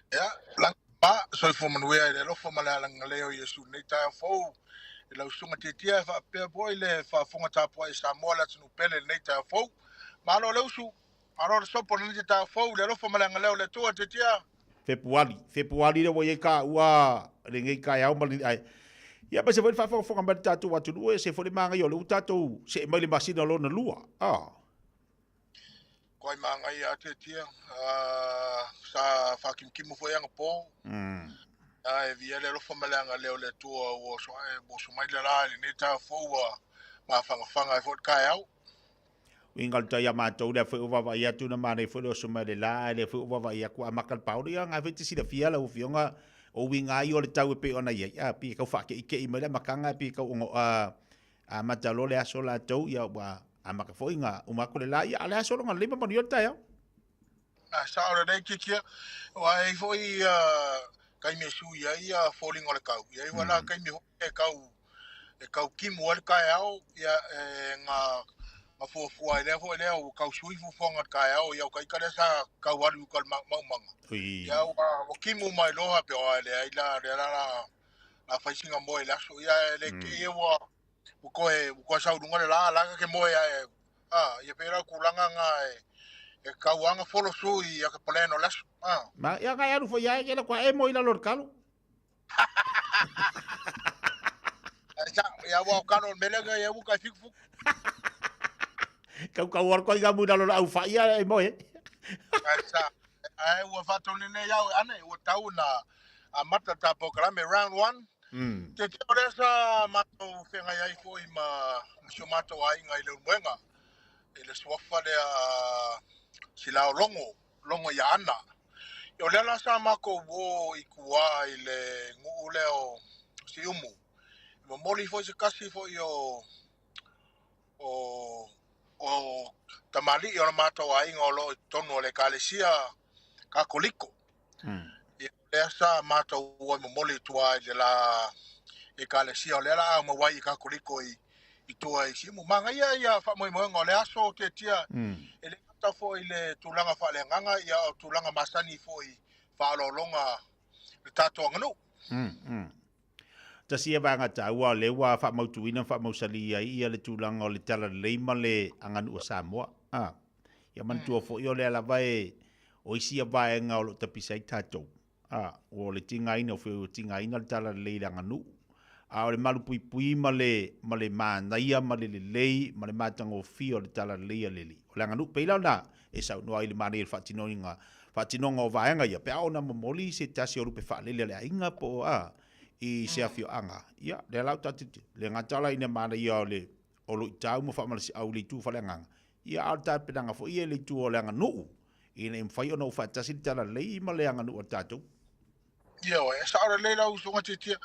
ya lang pa so fo manuia le lo fo malala ngaleo yesu nita ya fo ila usunga titia fa pe boy le fa fonga ta po sa mola tsu pele nita ya fo ma lo le usu aro so po nita ya fo le lo fo malala ngaleo le to titia Februari le woye ka ua ringi ka ya umali ai ya ba se foi fa fo ka mata tu watu lu se foi manga yo lu tatu se mai le masina lo na lua koi manga ya titia sa fa kim kim fo yang po ai via le lo fo malanga le le tu o so bo so mai la ni ta fo ma fanga fo ka ya Ingal ta ya matou le foi uva ia tu na mane foi lo suma le la le foi uva ia ku amakal pau ia nga veti si da fia la ufionga o winga i o le tau pe ona ia pi ka fa ke i me le makanga pi ka ngo a matalo le aso la tau ia wa amaka foi nga o makole la ia le aso nga lima mon yota ia sa ora dai kikia wa i foi kai me su ia falling ole kau ia wala kai me kau kim wal kai au ia nga ma fo ile fo ile o ka sui fu fonga ka o ya ka ka sa ka waru ka mang ya o kimu mai lo ha pe o ile ila la fa singa mo ila so ya le ke o ko sa dunga la ke mo ya ya pera kulanga nga e ka wanga folo sui ya ka pleno la ma ya ga ya ru fo ya ke la kwa e mo ila lor kalu ya wa ka no melega ya bu ka fik fu Kau war ko ga muda lo au fa ia e moe. Asa ai wa fa to ne ya ana o tau na a mata ta programa round 1. Te ore sa mato fenga ia fo ma so mato ai ngai le mwenga. Ele swafa le sila longo ya ana. Yo le la sa mako wo ikua ile ngule o si umu. Mo moli fo se kasi fo yo o tamali o mato ai ngolo tono le kalesia ka koliko le sa mato o mo moli tua de la e kalesia le la mo wai ka koliko i tua i simu manga ia fa mo ngole aso te tia ele ta fo ile tulanga fa le nganga ia tulanga masani fo i fa lo longa tato ngano ta sia banga ta wa le wa fa mau tuina fa mau sali ia le tulanga o le tala le male anganu o Samoa ya man tu fo yo le la vai o isia vai nga o ta pisai tato o le tinga ina fo tinga ina le tala le anganu o le malu pui pui male mana ia male le male matango fio le tala le leli o le anganu pe na e sa no ile mane fa tinonga o vai nga ia pe ona momoli se tasi o rupe fa le inga po I se afio anga ia le lau tati le ngatala ina mana ia le o lo tau mo fa mal si au le tu fa le nganga ia al ta pedanga fo ia le tu o le nganu ina im fai ono fa tasi tala le ma le nganu o tatu ia o sa ora le lau so ngati tia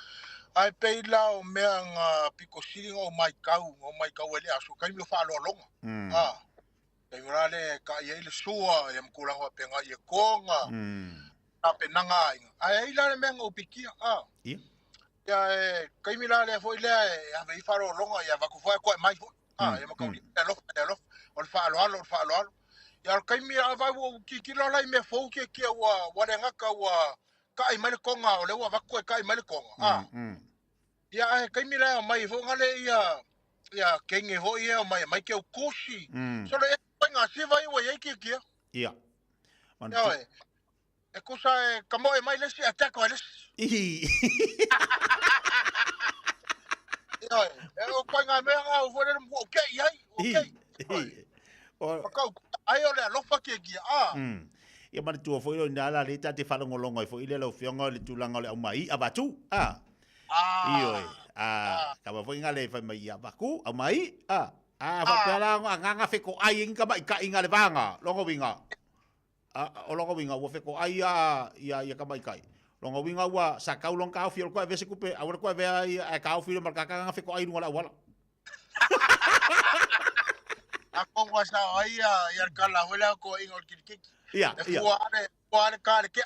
ai pe la o me nga piko siling o mai kau ele aso kai mo fa lo longa e le ka ia le sua ia mkulang wa penga ia konga ape nanga ai la me ngo pikia ia ya kai mila le foi le ya ve faro longa ya va ku foi ko mai fo ya ma ko lo o fa lo ya kai mila va wo ki lo lai me fo ke wa le ngaka wa kai mai konga o le wa va ko kai mai konga ya kai mila mai fo ngale ya kenge ho ya mai ke kushi so le nga si vai wa ye ki ia e cosa como e mai le si ataco le o kwanga me nga o fore mo okay o ai ole lo fa ke gia ia man tu foi lo ndala le tate falo ngolongo foi le lo fionga le tulanga le mai abatu io ka ba foi ngale fa mai abaku mai fa pela nga fe ko ai inga mai ka inga le vanga longo winga o longo winga wo fe ko ai ia ka mai kai longo winga wa sa ka long ka fiol ko vese kupe awar ko ve ai ka fiol mar ka nga fe ko ai wala wala ako wa sa ai ya kala wala ko ingol kiki ia wa ka ke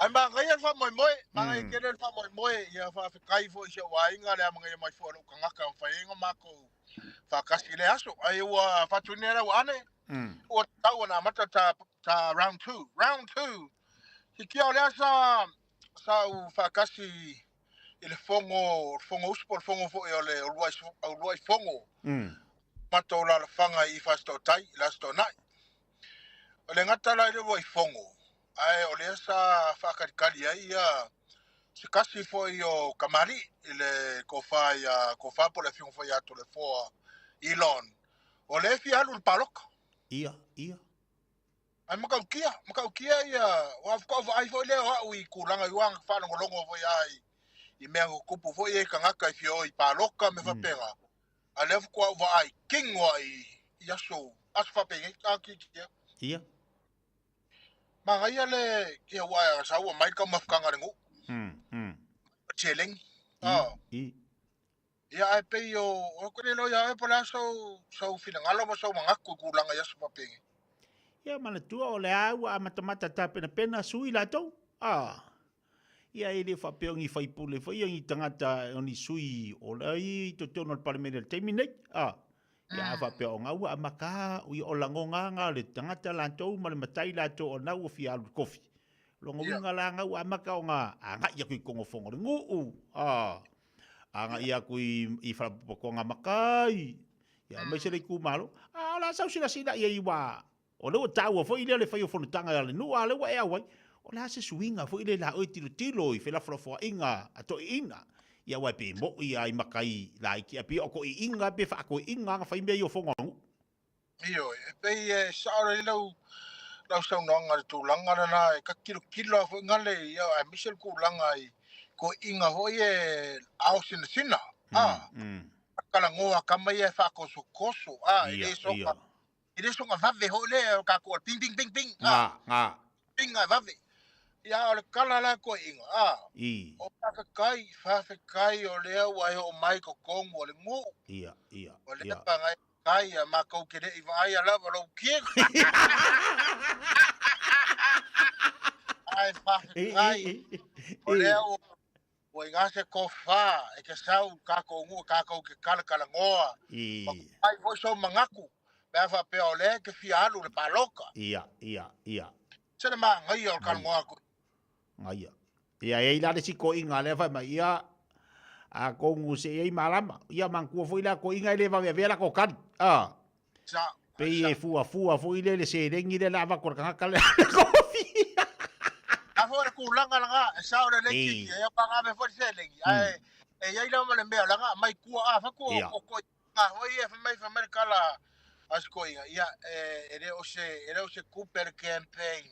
Ai mangai al fa moi, mangai kere al fa moi, ia fa kai fo se wainga le mangai mai fo ka ngaka fa inga mako. Fa kasi le aso, ai wa fa tunera wane. O tau na mata ta round 2. Round 2. Hikia le sa u fa kasi ele fongo uspo fongo fo ole o luai fongo. Mato la fanga I fa sto tai, la sto nai. Ole ngata la le luai fongo. Ai ole sa fa kali ai se kasi fo io kamari ile ko fa po le fiong fo ya to le fo Elon. Ole fi alu palok. Ia. Ai makaukia ia wa ko ai fo le wa ui kulanga yuang fa ngolongo fo ai. I mea kupu fo I kangaka I fio I paloka me whapenga. A lefu kua wa ai kingwa I yaso. Asu whapenga I kia. Ia. Mga ia le kia wai sa ua mai ka mafkanga ringu. Cheleng. Ia ai pe yo o kore lo ia e pola so finangalo ma so mangaku kulanga yaso whapenga. Ia mana tua o le au a matamata ta pena sui la tau. Ia ele whapeongi whaipule, whaiangi tangata o ni sui o lai to tono paramere le teimi nei. Ia whapeonga ua a maka ui o langonga ngā le tangata lantou ma le matai lantou o nau o fi alu kofi. Longo winga la ngā ua a maka o ngā anga ia kui kongo whongo le nguu. Anga ia kui I whapapoko ngā makai. Ia mai se rei kumalo. La sau sila ia iwa. O leo tau a whai le whai o whanutanga le nua le wa ea wai. O la se suinga fo ile la oi tilo I fela fo inga ato ina ia wai pe mo ia I makai la ki api o ko inga pe fa ko inga nga fa imbe yo fonga io pe saore lau sa nonga tu langa na ka kilo fo ngale ia a Michel ku langa I ko inga ho ye au sina kala ngoa kama ia fa ko so koso ile so nga vave ho le ka ko ping pinga vave ia o le kala la ko inga o kai fa kai o le wai o mai ko kongo o le ngu ia o le panga kai ma ko ke I vai ala lo ki ai fa kai o le o inga se ko fa e ke sau ka ko ngu ka ko ke kala ngoa ai vo so mangaku ba fa pe o le ke fialu le paloka ia se le ma ngai o kala ngoa ko Ia. Ia e la de si ko inga le fa mai ia a ko ngu se e malama. Ia man ku foi la ko inga le va vera ko kan. Sa. Pe e fua foi le se rengi le lava ko ka kale ko fi. A fo ku langa langa sa o le ki e pa ga me fo se lengi. Ai e ia la ma le me langa mai ku a fa ko ko nga ho e fa mai kala as ko inga. Ia e o se Cooper campaign.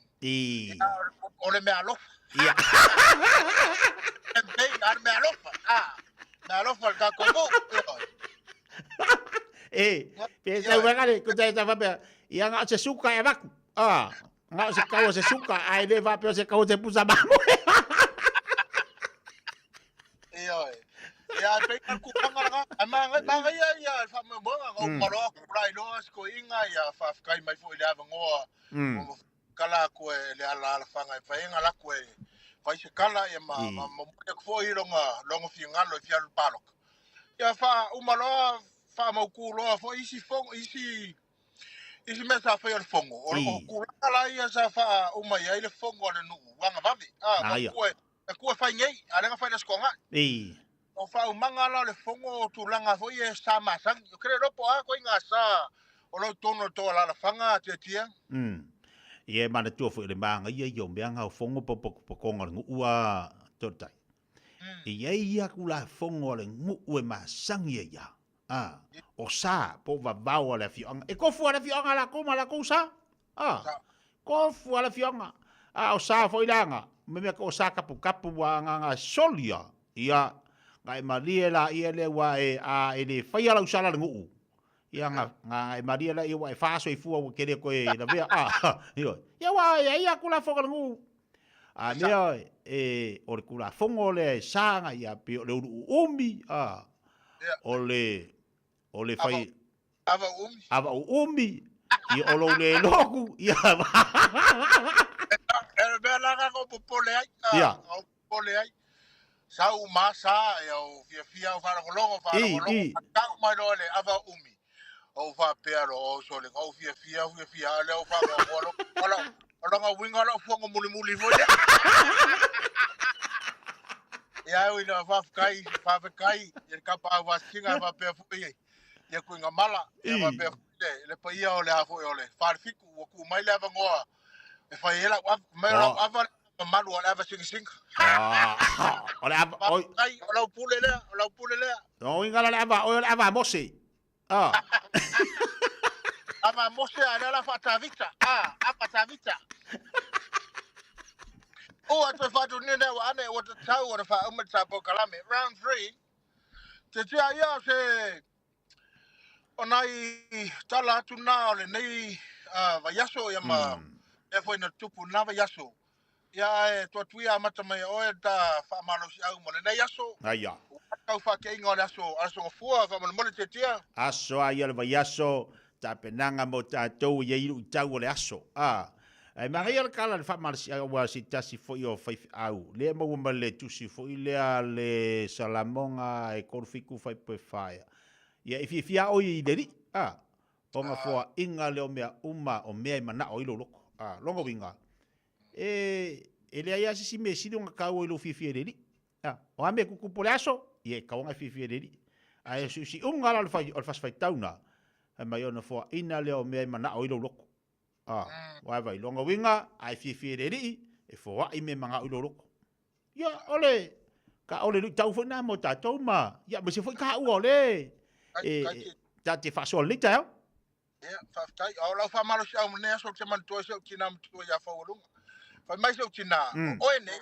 Ole me alo. Ia. Me alofa ka kongo. Pe sa wangale ko ta fa pe. Ia nga se suka e baku. Nga se kau se suka ai le va pe se kau se pusa ba. Ya pe ku nga ama ia fa mo nga o paro ku rai no ko inga ia fa kai mai fo ile ava ngoa. Kala ko le ala fanga fa inga la ko fa se kala e ma ke fo I longa finga lo fial palok ya fa umalo fa mo ku lo fo isi mesa fa el fongo o ku kala ia sa fa uma ia ile fongo le nu wanga babi ko fa ngai ala fa le skonga o fa umanga la le fongo tu langa fo ia sa masang yo creo po ko inga sa o lo tono to la fanga tia Ia mana tua fo le manga ia yo meanga fongo po konga ngu ua totai. Ia kula fongo le ngu ue masangi ia. O sa po va vau le fionga. E ko fu le fionga la ko sa. Ko fu le fionga. O sa fo ilanga. Me ko sa kapu wa nga solia. Ia ngai maria la ia le wa e le fai la usala le ngu. Ia nga e maria la ia wa faso I fua ke le ko e na vea ia wa ia kula foga ngu mea o le kula fongo le sanga ia pe le umi o le fai ava umi I o lo le loku ia Bea langa ko popole ai. Ia. Popole ai. Sau masa e o fia o wharakolongo. Kau mai no le ava umi. O wha pearo o sole. O fia le o wha Olanga winga la fongo muli foia. Ya ui na whafkai, e kapa wa singa wa pe fuie. Ya kuinga mala, ya wa pe fuie, le pa ia o le hafo e ole. Wharfiku, wa ku mai le avangoa. E whai hela, mera avan, malu o le ava singa. Ole ava, oi. O lau pule lea. O inga le ava mose. Ava mose a la fatavita. Apatavita. O atu fatu nene wa ane o te tau o te wha umata po kalame. Round 3. Te tia ia se o nai tala atu nā o le nei vaiaso ia ma e fwoi na tupu nā vaiaso. Ia e tua tuia amata mai oe ta wha malosi au mo le nei aso. Aia. Kau wha ke inga o le aso ngafua wha mole te tia. Aso a ia le vaiaso ta penanga mo tātou ia iru i tau o le aso. Ai maria le kala le famarsi wa si tasi fo yo fai au le mo ma le tusi fo ile le salamonga e korfiku fai pe fai ia ifia o i deri o ma fo inga le o mea o mea mana o ilo loko longo winga ele ia si me si nga ka o ilo fifia deri o ame ku pole aso ia ka nga fifia deri ai si unga la fai o fai tauna mai ona fo ina le o mea mana o ilo loko vai longa winga ai fi reri e fo ai me manga uloroko ya ole ka ole lu tau fo na mo ta tau ma ya me se fo ka u ole ta te fa so lita ya fa tai o la fa malo sa ne so te man to so kina to ya fa lu fa mai so kina o ne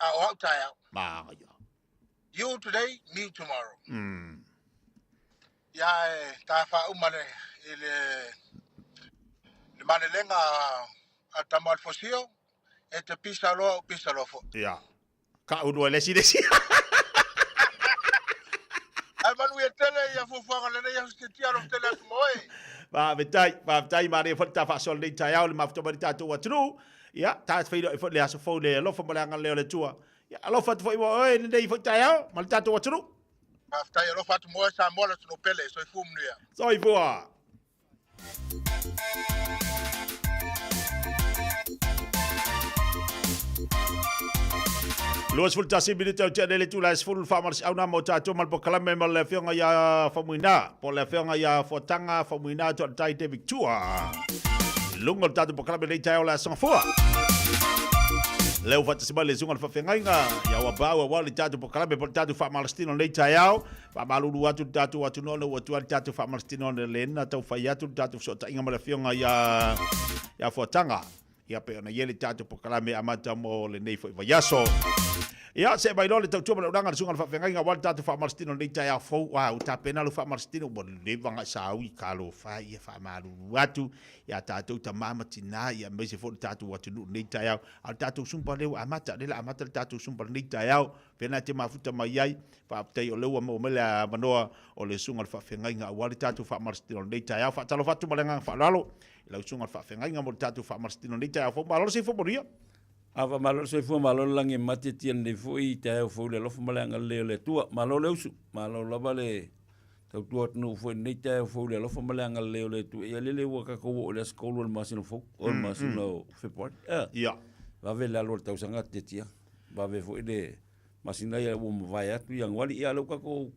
o out ya ma ya you today me tomorrow ya ta fa u mane ele mane lenga a tamal fosio e te pisalo fo. Ya. Ka uno le si desi. Ai manu e tele ia fo le ia se tia ro tele moe. Va tai mare fo ta fa sol le tai au le mafto bari tatu wa tru. Ya, ta fe fo le aso fo le lo fo malanga le le tua. Ya, lo fa fo oi ne dei fo tai au, mal tatu wa tru. Ma fa lo fa mo sa mo le no pele so fu mnia. So i fu Luas full tasi minute au tele tu las full farmers au na mo tato mal pokalame mal le fionga ya famuina po le fionga ya fotanga famuina to tai te victua lungo tato pokalame le tai la song fo leu fata se bale zunga fa fengainga ya wa bawa wa le tato pokalame po tato fa malstino le tai au fa malulu atu tato atu no atu tato fa malstino le na tau fa ya tu tato so ta inga mal fionga ya fotanga ya pe na yele tato pokalame amata mo le nei fo yaso. Ya se bailo le tau tuma uranga sunga fa fenga nga walta tu fa marstino le tai fo wa uta pena lu fa marstino bo le vanga sawi kalo fa ia fa malu watu ya tatu ta mama tina ya mese fo tatu watu le tai al tatu sumpa le amata le amata tatu sumpa le tai pena te mafuta mai ai fa tai o le mo mela manoa o le sunga fa fenga nga walta tu fa marstino le tai fa talo fa tu malenga fa lalo la sunga fa fenga nga mo tatu fa marstino le tai fo malo se fo moria Ava malo se fu malo langi mate tian de foi te o fo le lo fo malanga le tua malo le usu malo la vale tau tua no fo nei te o fo le lo fo malanga le tu e le wa ka ko le skolo le masino fo o masino fe por ya va ve la lo tau sanga te tia va ve fo de masina ya o vai atu yang wali ya lo ka ko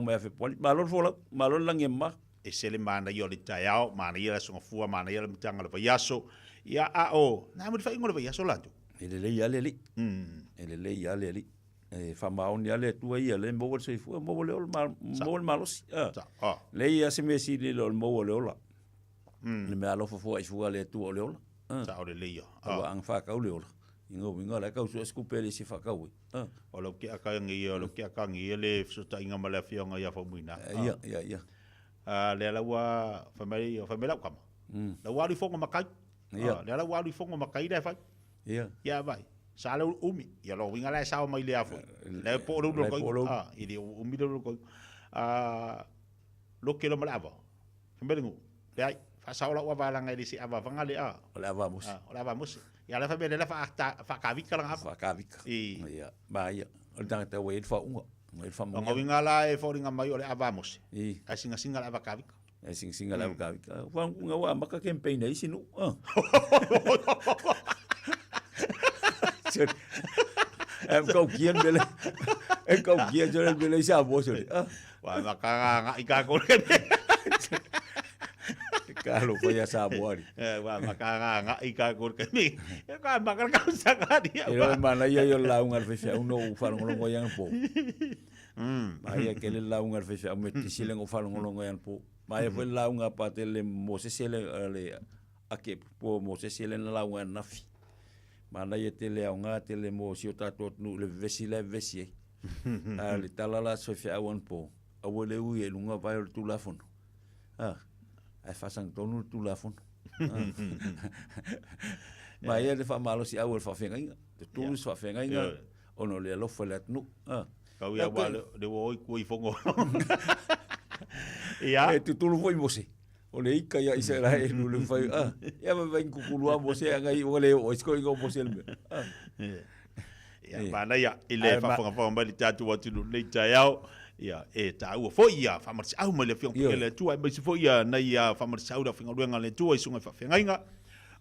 me fe por malo langi ma e sele mana yo le taiao mana ia so fua mana ia le tanga le yaso ya na mo fa ingolo yaso lantu ele ya le ele ya le fa maun ya le tu ia le mo se fu mo le mo malos le ya se me si le mo le ola le me alo fo fu le tu le ola sa o le ya ang fa ka le ola ingo la ka su escupele si fa ka we o lo ke aka ngi o lo ke aka ngi le so ta inga mala fionga ya fa muina ya le la wa fa mai la kama la wa li fonga makai le la wa li fonga makai da fa ya vai sala umi ya lo winga la sa mai le afo le po lo ko ili umi lo ko lo ke lo malava fa mai ngu le ai fa saula wa bala ngai si ava vanga le a ole ava musi ole ava musi ya la fa be le fa ka vika la fa ka vika ia ba ia o tanga te wait fa unga wait fa mo winga la e fo ringa mai ole ava musi ka singa la ka vika e singa la ka vika fa unga wa maka campaign ai sinu em kau kian bele em kau kian jole bele sa bo jole wa maka nga ika ko ke kalau punya sabuari wa maka nga ika ko ke mi ka maka ka sa ka dia yo mana yo laung al fefe uno falongolongo yang po maya ke le laung al fefe am tisileng falongolongo yang po maya foi laung apa tele mosesele le ake po mosesele laung nafi mana ye tele nga tele mo si tatot nu le vesi ali talala so fi awan po awole u ye lunga vai tu lafon ai fasang tonu tu lafon ma ye de fa malo si awol fa fenga tu fa fenga ono le lo folet nu ka ya wale de wo ku i fongo ya tu lu foi mosi ole ika ya Israel nu le fai ya va vem ku kulua mosi ngai ole o isko go mosi le ya bana ya ile fa fonga ba li tatu watu le tayao ya ta u fo ya fa marsi au mele fiong ele tu ai bisi fo ya na ya fa marsi au da finga luenga le tu ai sunga fa finga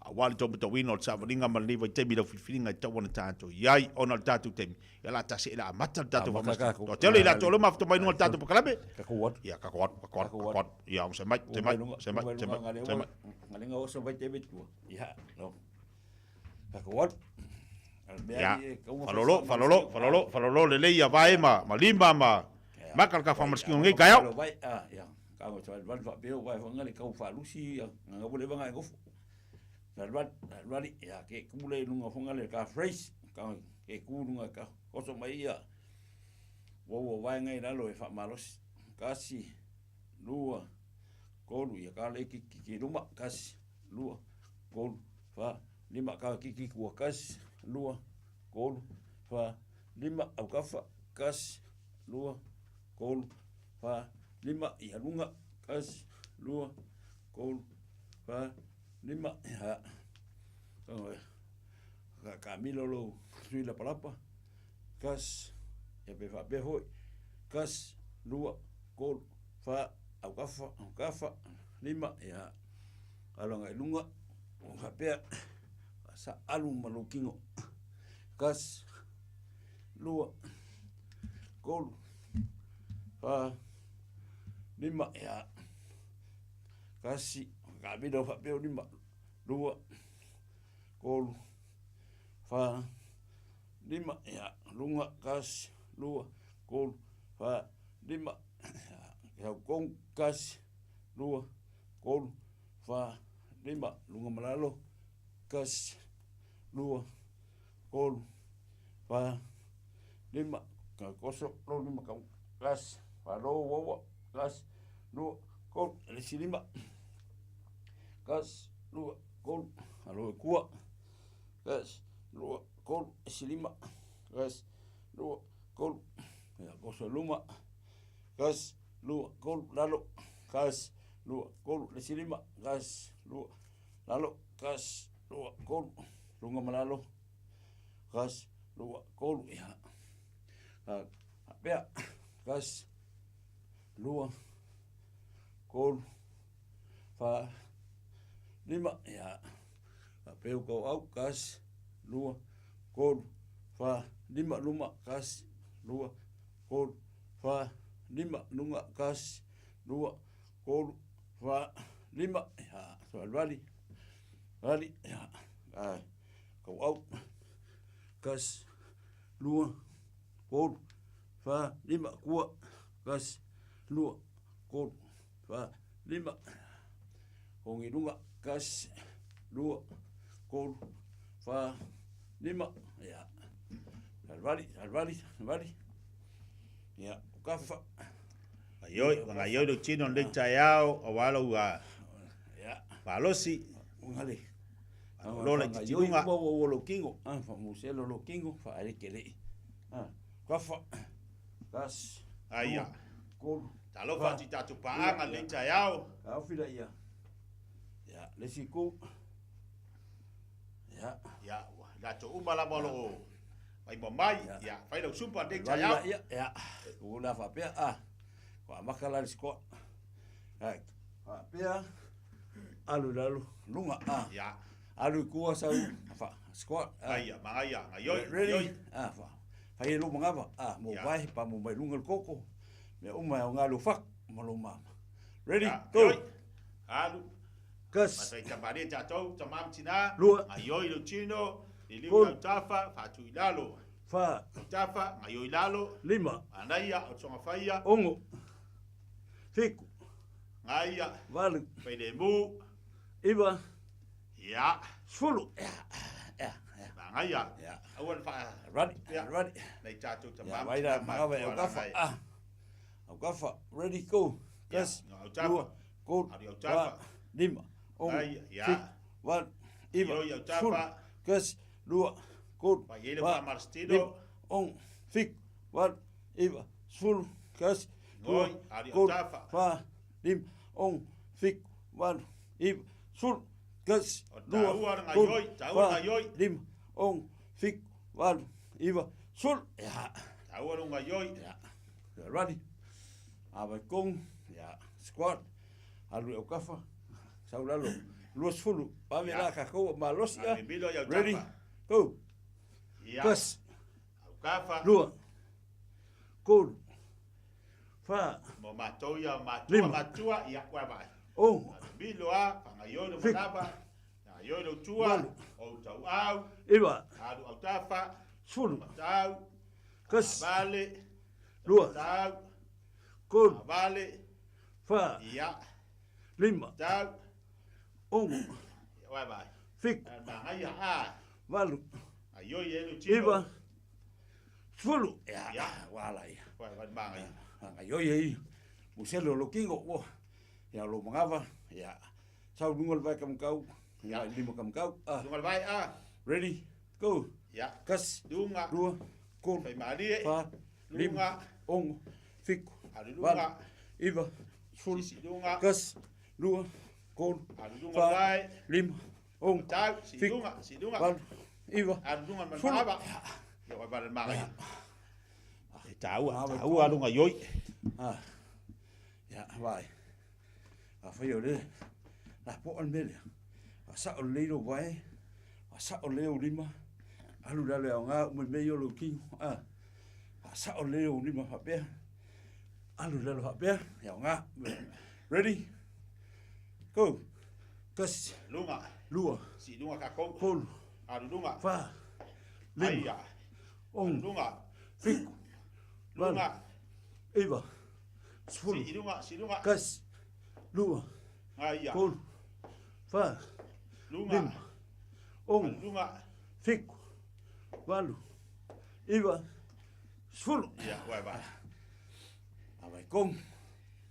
awali to to wino sa vinga mal liva te bila filinga to wona tato yai ona tato te ya la tasi ila mata tato fa marsi to tele ila to lo mafto mai no tato pakalabe ka kuat ya ka kuat ya se mai ngalinga oso vai te betu ya no ka kuat ya falolo le ya vai ma limba ma makal ka famarski ngai kaya vai ya ka mo tsal van fa peo vai fa ngali ka fa lusi nga bole banga go Rari ya ke kumule nunga fungale ka phrase ka ke kununga ka koso mai ya wo vai ngai dalo e fa malos kasi lua kolu ya ka le ki luma kasi lua kolu fa lima ka ki ku kasi lua kolu fa lima au kafa kasi lua kolu fa lima ya lunga kasi lua kolu fa lima ya Camilo lo sui la palapa kas ya be fa be hoi kas lua kol fa au kafa lima ya alonga lunga o hapea sa alu malukingo kas lua kol fa lima ya kasi Camilo fa be lima lua kol fa lima ya lunga kas lua kol fa lima ya kong kas lua kol fa lima lunga malalo kas lua kol fa lima ka koso lo lima ka kas fa lo wo kas lua kol le lima kas lua kol alo kuwa kas lua kol silima kas lua kol ya koso luma kas lua kol lalo kas lua kol silima kas lua lalo kas lua kol lunga malalo kas lua kol ya bea kas lua kol fa lima ya peu ko au kas lua kol fa lima luma kas lua kol fa lima lunga kas lua kol fa lima ya soal vali ya ko au kas lua kol fa lima kuwa kas lua kol fa lima hongi lunga kas lua kol fa lima ya alvali ya kafa ayo do chino le chayao awalo wa ya palosi ngale lo le chiunga wo lo kingo fa muselo lo kingo fa ale kele kafa kas aya kol talo fa ti tatu paanga le chayao afila ya Ya, lesi ku. Ya. Ya, la to umala bolo. Mai mai, ya, fai lo super dek saya. Ya. Una fa pe Wa makala sko. Hai. Fa pe alu lunga Ya. Alu ku sa fa squat. Ai ya, ayoi. Ready? Fa. Fai lu mangapa? Mo vai pa mo mai lunga koko. Me uma ngalu fak maluma. Ready? Go. Alu. Gus. Masai tambari jatuh tamam Cina. Lua. Ayoi lo Cino. Iliu tafa fatu ilalo. Fa. Tafa ayoi ilalo. 5. Anaya otsonga faia. Ongo. Fiku. Ngaya. Valu. Pede mu. Iba. Ya. Sulu. Ya. Ngaya. Ya. Awan fa. Ready. Nai jatuh tamam. Ya, vai dah makawa au kafa. Ready go. Gus. Dua. Go. Tafa. 5. Ongo. Ya. Wan. Iba. Yo tafa. Gus. Dua. Go. Pagile pa marstido. Ong. Fik. Wan. Iba. Sulu. Gus. Ngoi. Ari tafa. Fa. 5. Ong. Fik. Wan. Iba. Sulu. Gus. Dua. Ngayoi. 5. Ong. Fik. Wan. Iba. Sul. Ya. Tahu ngayoi. Ya. Ready. Aba kong. Ya. Squat. Alu au kafa. Saulalo. Luas fulu. Pame la ka ko malos ya. Ready. Go. Ya. Gus. Au kafa. Lua. Cool. Fa. Mo matoya matua ya kwa ba. Oh. Bilo a ngayoi no manaba. Ngayoi no tua. O tau au. Iba. Alu au tafa. Sulu. Tau. Gus. Vale. Lua. Tau. Cool. Vale. Fa. Ya. 5. Tau. Ongo. Wa ba. Fik. Ngaya a. Valu. Ayoi elu chino. Iba. Sulu. Ya. Wala ya. Wa bangai. Ayoi ei. Muselo lo kingo wo. Ya lo mangava. Ya. Sau dungol vai kam kau. Ya 5 kam kau. Dungol vai Ready. Go. Ya. Gas. Dunga. Dua. Kol. Fai mari. Fa. Dunga. Ongo. Fik. Adu dunga. Iba. Sul. Dunga. Gas. Dua. Kol. Adu dunga vai. 5. Ongo. Tau. Si dunga. Val. Iba. Adu dunga manaba. Ya wa ba mari. Tahu tahu adu ngayoi. Ya, vai. Fai yo le. La po al mele. Sa o le lo vai. Sa o le o 5. Alu dale nga mo me yo lo king. Sa o le o 5 fa pe. Alu dale fa pe. Ya nga. Ready? Go. Gus. Lunga. Lua. Si dunga ka kong. Kol. Adu dunga. Fa. Aya. Ong. Dunga. Fik. Lunga. Iba. Sful. Si dunga. Gus. Lua. Aya. Kol. Fa. Lunga. Ong. Lunga. Fik. Valu. Iba. Sful. Ya, wa ba. Abai kong.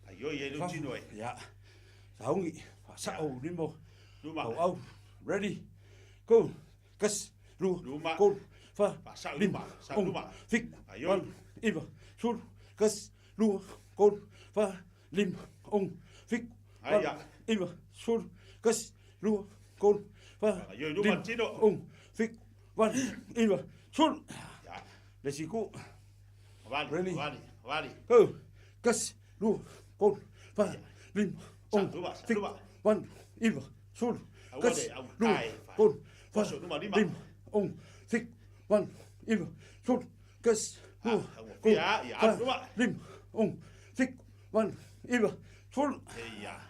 Ayoi elu chino. Ya. Saungi. Sa o limo. Luma. Au. Ready. Go. Gus. Luma. Kol. Fa. Sa luma. Sa luma. Fik. Ayoi. Iba. Sul. Gus. Lua. Kol. Fa. 5. Ong. Fik. Aya. Iba. Sul. Gus. Lua. Kol. Fa. Ayoi luma chino. Ong. Fik. Van. Iba. Sul. Ya. Lesiku. Vale. Go. Gus. Lua. Kol. Fa. 5. Ong. Fik. Van. Iba. Sul. Gus. Lua. Kol. Fa. 5. Ong. Fik. Van. Iba. Sul. Gus. Lua. Kol. Ya, 5. Ong. Fik. Van. Iba. Sul. Ya.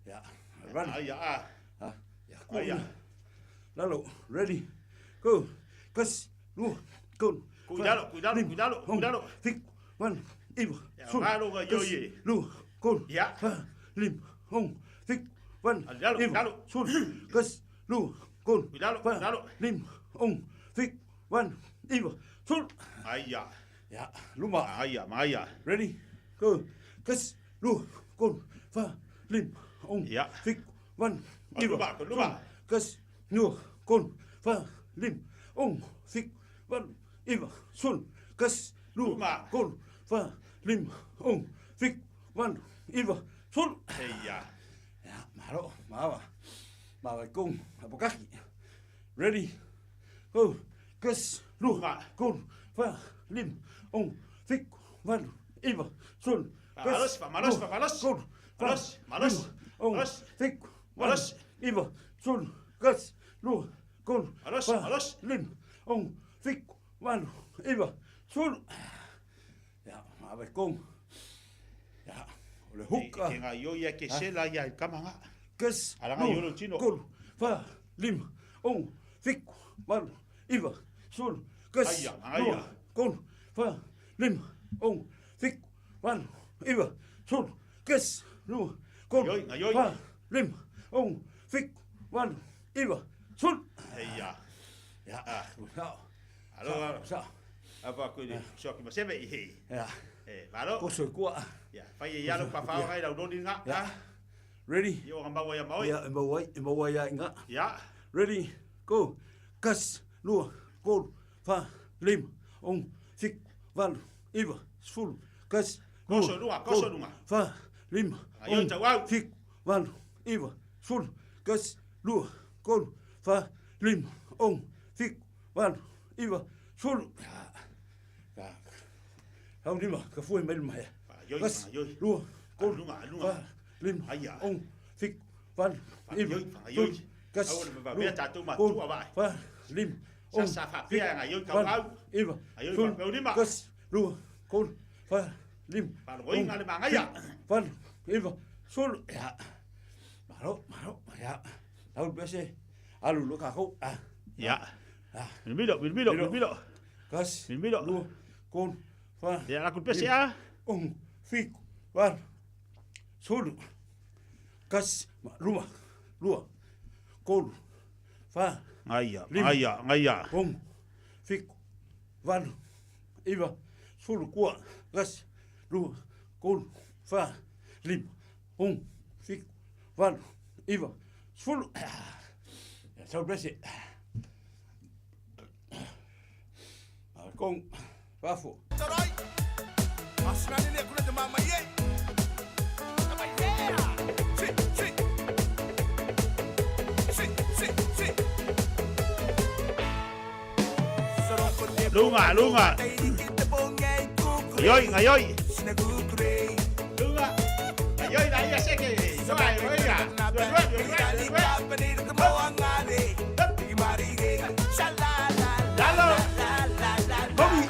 Ya. Run. Aya. Ya. Lalo. Ready. Go. Gus. Lua. Kol. Cuidado. Fik. Van. Iba. Sul. Gus. Lua. Kol. Ya. 5. Ong. Fik. Van. Cuidado. Sul. Gus. Lua. Kol. Cuidado. 5. Ong. Fik. Van. Iba. Sul. Aya. Ya. Luma. Maya. Ready. Go. Gus. Lua. Kol. 5. Ong. Ya. Fik. Van. Iba. Luma. Gus. Lua. Kol. 5. Ong. Fik. Van. Iba. Sul. Gus. Lua. Kol. 5. Ong. Fik. Van. Iba. Sul. Ya. Halo, mawa kong, apokaki. Ready, go, kus, luha, kun, fa, lim, ong, fik, van, iva, sun, Malos, kun, malos, ong, fik, van, iva, sun, kus, luha, kun, malos, lim, ong, fik, van, iva, sun. Ja, mawa kong. Ja, ole hukka. Ke ngā ioia ke sela ia i kamanga. Kus, Alanga iolo tino. kun, fa, lim, ong, fik, van, iva, sun, kus, Aia. kun, fa, lim, ong, fik, van, iva, sun, kus, kun, Ngayoi. fa, lim, ong, fik, van, iva, sun. Aia. Ja, Alo. Sa. Apa ko ni soki ma seve i. Ja. Valo. Koso kua. Ja, fai ia lo pa fa ngai la doni nga. Ja. Ready? Yo ngamba wa ya mau. Ja, mbawa ya nga. Ja. Ready, go. Kas, lua, kun, fa, lim, ong, fik, van, iva, ful, kas, Koso lunga. fa, lim, Ayo, tawau. fik, van, iva, ful, kas, lua, kun, fa, lim, ong, fik, van, iva, ful. Hau lima, ka fui mai mai. Kas, lua, kun, fa, lim, ong, fik, van, iva, ful, kas, lua, fa, lim, ong, fik, van, iva, ful, kas, lua, kun, fa, lim, Oi ngale mangaya. van, iva, ful. Ja. Maro, ja. Hau bese. Alu lo ka ko. Ja. Milo. Kas, Milo. lua, kun, fa, Ja, la kulpesi a. ong, fik, van, ful, kas, lua, kun, fa, Aia. ong, fik, van, iva, ful, kua, kas, lua, kun, fa, lim, ong, fik, van, iva, ful. Ja, så blæser Kong, wafo. Lunga. Ngayoi. Lunga. Ngayoi na ia seke. Vai. Dalo. Bobby.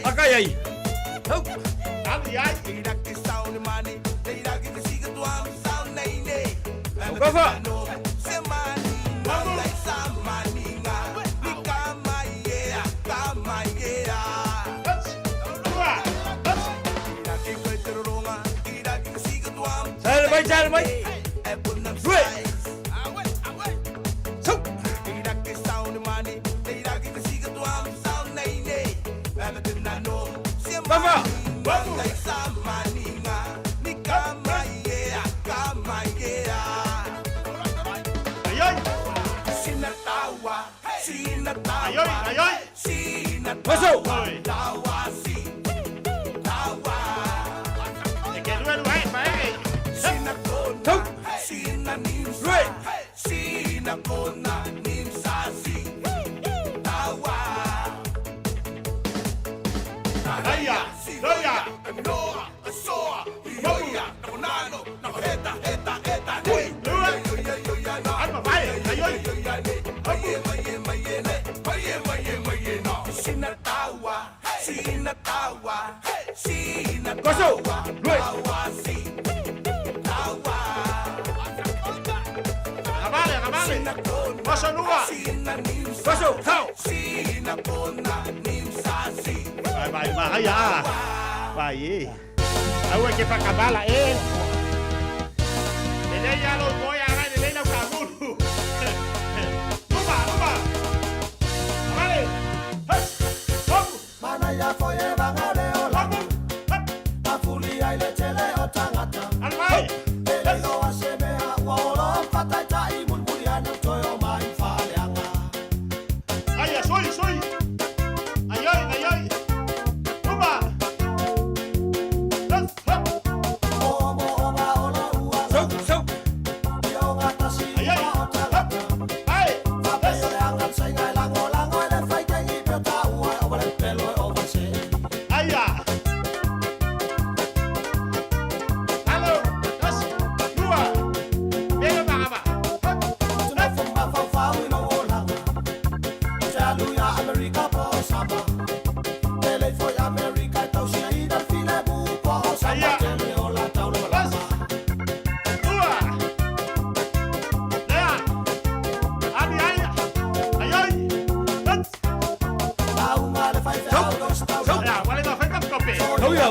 Akayay. Kafa. Cari mai. Masuk. Paso nuga. Paso kau. Vai, vai, ah. Vai. Awe ke pakabala Dele ya lo voy a dar dele la kabulu. Nuba. Vale. Mana ya foye bangale ola. Afuli ile tele otangata. Almai. Ele no aseme wa olo fatata imulmuli anu toyo mai faleanga. Aya, soy. Ayoi. Nuba. We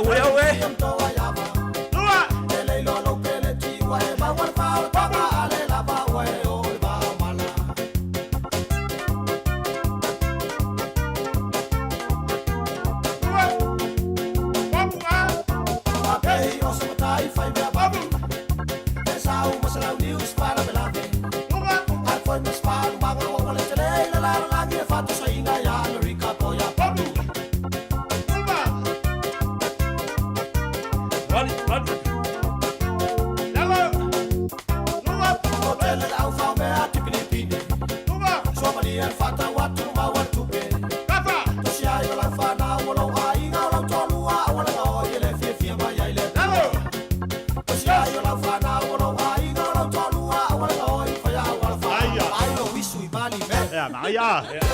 are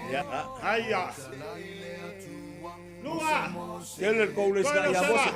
Ya, haya. Lunga. Kele ko le ska ya bosa.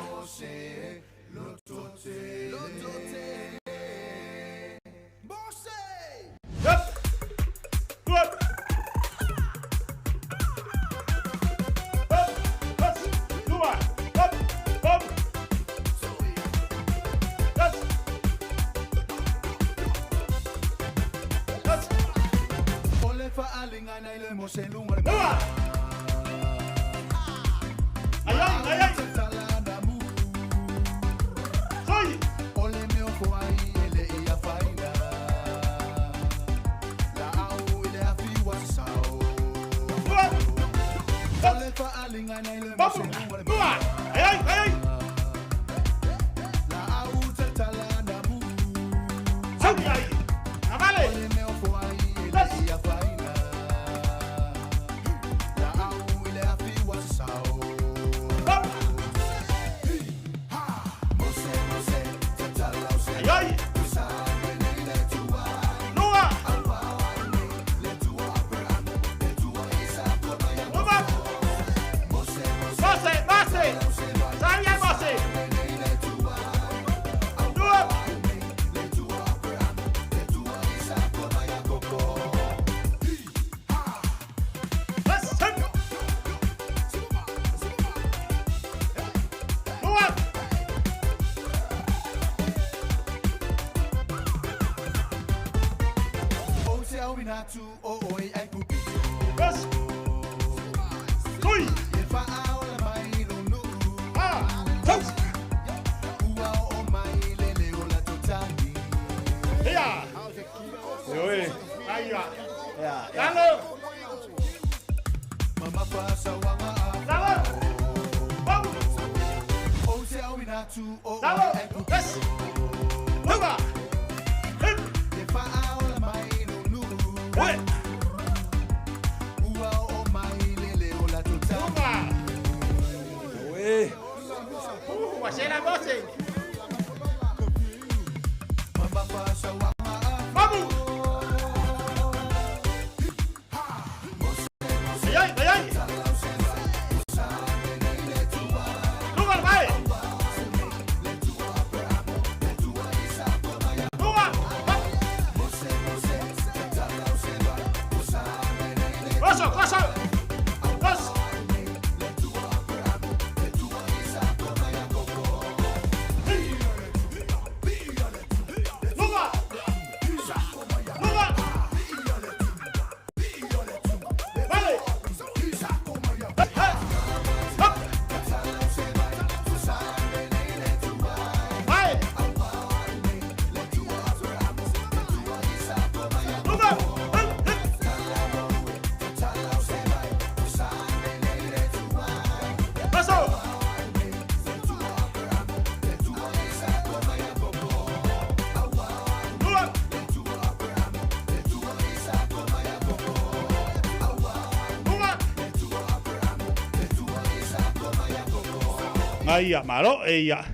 Iya, malo, ya,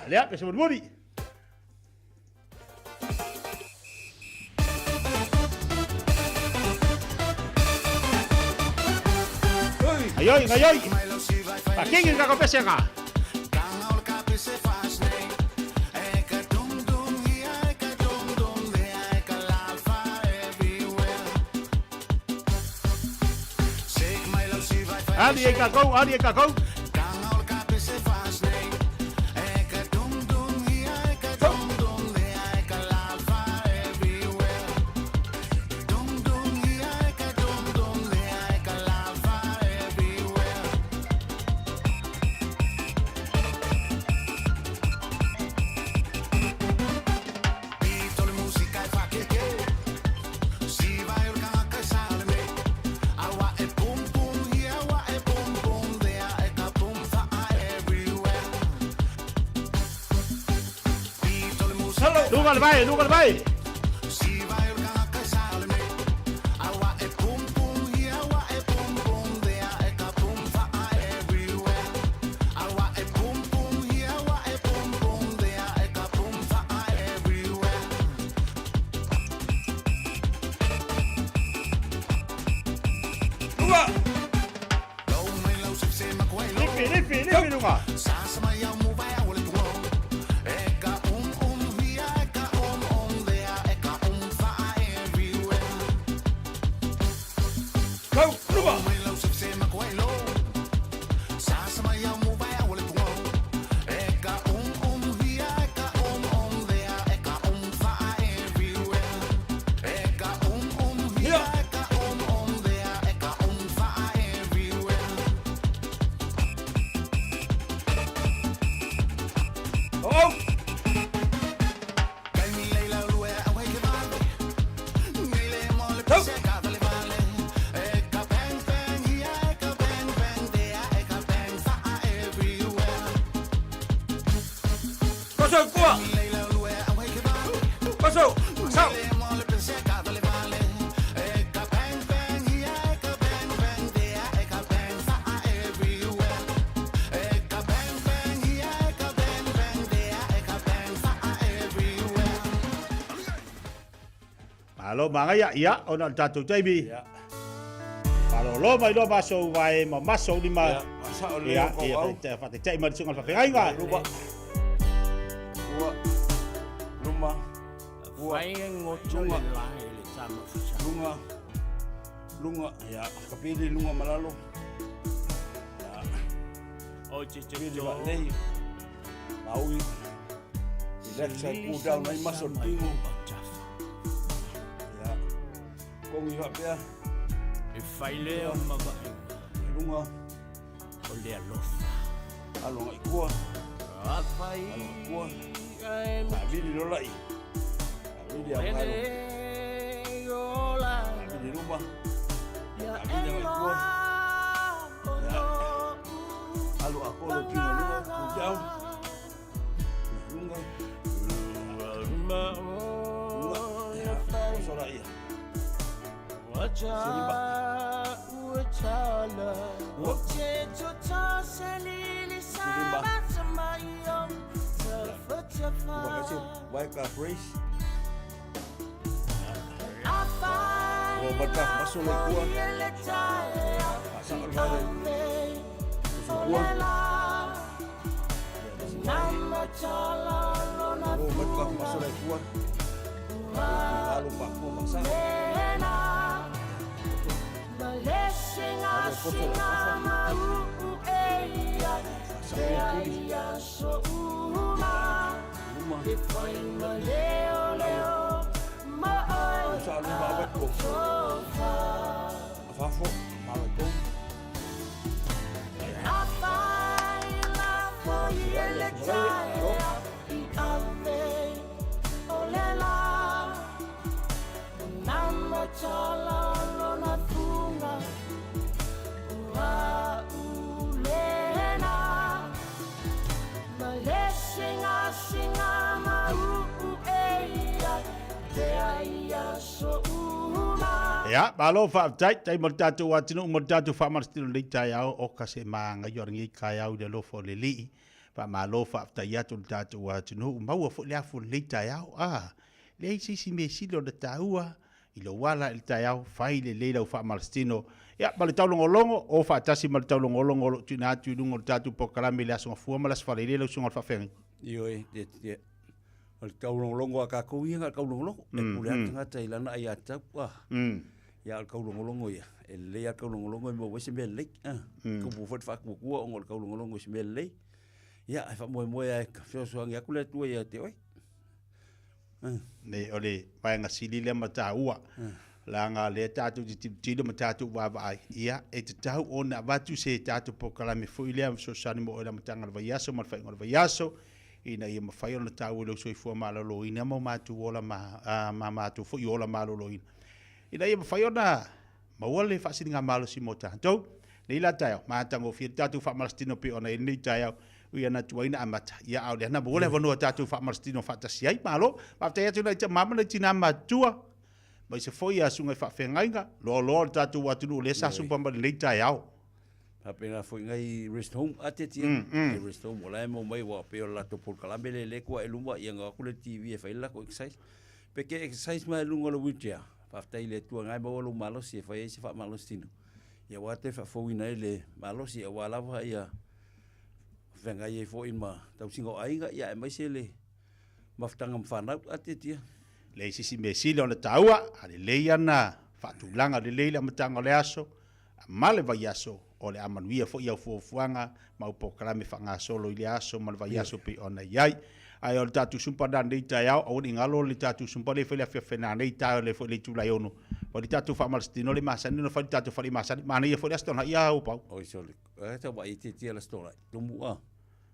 lihat ke sebut-budi. Ayoy. Pakingin ka ko pese ka. Adi ka go. Lugar vai. Lunga. Lipi lunga. Go, lunga. Alo manga ya ona tatu taibi. Alo lo mai lo baso vai ma maso di ma. Ya ya fa te tai ma sunga fa ngai nga. Luma. Vai ngochunga lai le sama. Lunga ya kapili lunga malalo. Ya. O chicho. Nei. Maui. Relaxa cool down ai muscle tingo. Kung iwa pia. E faile o maba. Lunga. O le alof. Alonga ikua. Afai. Alonga ikua. Na vili lolai. Vili amalo. Yola. Vili rumba. Ya ikua. Alu akolo kino lunga. Kujau. Lunga. Lunga. Sora iya. Wachala Wachecho Toselili Sama Samayom Self-Tafa Waika Race Afai Robert Duff masuk lagi kuat Masak alvare Olela Nama Chala Lona Robert Duff masuk lagi kuat Lalu Pak Mo masak Singa singa mau eya eya so uma defai leo leo ma ai salu babet ko afafo malakom afai la foyele chaya ave olela nama chala lona funga ulena singa singa mau eya eya so uma Ya, malo fa tai mo tatu watinu mo tatu fa mar still le tai au o ka se manga yoringi kai au de lo fo le li. Fa malo fa tai atu tatu watinu mau fo le fo le tai au le si me si lo de taua i lo wala il tai au fai le le fa marstino. Ya, bale tau longo o fa tasi mal tau longo tina tu lungo tatu po kala me la so fu ma las fa le lo so fa feng. Yo de al tau longo ka ko winga ka longo e pula tanga tai lana ai ata wa. Ya al kau longo ya. El le ya kau longo mo we se me le. Ko bu fot fa ku ko ngol kau longo se me le. Ya fa mo ya ka so ya ku le tu ya te oi. Ne ole vai nga sili le mata ua. La nga le tatu ti le matatu wa vai. Ia e te tau ona watu se tatu po kala me fu ile so sani mo ora matanga va yaso mal fa ngol va yaso. Ina ia mawhai o na tau ilo soi fua malolo ina mo matu ola matu fo i ola malolo ina. Ina ia mawhai o na mawale whasini ngā malo si mo tātou. Nei la tau, mātango fia tātou whamarastino pe ona i nei tau ui ana tuaina amata. Ia au lehana mawale wanua tātou whamarastino whatasi ai malo. Mawhai atu na ita mamana tina matua. Mai se foi a sunga whawhengainga. Lo tātou watunu o lesa sumpamba nei tau. Apena foi ngai rest home ateti rest home ola mo mai wa pe la to por kalambele le ko eluma yanga ku le TV e faila ko exercise pe ke exercise mai lungo lo witia pa tai le tu ngai mo lo malo si fa ese fa malo stino ia wa te whawhina le malosi a walawa ia whengai e fo ma tau singo ainga ia e mai se le maftanga mwhanau ate tia. Le sisi me sile ona taua, a le lei ana whaatulanga le leila matanga o le aso, a male vai aso o le amanuia fo iau fuafuanga, mau pokalame whanga solo i le aso, male vai aso pe ona iai. Ai o le tatu sumpa na nei tai au, au ni ngalo le tatu sumpa le whele a whiawhena nei tai le le tulai onu. O le tatu whamalastino le masani, no whali tatu whali masani, mana ia whale astona ia au pau. Oi sole, e tau wa i te tia la stona, tumu a,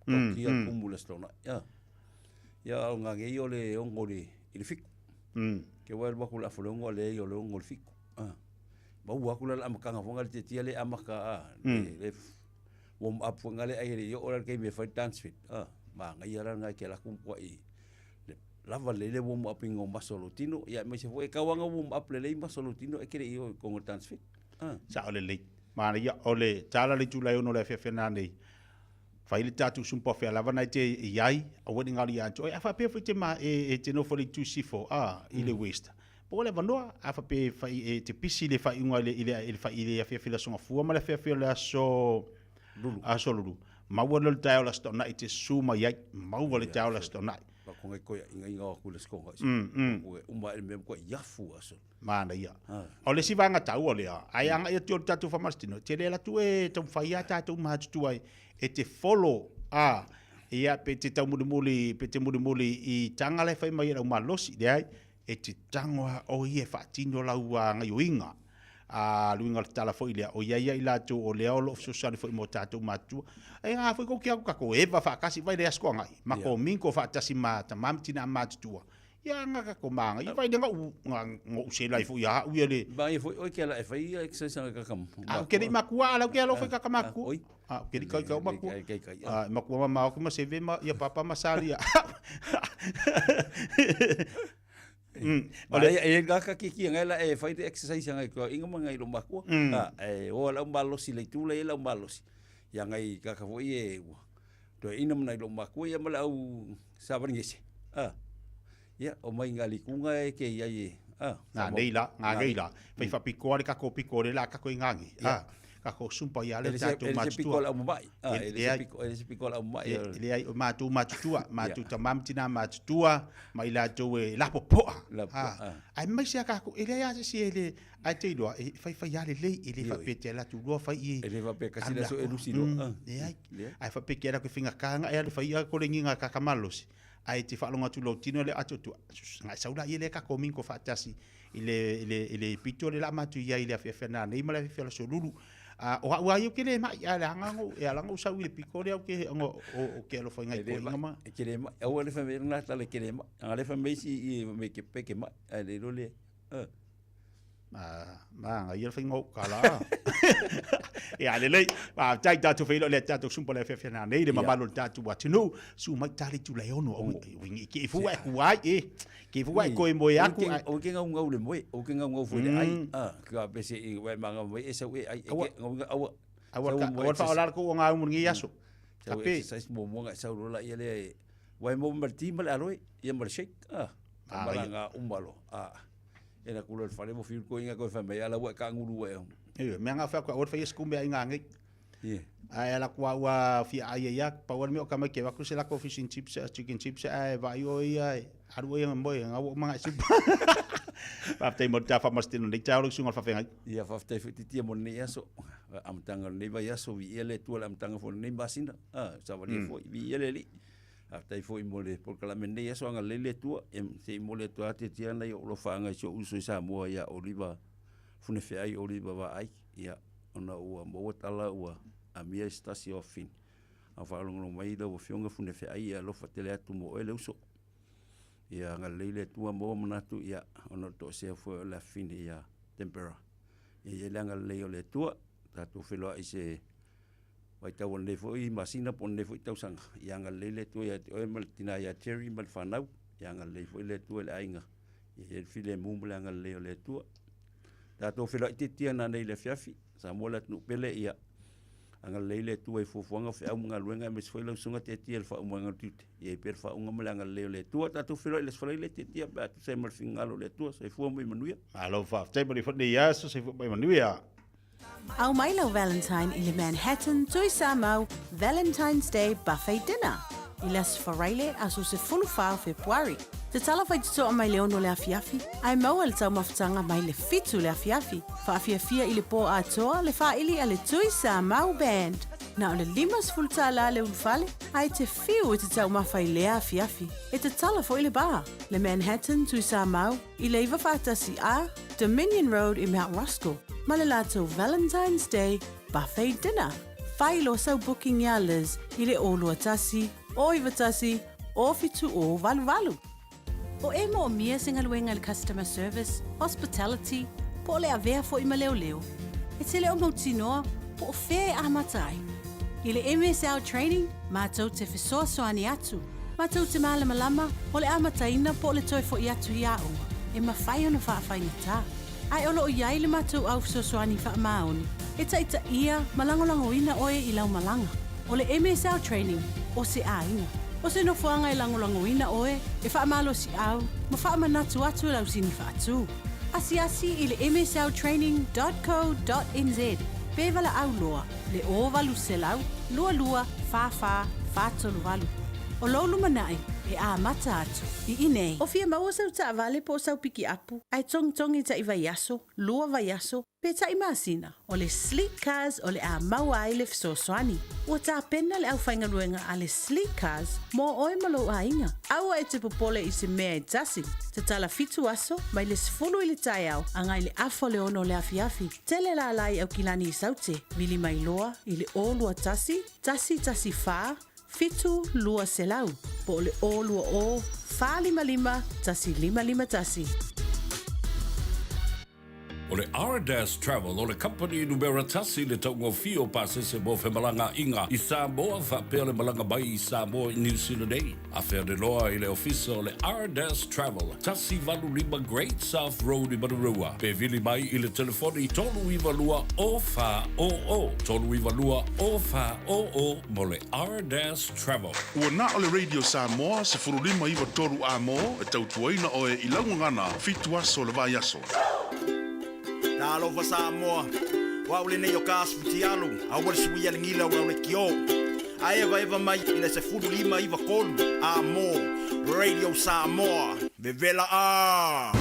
tokia kumu la stona, ia. Ia o ngā ngei o le ongo le i le fiku. Ke wai waku la whalongo le i o le ongo le fiku. Mau waku la amakanga whonga le te tia le amaka a, le warm up whonga le ai le i o ora kei me whai dance fit. Ma ngai ara ngai ke la kumpua i lava le warm up ingo masolotino, ia me se fo e kawanga warm up le masolotino e kere i o kongo dance fit. Sa o le lei. Mana ia o le tala le tulai ono le whiawhena nei. Fai le tatu sumpa whea lava nai te iai, a wani ngari anto. A whapea whai te ma e te no whali tu sifo, i le west. Po le vanoa, a whapea whai te pisi le whai unga le whai le a whiawhila songa fua, ma le whiawhila aso lulu. Maua le tau la stona i te suma iai, maua le tau la stona. Ma kongai koia inga aku le skonga. Uma e mea koa iafu aso. Mana ia. O le sivanga tau o lea. Ai anga ia tio tatu whamastino. Te le la tu e tau whaia tatu mahatu tuai. E te follow ia pe te tau mulimuli, pe te mulimuli i tanga le whai mai rau malosi. Leai, e te tangoa o ie whaatino lau ngai uinga. Luinga le tala fo ilea o ia i latu o lea o lo ofisosani fo i mo tātou mātua. E ngā fo i koki aku kako ewa whaakasi vai rea skoa ngai. Mako minko whaatasi mā ta mamtina mātutua. Ia ngā kako manga. I vai nenga ngō uselai fo i aha uia le. Ba i fo i oike ala e whai i exercise nga kakam. Keri makua ala uke alo fo i kakamaku. Keri kai kau makua. Makua ma mao kuma seve ma ia papa masari. Ole e gaka kiki ngela e fai de exercise ngai ko inga mangai lo makua. E o la mbalosi le tule la mbalosi. Ya ngai gaka fo e to ina manai lo makua ya mala au sabarngese. Ya o mai ngali kunga e ke ia e. Na neila, ngageila. Fai fa piko ka ko piko le la ka ko ngangi. Kako sumpa ia le tatu matua. Ele se pikola umai. Ele ai matu matua, matu tamamtina matua, mai la to e la popoa. Ai mai se kako ele ia se ele ai te do fai ia le ele fa pete la tu do fai. Ele fa pe kasi la so elusino. Ai fa pe kera ko finga kanga ele fai ia ko le nginga kakamalos. Ai te whalonga tu lotino le atu tu. Ngai saula i le kako minko whaatasi. Ile pito le la matu ia i le awhiawhena. Nei mala awhiawhela so lulu. O hau ai o kere mai a le hangango e alango usau i le piko le au ke o ke alo whai ngai ko inga ma. Kere mai. Au le whamei rana tala kere mai. Anga le whamei si i me ke peke mai. A le role. Nga ia whai ngau kala. E ale lei, tai tatu whailo le tatu sumpa le whewhena nei le mamalo le tatu watinu, su mai tali tu le ono, wingi ke fua e kuai e, ke fua e koe moe aku. O ke ngau ngau le moe, o ke ngau ngau fwele ai, ka pese i wai manga moe, e sau e ai, e ke ngau ngau awa. Awa whaolara ko o ngā umungi aso. Sau e exercise mo monga, sau rola ia le, wai mo marti male aloe, ia male shake, mala ngā umbalo, e na kula le whare mo whiu ko inga koe whamei, ala ua ka nguru e o. Mea ngā whakua ora whai esku mea inga ngai. Ai ala kua ua fia ai ia, pawar mea o kamai ke waku se lako fish and chips, chicken chips, ai vai o ia, aru ia moe, ngā ua mga sipa. Whaftai mo ta whamastino, nei tau sunga whawhengai. Ia whaftai whititia mo nei aso, amtanga nei vai aso, vi ele tua le amtanga fo nei basina, savani fo, vi ele li. Aftai fo i mole por kala menei aso anga lele tua, se i mole tua te tia nei o lo whaanga i so uso i Samoa ia Oliva, fune whai Oliva wa ai, ia ona ua moa tala ua a mia stasi o fin. A whaalongo mai da o fionga fune whai ia lofa tele atu mo ele uso. Ia anga lele tua moa manatu ia ona to se fo la fin ia tempera. Ia anga lele o le tua, tatu whiloa i se wai tau nei fo i masina po nei fo i tau sanga. Ia anga lele tua ia te oe maltina ia cherry mal whanau, ia anga lele fo i le tua le ainga. Ia while mumule anga lele o le tua. Tātou whiloa i te tia na nei le fiafi, sa mola tunu pele ia. Anga lele tua i fufuanga whiau mga luenga mes whailau sunga te tia le whau mga tute. Ia i per whau ngamale anga lele o le tua, tātou whiloa i les whalai le te tia, bea tu sei malwhingalo le tua, sa i fua mo i manuia. Alo whaf, teipari whane ia, sa i fua mo i manuia. Au Milo Valentine i le Manhattan Tui Samau Valentine's Day Buffet Dinner. I las Faraile aso se fulufau Februari. Te tala fai tuto mai leono le afiafi. Ai mau el tau maftanga mai le fitu le afiafi. Fa afiafia i le po a toa le fa ili a le Tui Samau Band. Na o le limas fulta la le unfale. Ai te fiu i te tau mawhai lea afiafi. E te tala fo i le bar. Le Manhattan Tui Samau i le iwa fatasi a Dominion Road i Mount Roscoe. Ma le lato Valentine's Day Buffet Dinner. Fai lo sau booking ya Liz i le olua tasi, o iwa tasi, o fitu o valu valu. O e mo o mia singaluenga le customer service, hospitality, po le avea fo i maleo leo. E te leo mautinoa po o fea a matai. I le MSL training, mātou te fesoa soani atu. Mātou te malama lama, o le amataina po le toi fo i atu i aunga. E mawhai ona whaafai ngata. Ai olo o iai le mātou au fesosoani wha maoni. E taita ia malangolango ina oe i lau malanga. O le MSL training, o se a inga. O se no fuanga i langolango ina oe, e wha malo si au, ma wha manatu atu lau sini wha atu. Asi i le msltraining.co.nz. Pevala au loa, le o valu se lau, lua lua, fa, tolu valu. O lolu manai, e a mata atu, i inei. O fia maua sau ta avale po sau piki apu, ai tong i ta i vaiaso, lua vaiaso, pe ta i masina, o le sleek cars o le a maua ai le fisosoani. Ua ta pena le au whaingaluenga a le sleek cars, mo oe malo a inga. Aua e te popole i se mea i tasi, te tala fitu aso, mai le sifulu i le tai au, angai le afo le ono le afiafi. Tele la lai au kilani i saute, vili mai loa, i le o lua tasi fa, fitu lua selau, po le o lua o, fa lima, tasi lima tasi. O le Ardas Travel, o le company numera tasi le taungo fio pasese mo fe malanga inga i Samoa whapea le malanga bai i Samoa i New Zealand Day. A whea de loa i le ofisa o le Ardas Travel, tasi valu lima Great South Road i Marurua. Pe vili mai i le telefoni tolu iwa lua o fa o. Tolu iwa lua o fa o mo le Ardas Travel. Ua na o le Radio Samoa se furulima iwa toru a mo e tautuaina o e ilaungangana fitu aso le vai aso. Talo fa Samoa, wau le nei o kasputi alu, awal suia le ngila wau le kio. A eva mai ina se fudu lima iwa kolu, a mo, Radio Samoa, vevela a.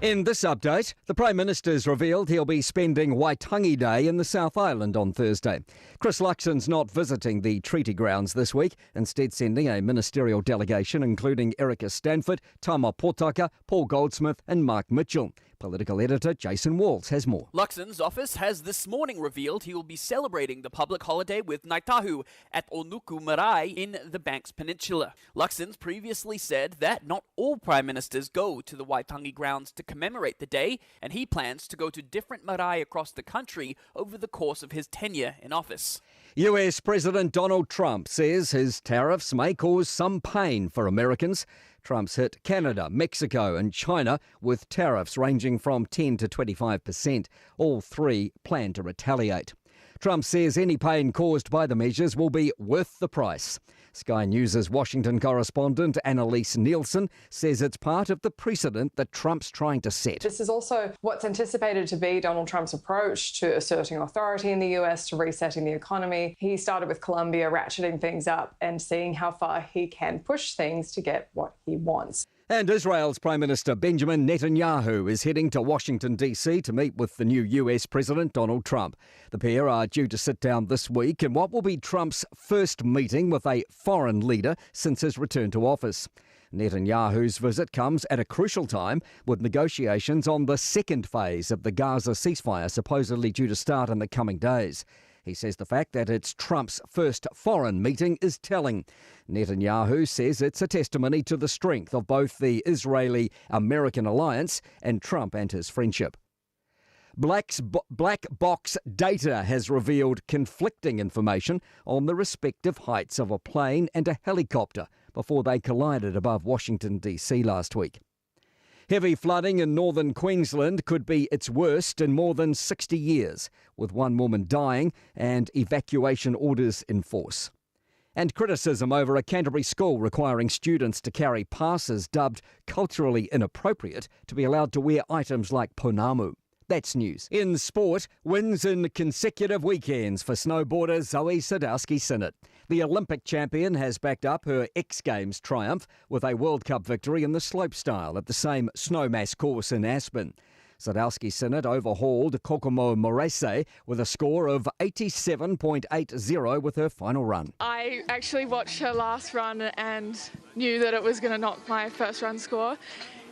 In this update, the Prime Minister's revealed he'll be spending Waitangi Day in the South Island on Thursday. Chris Luxon's not visiting the treaty grounds this week, instead sending a ministerial delegation including Erica Stanford, Tama Potaka, Paul Goldsmith and Mark Mitchell. Political editor Jason Walls has more. Luxon's office has this morning revealed he will be celebrating the public holiday with Naitahu at Onuku Marae in the Banks Peninsula. Luxon's previously said that not all Prime Ministers go to the Waitangi grounds to commemorate the day, and he plans to go to different marae across the country over the course of his tenure in office. US President Donald Trump says his tariffs may cause some pain for Americans. Trump's hit Canada, Mexico and China with tariffs ranging from 10 to 25%. All three plan to retaliate. Trump says any pain caused by the measures will be worth the price. Sky News' Washington correspondent Annalise Nielsen says it's part of the precedent that Trump's trying to set. This is also what's anticipated to be Donald Trump's approach to asserting authority in the US, to resetting the economy. He started with Colombia, ratcheting things up and seeing how far he can push things to get what he wants. And Israel's Prime Minister Benjamin Netanyahu is heading to Washington, D.C. to meet with the new US President Donald Trump. The pair are due to sit down this week in what will be Trump's first meeting with a foreign leader since his return to office. Netanyahu's visit comes at a crucial time, with negotiations on the second phase of the Gaza ceasefire supposedly due to start in the coming days. He says the fact that it's Trump's first foreign meeting is telling. Netanyahu says it's a testimony to the strength of both the Israeli-American alliance and Trump and his friendship. Black box data has revealed conflicting information on the respective heights of a plane and a helicopter before they collided above Washington, D.C. last week. Heavy flooding in northern Queensland could be its worst in more than 60 years, with one woman dying and evacuation orders in force. And criticism over a Canterbury school requiring students to carry passes dubbed culturally inappropriate to be allowed to wear items like pounamu. That's news. In sport, wins in consecutive weekends for snowboarder Zoe Sadowski-Synnott. The Olympic champion has backed up her X Games triumph with a World Cup victory in the slopestyle at the same Snowmass course in Aspen. Sadowski-Synnott overhauled Kokomo Morese with a score of 87.80 with her final run. I actually watched her last run and knew that it was going to knock my first run score,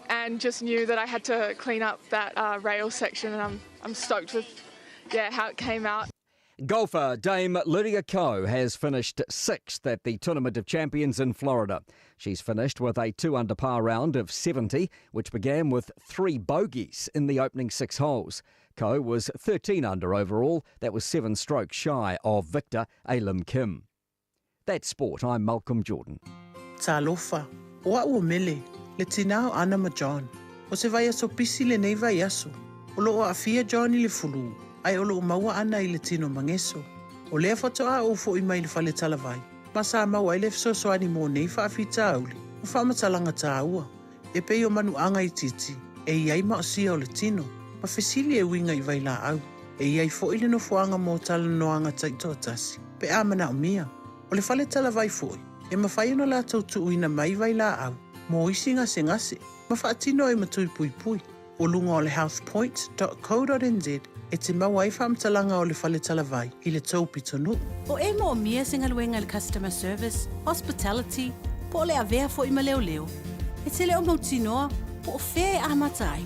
and just knew that I had to clean up that rail section, and I'm stoked with how it came out. Golfer Dame Lydia Ko has finished 6th at the Tournament of Champions in Florida. She's finished with a 2-under par round of 70, which began with 3 bogeys in the opening 6 holes. Ko was 13 under overall. That was 7 strokes shy of victor Alim Kim. That's sport. I'm Malcolm Jordan. Talofa, oa ua mele, le tinao ana ma John. O se vai aso pisi le nei vai aso. O loo afia John I le fulu. Ai o loo maua ana I le tino mangeso. O lea whatoa o fo I mai le whale talavai. Masa maua I le fsosoani mo nei whaafita auli. O whamatalanga tā ua. E pei o manu anga I titi. E iai maosia o le tino. Ma fesili e winga I vai la au. E iai fo I le no fuanga mo tala noanga taito tasi. Pe amana o mia. O le whale talavai foi. E mawhai ona la tautu uina mai vai la au. Mo isi ngase ngase. Ma whaatino e matui pui pui. O lunga o le healthpoint.co.nz. E te maua I whamtalanga o le whale talavai I le taupi tonu. O e mo mia singaluenga le customer service, hospitality, po le avea fo I maleo leo. E te leo mautinoa, po o whea a matai.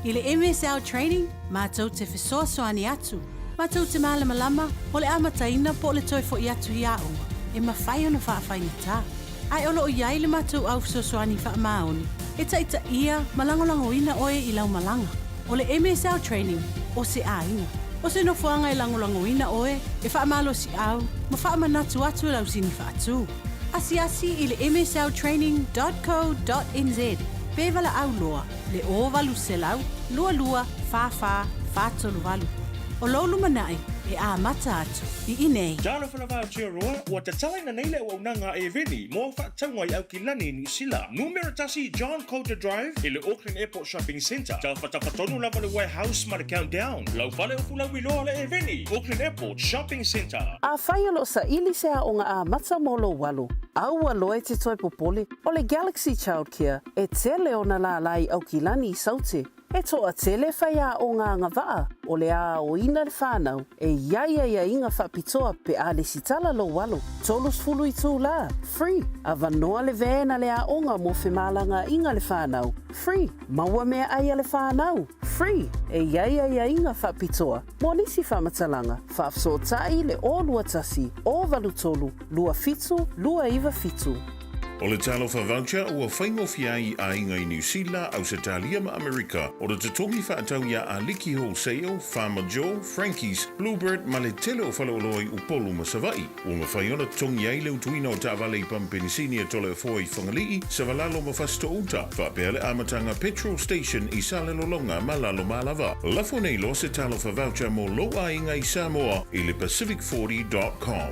I le MSL training, mātou te whesoa soani atu. Mātou te malamalama, o le amataina po le toi fo I atu I aonga. E mawhai ona whaafai ta. Ai olo o iai le mātou au whesosoani wha maoni. E taita ia malangolango ina oe I lau malanga. O le MSL training, o se ainga. O se nofuanga I langolango ina oe, e wha malo si au, ma wha manatu atu lau sini wha atu. Asi I le msltraining.co.nz. Pevala au loa, le o valu se lau, lua lua, fa, tolu valu. O lolu manai, e a mata atu, I inei. Jalo whanawha tia roa, ua te talaina neile o unanga e veni, mo whaatangwa I au ki lani New Zealand. Numeratasi John Coulter Drive, I le Auckland Airport Shopping Centre. Jalo whatawhatonu lava le warehouse ma le countdown. Lau whale o fulau iloa le e veni, Auckland Airport Shopping Centre. A whai alo sa ili sea o ngā a mata molo walu. Au aloe te toi popole, o le Galaxy Childcare, e tele o na la lai au ki lani I saute. E toa tele whai a o ngā ngawaa, o le a o ina le whanau, e ia inga whapitoa pe a le sitala lo walo. Tolus fulu I tū la, free. A vanoa le vēna le a onga mo whemalanga inga le whanau, free. Maua mea aia le whanau, free. E ia inga whapitoa, mo nisi whamatalanga, whaafso tai le o lua tasi, o valu tolu, lua fitu, lua iwa fitu. O le talo fa voucher ua whaingofi ai a inga I New Zealand, Australia ma Amerika. O le tutongi whaatau ia a Liki Wholesale, Farmer Joe, Frankie's, Bluebird, ma le tele o whalaoloi upolu ma Savai. O ma whaiona tongi ai leu tuina o ta'wale I Pampenisini a tole o fōi whangalii, sa walalo ma fasto uta. Whapea amatanga petrol station I Salelolonga ma lalo malava. Lafo nei lo se talo fa voucher mo loa inga I Samoa I le Pacific40.com.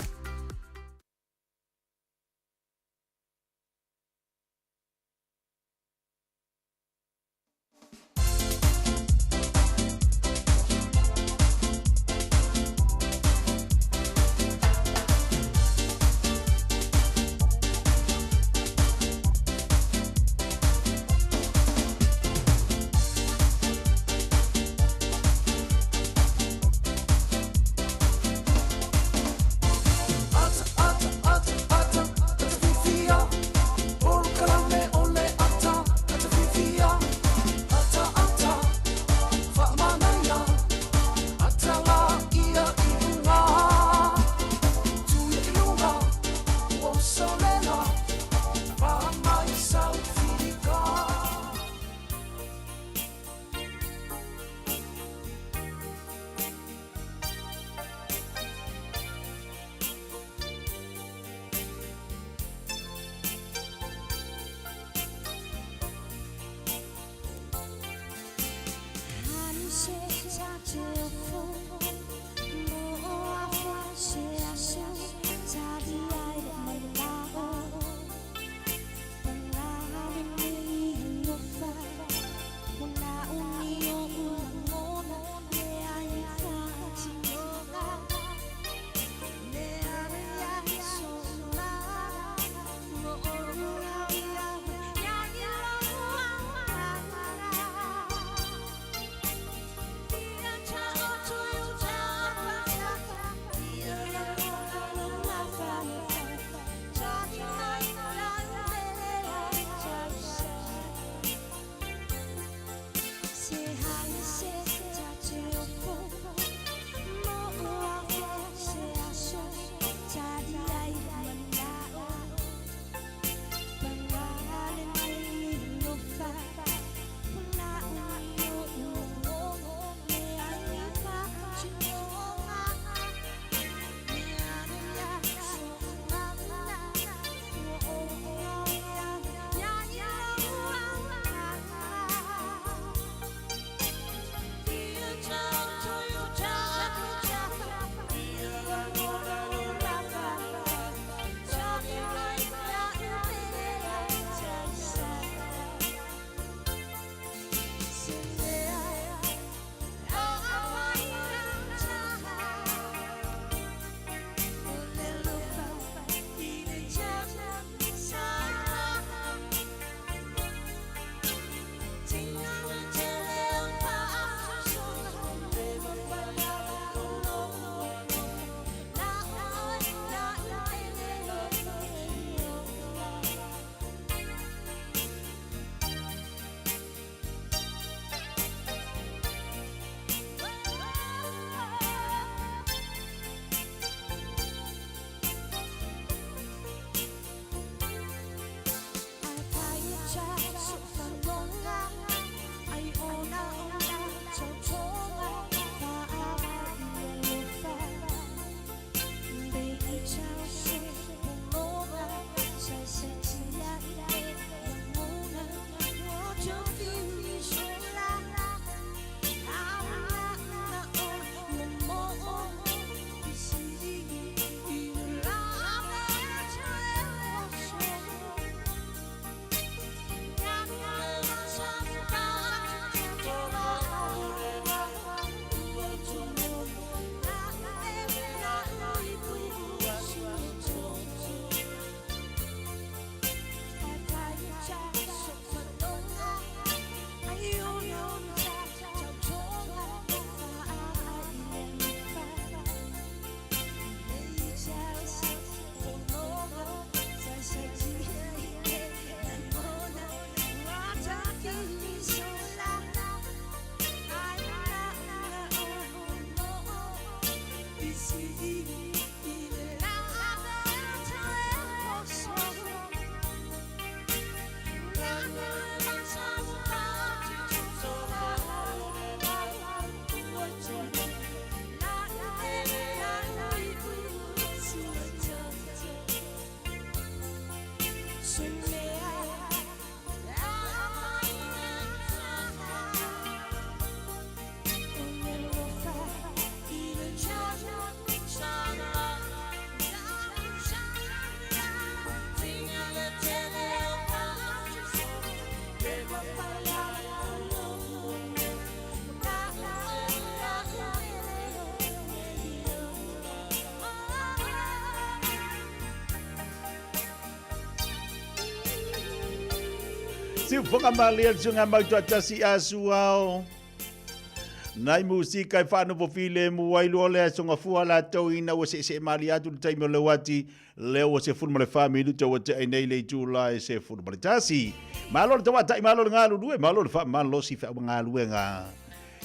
Si whakamalia sunga mautata asuao. Nai musika e whanu po file mu wailu ole songa fua la tau ina wa se mali atu le taimi o le wati leo wa se funu male whamilu tau wa te ainei le tūla e se funu male tasi. Malo le tawa tai malo le ngalu due, malo le wha malo si wha ngalu e ngā.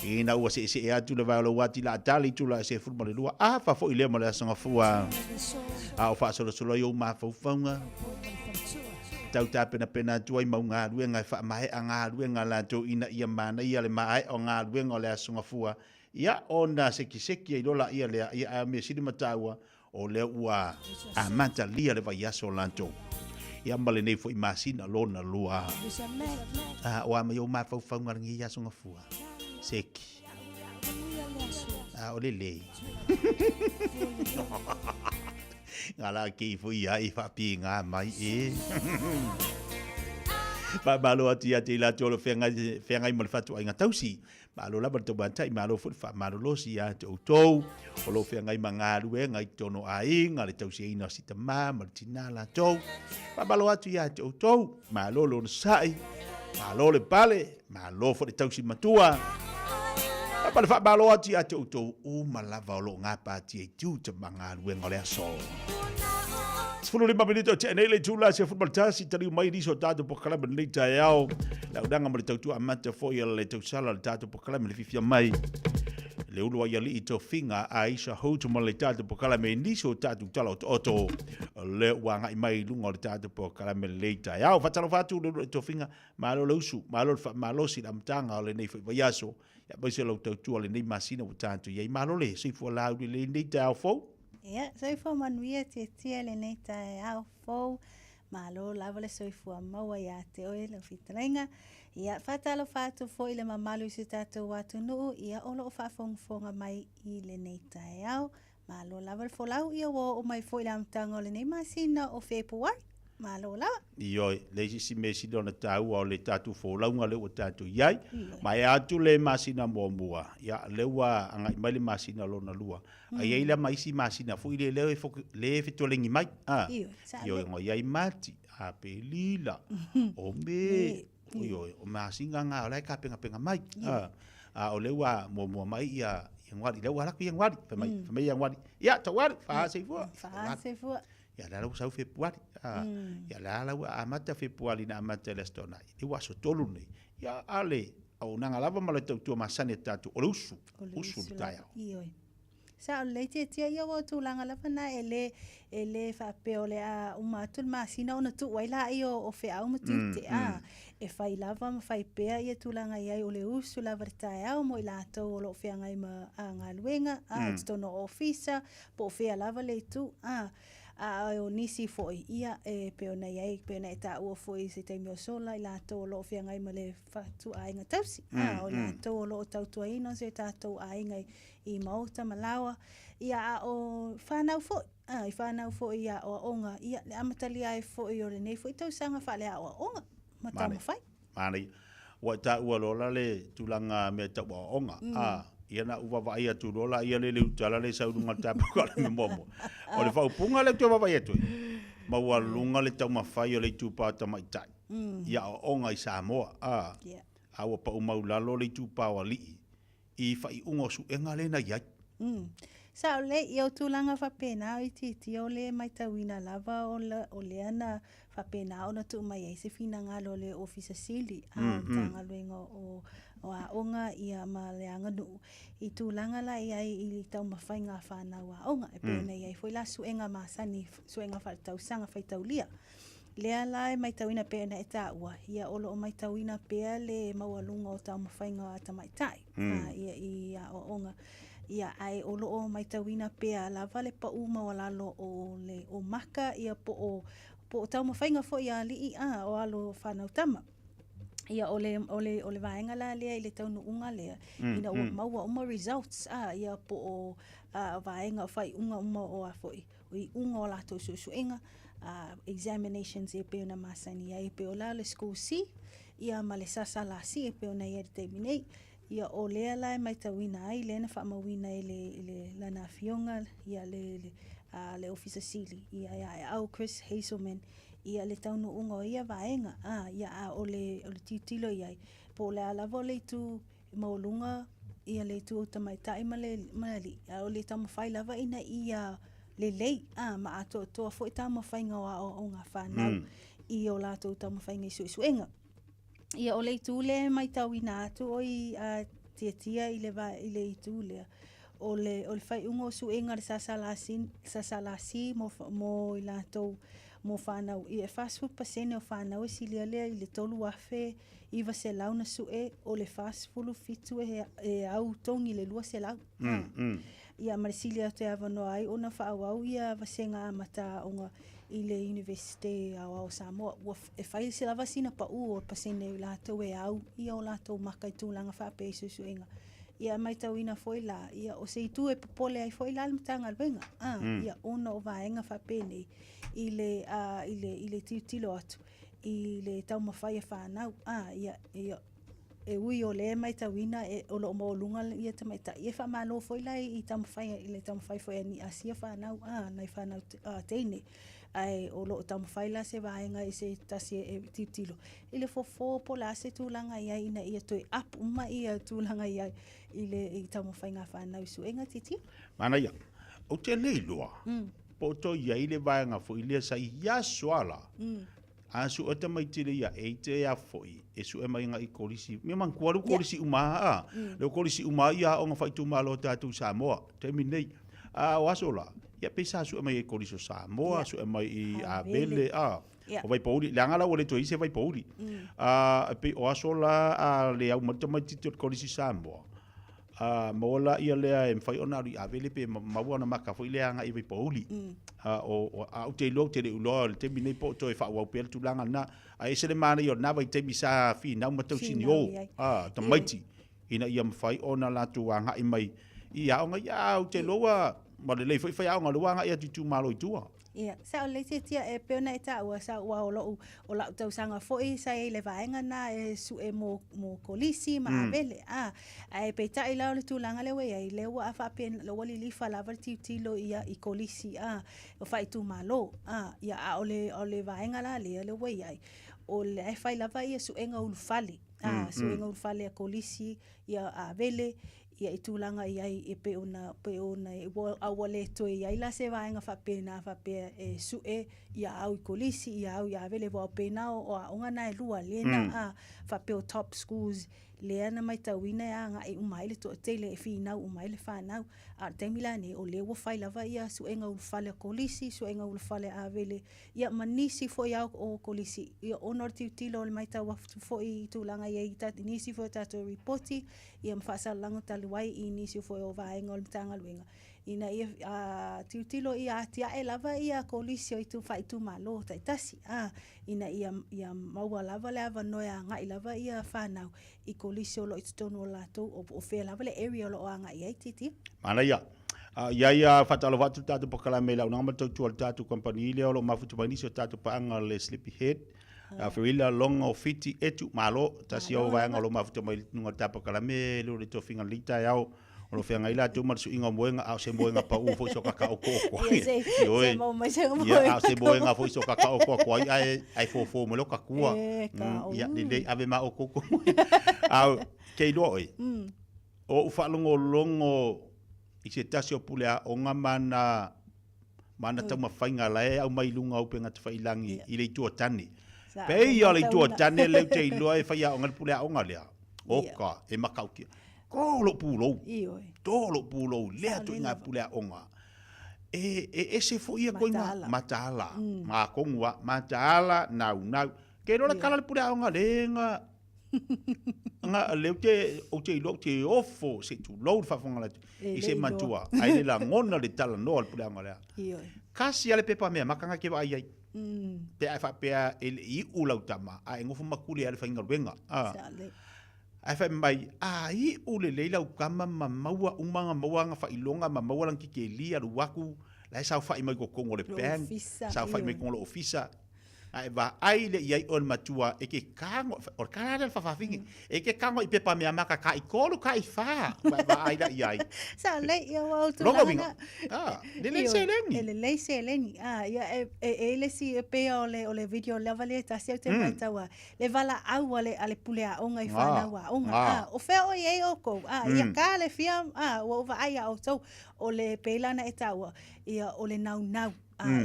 Ina ua se atu le wailu wati la atali tūla e se funu male lua. A wha fo i lea male songa fua. A o wha solo solo i o ma whauwhaunga. Tau tā pena tuai mau ngā ruenga wha mahe a ngā ruenga la tō ina ia mana ia le mahe o ngā ruenga o le asunga fua. Ia o nā seki e rola ia lea ia a me siri mataua o lea ua a manta lia le vai aso lanto. Ia male nei fo i masina lona lua. O a mai o ma fau ngarangi ia asunga fua. Seki. O le lei. Ngala ki fu ia I fa pi nga mai e. Pa malo ati ati la tolo fenga I mal fatu ai nga tausi. Malo la berto bantai malo fu fa malo lo si ya to to. O lo fenga I manga ruwe ngai tono ai nga le tausi ina si tama martina la to. Pa malo ati ya to to. Malo lo sai. Malo le pale, malo fu le tausi matua. Pa fa malo ati ya to to o malava lo ngapa ti e tu te manga ruwe ngale aso. 15 minute te nei le tula se football tasi tali mai riso tato po kala ben le taiao la udanga mo tautu amata fo ia le tau sala le tato po kala me le fifia mai le ulu ia li to finga Aisha hotu mo le tato po kala me niso tato tala oto le wanga mai lunga le tato po kala me le taiao fatalo fatu le to finga malo lusu malo si la mtanga le nei fo yaso ya bese lo tautu le nei masina o tato ye malo le si fo la le nei taiao fo. Ia, soifua manuia tia le nei tae au fou, malo lava le soifua maua ia te oe le fitalenga. Ia, whatalo whātu fo I le mamalu I se tātou watu nuu, ia olo o whafonga mai I le nei tae au. Malo lava le folau ia wo o mai fo I le amtanga o le nei masina o Februari. Malo lava. Ioi, le si mesi dona tau o le tatu folaunga le o tatu iai. Mai atu le masina mua. Ia lewa angai mai le masina lona lua. Ai eila mai si masina fu ile le fitolengi mai. Ioi ngo iai mati. A pelila. O me. Ioi, o masinga ngā o lai ka penga mai. O lewa mua mai ia ngwari. Lewa alaku ia ngwari. Famai ia ngwari. Ia, tawari. Faha seifua. Ya la usau Februari. Ya la amata Februari na amata Lestonai. I waso tolu nei. Ya ale au nanga lava mala tau masane tatu o usu taya. Ioi. Sa o leite tia ia wo tulanga lava na ele whapeo le a umatul masina ona tu waila I o fe au matute e whai lava ma whai pea ia tulanga iai o le usu lava tae au mo I lātou o lo whea ngai ma ngā luenga tono ofisa po whea lava le tu o nisi foi ia e peona iai peona ta o foi se te mio sola I lātou o lo whea ngai ma le whatu ainga tausi o lātou o lo tautua ino se tātou ainga I mauta malawa ia o whanau foi I whanau foi ia o onga ia le amatali ai foi o le nei foi tausanga whale a o onga matama whai Mani wa ta ua lola le tulanga me ta o onga ia na uwa vai atu lola ia le utala le saudunga tapu kala me momo o le fau punga le tua vai atu ma ua lunga le tau mawhai o le tupa ta mai tai ia o onga I Samoa a ua pa umaulalo le tupa o li I whai ungo su enga le na iai Sa o le I au tūlanga whapena I titi o le mai tauina lava o le ana whapena o na tu mai eise fina ngalo le ofisa sili tanga luenga o a onga ia ma le anga nuu I tūlanga la ia I tau mawhai ngā whanau a onga e pēna ia I fwoi la suenga masani suenga whaitau sanga whaitau lia Lea lai mai tauina pēna e tā ua ia olo o mai tauina pēa le maualunga o tau mawhai ngā tamaitai ia o onga ia ai olo o mai tauina pea lava le pa uma o lalo o maka ia po o tau mawhainga fo ia li o alo whanau tama. Ia ole vaenga la lea I le tau nuunga lea ina ua maua uma results ia po o vaenga whai unga uma o a foi i unga o lato susuenga examinations e peona masani ia I peo la le school C ia ma le sasa la si e peona ia te minei ia o lea lai mai tauina ai lena whaamawina le lana fionga ia le le ofisa sili ia au Chris Hazelman ia le taunu unga ia vaenga ia o le titilo ia po le alava le tu maulunga ia le tu tamaitai mali o le tamawhai lava ina ia le lei ma ato toa fo tamawhai ngawa o ngā whanau i o lato tamawhai ngai suenga ia o le tu le mai tau ina atu o i tia i le itu lea o le fai ungo suenga le sasalasi mo i lato mo whanau i fast food pasene o whanau e silia lea i le tolu afe i va se lau na sue o le fast food fitu e au tongi le lua se lau ia marisilia te avano ai ona whaau ia va se ngā mata onga i le university au Samoa e whai se lava sina pa o pasene i lato e au ia o lato makai tūlanga whape suenga ia mai tau ina foi la ia o se itu e popole ai foi la mtanga alwenga ia ona o vaenga whapene i le tilo atu i le tau mawhai e whanau ia e ui o le mai tau ina e o lo maulunga ia tamaita i e whamalo foi la i tau mawhai i le tau mawhai foi ani asia whanau nai whanau teine ai o lo tau mawhai la se vaenga i se tasi e tilo i le fofo po la se tūlanga ia ina ia toi ap uma ia tūlanga ia i le i tau mawhai ngā whanau suenga titi mana ia o te nei loa po to ia i le vaenga fo i le sa ia swala asu o te mai tire ia e te a foi e su e mai nga i kolisi me man kuaru kolisi uma le kolisi uma ia o nga fai tu malo tatu Samoa te minei o asola ia pesa su e mai i kolisi Samoa su e mai i a bele o vai pauli le angala o le toi se vai pauli pe o asola le au mai tito kolisi Samoa mola ia lea e fai ona ri avele pe maua na maka foi le anga i vai pauli o te lo te ulo te minei po to e fa wa pe tu langa na a ese le mana yo na vai te bisa fi na ma tau sinio to maiti ina ia fai ona la tu anga i mai ia o ia o te loa ma le foi fai anga loa anga ia tu malo i tua ia sa o le tia e peona e ta ua sa ua o la tau sanga foi sa e le vaenga na e su e mo kolisi ma avele e pe ta i la le tulanga le wea i le ua afa pen lo wali lifa la varti tilo ia i kolisi o fai tu malo ia o le vaenga la le wea o le e fai lava ia su enga ulfale su enga ulfale a kolisi ia avele ia i tūlanga i ai e pe ona e awale to i ai la se vaenga whapena e sue ia au i kolisi ia au i avele wao pena o a onga na e lua lena whape o top schools leana mai tauina ia nga e umaile to tele e whinau umaile whanau a teimila ne o lewa whai lava ia suenga ulfale kolisi suenga ulfale avele ia manisi fo ia o kolisi ia onor tilo le mai tau fo i tūlanga ia i tati nisi fo tato reporti ia mwhasa lango taluai i nisi fo o vaenga o le tanga luenga ina ia tilo ia atia e lava ia kolisi o i tu whai tu malo taitasi ina ia maua lava le ava noia ngai lava ia whanau i kolisi o lo i tutonu o lato o whea lava le area o lo o anga ia i titi mana ia ia whatalo watu tatu pakala me lau nangama tau tual tatu kompani ile o lo mafutu mainisi o tatu paanga le Sleepyhead whiwila longa o fiti etu malo tasi au vaenga lo mafutu mai nunga tapa kala me lo le tofinga lita yao o lo whenga ila tu marsu inga moenga au se moenga pa u fo so kaka o koko ia au se moenga fo so kaka o koko ai fo mo lo kakua ia le ave ma o koko au kei doi o ufalongo longo i se tasi o pulea o ngā mana tau mawhainga la e au mai lunga au penga te whailangi i le itua tani. Pei o le itua tani leu te iloa e whaia o ngā pulea o ngā lea. Oka, e makau kia. Kōlo pūlou. Tōlo pūlou. Lea tu i ngā pulea o ngā. E se fo ia koi ngā mataala. Ngā kongua, mataala, nau. Kei rola kala le pulea o ngā lenga. Nga leu te o te ilo te ofo se tu load fafonga la i se matua ai la ngona le tala no al pula ngala kasi ale pepa me makanga ke vai ai pe ai fa pe el i ulau tama ai ngofu makuli ale fainga wenga ai fa mai ai ule leila ukama mamaua umanga mawanga fa ilonga mamaua lang ki ke lia ruaku la sa fa i mai ko kongo le pen sa fa i mai ko lo ofisa Ai va ai le ia on matua e ke kango o kana fa fingi e ke kango I pepa me maka ka I kolu ka I fa va ai la ia sa le ia wa tu langa le selengi le selengi ia e le si pe o le video le vale ta se te mai tawa le vala au ale pulea o ngai fa na wa o fe o ye o ko ia ka le fia o va ai o so o le pelana e tawa ia o le nau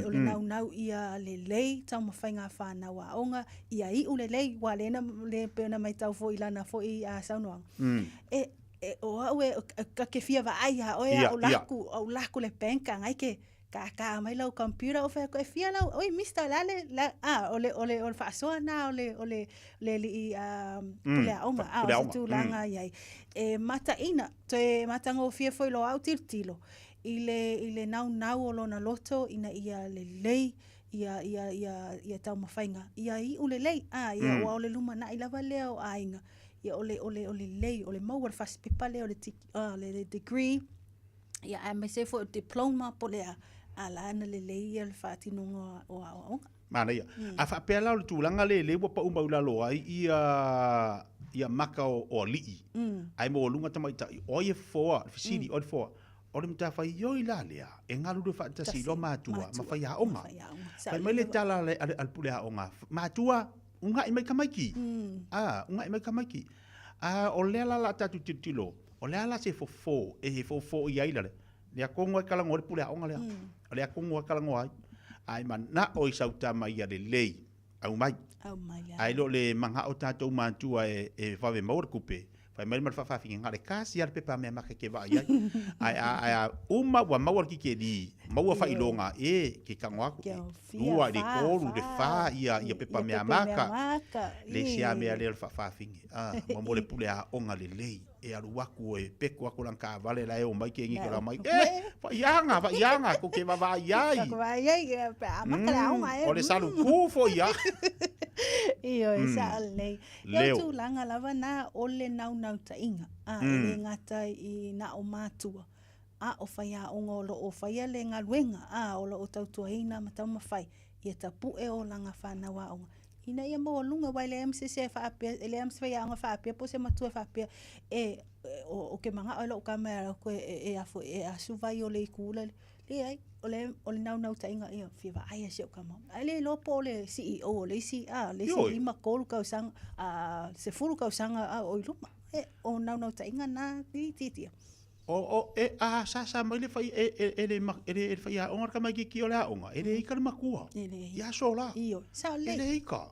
o le nau ia le lei tau mawhainga whanau a onga ia I u le lei wa le peona mai tau fo I lana fo I saunoang o au ka ke fia wa ai ha o au laku le penka ngai ke ka mai lau computer o fe ko e fia lau oi mister lale o fa so na o le li le onga o tu langa ia mata ina te mata ngo fia foi lo au tilo ile nau o lona loto ina ia le lei ia tau mawhainga ia I u le lei ia o le luma na I lava leo ainga ia o le lei o le mau al fast pipa leo le degree ia me se fo diploma po lea ala na le lei al fatinonga o mana ia a fa pe la tu langa le wa pa umba lo ai ia maka o li ai mo lunga tamaita o ye fo fisili o fo o le mta fa yo ila lea e ngalu do fa ta si lo matua ma fa ya onga fa mai le tala le al pulea onga matua unga I mai kamaiki unga I mai kamaiki o le la ta tu tilo o le ala se fo ia ila le akongo e kalango le pulea onga le akongo e kalango ai man na o sauta mai ya le lei au mai ai lo le manga o tatou matua e fa ve maur kupe fa mai mal fa finga le kasi al pepa me maka ke va ai uma wa maur ki ke di maua fa ilonga ke kangwa dua de koru de fa ia pepa me maka le sia me ale fa finga mo le pulea onga le lei e alu waku e peko aku lang ka vale la e o mai ke ngi kala mai fa yanga ko ke va iai ko va iai pa makala o mai o le salu ku fo ia io sa le yo tu langa lava na o le nau ta inga le ngata I na o matua o faia o ngolo o faia le ngaluenga o lo o tautua ina matau mawhai ia tapu e o langa whanawa o ina ia mo lunga wai le MCC fa apia le MCC ya nga fa apia po se matua fa apia o ke manga o lo kamera ko afo asu vai o le kula le ai o le nau ta inga ia fi va ai se kama ale lo po le CEO le le lima kolu ka sang se fulu ka sang o luma o nau ta inga na ti sa mai le fai le fai a onga kama ki o la onga ele I kalma kua ya sola io sa le ele ka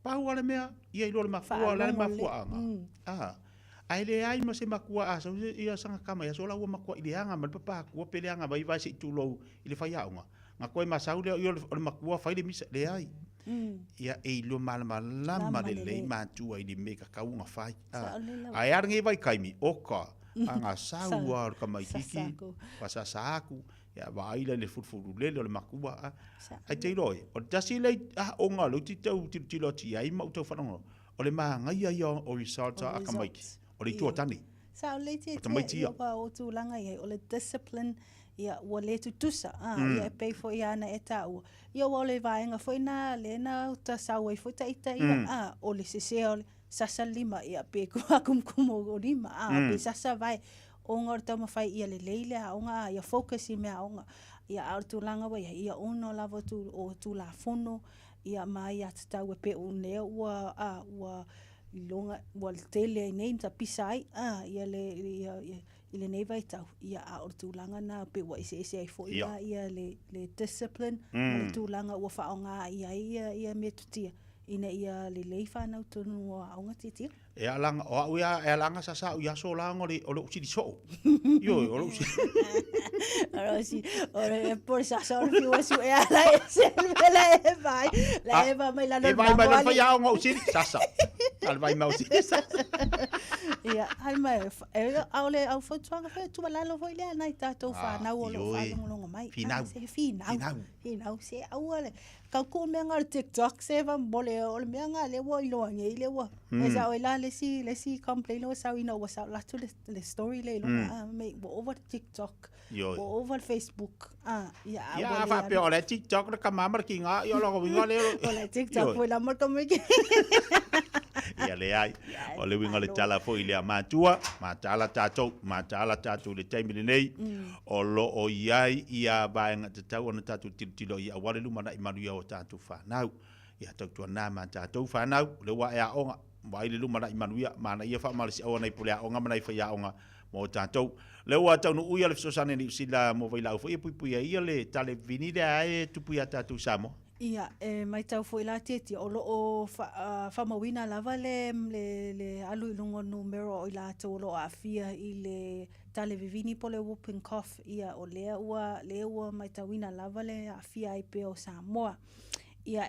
pa wala mea ia I lo le mafua la mafua anga ai le ai ma se makua so ia sanga kama ya sola wa makua ile anga mal papa ku pele anga vai vai si tu lo ile fai a onga nga koe ma saule o le makua fai le misa le ai ia lo mal lama le matua I le meka kaunga fai ai arngi vai kaimi oka anga saua ka mai kiki pasa saku ya vai le futfulu le makua ai te loi o tasi le onga lo ti tau ti lo ti ai ma tau fanongo o le ma ngai ia o resulta ka mai o le tu tani sa le ti o tu langa ia o le discipline ia o le tutusa ia pay for ia na etau ia o le vaenga foi na le na ta saua foi ta ita ia o le se sasa lima ia pe ko akum o lima pe sasa vai o ngor tama fai ia le leile a onga ia focus I me a onga ia artu langa wa ia ono lava tu o tu la fono ia mai at tau pe o ne wa longa wal tele nei ta pisai ia le nei vai tau ia artu langa na pe wa se fo ia le discipline le tu langa wa fa onga ia me tutia ina ia le leifa na tonu o aunga titi e alanga o alanga sa ia so langa o lo si so yo o lo si ora por sa fi o su e ala se la eva mai la no vai fa ya o si sa al vai mau si ia al mai ole au fo tsanga fe tu la lo foi le na ta to fa na o lo fa lo mai finau se au ole ka ko me ngar TikTok se va bole o me nga le wo lo nge le wo E sa o la lesi complain lo sa ina was out latu le story le lo make over TikTok over Facebook ya fa pe ole TikTok ka mamar ki nga yo lo winga le ole TikTok foi la morto me ya le ai ole winga le tala fo ile ma tua ma tala tatou le time le nei o lo o iai ia ba nga tatou ona tatou tilo ia wale lu mana imanu ia o tatou fa nau ia tatou na ma tatou fa nau le wa ia onga vai le lu mana imanu ia mana ia fa malisi o nei pule onga mana fa ia onga mo tatou le wa tau no uia le so sane ni sila mo vai la fo ia pui ia le tale vini le ai tupu ia tatou samo. Ia, mai tau foi la teti o lo o fa mawina lava le alu ilungo numero o la tau lo afia i le tale vivini po le whooping cough ia o lea ua mai tau wina lava le afia i pe o Samoa. Ia,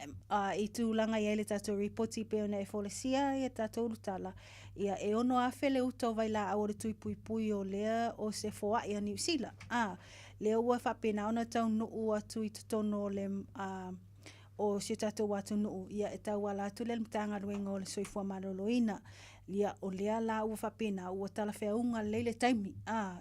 i tūlanga ia le tatou reporti pe ona e folesia ia tatou lutala. Ia, e ono afe le uto vai la au le tui pui o lea o se foa ia New Zealand. Lea ua whapena ona tau nuu atu i tutono le o se tatou watu nuu ia e tau ala atu le mtanga ruenga o le soifua maloloina. Ia o lea la ua whapena ua tala whea unga leile taimi.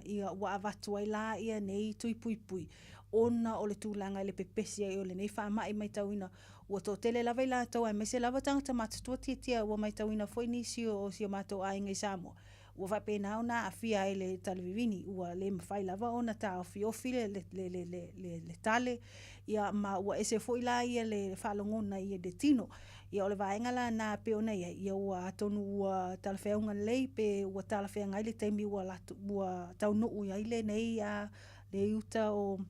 Ia ua avatu ai la ia nei tui pui. Ona o le tūlanga le pepesia i o le nei whaamai mai tauina ua tō tele lava i la tau ai mese lava tangata matatua tia ua mai tauina foi nisi o si o mato ai ngai Samoa. Ua whapena ona a fia ai le talevivini ua le mawhai lava ona ta ofi le tale ia ma ua ese foi la ia le whalongona ia le tino ia o le vaenga la na pe ona ia ua atonu ua talawheaunga lei pe ua talawheanga le taimi ua taunu ua ile nei a le uta o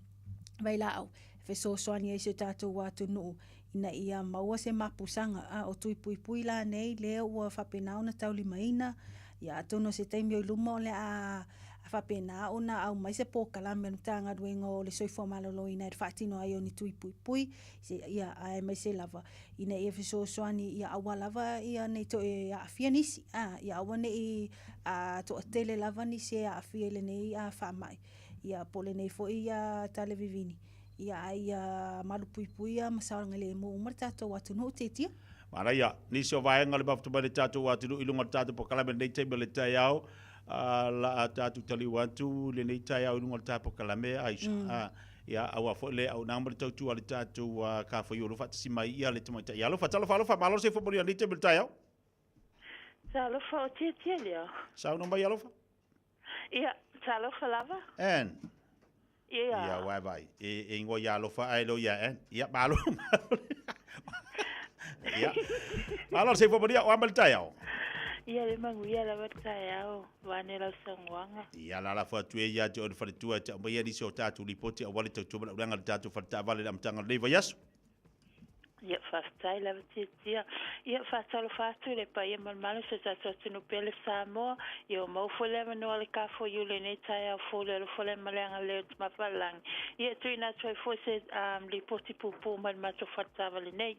vai lao fe so soani e se tatou watu nuu ina ia maua se mapusanga o tui pui la nei le ua whapena ona tau limaina ia atono se taimi o iluma o le a whapena ona au mai se pōkalame tanga ruenga o le soifua malolo ina e whaatino ai o ni tui pui ia ai mai se lava ina ia fe so soani ia awa lava ia nei to e afia nisi ia awa nei to tele lava nisi e afia le nei a whamai ia pole nei fo ia talevivini ia ia malu pui ia masauranga le mo umar tatou watu no tetia mara ia nisi o vaenga le baftu mai tatou watu no ilunga tatou pokalame nei tebe le taiao la tatou tali watu le nei taiao ilunga tatou pokalame aisha ia awa fo le au namba tau tu ale tatou ka fo yo lo fatsi mai ia le tamo ia lo fatalo malo se fo boli nei tebe le taiao Talo fa o tetia leo sa no mai alofa ia talo lava en ia vai e ngo ia lo fa ai lo ia en ia malo ia malo se fo boli o amal taiao ia le manguia la bataiao wane la sangwanga ia la fa tu ia jo fa tu ta mai ni so tatu lipoti o wale tu la nga tatu fa ta vale am tanga le vai ia fastai la titia ia fatalo fatu le pa ia malmalo se tatu no pele Samoa ia mo fole no le ka fo you le netai fo le malanga le mafalang ia tu ina tu fo se li poti pupu mal mato fata vale nei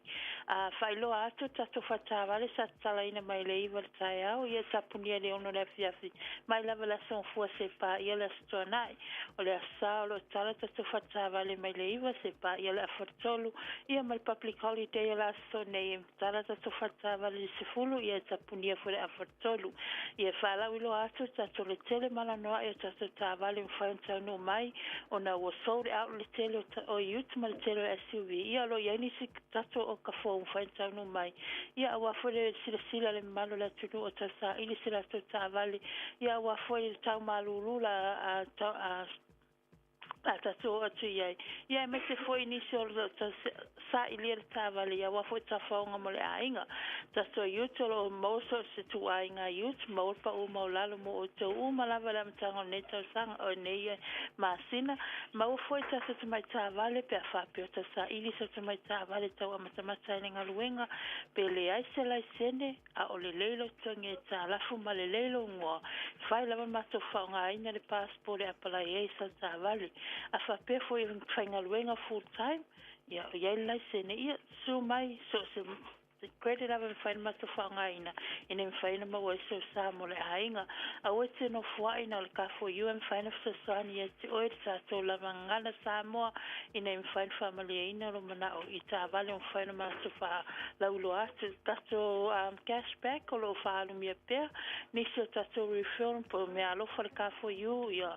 failo atu tatu fata vale sa tala ina mai le iva tai au ia tapunia le ono le fiafi mai la relation fo se pa ia la stonai o le sa lo tala tatu fata vale mai le iva se pa ia la fortolo ia mal public holiday la sonei tala tatu fata vale se fulu ia tapunia fo le afortolo ia fala wilo atu tatu le tele mala noa ia tatu ta vale mfanta no mai ona wo sold out le tele o youth mal tele SUV ia lo ia ni si tatu o ka fo mfanta no mai ia wa fo le sila le malo la tunu o tasa ili sila ta vale ia wa fo le tau malulu la tatu atu ia me se foi inisio sa ili ta vale ia wa fo ta fonga mo le ainga tato youth lo moso se tu ainga youth mo pa o mo lalo mo to o malava la mtango neta sang o nei masina ma o foi tato tu mai ta vale pe fa pe ta sa ili se tu mai ta vale to matamata ninga luenga pe le ai se la sene a o le lelo tonge ta la fu male lelo ngo fai la ma to fa nga ina le passport a pala e sa ta vale a fa pe foi fainga luenga full time ia la sene ia so mai so se credit lava fain ma fa ngaina ina fain ma wa so sa mo le ainga a wetse no fwa ina le ka for you and fain so sani e o sa to lava ngala sa mo ina fain family ina lo mana o ita vale un fain ma so fa la ulo atu tato cashback o lo fa lu mi pe ni so tato refill po me alo for le ka for you ya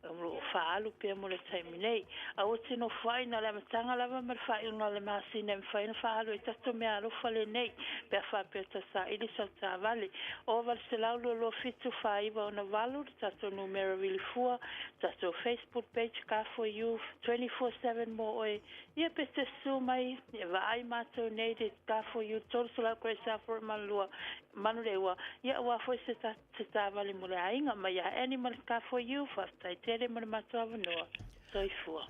lo fa lu pe mo le time nei a wetse no fwa ina le matanga lava ma fa ina le ma sine fain fa lu tato me alo fa le nei per fa peta sa ili salta vale over se laulo lo fitu fa iva ona valu tato numero really fu tato Facebook page ka for you 24/7 mo oi ia pete su mai vai mato needed ka for you tolso la kwesa for malua manulewa ia wa foi se ta vale mo le ainga mai animal ka for you fa tai tere mo mato no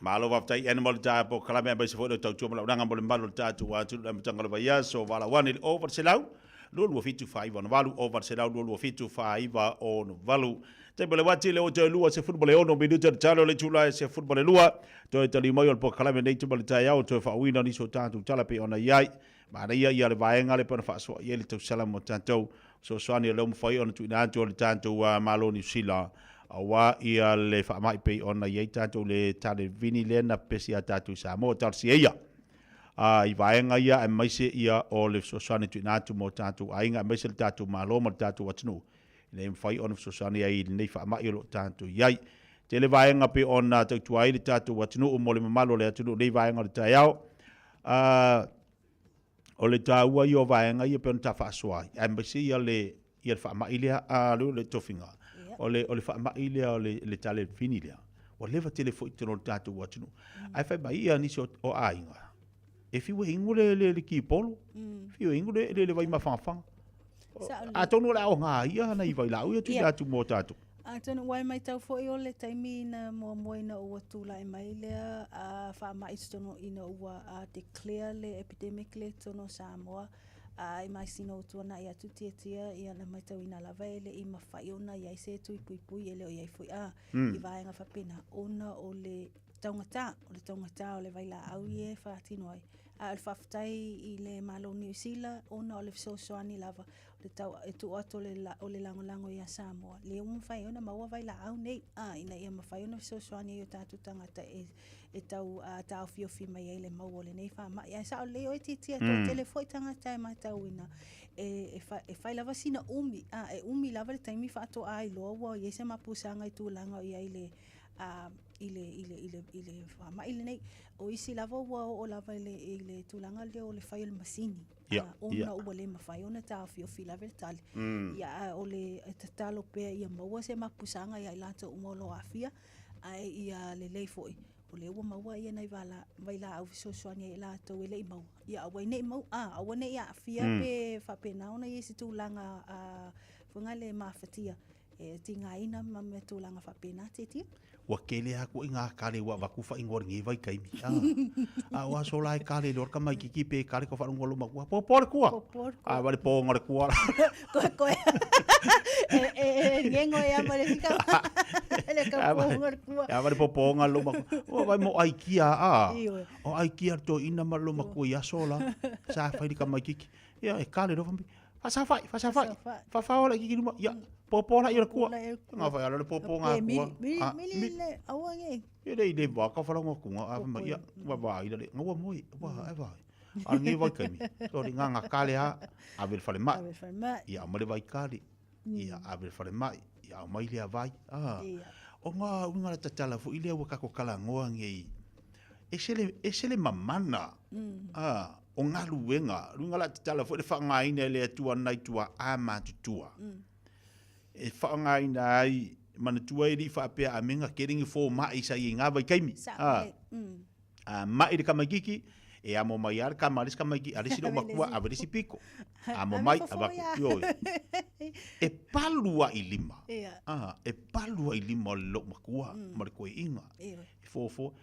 Malo waftai animal ta po kala me bese fodo tau chuma la ngam malo ta tu wa tu la mtanga la ya so wala one over selau lulu fitu 5 on valu over selau lulu fitu 5 on valu te bele wati le o te lua se football e ono minuto talo le chula se football e lua to te li moyo po kala me nei tu bale ta ya o to fa wina ni so ta tu tala pe ona yai ma na ia le vaenga le pona fa so ye le tu sala mo tanto so swani le mo fai ona tu na tu le tanto wa malo ni sila awa ia le fa mai pe ona ye tato le tale vini le na pesia tatu sa mo tar sia i vaenga ia e mai se ia o le sosani tu na tu mo tatu ainga mai se tatu malo mo tatu watnu le fai on sosani ai nei fa mai lo tatu yai te le vaenga pe ona tu ai le tatu watnu o mo le malo le tatu le vaenga le tayao o le taua io vaenga ia pe ta fa soai e mai se ia le ia fa mai le a le tofinga ole fa ma ile le tale fini le o leva telefone te no tatu watinu ai fa mai ani so o ainga e fi we ingule le ki polo fi we ingule le vai ma fa a tonu la o nga ia na i vai la o tu tatu mo tatu a tonu wai mai tau fo o le taimi na mo moina o tu la mai le a fa mai stono ina o a declare le epidemic le tono Samoa ai mai sino tu na ia tu tia ia na mai tau ina lava ele i mafai ona ia se tu pui ele o ia foi i vai nga fa pena ona o le tangata o le vai la au ie fa tino ai al faftai i le malo New Zealand ona o le so ani lava le tau e tu ato le lango ia Samoa le un fai ona ma vai la au nei ina ia mafai ona so ani o tatu tangata e tau tau fio mai ele mau le nei fa ma ia sa le o tia to telefoi tangata mai tau ina e fai lava sina umi lava le taimi fa to ai lo wa ia se mapusanga i tu langa ia ile ile ma ile nei o isi lava o lava ile tulanga le o le fai le masini ona o le mafai ona ta fio lava le tali ia o le tatalo pe ia maua se mapusanga ia lata umolo afia ai ia le lei foi o le ua maua ia nei vai la au soani la to ele mau ia au nei mau au nei ia afia pe fa pena ona ia se tulanga funga le mafatia e tinga ina ma me tulanga fa pena titi wa kele aku inga kale wa vaku fa ingor ngi vai kai mi wa so lai kale lor ka mai ki pe kale ko fa ngolo ma wa popor kuwa vale po ngor kuwa ko ngengo ya mare fika ele ka po ngor kuwa vale po ngalo ma wa vai mo aikia o aikia to ina ma lo ma ku ya sola sa fa di ka mai ki ya e kale do fa fa ola ki ki ya popo la ira kuwa nga fa ala popo nga kuwa mi le awange ile ba ka fa ngo kunga a ma ya wa ile nga wa moi wa ai va al ngi va kai mi to ri nga kale ha a ver fale ma ya ma le vai kale ya a ver fale ma ya mai le vai o nga unga ta tala fu ile wa ka ko kala ngo ngi esele mamana o nga luenga la tala fu le fa nga ine le tua nai tua a ma tua e whaanga ina ai manatua i fa pe a menga keringi fo mai sa i ngā vai kaimi mai de kamagiki e amo mai ar kamaris kamagi arisi no makua averisi piko amo mai abaku yo e palua i lima e palua i lima lo makua mar ko inga fo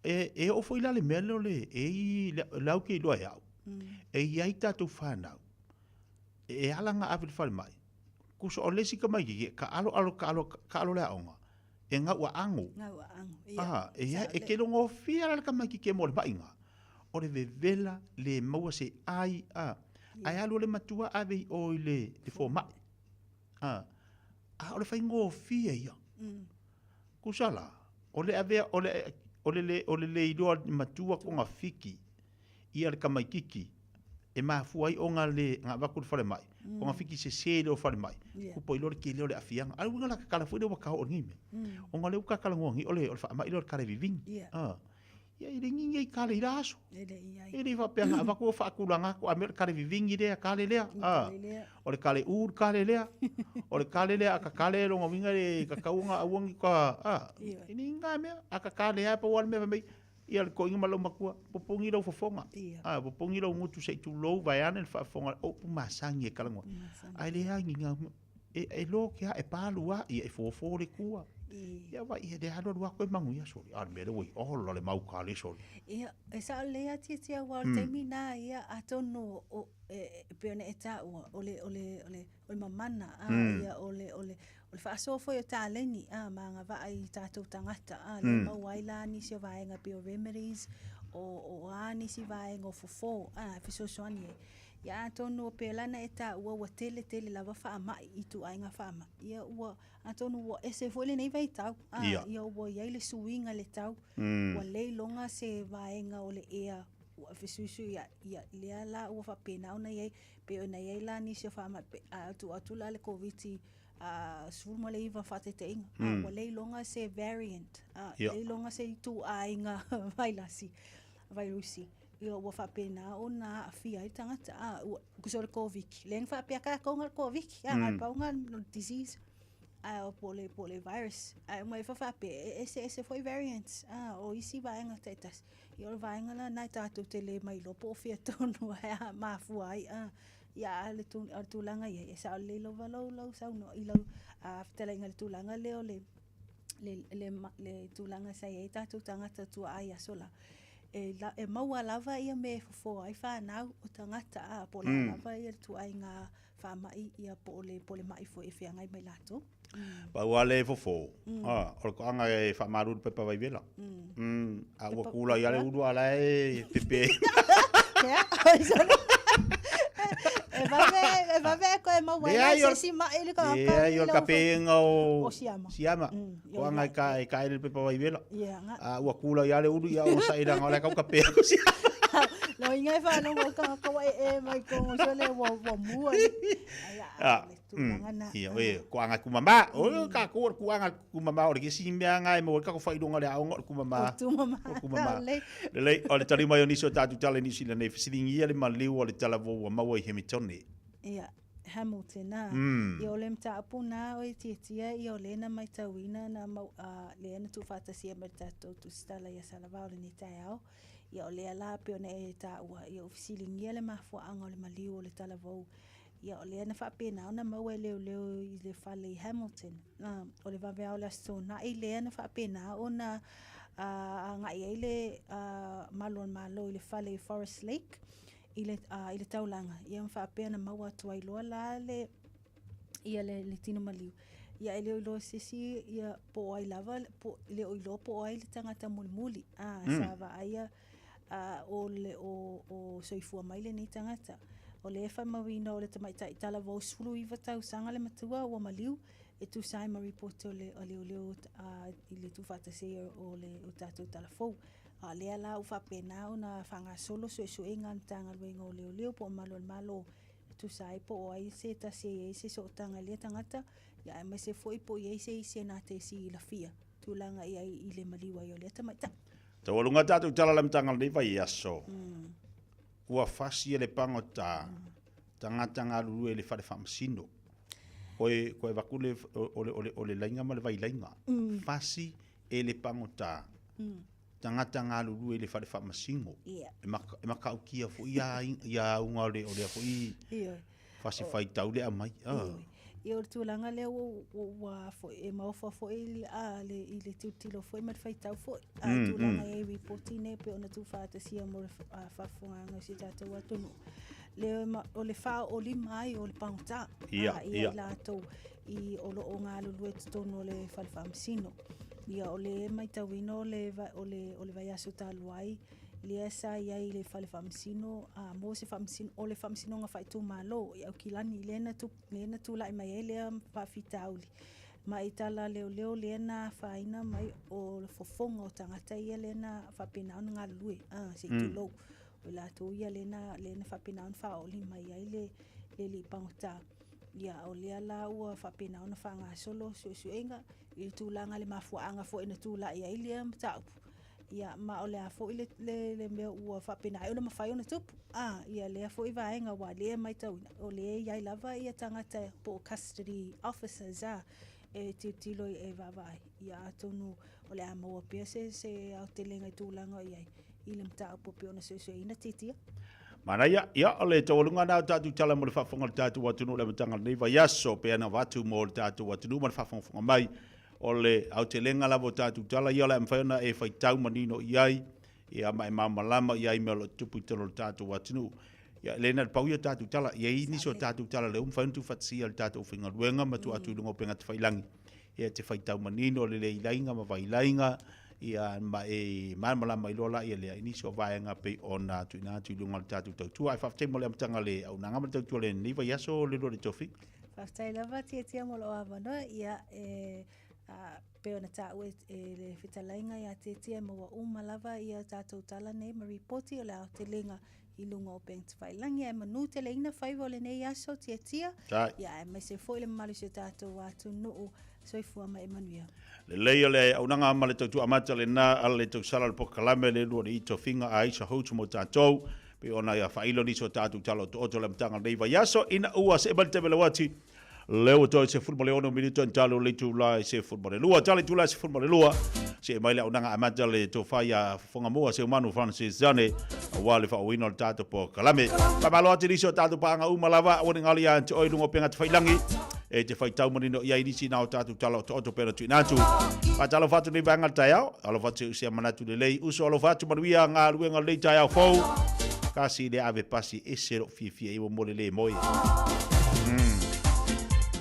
e o foi la le melo le e lau ke lo ya e ai tatu fana e alanga aver fal mai kuso o lesi ka mai ka alo le aonga e nga ua angu e ke longo fia la ka mai ke mo le bainga o le vevela le maua se ai Ai alu le matua ave o le forma. Ah. Ah, ole fai ngo fia ia. Kusala. Ole ave ole le ido matua ko nga fiki. Ia le kamaikiki. E ma fuai o nga vaku fale mai. Ko nga fiki se do fale mai. Ku po ilor ki le afianga. Alu nga la kala foi do ka o ngime. O nga le ka kala ngongi ole fa mai ilor kala viving. Ah. Ia i ringi i kale i raso. I ri whapea ngā wako whaakulanga ko a mea kale vivingi rea kale lea. O le kale ur kale lea. O le kale lea a ka kale ronga winga re ka kaunga awangi ka. I ni ngā mea a ka kale a pa wale mea mei. Ia le koinga malau makua. Popongi rau whafonga. Popongi rau ngutu se tu lou vai ane le whafonga. O pu masangi e kalangwa. Ai le hangi ngā e lo ke ha e pālua i e fōfō le kua. Ia wa ia de hado wa ko mangu ia sori. Ar mele we o lo le mau kale sori. Ia e sa le ati tia wa temi na ia atono o peone eta ole mamana ia ole fa so fo ia taleni manga va ai tatou tangata le mau ai la ni se vai nga bio remedies o ani si vai ngo fofo fi so soani ia atono pelana eta wa tele lava fa mai itu ai nga fa mai ia wa atono wa ese fo le nei vai tau ia wa ia le suinga le tau wa le longa se vai nga ole ia fisusu ia le la o fa pena ona ia pe ona ia la ni se fa mai atu la le covid sul le iva fa te inga wa le longa se variant le longa se tu ai nga vai lasi vai lusi ia wa fa pena ona afia i tangata kusore covid leng fa pe ka ko covid nga pa nga disease pole virus mai fa pe ese foi variants o isi vai nga tetas ia vai nga na tatu tele mai lo po fia tonu ma fu ai ia le tu langa ia sa le lo valo sa no i lo tele nga tu langa le tu langa sa ia tatu tangata tu ai asola e maua lava ia me fo ai fa na o tangata po lava ia tu ai nga fa mai ia pole mai fo e fia ngai mai lato pa wale fo o ko anga e fa maru pe pa vai vela a o kula ia le udu ala e pepe e va ve ko e maua ia si ma ele ka ia ka penga o siama ko anga ka ele pe pa vai vela a o kula ia le udu ia o sa ira ngala ka pe lo inga fa no ka mai ko so le wo mua ia ko anga kumama o ka ko anga kumama o ke simia nga e mo ka ko fai donga le aonga kumama le o le tali mai oni so tatu tale ni sila nei fisilingi le maliu o le tala vo ma wo Hamilton ia Hamilton na ia le mta apuna o titia ia le na mai tawina na le na tu fata sia mai tatu tu stala ia salava le ni tao ia le ala pe ona e ta ua ia fisilingi le mafo anga le maliu o le tala vo ia o le na fa pena ona maua leo i le fale Hamilton o le vavea o le astona i le na fa pena ona nga i le malo i le fale Forest Lake i le taulanga ia fa pena maua tu ai loa la le ia le tino maliu ia ele lo sisi ia po ai lava po le o lo po ai le tangata muli sa va ia o le o soifua mai le ni tangata o le fa mawina o le tamaita i tala vo sulu i vatau sanga le matua o maliu e tu sai ma report o le i le tu fata se o le o tatu tala fou le ala u fa pena ona fanga solo so inga tanga luenga o le po malo tu sai po ai se ta se so tanga le tangata ya me se foi po ye se na te si la fia tu langa i le maliu ai o le tamaita to lunga tatu tala lam tanga le vai aso ua fasi ele pangota tanga lulu ele fare famsino koe vakule ole lainga ma le vai lainga fasi ele pangota tanga lulu ele fare famsingo e maka ukia fo ia unga ole fo i fasi fai taule amai e o tulanga le wa fo e mau fo i le tutilo fo ma fai tau fo tulanga e reporting e pe ona tu fa te sia mo fa fonga no si tata wa tonu le o le fa o li mai o le pauta ia la to i o lo nga lu e tonu le fa famsino ia o le mai tawino o le vai aso taluai lia sa iai le fale whamsino, mo se whamsino, o le whamsino ngā whai tū malo, i au kilani lena tū lai mai e lea whawhitauli. Ma i tala leo lena whaina mai o le fofonga o tangata ia lena whapena ngā lue, se i tū lou. O la tō ia lena whapena whaoli mai ai le li pangota. Ia o lea la ua whapena ona whanga solo suenga i tūlanga le mafuanga fo ina tūla ia i lea mtaupu. Ia ma o lea fo i le mea ua whapena ai ona mawhai ona tupu. Ia lea fo i vaenga wa lea mai tauina. O lea iai lava ia tangata po custody officers e tilo e vavai. Ia atonu o lea maua pia se au te lenga i tūlanga iai. I le mtaupu pia ona sueina titia. Mana ia ole to lunga na tatu tala mo le fafonga tatu watunu le matanga nei va yaso pe na watu mo le tatu watunu mo le fafonga mai ole au te lenga la tatu tala ia le mfaina e fai tau manino iai ia mai mama lama iai me lo tupu tolo tatu watunu ia lena pau ia tatu tala ia ini so tatu tala le mfaina tu fatsia le tatu finga luenga ma tu atu lunga penga te failangi ia te fai tau manino le ilainga ma vai lainga ia ma e malala mai lola ia le ini so vaenga pe ona tuina tu lunga tatu tu ai fa mo le mtanga le au nanga tu le ni va yaso le lo tofi fa tai lava tia mo lo avano ia pe ona ta le fitalainga ia tia mo uma lava ia tatu tala nei ma reporti o la te lenga i lunga o pent failangi e manu te leina fai vole nei yaso tia ia me se foi le malu se tatu watu no soifua mai Emanuia. Le leia le aunanga ma le tautu amata le na ala le tau sala le pokalame le lua le ito finga a isa houtu mo tātou pe ona ia whailo niso tātou talo to oto le mtanga leiva yaso ina ua se ebal te lewati leo to se futbol ono minuto talo le tu la se futbol lua tale tu la se futbol lua se mai le aunanga amata le to faya fonga moa se manu Francis Zane wa le fa wino le tātou pokalame pa malo ati niso tātou paanga umalava o ngali a te oilungo penga te whailangi e te whai tau marino ia inisi nao tātou talo to oto pera tu inatu. Pa talo fatu ni banga tai au, alo fatu usia manatu le lei, uso alo fatu manuia ngā luenga lei tai au fau, kasi le ave pasi e sero fia iwa mole le moi.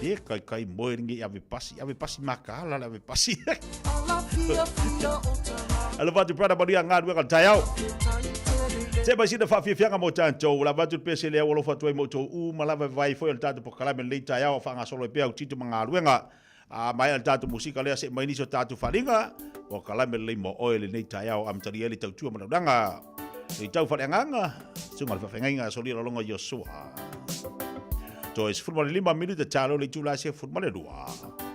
E kai moi ringi ave pasi makala le ave pasi. Alo fatu prada manuia ngā luenga tai au. Se mai sina whawhiawhianga mo tātou, la watu pese lea walo whatu e mo tō malawa vai foi al tātou po kalame lei tai au whanga solo e pea o tito mga aluenga. Mai al tātou musika lea se mai niso tātou wharinga, o kalame lei mo oele nei tai au amtari ele tau tua manaudanga. Lei tau whareanganga, sunga le whawhengainga so lira longa Yosua. Tō es futbol 5 minuta tālo le tūla se futbol 2.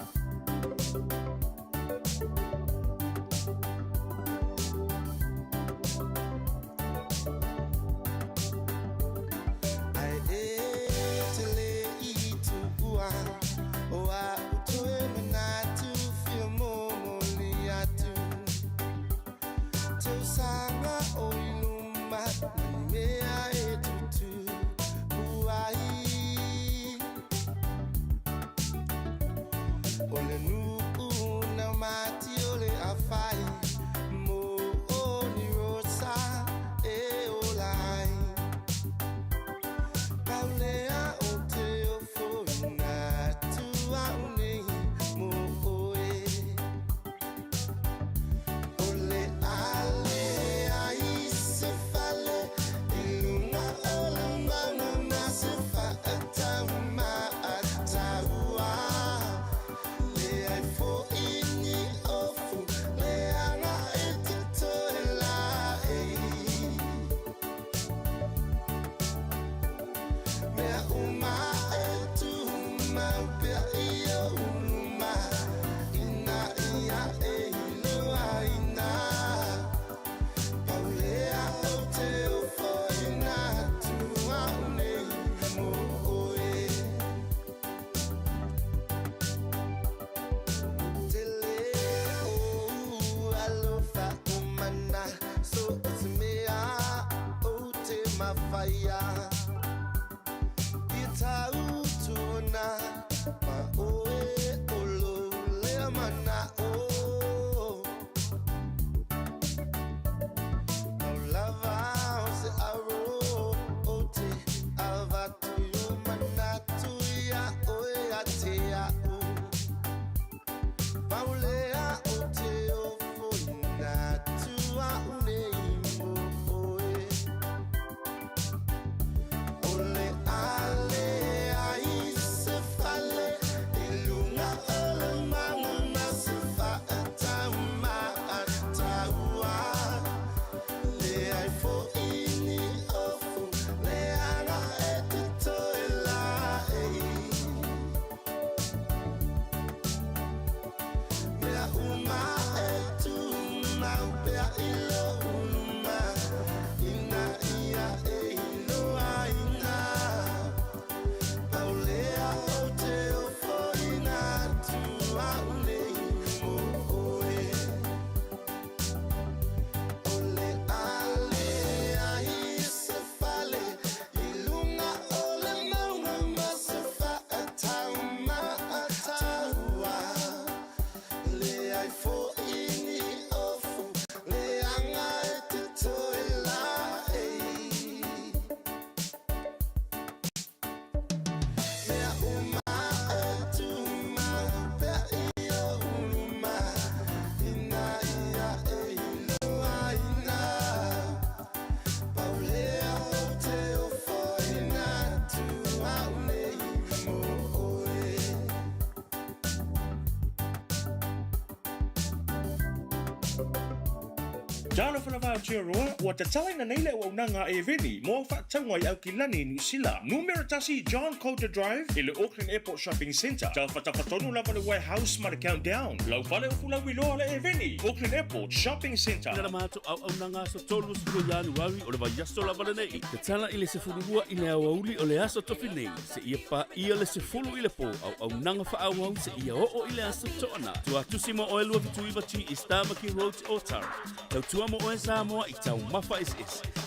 Jalo falava tia roa, ua tatai na neile o unanga e veni, mo whaataunga i au ki lani New Zealand. Numera tasi John Coulter Drive, i le Auckland Airport Shopping Centre. Jalo whatawhatonu lava le warehouse ma le countdown. Lau fale o fula wiloa le e veni, Auckland Airport Shopping Centre. Nera mato au unanga so tolu suko Januari o le vaiaso lava le nei. Te tala i le sefurua i le awauli o le aso tofi nei. Se ia pa ia le sefulu i le po au unanga wha awau se ia o i le aso toana. Tua tusimo o elua vitu iwa ti i Stamaki Road o Tara. Tau tua mo o e Samoa i tau mafa is.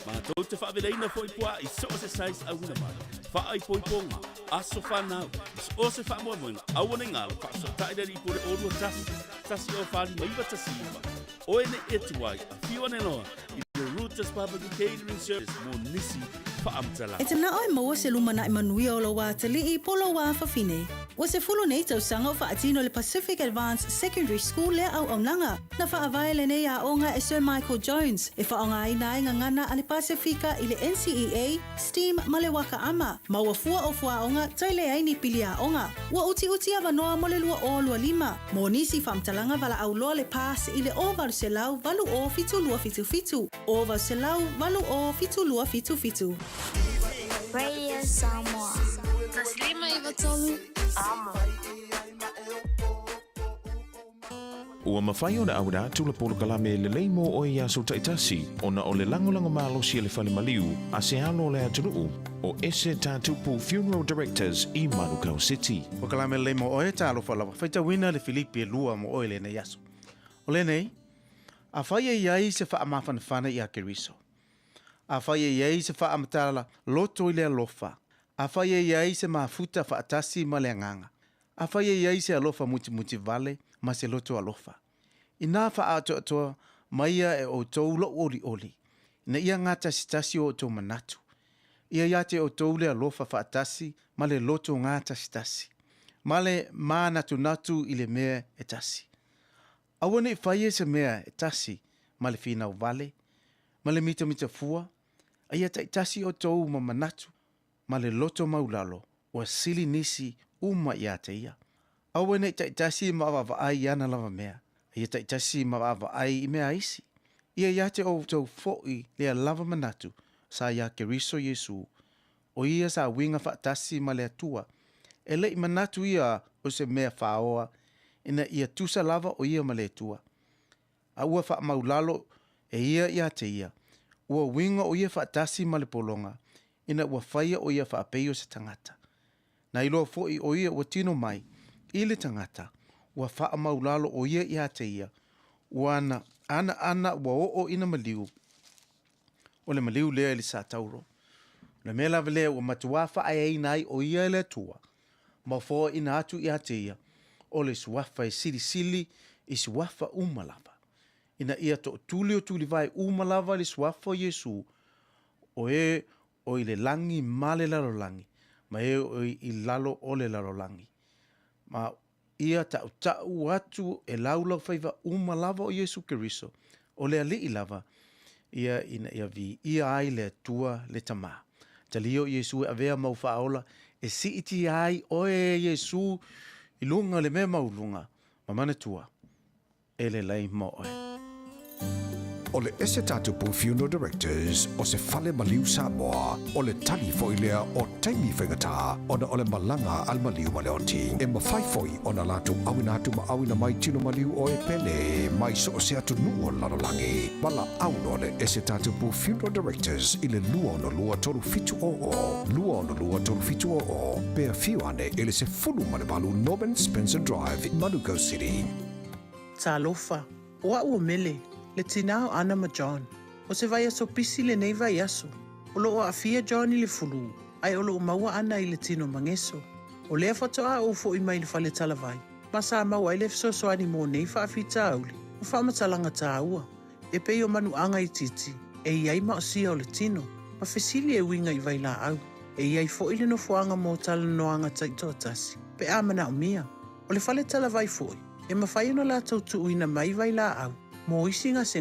Mga tau te whaaveleina fo i pua i so se sais au na mai. Wha ai po i ponga, aso whanau. Is o se wha moe moenga, au ane ngalo, wha so taidari i pore orua tasi. Tasi o whani maiva tasi iwa. O ene e tuai, a whiu ane loa. I the Rooters Barbecue Catering Service mo nisi whaamtala. E te na oi maua se lumana i manui o lo wā tali i polo wā whawhine. Wa se fulu nei tau sanga o whaatino le Pacific Advanced Secondary School le au nanga. Na whaavai le nei a onga e Sir Michael Jones. E whaonga i nai ngangana ale Pasifika i le NCEA, STEAM ma le waka ama. Ma ua fua o fua onga tai le aini pili a onga. Ua uti a wanoa mo le lua o lua lima. Mo nisi whamtalanga wala au loa le pas i le o valu se lau valu o fitu lua fitu fitu. O valu se lau valu o fitu lua fitu fitu. Radio Samoa. Taslima Ivatolu. Ua mawhai o na aura tula polo kalame le leimo o ia so taitasi o na o le langolango malo si le whale maliu a se halo le atunuu o ese tātupu Funeral Directors i Manukau City. O kalame le leimo o e tālo whalawa whaita wina le Filipi e lua mo o le ne yaso. O le nei, a whai e iai se wha amawhanawhana i a Keriso. A whai e iai se wha amatala loto i le alofa. A whai e iai se mafuta whaatasi ma le anganga. A whai e iai se alofa muti vale ma se loto alofa. I nā wha atoa maia e o tau lo oli. Na ia ngata sitasi o tau manatu. Ia iate o tau le alofa whaatasi ma le loto ngata sitasi. Ma le mā natu i le mea e tasi. Awane i whai e se mea e tasi ma le whinau vale, ma le mita fua, a ia tasi o tau ma manatu, ma le loto maulalo o sili nisi uma ia te ia. Awe nei taitasi ma wawa ai ana lava mea. Ia taitasi ma wawa ai i mea isi. Ia ia te o tau fo'i lea lava manatu sa ia Keriso Yesu. O ia sa winga whaatasi ma lea tua. E lei manatu ia o se mea whaoa ina ia tusa lava o ia ma lea tua. A ua wha maulalo e ia te ia. Ua winga o ia whaatasi ma le polonga ina ua whaia o ia whaapei o se tangata. Na iloa fo'i o ia ua tino mai i le tangata, ua wha maulalo o ia te ia, ua ana ua o ina maliu, o le maliu lea ili sa tauro. Le mea lava lea ua matua wha ai nai o ia le tua, ma fo ina atu ia te ia, o le suafa e sili i suafa umalava. Ina ia to tuli vai umalava le suafa o Yesu, o i le langi ma le lalo langi, ma o i lalo o le lalo langi. Ma ia tau atu e laulau whaiva umalava o Yesu Keriso, o le ali lava, ia vi ia ai le tua le tama. Talio Yesu e avea mau whaola, e si iti ai o e Yesu i lunga le mea maulunga, ma mana tua, e le lei mo oe. O le ese tātupu Funeral Directors o se whale maliu Samoa, o le tali foilea o taimi whaingatā, o na o le malanga al maliu ma le oti. E mawhai foi o na lātou awina atu ma awina mai tino maliu o e pene, mai so o se atu nuo lalolangi. Wala auno le ese tātupu Funeral Directors i le lua o na lua tolu fitu o, pea fiu ane i le se fulu ma le balu Norman Spencer Drive in Manukau City. Talofa, oa ua mele. Le tinao ana ma John. O se vai aso pisi le nei vai aso. O lo o afia John i le fulu. Ai o lo o maua ana i le tino mangeso. O lea fatoa o fo i mai le fale tala vai. Ma sa maua i le fisoso ani mo nei fa afita auli. O fa matalanga ta ua. E pei o manu anga i titi. E iai ma o sia o le tino. Ma fesili e winga i vai la au. E iai fo i le no fuanga mo tala noanga taito tasi. Pe amana o mia. O le fale tala vai foi. E mawhai no la tautu uina mai vai la au. Mo isi ngase,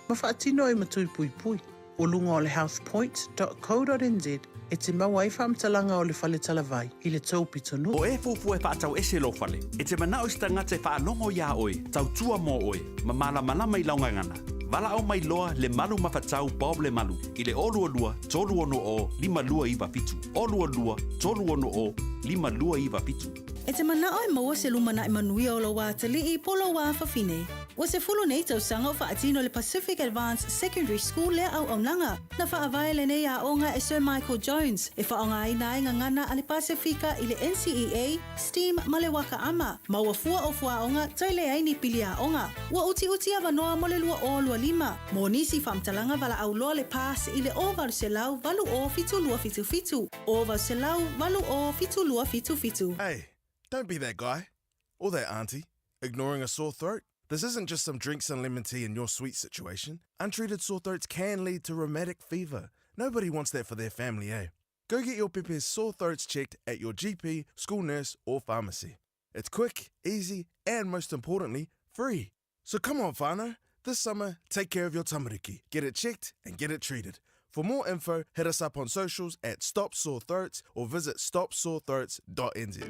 ma whaatino e matui pui. O lunga o le housepoint.co.nz e te maua e whaamtalanga o le whale talavai i le tau pitonu. O e fufu e whaatau ese lo whale. E te manao sta ngate whaanongo ia oe, tau tua mo oe, ma malama i launga ngana. Vala au mai loa le malu mawhatau Bob le malu. I le oluolua, tolu ono o, lima lua iwa pitu. Oluolua, tolu ono o, lima lua iwa pitu. E te mana o maua se lumana I manuia o lo wā tali I polo wā whawhine. Wa se fulu nei tau sanga o whaatino le Pacific Advanced Secondary School le au aunanga. Na whaavai le nei a onga e Sir Michael Jones. E whaonga ina e ngangana ale Pasifika I le NCEA, STEAM ma le waka ama. Ma ua fua o fua onga tai le aini pili a onga. Ua uti a wanoa mo le lua o lua lima. Mo nisi whamtalanga wala au loa le pas I le o valu se lau valu o fitu lua fitu fitu. O valu se lau valu o fitu lua fitu fitu. Hey, don't be that guy. Or that auntie. Ignoring a sore throat. This isn't just some drinks and lemon tea in your sweet situation. Untreated sore throats can lead to rheumatic fever. Nobody wants that for their family, eh? Go get your Pepe's sore throats checked at your GP, school nurse, or pharmacy. It's quick, easy, and most importantly, free. So come on, whānau. This summer, take care of your tamariki. Get it checked and get it treated. For more info, hit us up on socials at Stop Sore Throats or visit stopsorethroats.nz.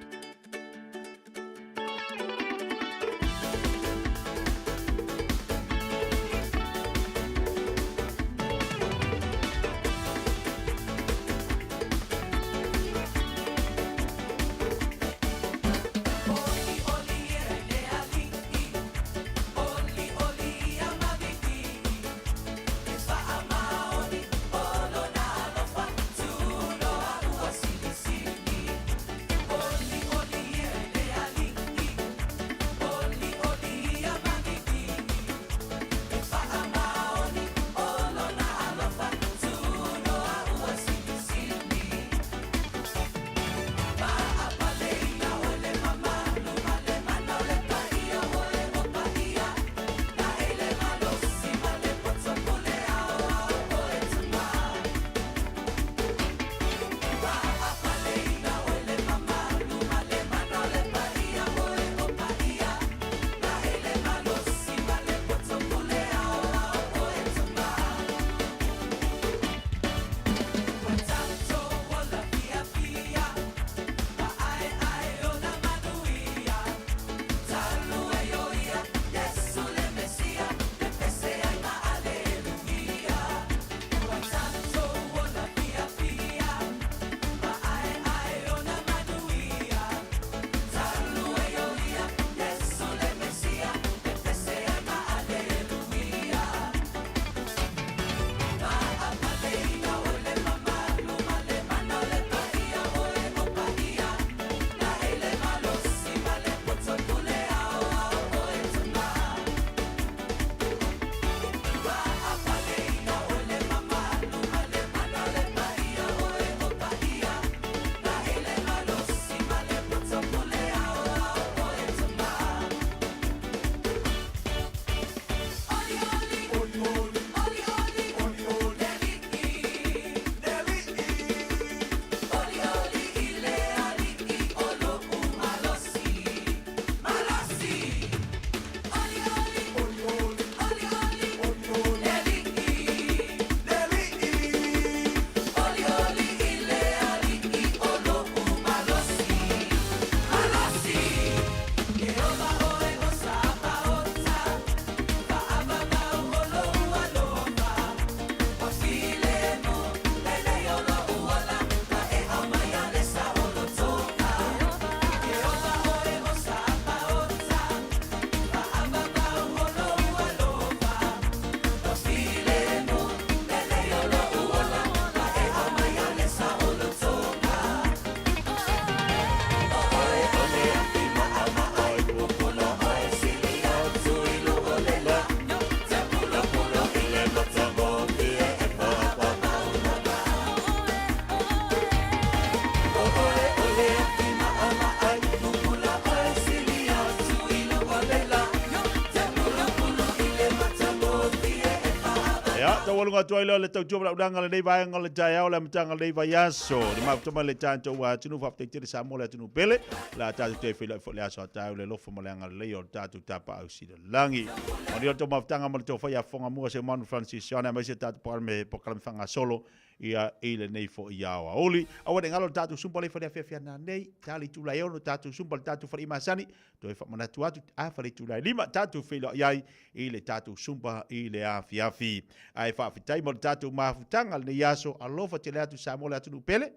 walunga tuai le tau tūmara uranga le nei vai ngale tai au le matanga le vai aso. Ni mau tuma le tanto wa tunu fa te sa mo le tunu pele. La tatu te fila fo le aso tau le lofo mo le ngale le o tatu tapa au sida langi. Oni o tuma tanga mo le tofa ya fonga mua se Manu Francis Siana mai se tatu par me pokalam fanga solo. ia ile nei fo ia wa oli awa de ngalo tatu sumpa le fa fia na nei tali tu la yo tatu sumpa tatu fa masani to fa mana tu atu a fa tu la lima tatu filo yai ile tatu sumpa ile a fiafi ai fa fitai mo tatu mafutanga le yaso alofa tele atu sa mo la tu pele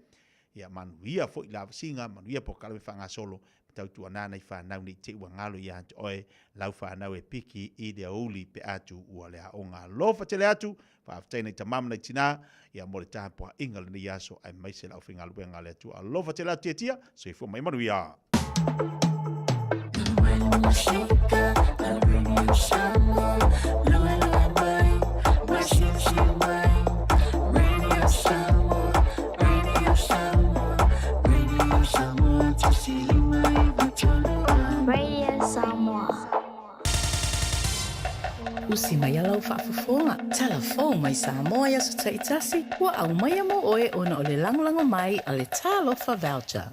ia manuia fo ila singa manuia po kala fanga solo tau tu anana i fa na ni te wangalo ia oe lau fa na we piki i de oli pe atu ua le onga lofa tele atu fa aftene tamam na tina ia mo le tapo ingal ni yaso ai mai se lau finga lu ngale atu alofa tele atu tia so i fo mai manuia Radio Samoa. Usi mai alau whaafafonga. Telefon mai Samoa ya so taitasi. Wa au mai amo oe ona o le langolango mai a le talofa voucher.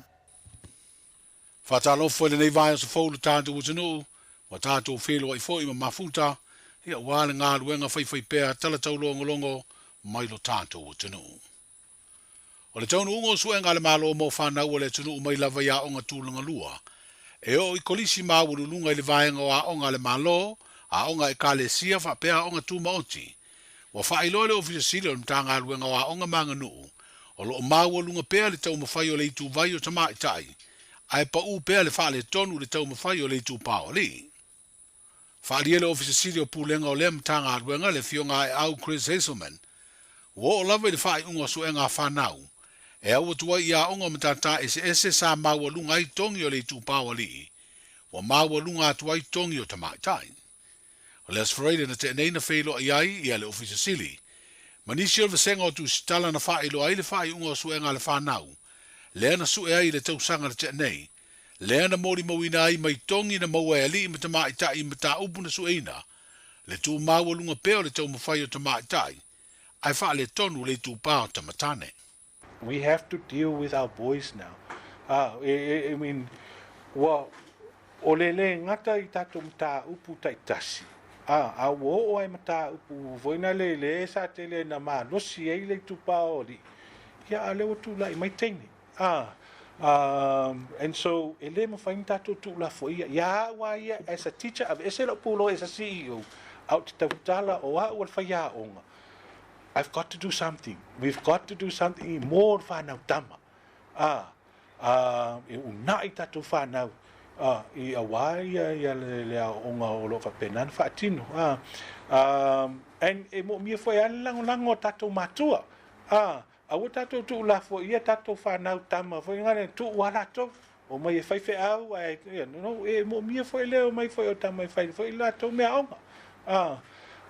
Whatalofo le nei vai o se fōlu tātou o tanu. Wa tātou whelo i fōi ma mafuta. Ia wāle ngā ruenga whai pēr talatau longo mai lo tātou o tanu. O le taunu ungo suenga le malo mo whanau o le tunu mai lava ia onga tūlanga lua. E o i kolisi mawuru lunga i le vaenga o a onga le malo, a onga e kale sia wha pēr onga tū maoti. Wa whailo le ofisa sili o mtanga ruenga o a onga manga nuu. O lo o maua lunga pēr le tau mawhai o le itu vai o tamai tai. Ai pa u pēr le wha le tonu le tau mawhai o le itu pao li. Whaali le ofisa sili o pūlenga o le mtanga ruenga le fionga e au Chris Hazelman. Wo o lava i le whai unga suenga whanau. E au atua ia onga matata ese sa maua lunga i tongi o le tu pawa li. Wa maua lunga atua i tongi o tamaitai. O le asfareile na te neina whelo a iai ia le ofisa sili. Manisi o le vasenga o tu sitala na wha ilo ai le wha i unga suenga le whanau. Lea na sue ai le tausanga na te nei. Lea na mori mawina ai mai tongi na maua e li i matamaitai i mata upu na sueina. Le tu maua lunga peo le tau mawhai o tamaitai. Ai wha le tonu le tu pao tamatane. We have to deal with our boys now. I mean, o le ngata i tato mta upu taitasi. O ai mta upu voina le sa tele na ma nosi e le tupa oli. Ia ale o tu lai mai tene. And so ele mo fain tato tu la fo ia wa ia as a teacher of eselo pulo as a CEO out te tala o a o fa ia onga. I've got to do something. We've got to do something more whanau tama. E unai tatu whanau. I awai ia le onga o lo whapenan whaatino. And e mo mia foi lango tatu matua. Awa tatu tu la fo ia tatu whanau tama. Foi ngare tu warato. O mai e whaife au. E mo mia foi leo mai foi o tama e whai. Foi la tau mea onga.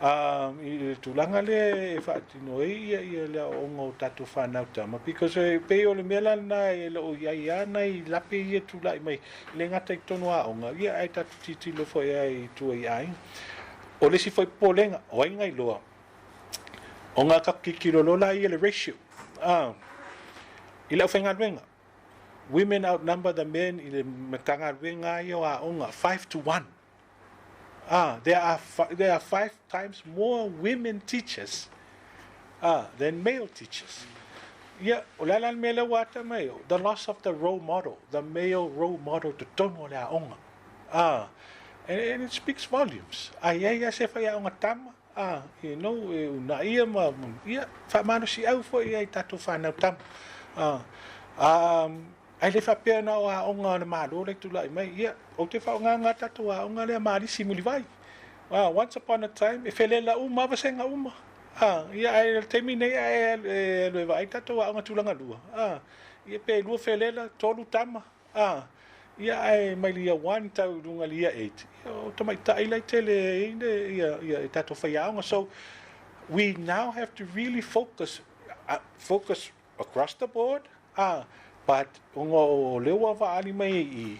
I tulanga le whaatino ia le ongo tatu whanau tama because pe o le mela na e lo ia na i lape ia tulai mai le ngata i tonu a onga ia ai tatu titi lo foi ai tu ai o le si foi polenga o ai ngai loa onga ka kikiro la ia le ratio i le whenga ruenga women outnumber the men i le metanga ruenga ia a onga 5-1. There are 5 times more women teachers than male teachers. Yeah, the loss of the role model, the male role model to tono le onga. And it speaks volumes. Ia se fa ia onga tama. You know, na ia ma ia fa manu si au fo ia tatu fa na tama. Ai le whapea na o a onga na mālo le tula mai ia o te whaonga tatu a onga le maari simuli vai. Once upon a time, e whele la uma vasenga uma. Ia ai temi nei ai le vai tatu a onga tulanga lua. Ia pe lua whele la tolu tama. Ia ai mai lia 1 tau runga lia 8. O tamai tai lai tele ia tatu whaiaonga. So we now have to really focus across the board. But o lewa vaali mai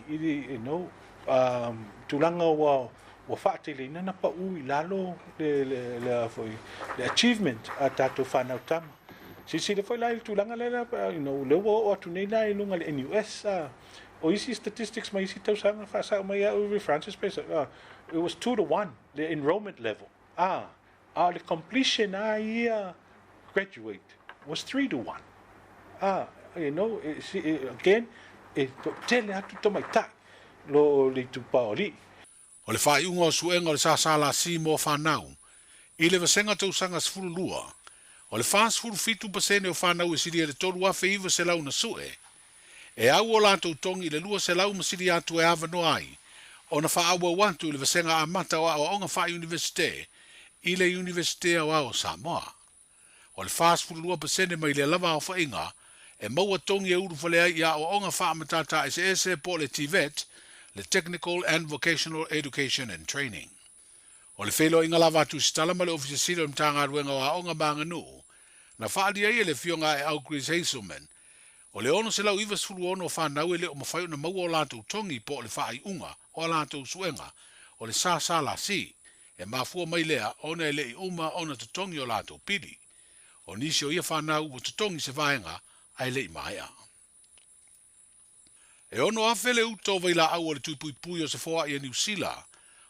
tulanga wa whaatele na pa ui lalo le achievement a tato whanau tama. Si le foi lai tulanga le lewa o atunei na ilunga le NUS. O isi statistics mai isi tausanga whaasau mai a Uwe Francis Pesa. It was 2-1, the enrollment level. The completion ia graduate was 3-1. Again, tele atu to mai tai lo le tu paoli. O le whai unga o suenga o le sāsala si mō whanau. I le vasenga tau sanga sfuru lua. O le whās furu fitu pasene o whanau e siri e le toru afe iwa se lau na sue. E au o lātou tongi i le lua se lau masiri atu e awa no ai. O na wha awa wantu i le vasenga a mata o a onga whai universite. I le universite o ao Samoa. O le whās furu lua pasene mai le lava o whainga. E maua tongi e uru whalea i a o onga wha amatata e se po le TVET, le Technical and Vocational Education and Training. O le whelo inga lava tu stala ma le ofisa sila mtanga ruenga o a onga maanga nuu. Na whaadia i le fionga e au Chris Hazelman. O le ono se lau iwa sfuru ono o whanau e le o mawhai na maua o lātou tongi po le whaai unga o lātou suenga o le sāsala si. E mafua mai lea ona e le i uma ona tutongi o lātou pili. O nisi o ia whanau o tutongi se vaenga ai le maia. E ono afele uto veila au o le tuipuipui o se foa i a New Zealand.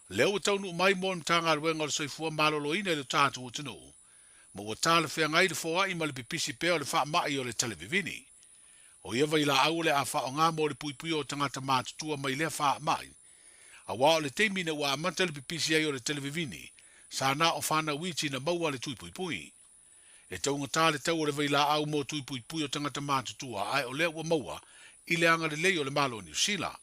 Leo o taunu mai mo mtanga ruenga o le soifua malolo ina le tātu o tino. Mo o tāle whea ngai le foa i ma le pipisi peo le wha mai o le televivini. O ia veila au le a wha o ngā mo le puipui o tangata mātutua mai le wha mai. A wā o le teimina ua amata le pipisi ai o le televivini. Sa na o whana witi na maua le tuipuipui. E taunga tāle tau o le veila au mo tuipuipui o tangata mātutua ai o lea ua maua i le anga le lei o le malo New Zealand.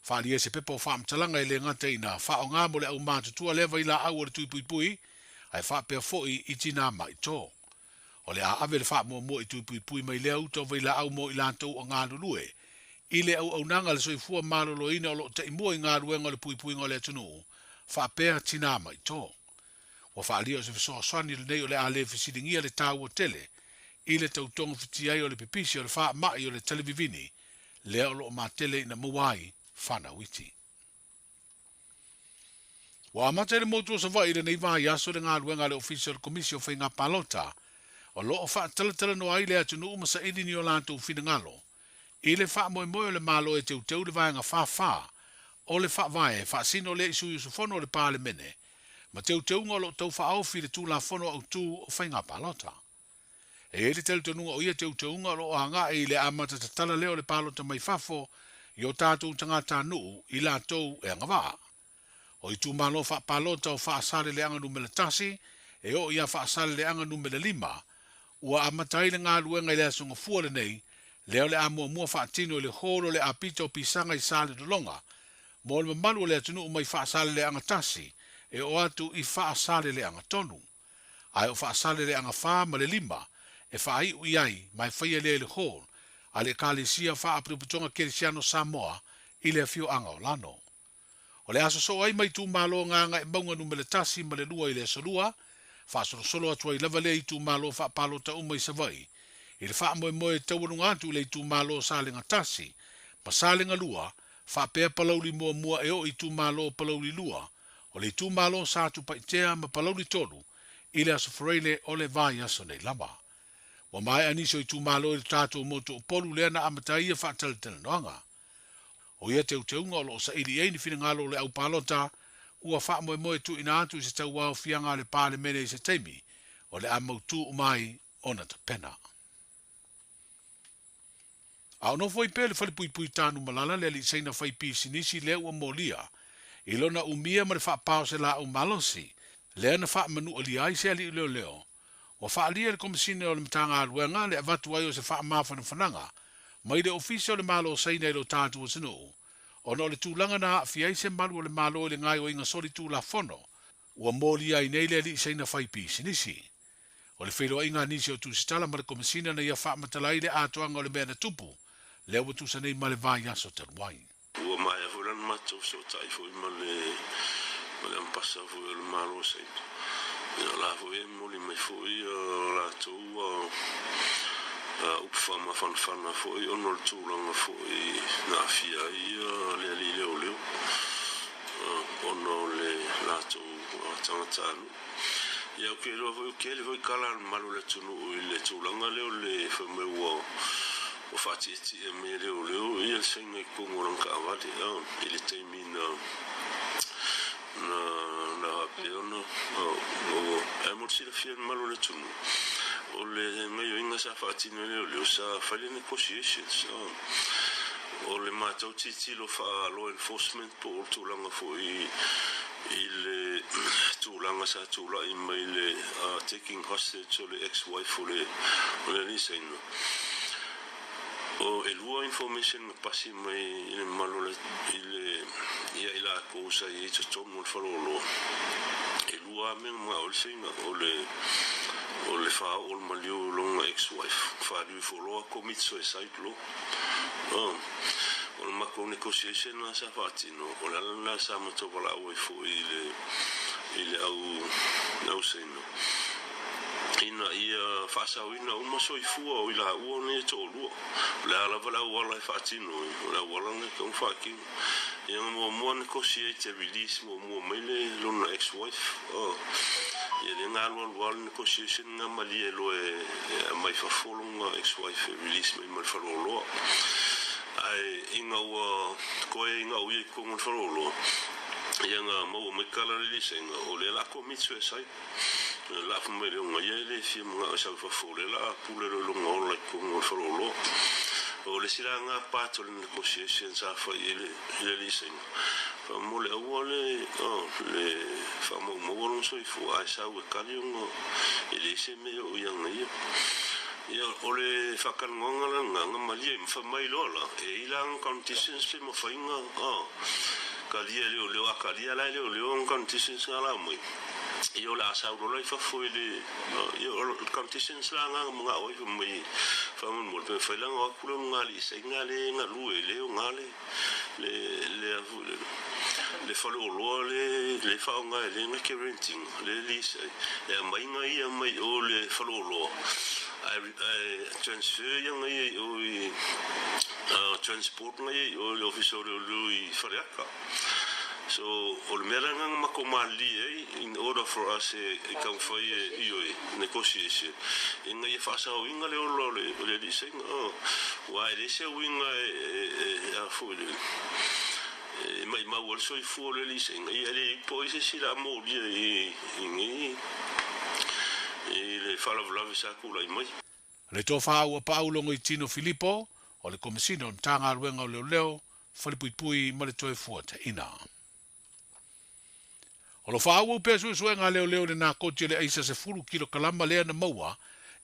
Whaali e se pepa o whaamtalanga i le ngata ina wha o ngā mo le au mātutua le veila au o le tuipuipui ai wha pia foi i tina mai tō. O le a ave le wha mo i tuipuipui mai lea uta o veila au mo i lantou o ngā lulue. I le au nanga le soifua malolo ina o lo te imua i ngā ruenga le puipui ngā le tunu. Wha pia tina mai tō. Wa whaalia o se fisoa swani le nei o le a le fisiringia le tāu o tele, i le tautonga fitiai o le pipisi o le wha mai o le televivini, le o lo ma tele ina mawai whana witi. Wa amata le motu o sa vai le nei vai aso le ngā ruenga le ofisi o le komisio whai ngā palota, o lo o wha talatala no ai le atu nuu masa idini o lantou fina ngalo, i le wha moe moe o le malo e teu le vai ngā wha o le wha vai e wha sino le isu isu fono o le pāle mene, ma teu ngolo tau wha aufi le tū la fono au tū o whai ngā palota. E ele telu tenunga o ia teu ngolo o hanga e le amata tatala leo le palota mai fafo i o tātou tangata nuu i la tau e ngawaa. O i tū malo wha palota o wha asale le anga numele tasi e o ia wha asale le anga numele 5 ua amatai le ngā luenga i le asunga fuale nei leo le amua mua wha atino le horo le apita o pisanga i sale dolonga mo le mamalu le atunu mai wha asale le anga tasi e o atu i wha asale le anga tonu. Ai o wha asale le anga wha ma le 5 e wha ai ui ai mai whaia le horo a le kālesia wha apriputonga kerisiano Samoa i le fio anga o lano. O le aso so ai mai tū malo nganga e maunga numele tasi ma le lua i le solua, wha solo atua i lava le i tū malo wha palo ta umai sa vai. I le wha moe moe taurunga atu le i tū malo salinga tasi, ma salinga lua, wha pēr palauli mua e o i tū malo palauli lua, o le i tū malo sa atu paitea ma palauli tolu, i le aso freile o le vai aso nei lama. Wa mai aniso i tū malo i tātou moto o polu lea na amataia wha talatela noanga. O ia teu unga o lo sa ili eini fina ngalo le au palota, ua wha moe moe tu ina atu i se tau wau fianga le pāle mene i se teimi, o le amau tu umai ona ta pena. Au no foi pele fale pui pui tānu malala le li seina fai pisi nisi le ua molia, i lona umia ma le wha pao se la u malosi, le na wha manu ali ai se ali leo, o wha alia le komisine o le mtanga aluenga le avatu ai o se wha mawhana whananga, mai le ofisio le malo seina i lo tātu o sinu, o no le tūlanga na fiai se malu o le malo le ngai o inga sori tū la fono, ua mōli ai nei le li seina fai pisi nisi. O le whelo inga nisi o tūsitala ma le komisina na ia wha matalai le atoanga o le mea na tupu, le ua tūsa nei ma le vai aso taruai. Ua mai a hulan matou so tai fui ma le ampasa fui o le malo seina. Ia la fui e moli mai fui la tū upa ma whanawhana foi ono le tūlanga foi na fia ia le ali leo ono le lato tangatanu ia o kero foi kele foi kala malu le tunu i le tūlanga leo le whameua o whatiti e me leo ia senga i kongoranka awati i le teimi na hape ono o e morsi le fia malu le tunu o le mai o inga sa whaatino le o sa whale negotiations. O le mātau titi lo wha law enforcement po o tūlanga fo i le tūlanga sa tūla i mai le taking hostage o le ex-wife o le lisaino. O e lua information na pasi mai i le malo ia ila ko sa i tomu le whalolo. E lua mea mga olsinga o le wha o le maliu longa ex-wife. Wha riu foloa commit suicide lo. O le mako negotiation na sa whaatino. O le alana sa matopala au e fo i le au nausino. Ina ia whaasawina uma soifua o ila ua ne to lua. Le ala wala wala e whaatino. Le wala ne kong whaking. Ia mua negotiate release mua meile lona ex-wife. Ia le ngā lualuala negotiation ngā mali e loe mai whafolonga ex-wife release mai whaloloa. Ai inga ua koe inga ui e kongon whaloloa. Ia ngā mau mai kala release o le la commit suicide. La fu mai leonga ia le fia mga o sau whafole la pule lo longa o lai kongon whaloloa. O le sila ngā pāto le negotiation sa whai le leasing. Mo le aua le whamau mawalong soifu ai sau e kalionga e le se mea o ianga ia. Ia o le whakangonga la nganga malia i mwhamai lola e ilang conditions le mawhainga. Kalia leo akalia lai leo conditions ngā la mai. Ia o le asau rola i whafoi le conditions la nganga mga oi mai whamun mo le whailanga o akura ngā li isa ngā le ngā lue leo ngā le whale o loa le whaonga e le ngā ke renting le lisa e mai ngā ia mai o le whale o loa transfer ia ngā ia o i transport ngā ia o le office o le olu i whareaka. So, o le mera nganga mako mali in order for us e kau whai ioi negotiation. Inga ia whaasa o inga le olo le lisa inga. Wa e lese o inga a fwile. Mai mau al soi fu le lisa inga. Ia le po se sila mo lia i le whalavlavi sa kula i mai. Le tō whaau a Paulongo i Tino Filippo, o le komisino n tanga ruenga o leo, whalipui ma le toi fuata ina. O lo whaau au pēsu suenga leo le nā koti le aisa se furu kilo kalamba lea na maua,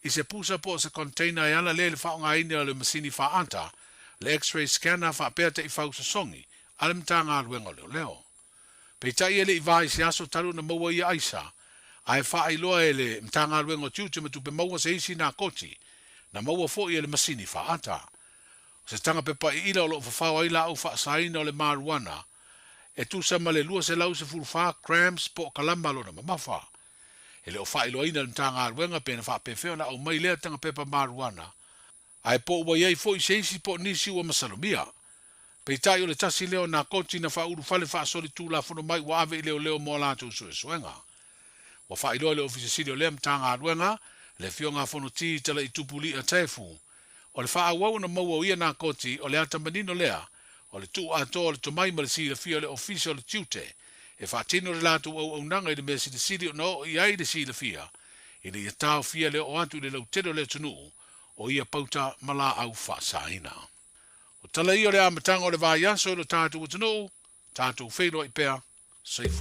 i se pusa po se container e ana le whaonga ine o le masini whaanta, le x-ray scanner whaapea te i whau sa songi, ale mtanga ruenga o leo. Peitai ele i vai se aso taru na maua i aisa, ai whaai loa ele mtanga ruenga o tiute matupe maua se isi nā koti, na maua fo i ele masini whaata. Se tanga pepa i ila o lo whawhau aila au whaasaina o le marijuana, e tu sama le lua se lau se fulfa cramps po kalamba lo na mamafa. E le o whailo ina mtanga ruenga pena whaapefeo na au mai lea tanga pepa marijuana. Ai po ua iei fo i seisi po nisi ua masalumia. Peitai o le tasi leo na koti na whauru fale whaasori tu la fono mai wa ave i leo mo lātou suenga. Wa whailo le ofisa siri o lea mtanga ruenga, le fio ngā fono ti tala i tupuli a tefu. O le whaawau na maua o ia na koti o le atamanino lea, o le tu ato o le tomai ma le sila fia o le ofisa o le tiute, e whaatino le lātou au nanga i le mea sila siri o no i ai le sila fia, i le ia tau fia le o atu le lau tero le tunu, o ia pauta mala au whaasaina. O tala i o le amatanga o le vāiaso o le tātou tunu, tātou whairo i pēr, seifu.